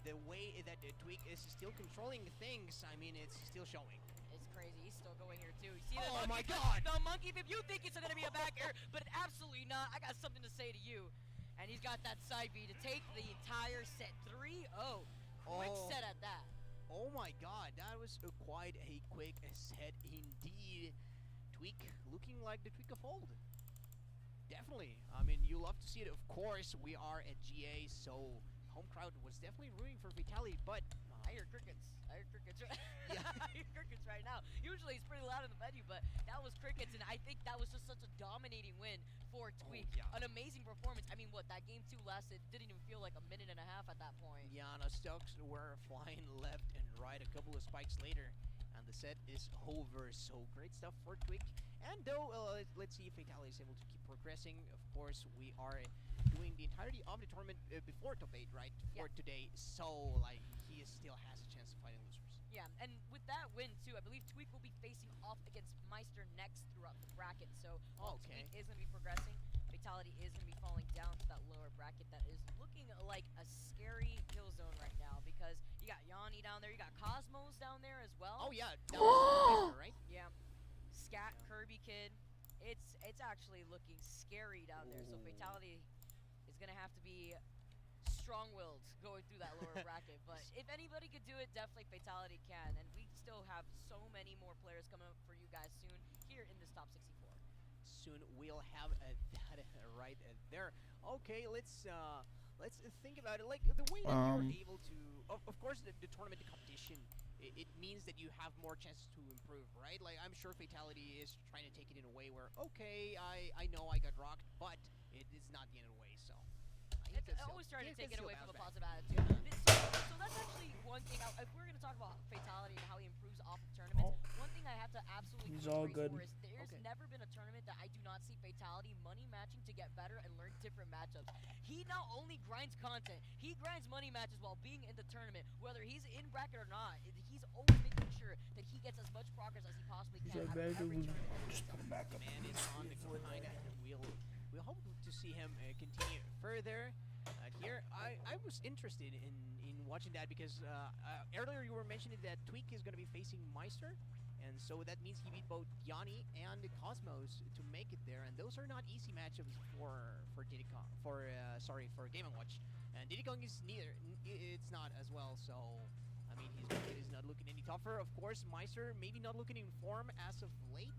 [SPEAKER 14] the way that Tweak is still controlling things, I mean, it's still showing.
[SPEAKER 13] It's crazy. He's still going here too. You see the
[SPEAKER 14] Oh
[SPEAKER 13] monkey
[SPEAKER 14] my
[SPEAKER 13] flip?
[SPEAKER 14] God!
[SPEAKER 13] The monkey flip. You think it's gonna be a back air, but absolutely not. I got something to say to you. And he's got that side B to take the entire set. 3-0. Quick set at that.
[SPEAKER 14] Oh my God, that was quite a quick set indeed. Tweak looking like the Tweak of old. Definitely. I mean, you love to see it. Of course, we are at GA, so home crowd was definitely rooting for Vitality, but
[SPEAKER 13] I hear crickets. I hear crickets. Yeah. I hear crickets right now. Usually it's pretty loud in the venue, but that was crickets, and I think that was just such a dominating win for Tweak. An amazing performance. I mean, what, that game 2 lasted, didn't even feel like a minute and a half at that point.
[SPEAKER 14] Yeah, the stocks were flying left and right a couple of spikes later, and the set is over. So great stuff for Tweak. And though, let's see if Vitality is able to keep progressing. Of course, we are doing the entirety of the tournament before top 8, right? For today. So, like, he still has a chance of fighting losers.
[SPEAKER 13] Yeah, and with that win, too, I believe Tweak will be facing off against Meister next throughout the bracket. So, while Tweak is going to be progressing, Vitality is going to be falling down to that lower bracket that is looking like a scary kill zone right now because you got Yanni down there, you got Cosmos down there as well.
[SPEAKER 14] Oh, yeah. That was right?
[SPEAKER 13] Yeah. Scat, Kirby Kid. It's actually looking scary down there. So Vitality is going to have to be strong-willed going through that lower bracket. But if anybody could do it, definitely Vitality can. And we still have so many more players coming up for you guys soon here in this top 64.
[SPEAKER 14] Soon we'll have that right there. Okay, let's think about it. Like the way that you're able to, of course, the tournament, the competition, it means that you have more chances to improve, right? Like I'm sure Vitality is trying to take it in a way where, okay, I know I got rocked, but it is not the end of the way. So
[SPEAKER 13] I always try to take it away from a positive attitude. So that's actually one thing. If we're going to talk about Vitality and how he improves off of tournaments, one thing I have to absolutely
[SPEAKER 2] He's all good.
[SPEAKER 13] for is there's never been a tournament that I do not see Vitality money matching to get better and learn different matchups. He not only grinds content, he grinds money matches while being in the tournament. Whether he's in bracket or not, he's always making sure that he gets as much progress as he possibly can.
[SPEAKER 2] Just put him back up.
[SPEAKER 14] Man is on the grind, and we'll hope to see him continue further. Here, I was interested in watching that because earlier you were mentioning that Tweak is going to be facing Meister, and so that means he beat both Yanni and Cosmos to make it there, and those are not easy matchups for Diddy Kong, for Game & Watch, and Diddy Kong is neither. It's not as well. So I mean, his bracket is not looking any tougher. Of course, Meister maybe not looking in form as of late.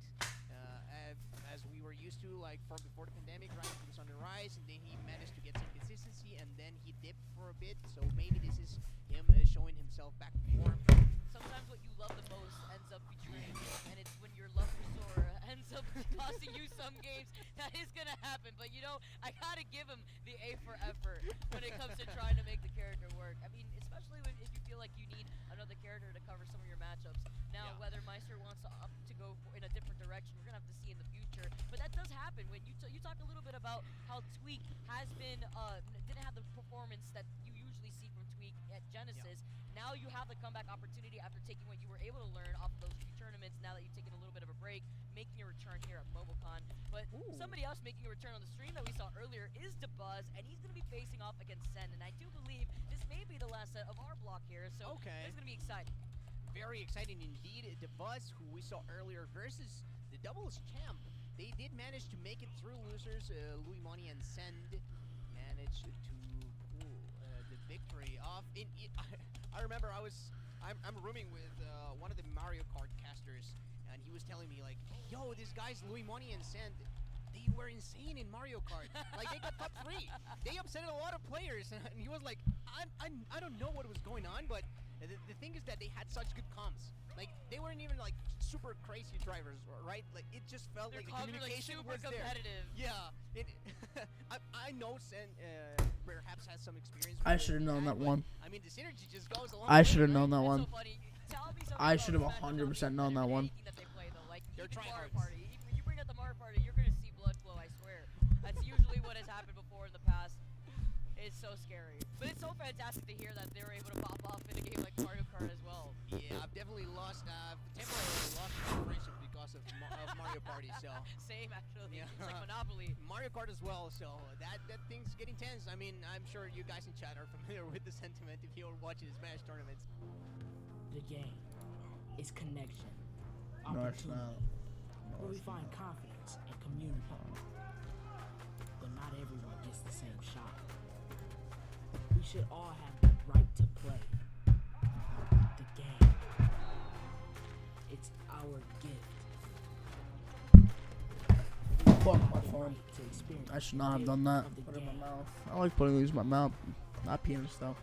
[SPEAKER 14] As we were used to, like from before the pandemic, right? He was on the rise, and then he managed to get some consistency, and then he dipped for a bit. So maybe this is him showing himself back to form.
[SPEAKER 13] Sometimes what you love the most ends up betraying you, and it's when your love for Sora ends up costing you some games. That is gonna happen, but you know, I gotta give him the A for effort when it comes to trying to make the character work. I mean, especially if you feel like you need another character to cover some of your matchups. Now, whether Meister wants to go in a different direction, we're gonna have to see in the future. But that does happen when you talk a little bit about how Tweak has been didn't have the performance that you usually see from Tweak at Genesis. Now you have the comeback opportunity after taking what you were able to learn off of those few tournaments. Now that you've taken a little bit of a break, making a return here at MomoCon. But somebody else making a return on the stream that we saw earlier is DeBuzz, and he's going to be facing off against Sen. And I do believe this may be the last set of our block here, so it's going to be exciting.
[SPEAKER 14] Very exciting indeed. DeBuzz, who we saw earlier, versus the doubles champ. They did manage to make it through losers. Louis Money and Send managed to pull the victory off. I remember I'm rooming with one of the Mario Kart casters, and he was telling me like, yo, these guys Louis Money and Send, they were insane in Mario Kart. Like they got top 3. They upset a lot of players, and he was like, I don't know what was going on, but the thing is that they had such good comms. Like they weren't even like super crazy drivers, right? Like it just felt like the communication was
[SPEAKER 13] competitive.
[SPEAKER 14] There. Yeah, I know Sen perhaps has some experience.
[SPEAKER 2] I should have known that one.
[SPEAKER 14] I mean, the synergy just goes along.
[SPEAKER 2] I should have known that one.
[SPEAKER 13] So
[SPEAKER 2] I should have 100% known that one.
[SPEAKER 13] That they play, though. Like
[SPEAKER 14] they're
[SPEAKER 13] Mario Party. Even you bring up the Mario Party, you're gonna see blood flow. I swear. That's usually what has happened before in the past. It's so scary, but it's so fantastic to hear that they were able to pop off in a game like Mario Kart as well.
[SPEAKER 14] Yeah, I've definitely temporarily lost my friendship because Bros. of Mario Party. So
[SPEAKER 13] Same actually.
[SPEAKER 14] yeah.
[SPEAKER 13] It's like Monopoly.
[SPEAKER 14] Mario Kart as well. So that thing's getting tense. I mean, I'm sure you guys in chat are familiar with the sentiment if you're watching Smash tournaments.
[SPEAKER 12] The game is connection,
[SPEAKER 2] No, it's
[SPEAKER 12] opportunity,
[SPEAKER 2] not.
[SPEAKER 12] where we find confidence and community. But not everyone gets the same shot. We should all have the right to play the game. It's our gift.
[SPEAKER 2] Fuck my phone. I should not have done that. Put it in my mouth. I like putting these in my mouth, not peeing and stuff.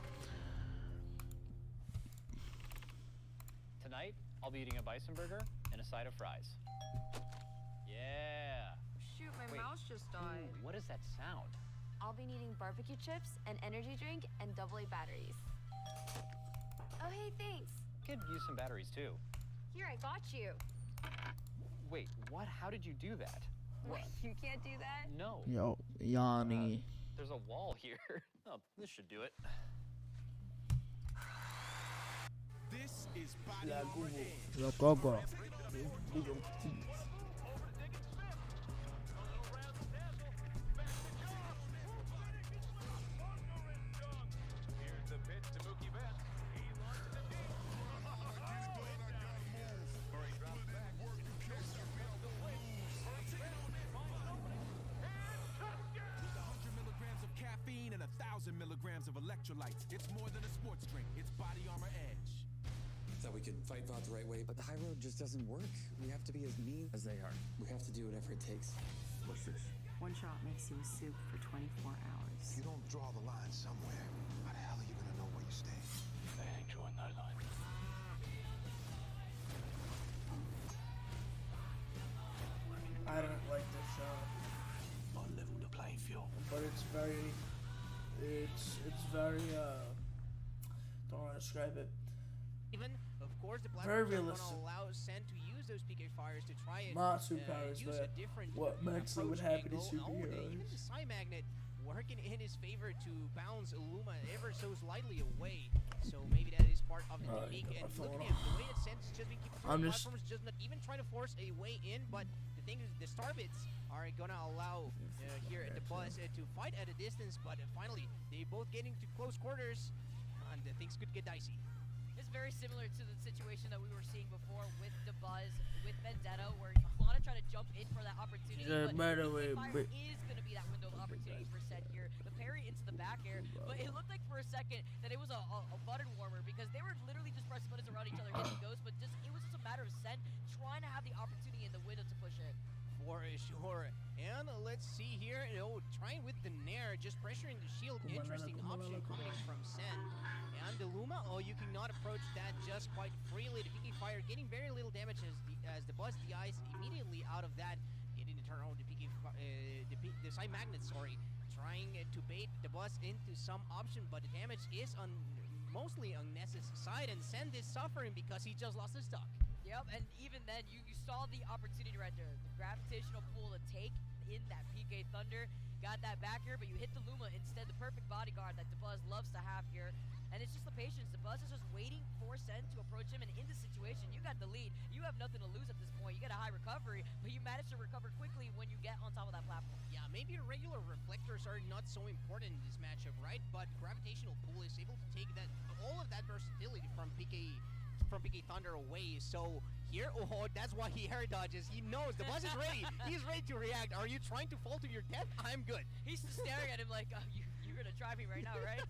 [SPEAKER 15] Tonight, I'll be eating a bison burger and a side of fries. Yeah.
[SPEAKER 17] Shoot, my
[SPEAKER 15] Wait.
[SPEAKER 17] mouse just died.
[SPEAKER 15] Ooh, what is that sound?
[SPEAKER 9] I'll be needing barbecue chips, an energy drink, and AA batteries. Oh, hey, thanks.
[SPEAKER 15] Could use some batteries too.
[SPEAKER 9] Here, I got you.
[SPEAKER 15] Wait, what? How did you do that?
[SPEAKER 9] What? You can't do that?
[SPEAKER 15] No.
[SPEAKER 2] Yo, Yanni.
[SPEAKER 15] There's a wall here. Oh, this should do it.
[SPEAKER 10] This is Body Armor Edge.
[SPEAKER 2] Yo, go.
[SPEAKER 7] Here's the pitch to Mookie Betts. He launches it deep. Murray drops back.
[SPEAKER 10] With 100 milligrams of caffeine and 1,000 milligrams of electrolytes, it's more than a sports drink. It's Body Armor Edge.
[SPEAKER 24] Thought we could fight Vought the right way, but the high road just doesn't work. We have to be as mean as they are. We have to do whatever it takes.
[SPEAKER 25] What's this?
[SPEAKER 26] One shot makes you a soup for 24 hours.
[SPEAKER 25] If you don't draw the line somewhere, how the hell are you gonna know where you stand?
[SPEAKER 18] They ain't drawing no line.
[SPEAKER 2] I don't like this shot.
[SPEAKER 25] I level the playing field.
[SPEAKER 2] But it's very, don't want to describe it.
[SPEAKER 14] Even, of course, the
[SPEAKER 2] Very
[SPEAKER 14] platforms are going
[SPEAKER 2] realistic.
[SPEAKER 14] to allow Sen to use those PK fires to try and
[SPEAKER 2] Not superpowers,
[SPEAKER 14] use
[SPEAKER 2] but
[SPEAKER 14] a different
[SPEAKER 2] what actually would
[SPEAKER 14] approach
[SPEAKER 2] happen to
[SPEAKER 14] angle. Oh,
[SPEAKER 2] superheroes.
[SPEAKER 14] even the Psy Magnet working in his favor to bounce Luma ever so slightly away. So maybe that is part of the technique. And looking at the way that Sen's just been keeping
[SPEAKER 2] I'm
[SPEAKER 14] the
[SPEAKER 2] just-
[SPEAKER 14] platforms, just not even trying to force a way in. But the thing is, the Starbits are going to allow here at the Buzz to fight at a distance. But finally, they both getting to close quarters, and things could get dicey.
[SPEAKER 13] It's very similar to the situation that we were seeing before with the Buzz, with Vendetta, where Lana tried to jump in for that opportunity.
[SPEAKER 2] Yeah,
[SPEAKER 13] but
[SPEAKER 2] by the way,
[SPEAKER 13] Fire is going to be that window of opportunity for Set here. The parry into the back air, but it looked like for a second that it was a button warmer because they were literally just pressing buttons around each other, hitting ghosts, but it was just a matter of Sen trying to have the opportunity in the window to push in.
[SPEAKER 14] For sure. And let's see here, trying with the Nair, just pressuring the shield. Interesting option coming from Sen. And the Luma, you cannot approach that just quite freely. The PK Fire getting very little damage as the Buzz DIs immediately out of that. Getting to turn on the the Psy Magnet, trying to bait the Buzz into some option, but the damage is mostly on Ness's side, and Sen is suffering because he just lost his stock.
[SPEAKER 13] Yep, and even then, you saw the opportunity right there. The gravitational pull to take in that PK Thunder. Got that back here, but you hit the Luma instead. The perfect bodyguard that the Buzz loves to have here. And it's just the patience. The Buzz is just waiting for Sen to approach him. And in this situation, you got the lead. You have nothing to lose at this point. You get a high recovery, but you manage to recover quickly when you get on top of that platform.
[SPEAKER 14] Yeah, maybe regular reflectors are not so important in this matchup, right? But gravitational pull is able to take all of that versatility from PK Thunder away. So here, that's why he air dodges. He knows the Buzz is ready. He's ready to react. Are you trying to fall to your death? I'm good.
[SPEAKER 13] He's just staring at him like, you're gonna try me right now, right?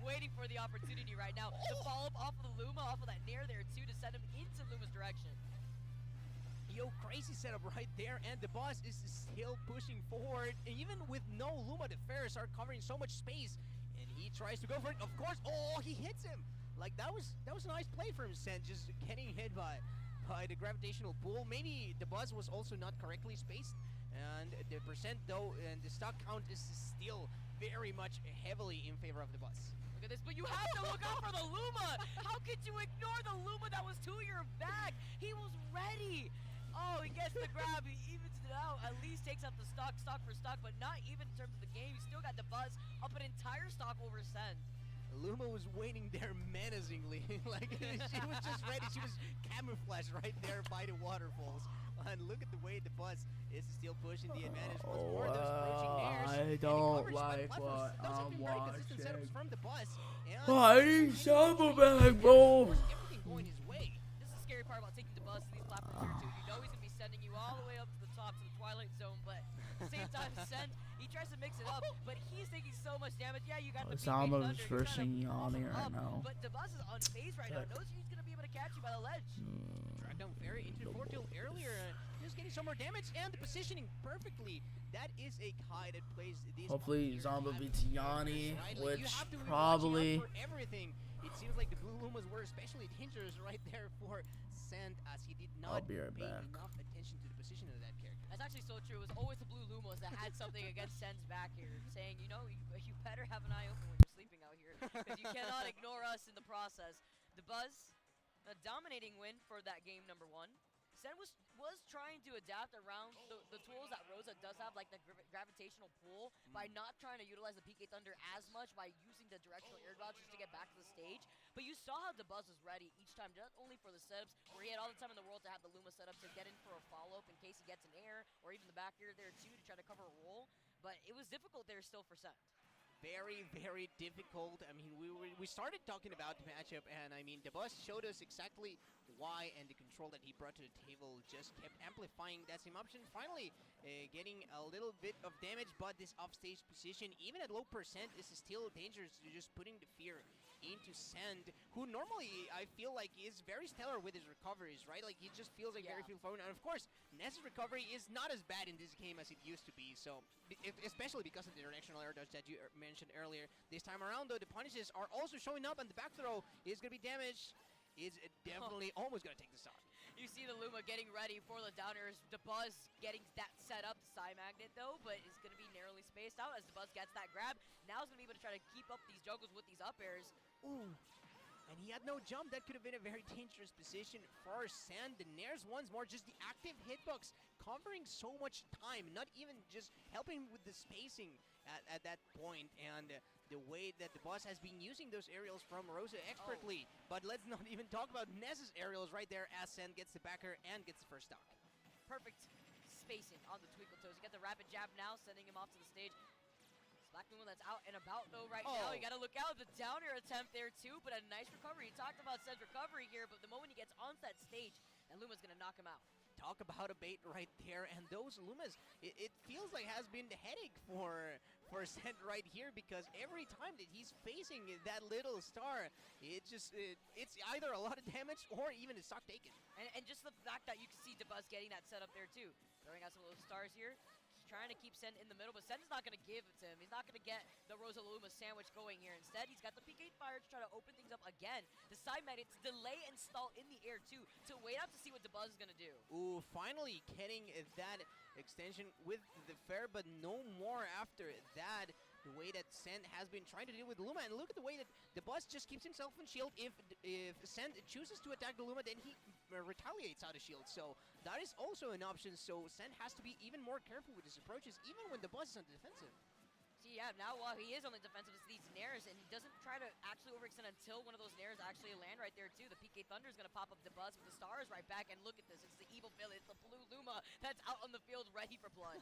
[SPEAKER 13] Waiting for the opportunity right now to follow up off of the Luma, off of that Nair there too, to send him into Luma's direction.
[SPEAKER 14] Yo, crazy setup right there, and the Buzz is still pushing forward. And even with no Luma, the Ferris are covering so much space, and he tries to go for it. Of course, he hits him. Like that was a nice play from Sen, just getting hit by the gravitational pull. Maybe the Buzz was also not correctly spaced, and the percent though, and the stock count is still very much heavily in favor of the Buzz.
[SPEAKER 13] Look at this, but you have to look out for the Luma. How could you ignore the Luma that was to your back? He was ready. Oh, he gets the grab, he evens it out, at least takes out the stock for stock, but not even in terms of the game. You still got the Buzz up an entire stock over Sen.
[SPEAKER 14] Luma was waiting there menacingly, like she was just ready. She was camouflaged right there by the waterfalls. but look at the way the Buzz is still pushing the advantage. Once more, those approaching nairs.
[SPEAKER 2] I
[SPEAKER 14] and the
[SPEAKER 2] don't
[SPEAKER 14] coverage by the
[SPEAKER 2] like
[SPEAKER 14] platforms.
[SPEAKER 2] what
[SPEAKER 14] Those have
[SPEAKER 2] I'm
[SPEAKER 14] been very consistent setups
[SPEAKER 2] watching.
[SPEAKER 14] from the Buzz. And
[SPEAKER 2] I need Zamba back, bro.
[SPEAKER 14] everything going his way.
[SPEAKER 13] This is the scary part about taking the bus to these platforms here, too. You know he's going to be sending you all the way up to the top, to the Twilight Zone, but at the same time, Send, he tries to mix it up, but he's taking so much damage. Yeah, you got the
[SPEAKER 2] Zamba's
[SPEAKER 13] Thunder,
[SPEAKER 2] versing Yanni right now.
[SPEAKER 13] but the bus is unfazed right now. Knows he's going to be able to catch you by the ledge.
[SPEAKER 14] Dragged down very into the fortial earlier. Just getting some more damage and the positioning perfectly. That is a Kai that plays this.
[SPEAKER 2] Hopefully Zamba beats Yanni,
[SPEAKER 14] right?
[SPEAKER 2] which
[SPEAKER 14] you have to be
[SPEAKER 2] probably.
[SPEAKER 14] watching out for everything. It seems like the blue Lumas were especially dangerous right there for Sand, as he did not
[SPEAKER 2] I'll be right
[SPEAKER 14] pay
[SPEAKER 2] back.
[SPEAKER 14] enough attention to the position of that character.
[SPEAKER 13] That's actually so true. It was always the blue Lumos that had something against Send's back here, saying, you know, you better have an eye open when you're sleeping out here, because you cannot ignore us in the process. The Buzz, a dominating win for that game number 1. Sen was trying to adapt around the tools that Rosa does have, like the gravitational pull, by not trying to utilize the PK Thunder as much, by using the directional air dodge just to get back to the stage. But you saw how the Buzz was ready each time, not only for the setups, where he had all the time in the world to have the Luma set up to get in for a follow-up in case he gets an air, or even the back air there too to try to cover a roll. But it was difficult there still for Sen.
[SPEAKER 14] Very, very difficult. I mean, we started talking about the matchup, and I mean, the Buzz showed us exactly why, and the control that he brought to the table just kept amplifying that same option. Finally, getting a little bit of damage, but this offstage position, even at low percent, is still dangerous. You're just putting the fear into Sand, who normally I feel like is very stellar with his recoveries, right? Like he just feels like very feel phone. And of course, Ness's recovery is not as bad in this game as it used to be. So, especially because of the directional air dodge that you mentioned earlier. This time around, though, the punishes are also showing up, and the back throw is going to be damaged. Is definitely almost going to take the stock.
[SPEAKER 13] You see the Luma getting ready for the downers. The Buzz getting that set up, the Psy Magnet though, but it's going to be narrowly spaced out as the Buzz gets that grab. Now he's going to be able to try to keep up these juggles with these up airs.
[SPEAKER 14] Ooh. And he had no jump. That could have been a very dangerous position for Sand. The Nairs once more, just the active hitbox covering so much time, not even just helping with the spacing at that point. And the way that the Buzz has been using those aerials from Rosa expertly. But let's not even talk about Ness's aerials right there as Sand gets the backer and gets the first stock.
[SPEAKER 13] Perfect spacing on the Twinkle Toes. You get the rapid jab now, sending him off to the stage. Black Luma that's out and about though right now. You gotta look out. The down air attempt there too, but a nice recovery. You talked about Send's recovery here, but the moment he gets onto that stage, and Luma's gonna knock him out.
[SPEAKER 14] Talk about a bait right there, and those Lumas, it feels like has been the headache for Send right here, because every time that he's facing that little star, it's either a lot of damage or even a stock taken.
[SPEAKER 13] And just the fact that you can see DeBuzz getting that set up there too. Throwing out some of those stars here. Trying to keep Sen in the middle, but Sen's not going to give it to him. He's not going to get the Rosa Luma sandwich going here. Instead, he's got the PK fire to try to open things up again. The side magnet to delay and stall in the air too, to wait out to see what DeBuzz is going to do.
[SPEAKER 14] Ooh, finally getting that extension with the fair, but no more after that. The way that Sen has been trying to deal with Luma, and look at the way that the Buzz just keeps himself in shield. If Sen chooses to attack the Luma, then he retaliates out of shield. So that is also an option. So Sen has to be even more careful with his approaches, even when the Buzz is on the defensive.
[SPEAKER 13] See, yeah, now while he is on the defensive, it's these nairs, and he doesn't try to actually overextend until one of those nairs actually land right there too. The PK Thunder is going to pop up the Buzz with the stars right back, and look at this. It's the evil villain. It's the blue Luma that's out on the field ready for blood.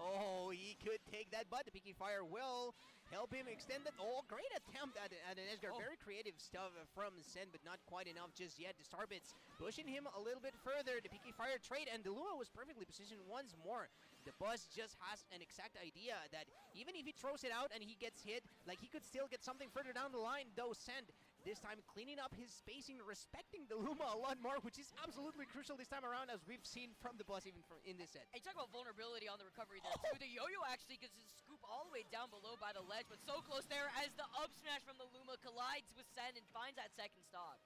[SPEAKER 14] Oh, he could take that, but the PK Fire will help him extend it. Oh, great attempt at an Edgar. Very creative stuff from Sen, but not quite enough just yet. The Star Bits pushing him a little bit further. The PK Fire trade, and the Luma was perfectly positioned once more. The Buzz just has an exact idea that even if he throws it out and he gets hit, like he could still get something further down the line, though Send this time cleaning up his spacing, respecting the Luma a lot more, which is absolutely crucial this time around, as we've seen from the Buzz even in this set.
[SPEAKER 13] And you talk about vulnerability on the recovery there too. The yo-yo actually gets his scoop all the way down below by the ledge, but so close there as the up smash from the Luma collides with Sen and finds that second stock.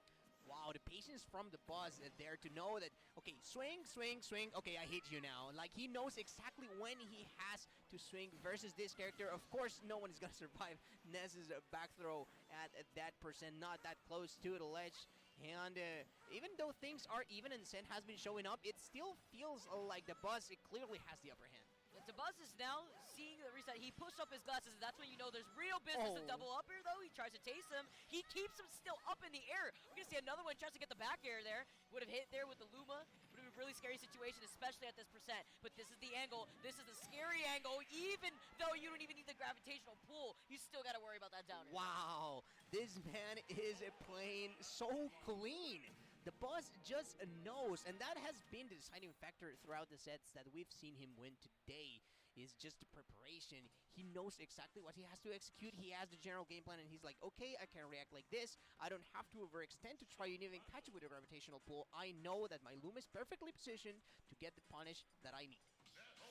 [SPEAKER 14] Wow, the patience from the Buzz there to know that, okay, swing, swing, swing, okay, I hit you now. Like, he knows exactly when he has to swing versus this character. Of course, no one is going to survive Ness's back throw at that percent, not that close to the ledge. And even though things are even and Sen has been showing up, it still feels like the Buzz, it clearly has the upper hand.
[SPEAKER 13] DeBuzz is now seeing the reset. He pushed up his glasses, and that's when you know there's real business. The double up air, though, he tries to taste him. He keeps him still up in the air. We're going to see another one, tries to get the back air there. Would have hit there with the Luma. Would have really scary situation, especially at this percent. But this is the angle. This is the scary angle. Even though you don't even need the gravitational pull, you still got to worry about that downer.
[SPEAKER 14] Wow, this man is playing so clean. The boss just knows, and that has been the deciding factor throughout the sets that we've seen him win today, is just the preparation. He knows exactly what he has to execute. He has the general game plan, and he's like, okay, I can react like this. I don't have to overextend to try and even catch it with a gravitational pull. I know that my Luma is perfectly positioned to get the punish that I need.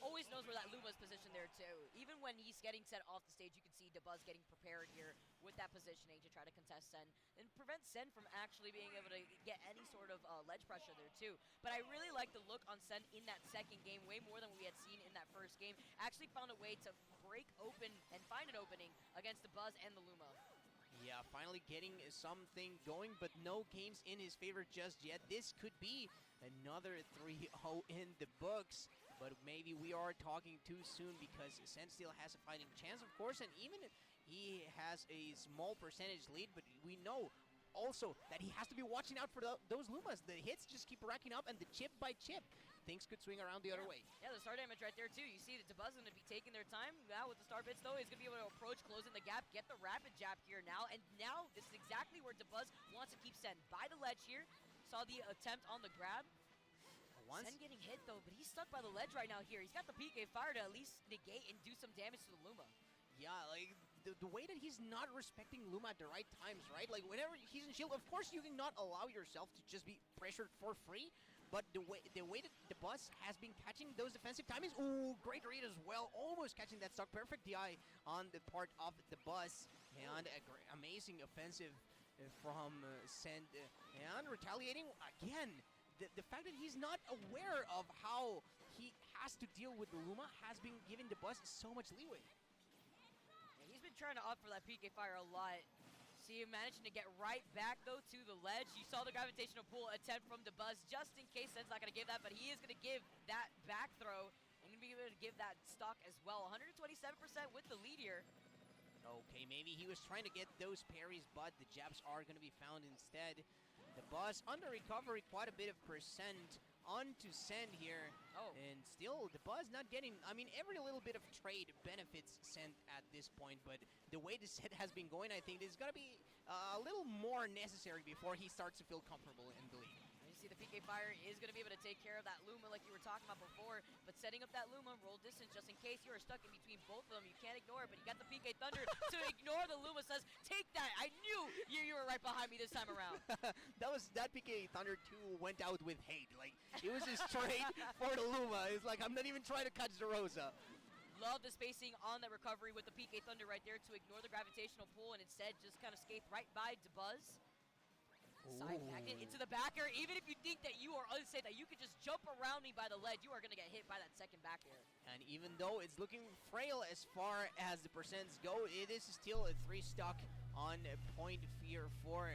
[SPEAKER 13] Always knows where that Luma's positioned there too. Even when he's getting set off the stage, you can see Dabuz getting prepared here with that positioning to try to contest Sen and prevent Sen from actually being able to get any sort of ledge pressure there too. But I really like the look on Sen in that second game, way more than we had seen in that first game. Actually found a way to break open and find an opening against Dabuz and the Luma.
[SPEAKER 14] Yeah, finally getting something going, but no games in his favor just yet. This could be another 3-0 in the books, but maybe we are talking too soon because Sen still has a fighting chance, of course, and even he has a small percentage lead, but we know also that he has to be watching out for those Lumas. The hits just keep racking up, and the chip by chip, things could swing around the other way.
[SPEAKER 13] Yeah, the star damage right there, too. You see that Dabuz is going to be taking their time. Now with the star bits, though, he's going to be able to approach, closing the gap, get the rapid jab here now. And now this is exactly where Dabuz wants to keep Sen. By the ledge here. Saw the attempt on the grab. Sen getting hit, though, but he's stuck by the ledge right now here. He's got the PK fire to at least negate and do some damage to the Luma.
[SPEAKER 14] Yeah, like, the way that he's not respecting Luma at the right times, right? Like, whenever he's in shield, of course you cannot allow yourself to just be pressured for free. But the way that the Dabuz has been catching those defensive timings, ooh, great read as well, almost catching that stock, perfect DI on the part of the Dabuz, and amazing offensive from Sen, and retaliating again. The fact that he's not aware of how he has to deal with the Luma has been giving the Dabuz so much leeway.
[SPEAKER 13] Yeah, he's been trying to opt for that PK fire a lot. See him managing to get right back, though, to the ledge. You saw the gravitational pull attempt from Dabuz, just in case Sen's not going to give that, but he is going to give that back throw. And going to be able to give that stock as well. 127% with the lead here.
[SPEAKER 14] Okay, maybe he was trying to get those parries, but the jabs are going to be found instead. Dabuz under recovery, quite a bit of percent onto Sen here.
[SPEAKER 13] Oh.
[SPEAKER 14] And still, Dabuz not getting, I mean, every little bit of trade benefits Sen at this point, but the way the set has been going, I think there's going to be a little more necessary before he starts to feel comfortable in the league.
[SPEAKER 13] You see the PK fire is going to be able to take care of that Luma like you were talking about before, but setting up that Luma roll distance just in case you are stuck in between both of them. You can't ignore it, but you got the PK Thunder to ignore the Luma. Says, take that. I knew you were right behind me this time around.
[SPEAKER 14] That PK Thunder 2 went out with hate. Like, it was just straight for the Luma. It's like, I'm not even trying to catch the Rosa.
[SPEAKER 13] Love the spacing on that recovery with the PK Thunder right there to ignore the gravitational pull and instead just kind of skate right by Dabuz. Side magnet into the backer. Even if you think that you are unsafe, that you could just jump around me by the ledge, you are going to get hit by that second back air.
[SPEAKER 14] And even though it's looking frail as far as the percents go, it is still a 3 stock on point fear for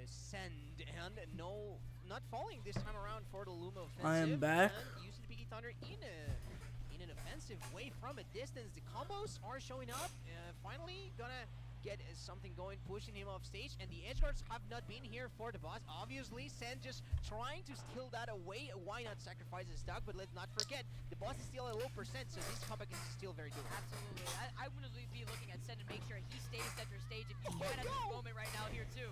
[SPEAKER 14] Send. And no, not falling this time around for the Luma offensive.
[SPEAKER 2] I am back.
[SPEAKER 14] And using the PK Thunder in an offensive way from a distance. The combos are showing up. Finally gonna get something going, pushing him off stage, and the edge guards have not been here for the boss. Obviously, Sen just trying to steal that away. Why not sacrifice his stock? But let's not forget, the boss is still a low percent, so this comeback is still very doable.
[SPEAKER 13] Absolutely. I'm going to be looking at Sen to make sure he stays center stage if you can at this moment right now here too.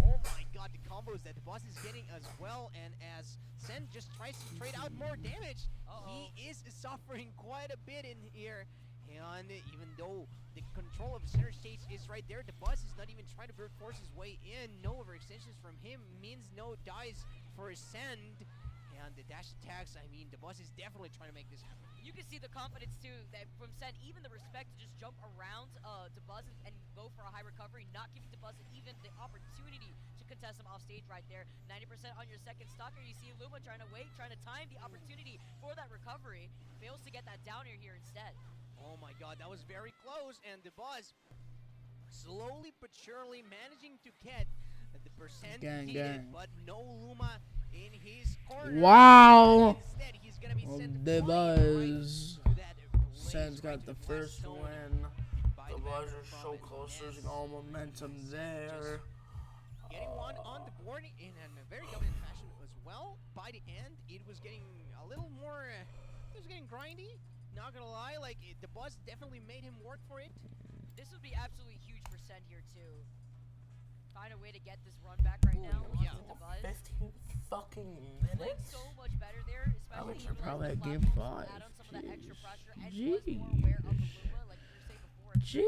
[SPEAKER 14] Oh my god, the combos that the boss is getting as well, and as Sen just tries to trade out more damage, he is suffering quite a bit in here. And even though the control of the center stage is right there, the Dabuz is not even trying to brute force his way in. No overextensions from him means no dies for Send. And the dash attacks, I mean, the Dabuz is definitely trying to make this happen.
[SPEAKER 13] You can see the confidence too that from Sen, even the respect to just jump around Dabuz and go for a high recovery, not giving Dabuz even the opportunity to contest him off stage right there. 90% on your second stalker. You see Luma trying to wait, trying to time the opportunity for that recovery. Fails to get that downer here instead.
[SPEAKER 14] Oh my god, that was very close, and the Dabuz slowly but surely managing to get the percent needed, but no Luma in his corner.
[SPEAKER 2] Wow!
[SPEAKER 14] Instead, he's gonna be sent
[SPEAKER 2] Dabuz. Sen's got the first win. The Dabuz are so close, losing all momentum there.
[SPEAKER 14] Getting one on the board in a very dominant fashion as well, by the end, it was getting a little more, it was getting grindy. Not gonna lie, like, the buzz definitely made him work for it.
[SPEAKER 13] This would be absolutely huge for Send here, too. Find a way to get this run back right now.
[SPEAKER 14] Yeah.
[SPEAKER 13] The buzz.
[SPEAKER 2] 15 fucking
[SPEAKER 13] Playing
[SPEAKER 2] minutes?
[SPEAKER 13] so much better there,
[SPEAKER 2] Probably
[SPEAKER 13] especially
[SPEAKER 2] probably at
[SPEAKER 13] utilizing
[SPEAKER 2] game
[SPEAKER 13] the platforms
[SPEAKER 2] 5.
[SPEAKER 13] to add on some of that extra pressure, and
[SPEAKER 2] Jeez.
[SPEAKER 13] was more aware of the Luma, like you were saying before.
[SPEAKER 2] Jeez.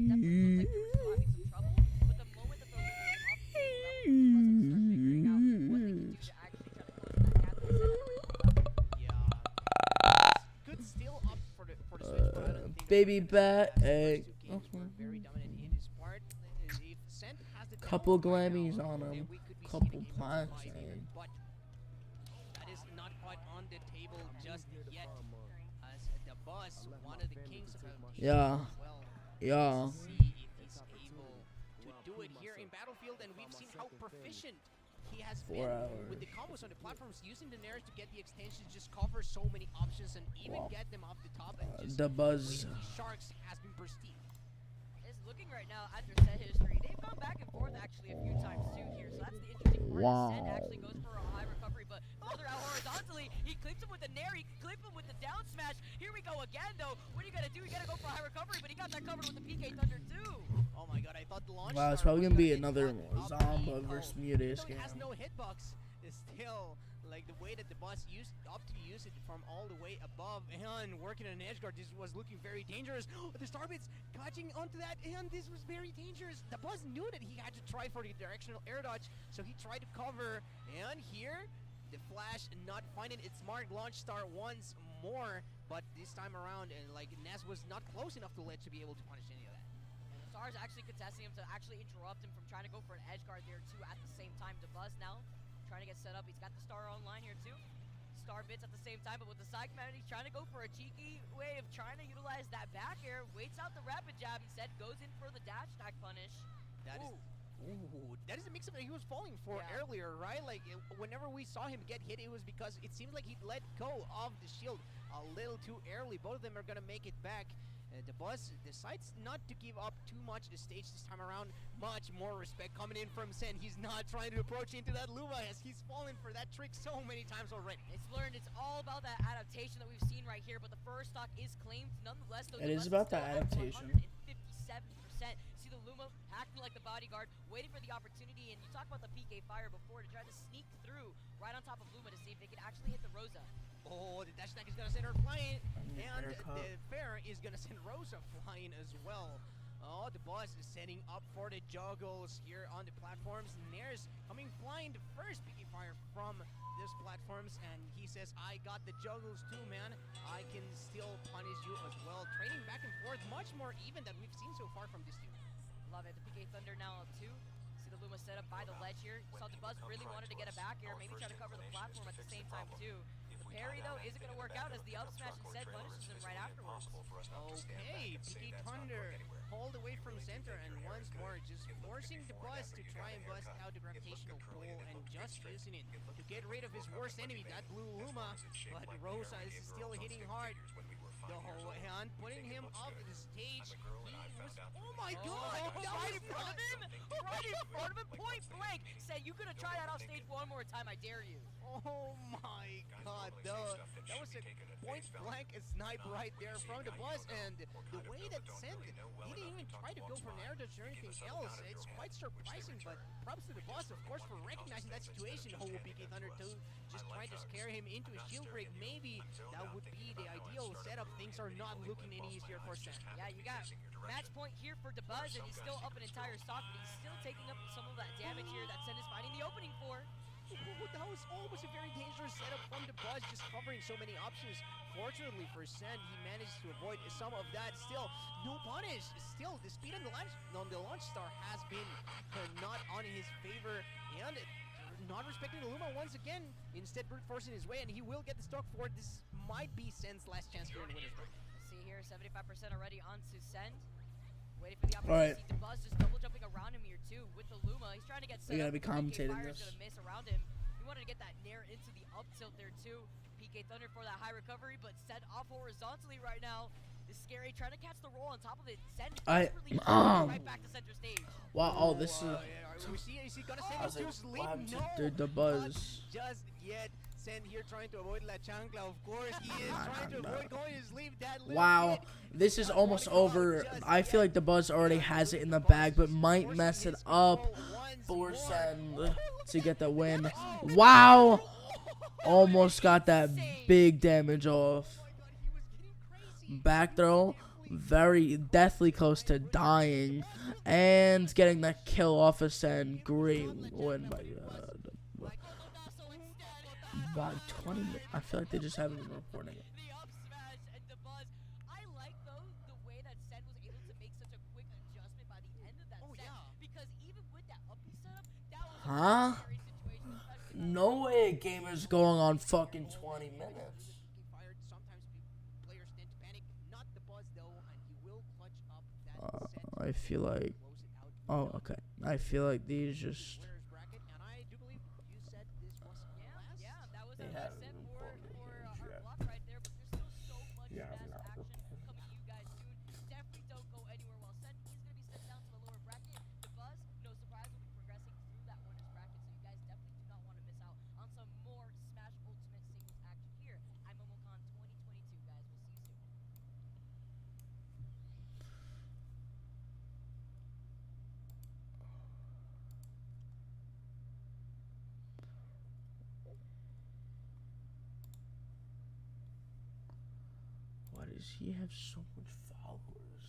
[SPEAKER 13] Definitely looked like they were still having some trouble, but the moment that the Luma was off the table, that was when the Buzz had to start figuring out what they could do to actually try to close that gap that Send had already
[SPEAKER 14] Yeah. Good steal up for the switch, but I don't think
[SPEAKER 2] Baby bat egg.
[SPEAKER 14] very dominant in his part. If Send has the
[SPEAKER 2] Couple
[SPEAKER 14] demo right
[SPEAKER 2] Glammies
[SPEAKER 14] now,
[SPEAKER 2] on
[SPEAKER 14] then
[SPEAKER 2] him.
[SPEAKER 14] we could be
[SPEAKER 2] Couple
[SPEAKER 14] seeing a
[SPEAKER 2] plants.
[SPEAKER 14] 5 here, but that is not quite on the table just yet. As the Buzz, one of the kings of the
[SPEAKER 2] Yeah.
[SPEAKER 14] well,
[SPEAKER 2] Yeah.
[SPEAKER 14] see if he's able to do it here in Battlefield, and we've seen how proficient he has
[SPEAKER 2] 4
[SPEAKER 14] been with the combos on the platforms, using the nairs to get the extensions, just cover so many options, and even get them off the top, and just
[SPEAKER 2] The Buzz.
[SPEAKER 14] the Sharks has been pristine.
[SPEAKER 13] Is looking right now at their set history. They've gone back and forth actually a few times too here, so that's the interesting part.
[SPEAKER 2] Wow.
[SPEAKER 13] Send actually goes for a high recovery, but further out horizontally, he clips him with the nair, he clips him with the down smash. Here we go again though. What are you gonna do? You gotta go for a high recovery, but he got that covered with the PK Thunder too.
[SPEAKER 14] Oh my god, I thought the launch
[SPEAKER 2] Wow, it's
[SPEAKER 14] star
[SPEAKER 2] probably
[SPEAKER 14] was
[SPEAKER 2] gonna be
[SPEAKER 14] hit
[SPEAKER 2] another
[SPEAKER 14] on the
[SPEAKER 2] Zomba
[SPEAKER 14] up B.
[SPEAKER 2] versus
[SPEAKER 14] Oh,
[SPEAKER 2] Mutus
[SPEAKER 14] even though it has
[SPEAKER 2] game.
[SPEAKER 14] no hitbox, it's still like the way that the Buzz opted to use it from all the way above and working on edge guard. This was looking very dangerous. The Starbits catching onto that, and this was very dangerous. The Buzz knew that he had to try for the directional air dodge, so he tried to cover. And here, the Flash not finding its mark. Launch star once more, but this time around, and like Ness was not close enough to Ledge to be able to punish any of that.
[SPEAKER 13] And the Stars actually contesting him to actually interrupt him from trying to go for an edge guard there too at the same time. To Buzz now trying to get set up. He's got the Star online here too. Star bits at the same time, but with the side command, he's trying to go for a cheeky way of trying to utilize that back air. Waits out the rapid jab instead, goes in for the dash attack punish.
[SPEAKER 14] That is, that is a mix-up that he was falling for earlier, right? Like, whenever we saw him get hit, it was because it seemed like he let go of the shield a little too early. Both of them are going to make it back. The Buzz decides not to give up too much the stage this time around. Much more respect coming in from Sen. He's not trying to approach into that Luma as he's fallen for that trick so many times already.
[SPEAKER 13] It's learned. It's all about that adaptation that we've seen right here, but the first stock is claimed nonetheless. Though
[SPEAKER 2] It is about that adaptation.
[SPEAKER 13] 157%. See the Luma acting like the bodyguard, waiting for the opportunity, and you talked about the PK fire before to try to sneak through right on top of Luma to see if they could actually hit the Rosa.
[SPEAKER 14] Oh, the dash attack is going to send her flying, and the fair is going to send Rosa flying as well. Oh, the Buzz is setting up for the juggles here on the platforms. Nair's coming flying the first PK fire from these platforms, and he says, I got the juggles too, man. I can still punish you as well. Trading back and forth, much more even than we've seen so far from this team.
[SPEAKER 13] Love it. The PK Thunder now up 2. See the Luma set up by the ledge here. Saw the Buzz really wanted to get a back air, maybe try to cover the platform at the same time too. Parry though isn't going to work out as the up smash instead punishes him right afterwards.
[SPEAKER 14] Okay, PK Thunder pulled away from center and once more just forcing the Buzz to try and bust out the gravitational pull and just using it to get rid of his worst enemy, that blue Luma. But Rosa is still hitting hard. The whole hand putting him off the stage. He was, oh my god!
[SPEAKER 13] Right in front of him! Right in front of him! Point blank! Said, you gonna try that off stage one more time, I dare you.
[SPEAKER 14] Oh my god, that was a point blank snipe right there from the Buzz, and the way that Sen didn't even try to go for an air dodge or anything else, it's quite surprising, but props to the Buzz, of course, for recognizing that situation. Oh, PK Thunder 2 just trying to scare him into a shield break. Maybe that would be the ideal setup. Things are not looking any easier for Sen.
[SPEAKER 13] Yeah, you got match point here for the Buzz, and he's still up an entire stock, but he's still taking up some of that damage here that Sen is finding the opening for.
[SPEAKER 14] That was almost a very dangerous setup from the Buzz, just covering so many options. Fortunately for Sen, he managed to avoid some of that. Still, no punish. Still, the speed on the launch star has been not on his favor, and not respecting the Luma once again. Instead, brute forcing his way, and he will get the stock for it. This might be Sen's last chance here in Winners Break.
[SPEAKER 13] See here, 75% already onto Sen. Waiting for the opportunity. The Buzz just double jumping around him here too with the Luma. He's trying to get set
[SPEAKER 2] We gotta
[SPEAKER 13] up.
[SPEAKER 2] be commentating
[SPEAKER 13] this.
[SPEAKER 2] this.
[SPEAKER 13] Gonna miss around him. He wanted to get that nair into the up tilt there too. PK Thunder for that high recovery, but set off horizontally right now. Is scary, trying to catch the roll on top of it. Send right back to center stage.
[SPEAKER 2] Wow, oh, this is.
[SPEAKER 14] Is he gonna send his two sleep? No,
[SPEAKER 2] dude, the buzz.
[SPEAKER 14] Just yet. Send here trying to avoid La Chancla. Of course, he is trying to avoid going to sleep. That
[SPEAKER 2] Wow, this is almost over. I feel like the Buzz already has it in the bag, but might mess it up for Send to get the win. Wow, almost got that big damage off. Back throw, very deathly close to dying, and getting that kill off of Send. Great win by about 20 minutes. I feel like they just haven't been reporting it.
[SPEAKER 13] The up smash and the Buzz. I like though the way that Send was able to make such a quick adjustment by the end of that set, because even with that up setup, that was
[SPEAKER 2] Huh? No way a game is going on fucking 20 minutes. I feel like. Oh, okay. I feel like these just. They haven't been reporting the games yet. Yeah, I'm not reporting.
[SPEAKER 13] Definitely don't go anywhere while Send is going to be sent down to the lower bracket. The Buzz, no surprise, will be progressing through that winners bracket, so you guys definitely do not want to miss out on some more Smash Ultimate singles action here at MomoCon 2022, guys. We'll see you soon.
[SPEAKER 2] Why does he have so much followers?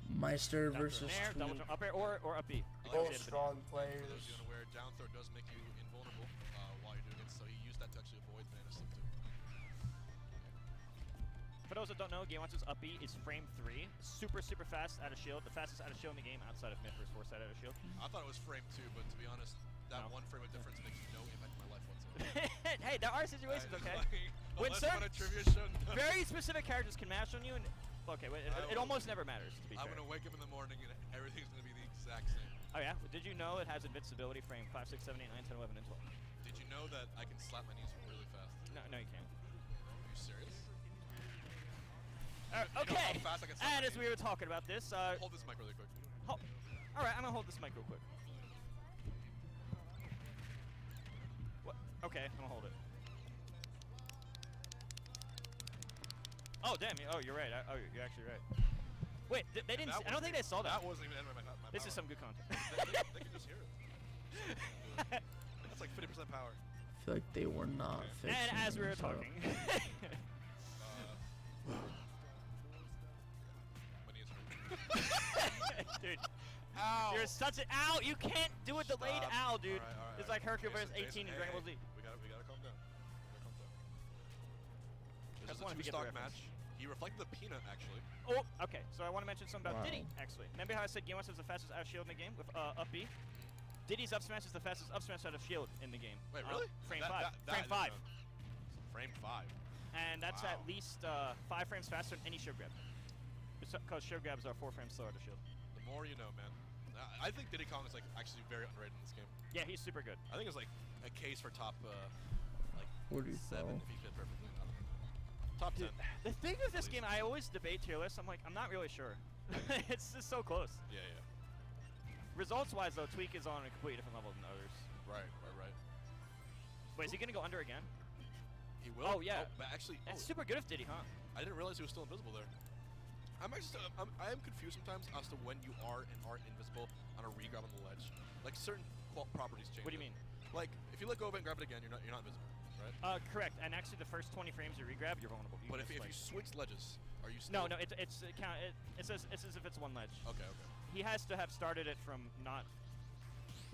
[SPEAKER 2] Meister versus
[SPEAKER 1] double jump up air or up B.
[SPEAKER 2] Both strong players.
[SPEAKER 23] Where down throw does make you invulnerable while you're doing it, so he used that to actually avoid mana slip too.
[SPEAKER 1] For those that don't know, Game Watch's up B is frame 3. Super fast out of shield. The fastest out of shield in the game outside of mid versus foresight out of shield.
[SPEAKER 23] I thought it was frame 2, but to be honest, that one frame of difference makes no impact on my life whatsoever.
[SPEAKER 1] Hey, there are situations, okay? When
[SPEAKER 23] a trivia show,
[SPEAKER 1] very specific characters can mash on you, and okay, wait, it almost never matters, to be fair.
[SPEAKER 23] I'm gonna wake up in the morning and everything's gonna be the exact same.
[SPEAKER 1] Oh yeah? Did you know it has invincibility frame 5, 6, 7, 8, 9, 10, 11, and 12?
[SPEAKER 23] Did you know that I can slap my knees really fast?
[SPEAKER 1] No, you can't.
[SPEAKER 23] Are you serious?
[SPEAKER 1] Okay, and as we were talking about this,
[SPEAKER 23] hold this mic really quick.
[SPEAKER 1] Alright, I'm gonna hold this mic real quick. What? Okay, I'm gonna hold it. Oh, damn, you're right. You're actually right. Wait, they didn't, I don't think they saw that.
[SPEAKER 23] That wasn't even my
[SPEAKER 1] This is some good content.
[SPEAKER 23] they can just hear it. That's like 50% power.
[SPEAKER 2] I feel like they were not fixing
[SPEAKER 1] And as we were talking. Dude,
[SPEAKER 23] ow.
[SPEAKER 1] You're such an ow. You can't do a delayed ow, dude.
[SPEAKER 23] All right,
[SPEAKER 1] It's like Hercule versus 18 in Dragon Ball Z.
[SPEAKER 23] We gotta calm down. This
[SPEAKER 1] Just
[SPEAKER 23] is a
[SPEAKER 1] wanted to get the
[SPEAKER 23] two-stock
[SPEAKER 1] reference.
[SPEAKER 23] match. He reflected the peanut, actually.
[SPEAKER 1] Oh, okay. So I want to mention something about
[SPEAKER 2] Wow.
[SPEAKER 1] Diddy, actually. Remember how I said Game Watch is the fastest out of shield in the game with up B? Diddy's up smash is the fastest up smash out of shield in the game.
[SPEAKER 23] Wait, really?
[SPEAKER 1] Frame
[SPEAKER 23] That
[SPEAKER 1] 5. Frame 5.
[SPEAKER 23] Frame 5.
[SPEAKER 1] And that's
[SPEAKER 23] Wow.
[SPEAKER 1] at least 5 frames faster than any shield grab. Because shield grabs are 4 frames slower to shield.
[SPEAKER 23] The more you know, man. I think Diddy Kong is like actually very underrated in this game.
[SPEAKER 1] Yeah, he's super good.
[SPEAKER 23] I think it's like a case for top like
[SPEAKER 2] 40
[SPEAKER 23] 7 if he fit perfectly. I don't know. Top 10.
[SPEAKER 1] The thing with this game, I always debate tier lists. I'm like, I'm not really sure. It's just so close.
[SPEAKER 23] Yeah.
[SPEAKER 1] Results-wise, though, Tweak is on a completely different level than others.
[SPEAKER 23] Right.
[SPEAKER 1] Wait, is he gonna go under again?
[SPEAKER 23] He will.
[SPEAKER 1] Oh yeah.
[SPEAKER 23] But actually,
[SPEAKER 1] that's super good of Diddy, huh?
[SPEAKER 23] I didn't realize he was still invisible there. I am confused sometimes as to when you are and aren't invisible on a regrab on the ledge. Like certain properties change.
[SPEAKER 1] What do you mean?
[SPEAKER 23] Like if you let go of it and grab it again, you're not invisible, right?
[SPEAKER 1] Correct. And actually, the first 20 frames you regrab, you're vulnerable.
[SPEAKER 23] But if you switch ledges, are you still?
[SPEAKER 1] No. It's as if it's one ledge.
[SPEAKER 23] Okay.
[SPEAKER 1] He has to have started it from not.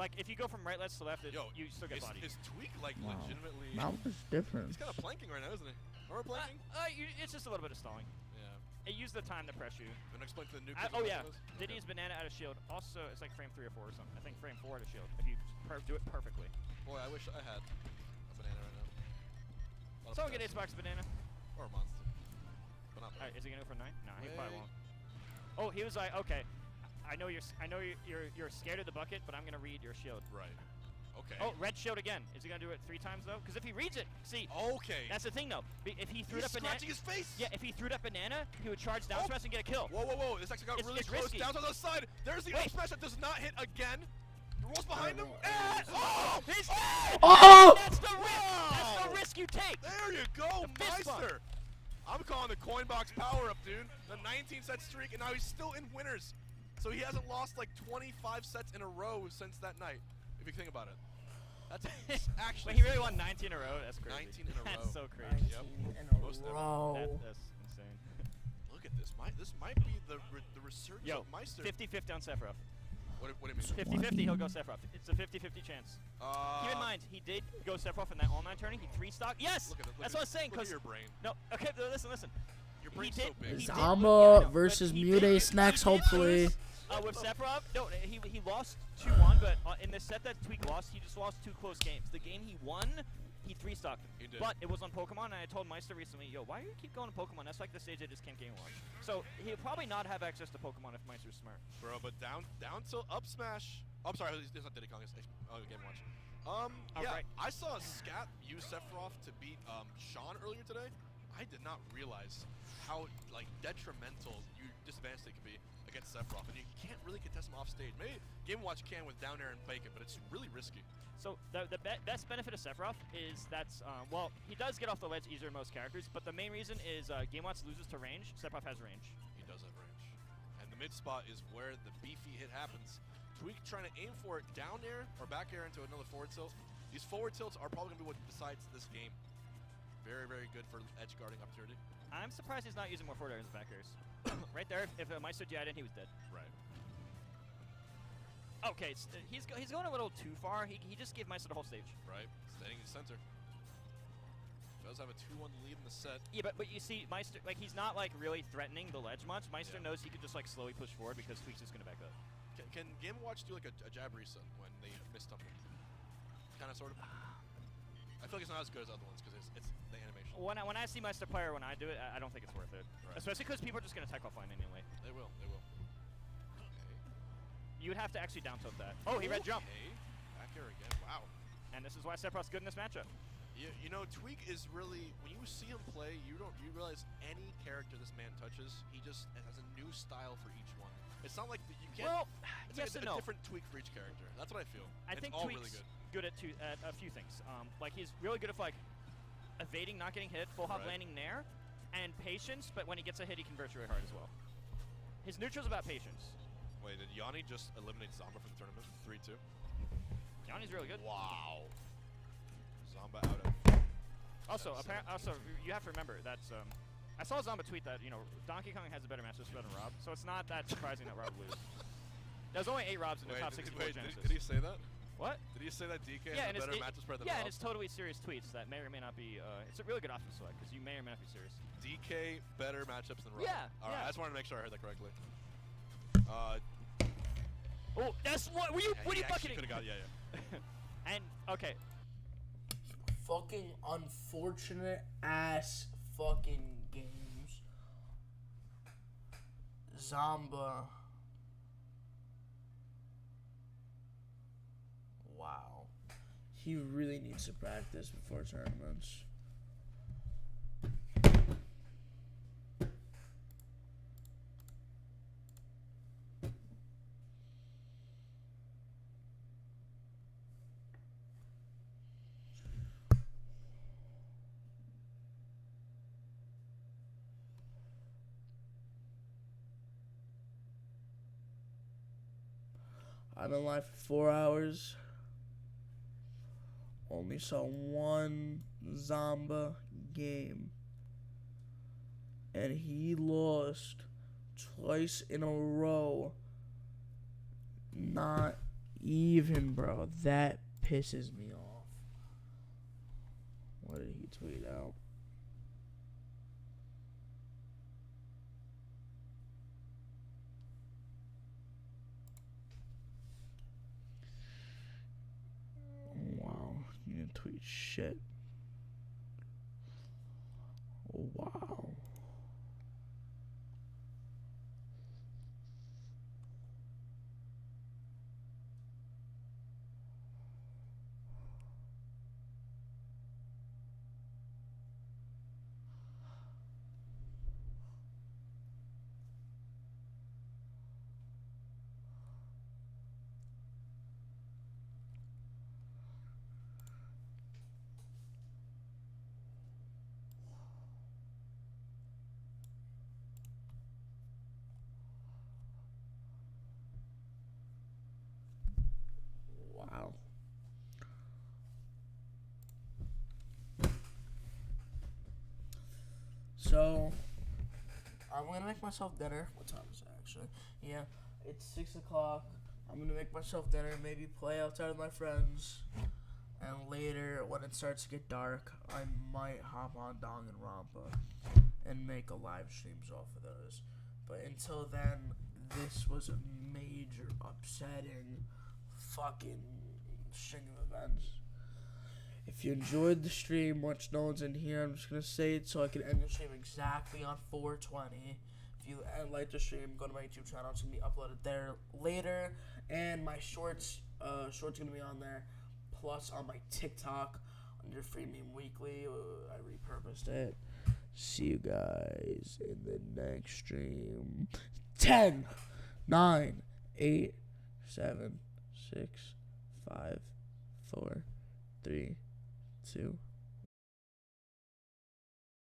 [SPEAKER 1] Like if you go from right ledge to left, you still get bodied.
[SPEAKER 23] Is Tweak like legitimately?
[SPEAKER 2] Not much difference.
[SPEAKER 23] He's kind of planking right now, isn't he? Remember planking?
[SPEAKER 1] It's just a little bit of stalling.
[SPEAKER 23] Yeah.
[SPEAKER 1] It used the time to press you.
[SPEAKER 23] And explain to the new.
[SPEAKER 1] Oh yeah. Diddy's banana out of shield. Also, it's like frame 3 or 4 or something. I think frame 4 out of shield. If you do it perfectly.
[SPEAKER 23] Boy, I wish I had a banana right now.
[SPEAKER 1] Someone get Xbox banana.
[SPEAKER 23] Or Or a monster. But not
[SPEAKER 1] Alright, is he gonna go for 9? No, he
[SPEAKER 23] Wait.
[SPEAKER 1] probably won't. Oh, he was like, okay. I know you're scared of the bucket, but I'm gonna read your shield.
[SPEAKER 23] Right. Okay.
[SPEAKER 1] Oh, red shield again. Is he gonna do it 3 times though? Because if he reads it, see.
[SPEAKER 23] Okay.
[SPEAKER 1] That's the thing though. If he threw it up banana.
[SPEAKER 23] Scratching his face.
[SPEAKER 1] Yeah, if he threw it up banana, he would charge down smash and get a kill.
[SPEAKER 23] Whoa, whoa, whoa! This actually got really close.
[SPEAKER 1] Risky.
[SPEAKER 23] Down to the side. There's the up smash that does not hit again. Rolls behind him.
[SPEAKER 1] Oh! He's
[SPEAKER 2] Oh!
[SPEAKER 1] That's the risk. That's the risk you take.
[SPEAKER 23] There you go, Meister. I'm calling the coin box power up, dude. The 19-set streak, and now he's still in winners. So he hasn't lost like 25 sets in a row since that night, if you think about it. That's actually.
[SPEAKER 1] But he really won 19 in a row. That's crazy.
[SPEAKER 23] 19 in a row.
[SPEAKER 1] That's so crazy.
[SPEAKER 23] Yep.
[SPEAKER 2] In a
[SPEAKER 23] Most
[SPEAKER 2] row.
[SPEAKER 23] definitely.
[SPEAKER 1] That's insane.
[SPEAKER 23] Look at this. This might be the resurgence
[SPEAKER 1] Yo,
[SPEAKER 23] of Meister.
[SPEAKER 1] 50-50 on Sephiroth.
[SPEAKER 23] What do you mean?
[SPEAKER 1] 50-50, he'll go Sephiroth. It's a 50-50 chance. Keep in mind, he did go Sephiroth in that all-night tourney. He 3-stock. Yes!
[SPEAKER 23] Look at it,
[SPEAKER 1] That's what I was saying.
[SPEAKER 23] Look at
[SPEAKER 1] Cause
[SPEAKER 23] your brain.
[SPEAKER 1] No, okay, listen.
[SPEAKER 23] Your brain's so big.
[SPEAKER 2] Zamba versus Mute next, hopefully.
[SPEAKER 1] With Sephiroth, no, he lost 2-1, but in the set that Tweak lost, he just lost 2 close games. The game he won, he 3-stocked.
[SPEAKER 23] He did.
[SPEAKER 1] But it was on Pokemon, and I told Meister recently, yo, why do you keep going to Pokemon? That's like the stage I just can't game watch. So he'll probably not have access to Pokemon if Meister's smart.
[SPEAKER 23] Bro, but down till up smash. Oh, I'm sorry, it's not Diddy Kong, it's Game Watch. Yeah,
[SPEAKER 1] right.
[SPEAKER 23] I saw Scat use Sephiroth to beat Sean earlier today. I did not realize how like detrimental disadvantage they could be against Sephiroth, and you can't really contest him off stage. Maybe Game Watch can with down air and bacon, but it's really risky.
[SPEAKER 1] So the best benefit of Sephiroth is that's, well, he does get off the ledge easier than most characters, but the main reason is Game Watch loses to range, Sephiroth has range.
[SPEAKER 23] He does have range. And the mid spot is where the beefy hit happens. Tweak trying to aim for it down air or back air into another forward tilt. These forward tilts are probably going to be what decides this game. Very, very good for edge guarding opportunity.
[SPEAKER 1] I'm surprised he's not using more forward airs and back airs. Right there, if Meister GI'd in, he was dead.
[SPEAKER 23] Right.
[SPEAKER 1] Okay, he's going a little too far. He just gave Meister the whole stage.
[SPEAKER 23] Right, staying in center. Does have a 2-1 lead in the set.
[SPEAKER 1] Yeah, but you see, Meister, like, he's not like really threatening the ledge much. Meister knows he could just like slowly push forward because Tweak's just gonna back up.
[SPEAKER 23] Can Game Watch do like a jab reset when they miss something? Kind of, sort of. I feel like it's not as good as other ones because it's the animation.
[SPEAKER 1] When I see Meister player when I do it, I don't think it's worth it.
[SPEAKER 23] Right.
[SPEAKER 1] Especially because people are just gonna tech offline anyway.
[SPEAKER 23] They will. Okay.
[SPEAKER 1] You would have to actually down tilt that. Oh, he red jump.
[SPEAKER 23] Back air again. Wow.
[SPEAKER 1] And this is why Sephiroth's good in this matchup.
[SPEAKER 23] You know, Tweak is really, when you see him play, you realize any character this man touches, he just has a new style for each one. It's not like you can't.
[SPEAKER 1] Well,
[SPEAKER 23] it's
[SPEAKER 1] yes
[SPEAKER 23] like
[SPEAKER 1] and
[SPEAKER 23] a
[SPEAKER 1] no.
[SPEAKER 23] different Tweak for each character. That's what I feel.
[SPEAKER 1] I think
[SPEAKER 23] all
[SPEAKER 1] Tweak's
[SPEAKER 23] really
[SPEAKER 1] good at a few things. Like he's really good at like evading, not getting hit, full hop landing nair, and patience. But when he gets a hit, he converts really hard as well. His neutral's about patience.
[SPEAKER 23] Wait, did Yanni just eliminate Zamba from the tournament? 3-2.
[SPEAKER 1] Yanni's really good.
[SPEAKER 23] Wow. Zamba out of.
[SPEAKER 1] Also, you have to remember that's. I saw Zamba tweet that Donkey Kong has a better match this than Rob, so it's not that surprising that Rob would lose. There's only 8 Robs in the top 64 Genesis.
[SPEAKER 23] Did he say that?
[SPEAKER 1] What?
[SPEAKER 23] Did he say that DK has a better match spread than Rob?
[SPEAKER 1] Yeah, and it's totally serious tweets that may or may not be. It's a really good offense select because you may or may not be serious.
[SPEAKER 23] DK better matchups than Rob.
[SPEAKER 1] Yeah.
[SPEAKER 23] All right, I just wanted to make sure I heard that correctly.
[SPEAKER 1] Oh, that's what. Were you bucketing?
[SPEAKER 23] Could have got yeah.
[SPEAKER 1] And okay.
[SPEAKER 2] Fucking unfortunate ass fucking games. Zamba. Wow. He really needs to practice before tournaments. I've been live for 4 hours. Only saw one Zamba game. And he lost twice in a row. Not even, bro. That pisses me off. What did he tweet out? Wow, you didn't tweet shit. Wow. So, I'm gonna make myself dinner. What time is it actually? Yeah, it's 6 o'clock. I'm gonna make myself dinner, maybe play outside with my friends. And later, when it starts to get dark, I might hop on Dong and Rampa and make a live streams off of those. But until then, this was a major upsetting fucking string of events. If you enjoyed the stream, which no one's in here, I'm just gonna say it so I can end the stream exactly on 4:20. If you like the stream, go to my YouTube channel. It's gonna be uploaded there later, and my shorts gonna be on there. Plus on my TikTok under Free Meme Weekly. I repurposed it. See you guys in the next stream. 10, 9, 8, 7, 6, 5, 4, 3, 2,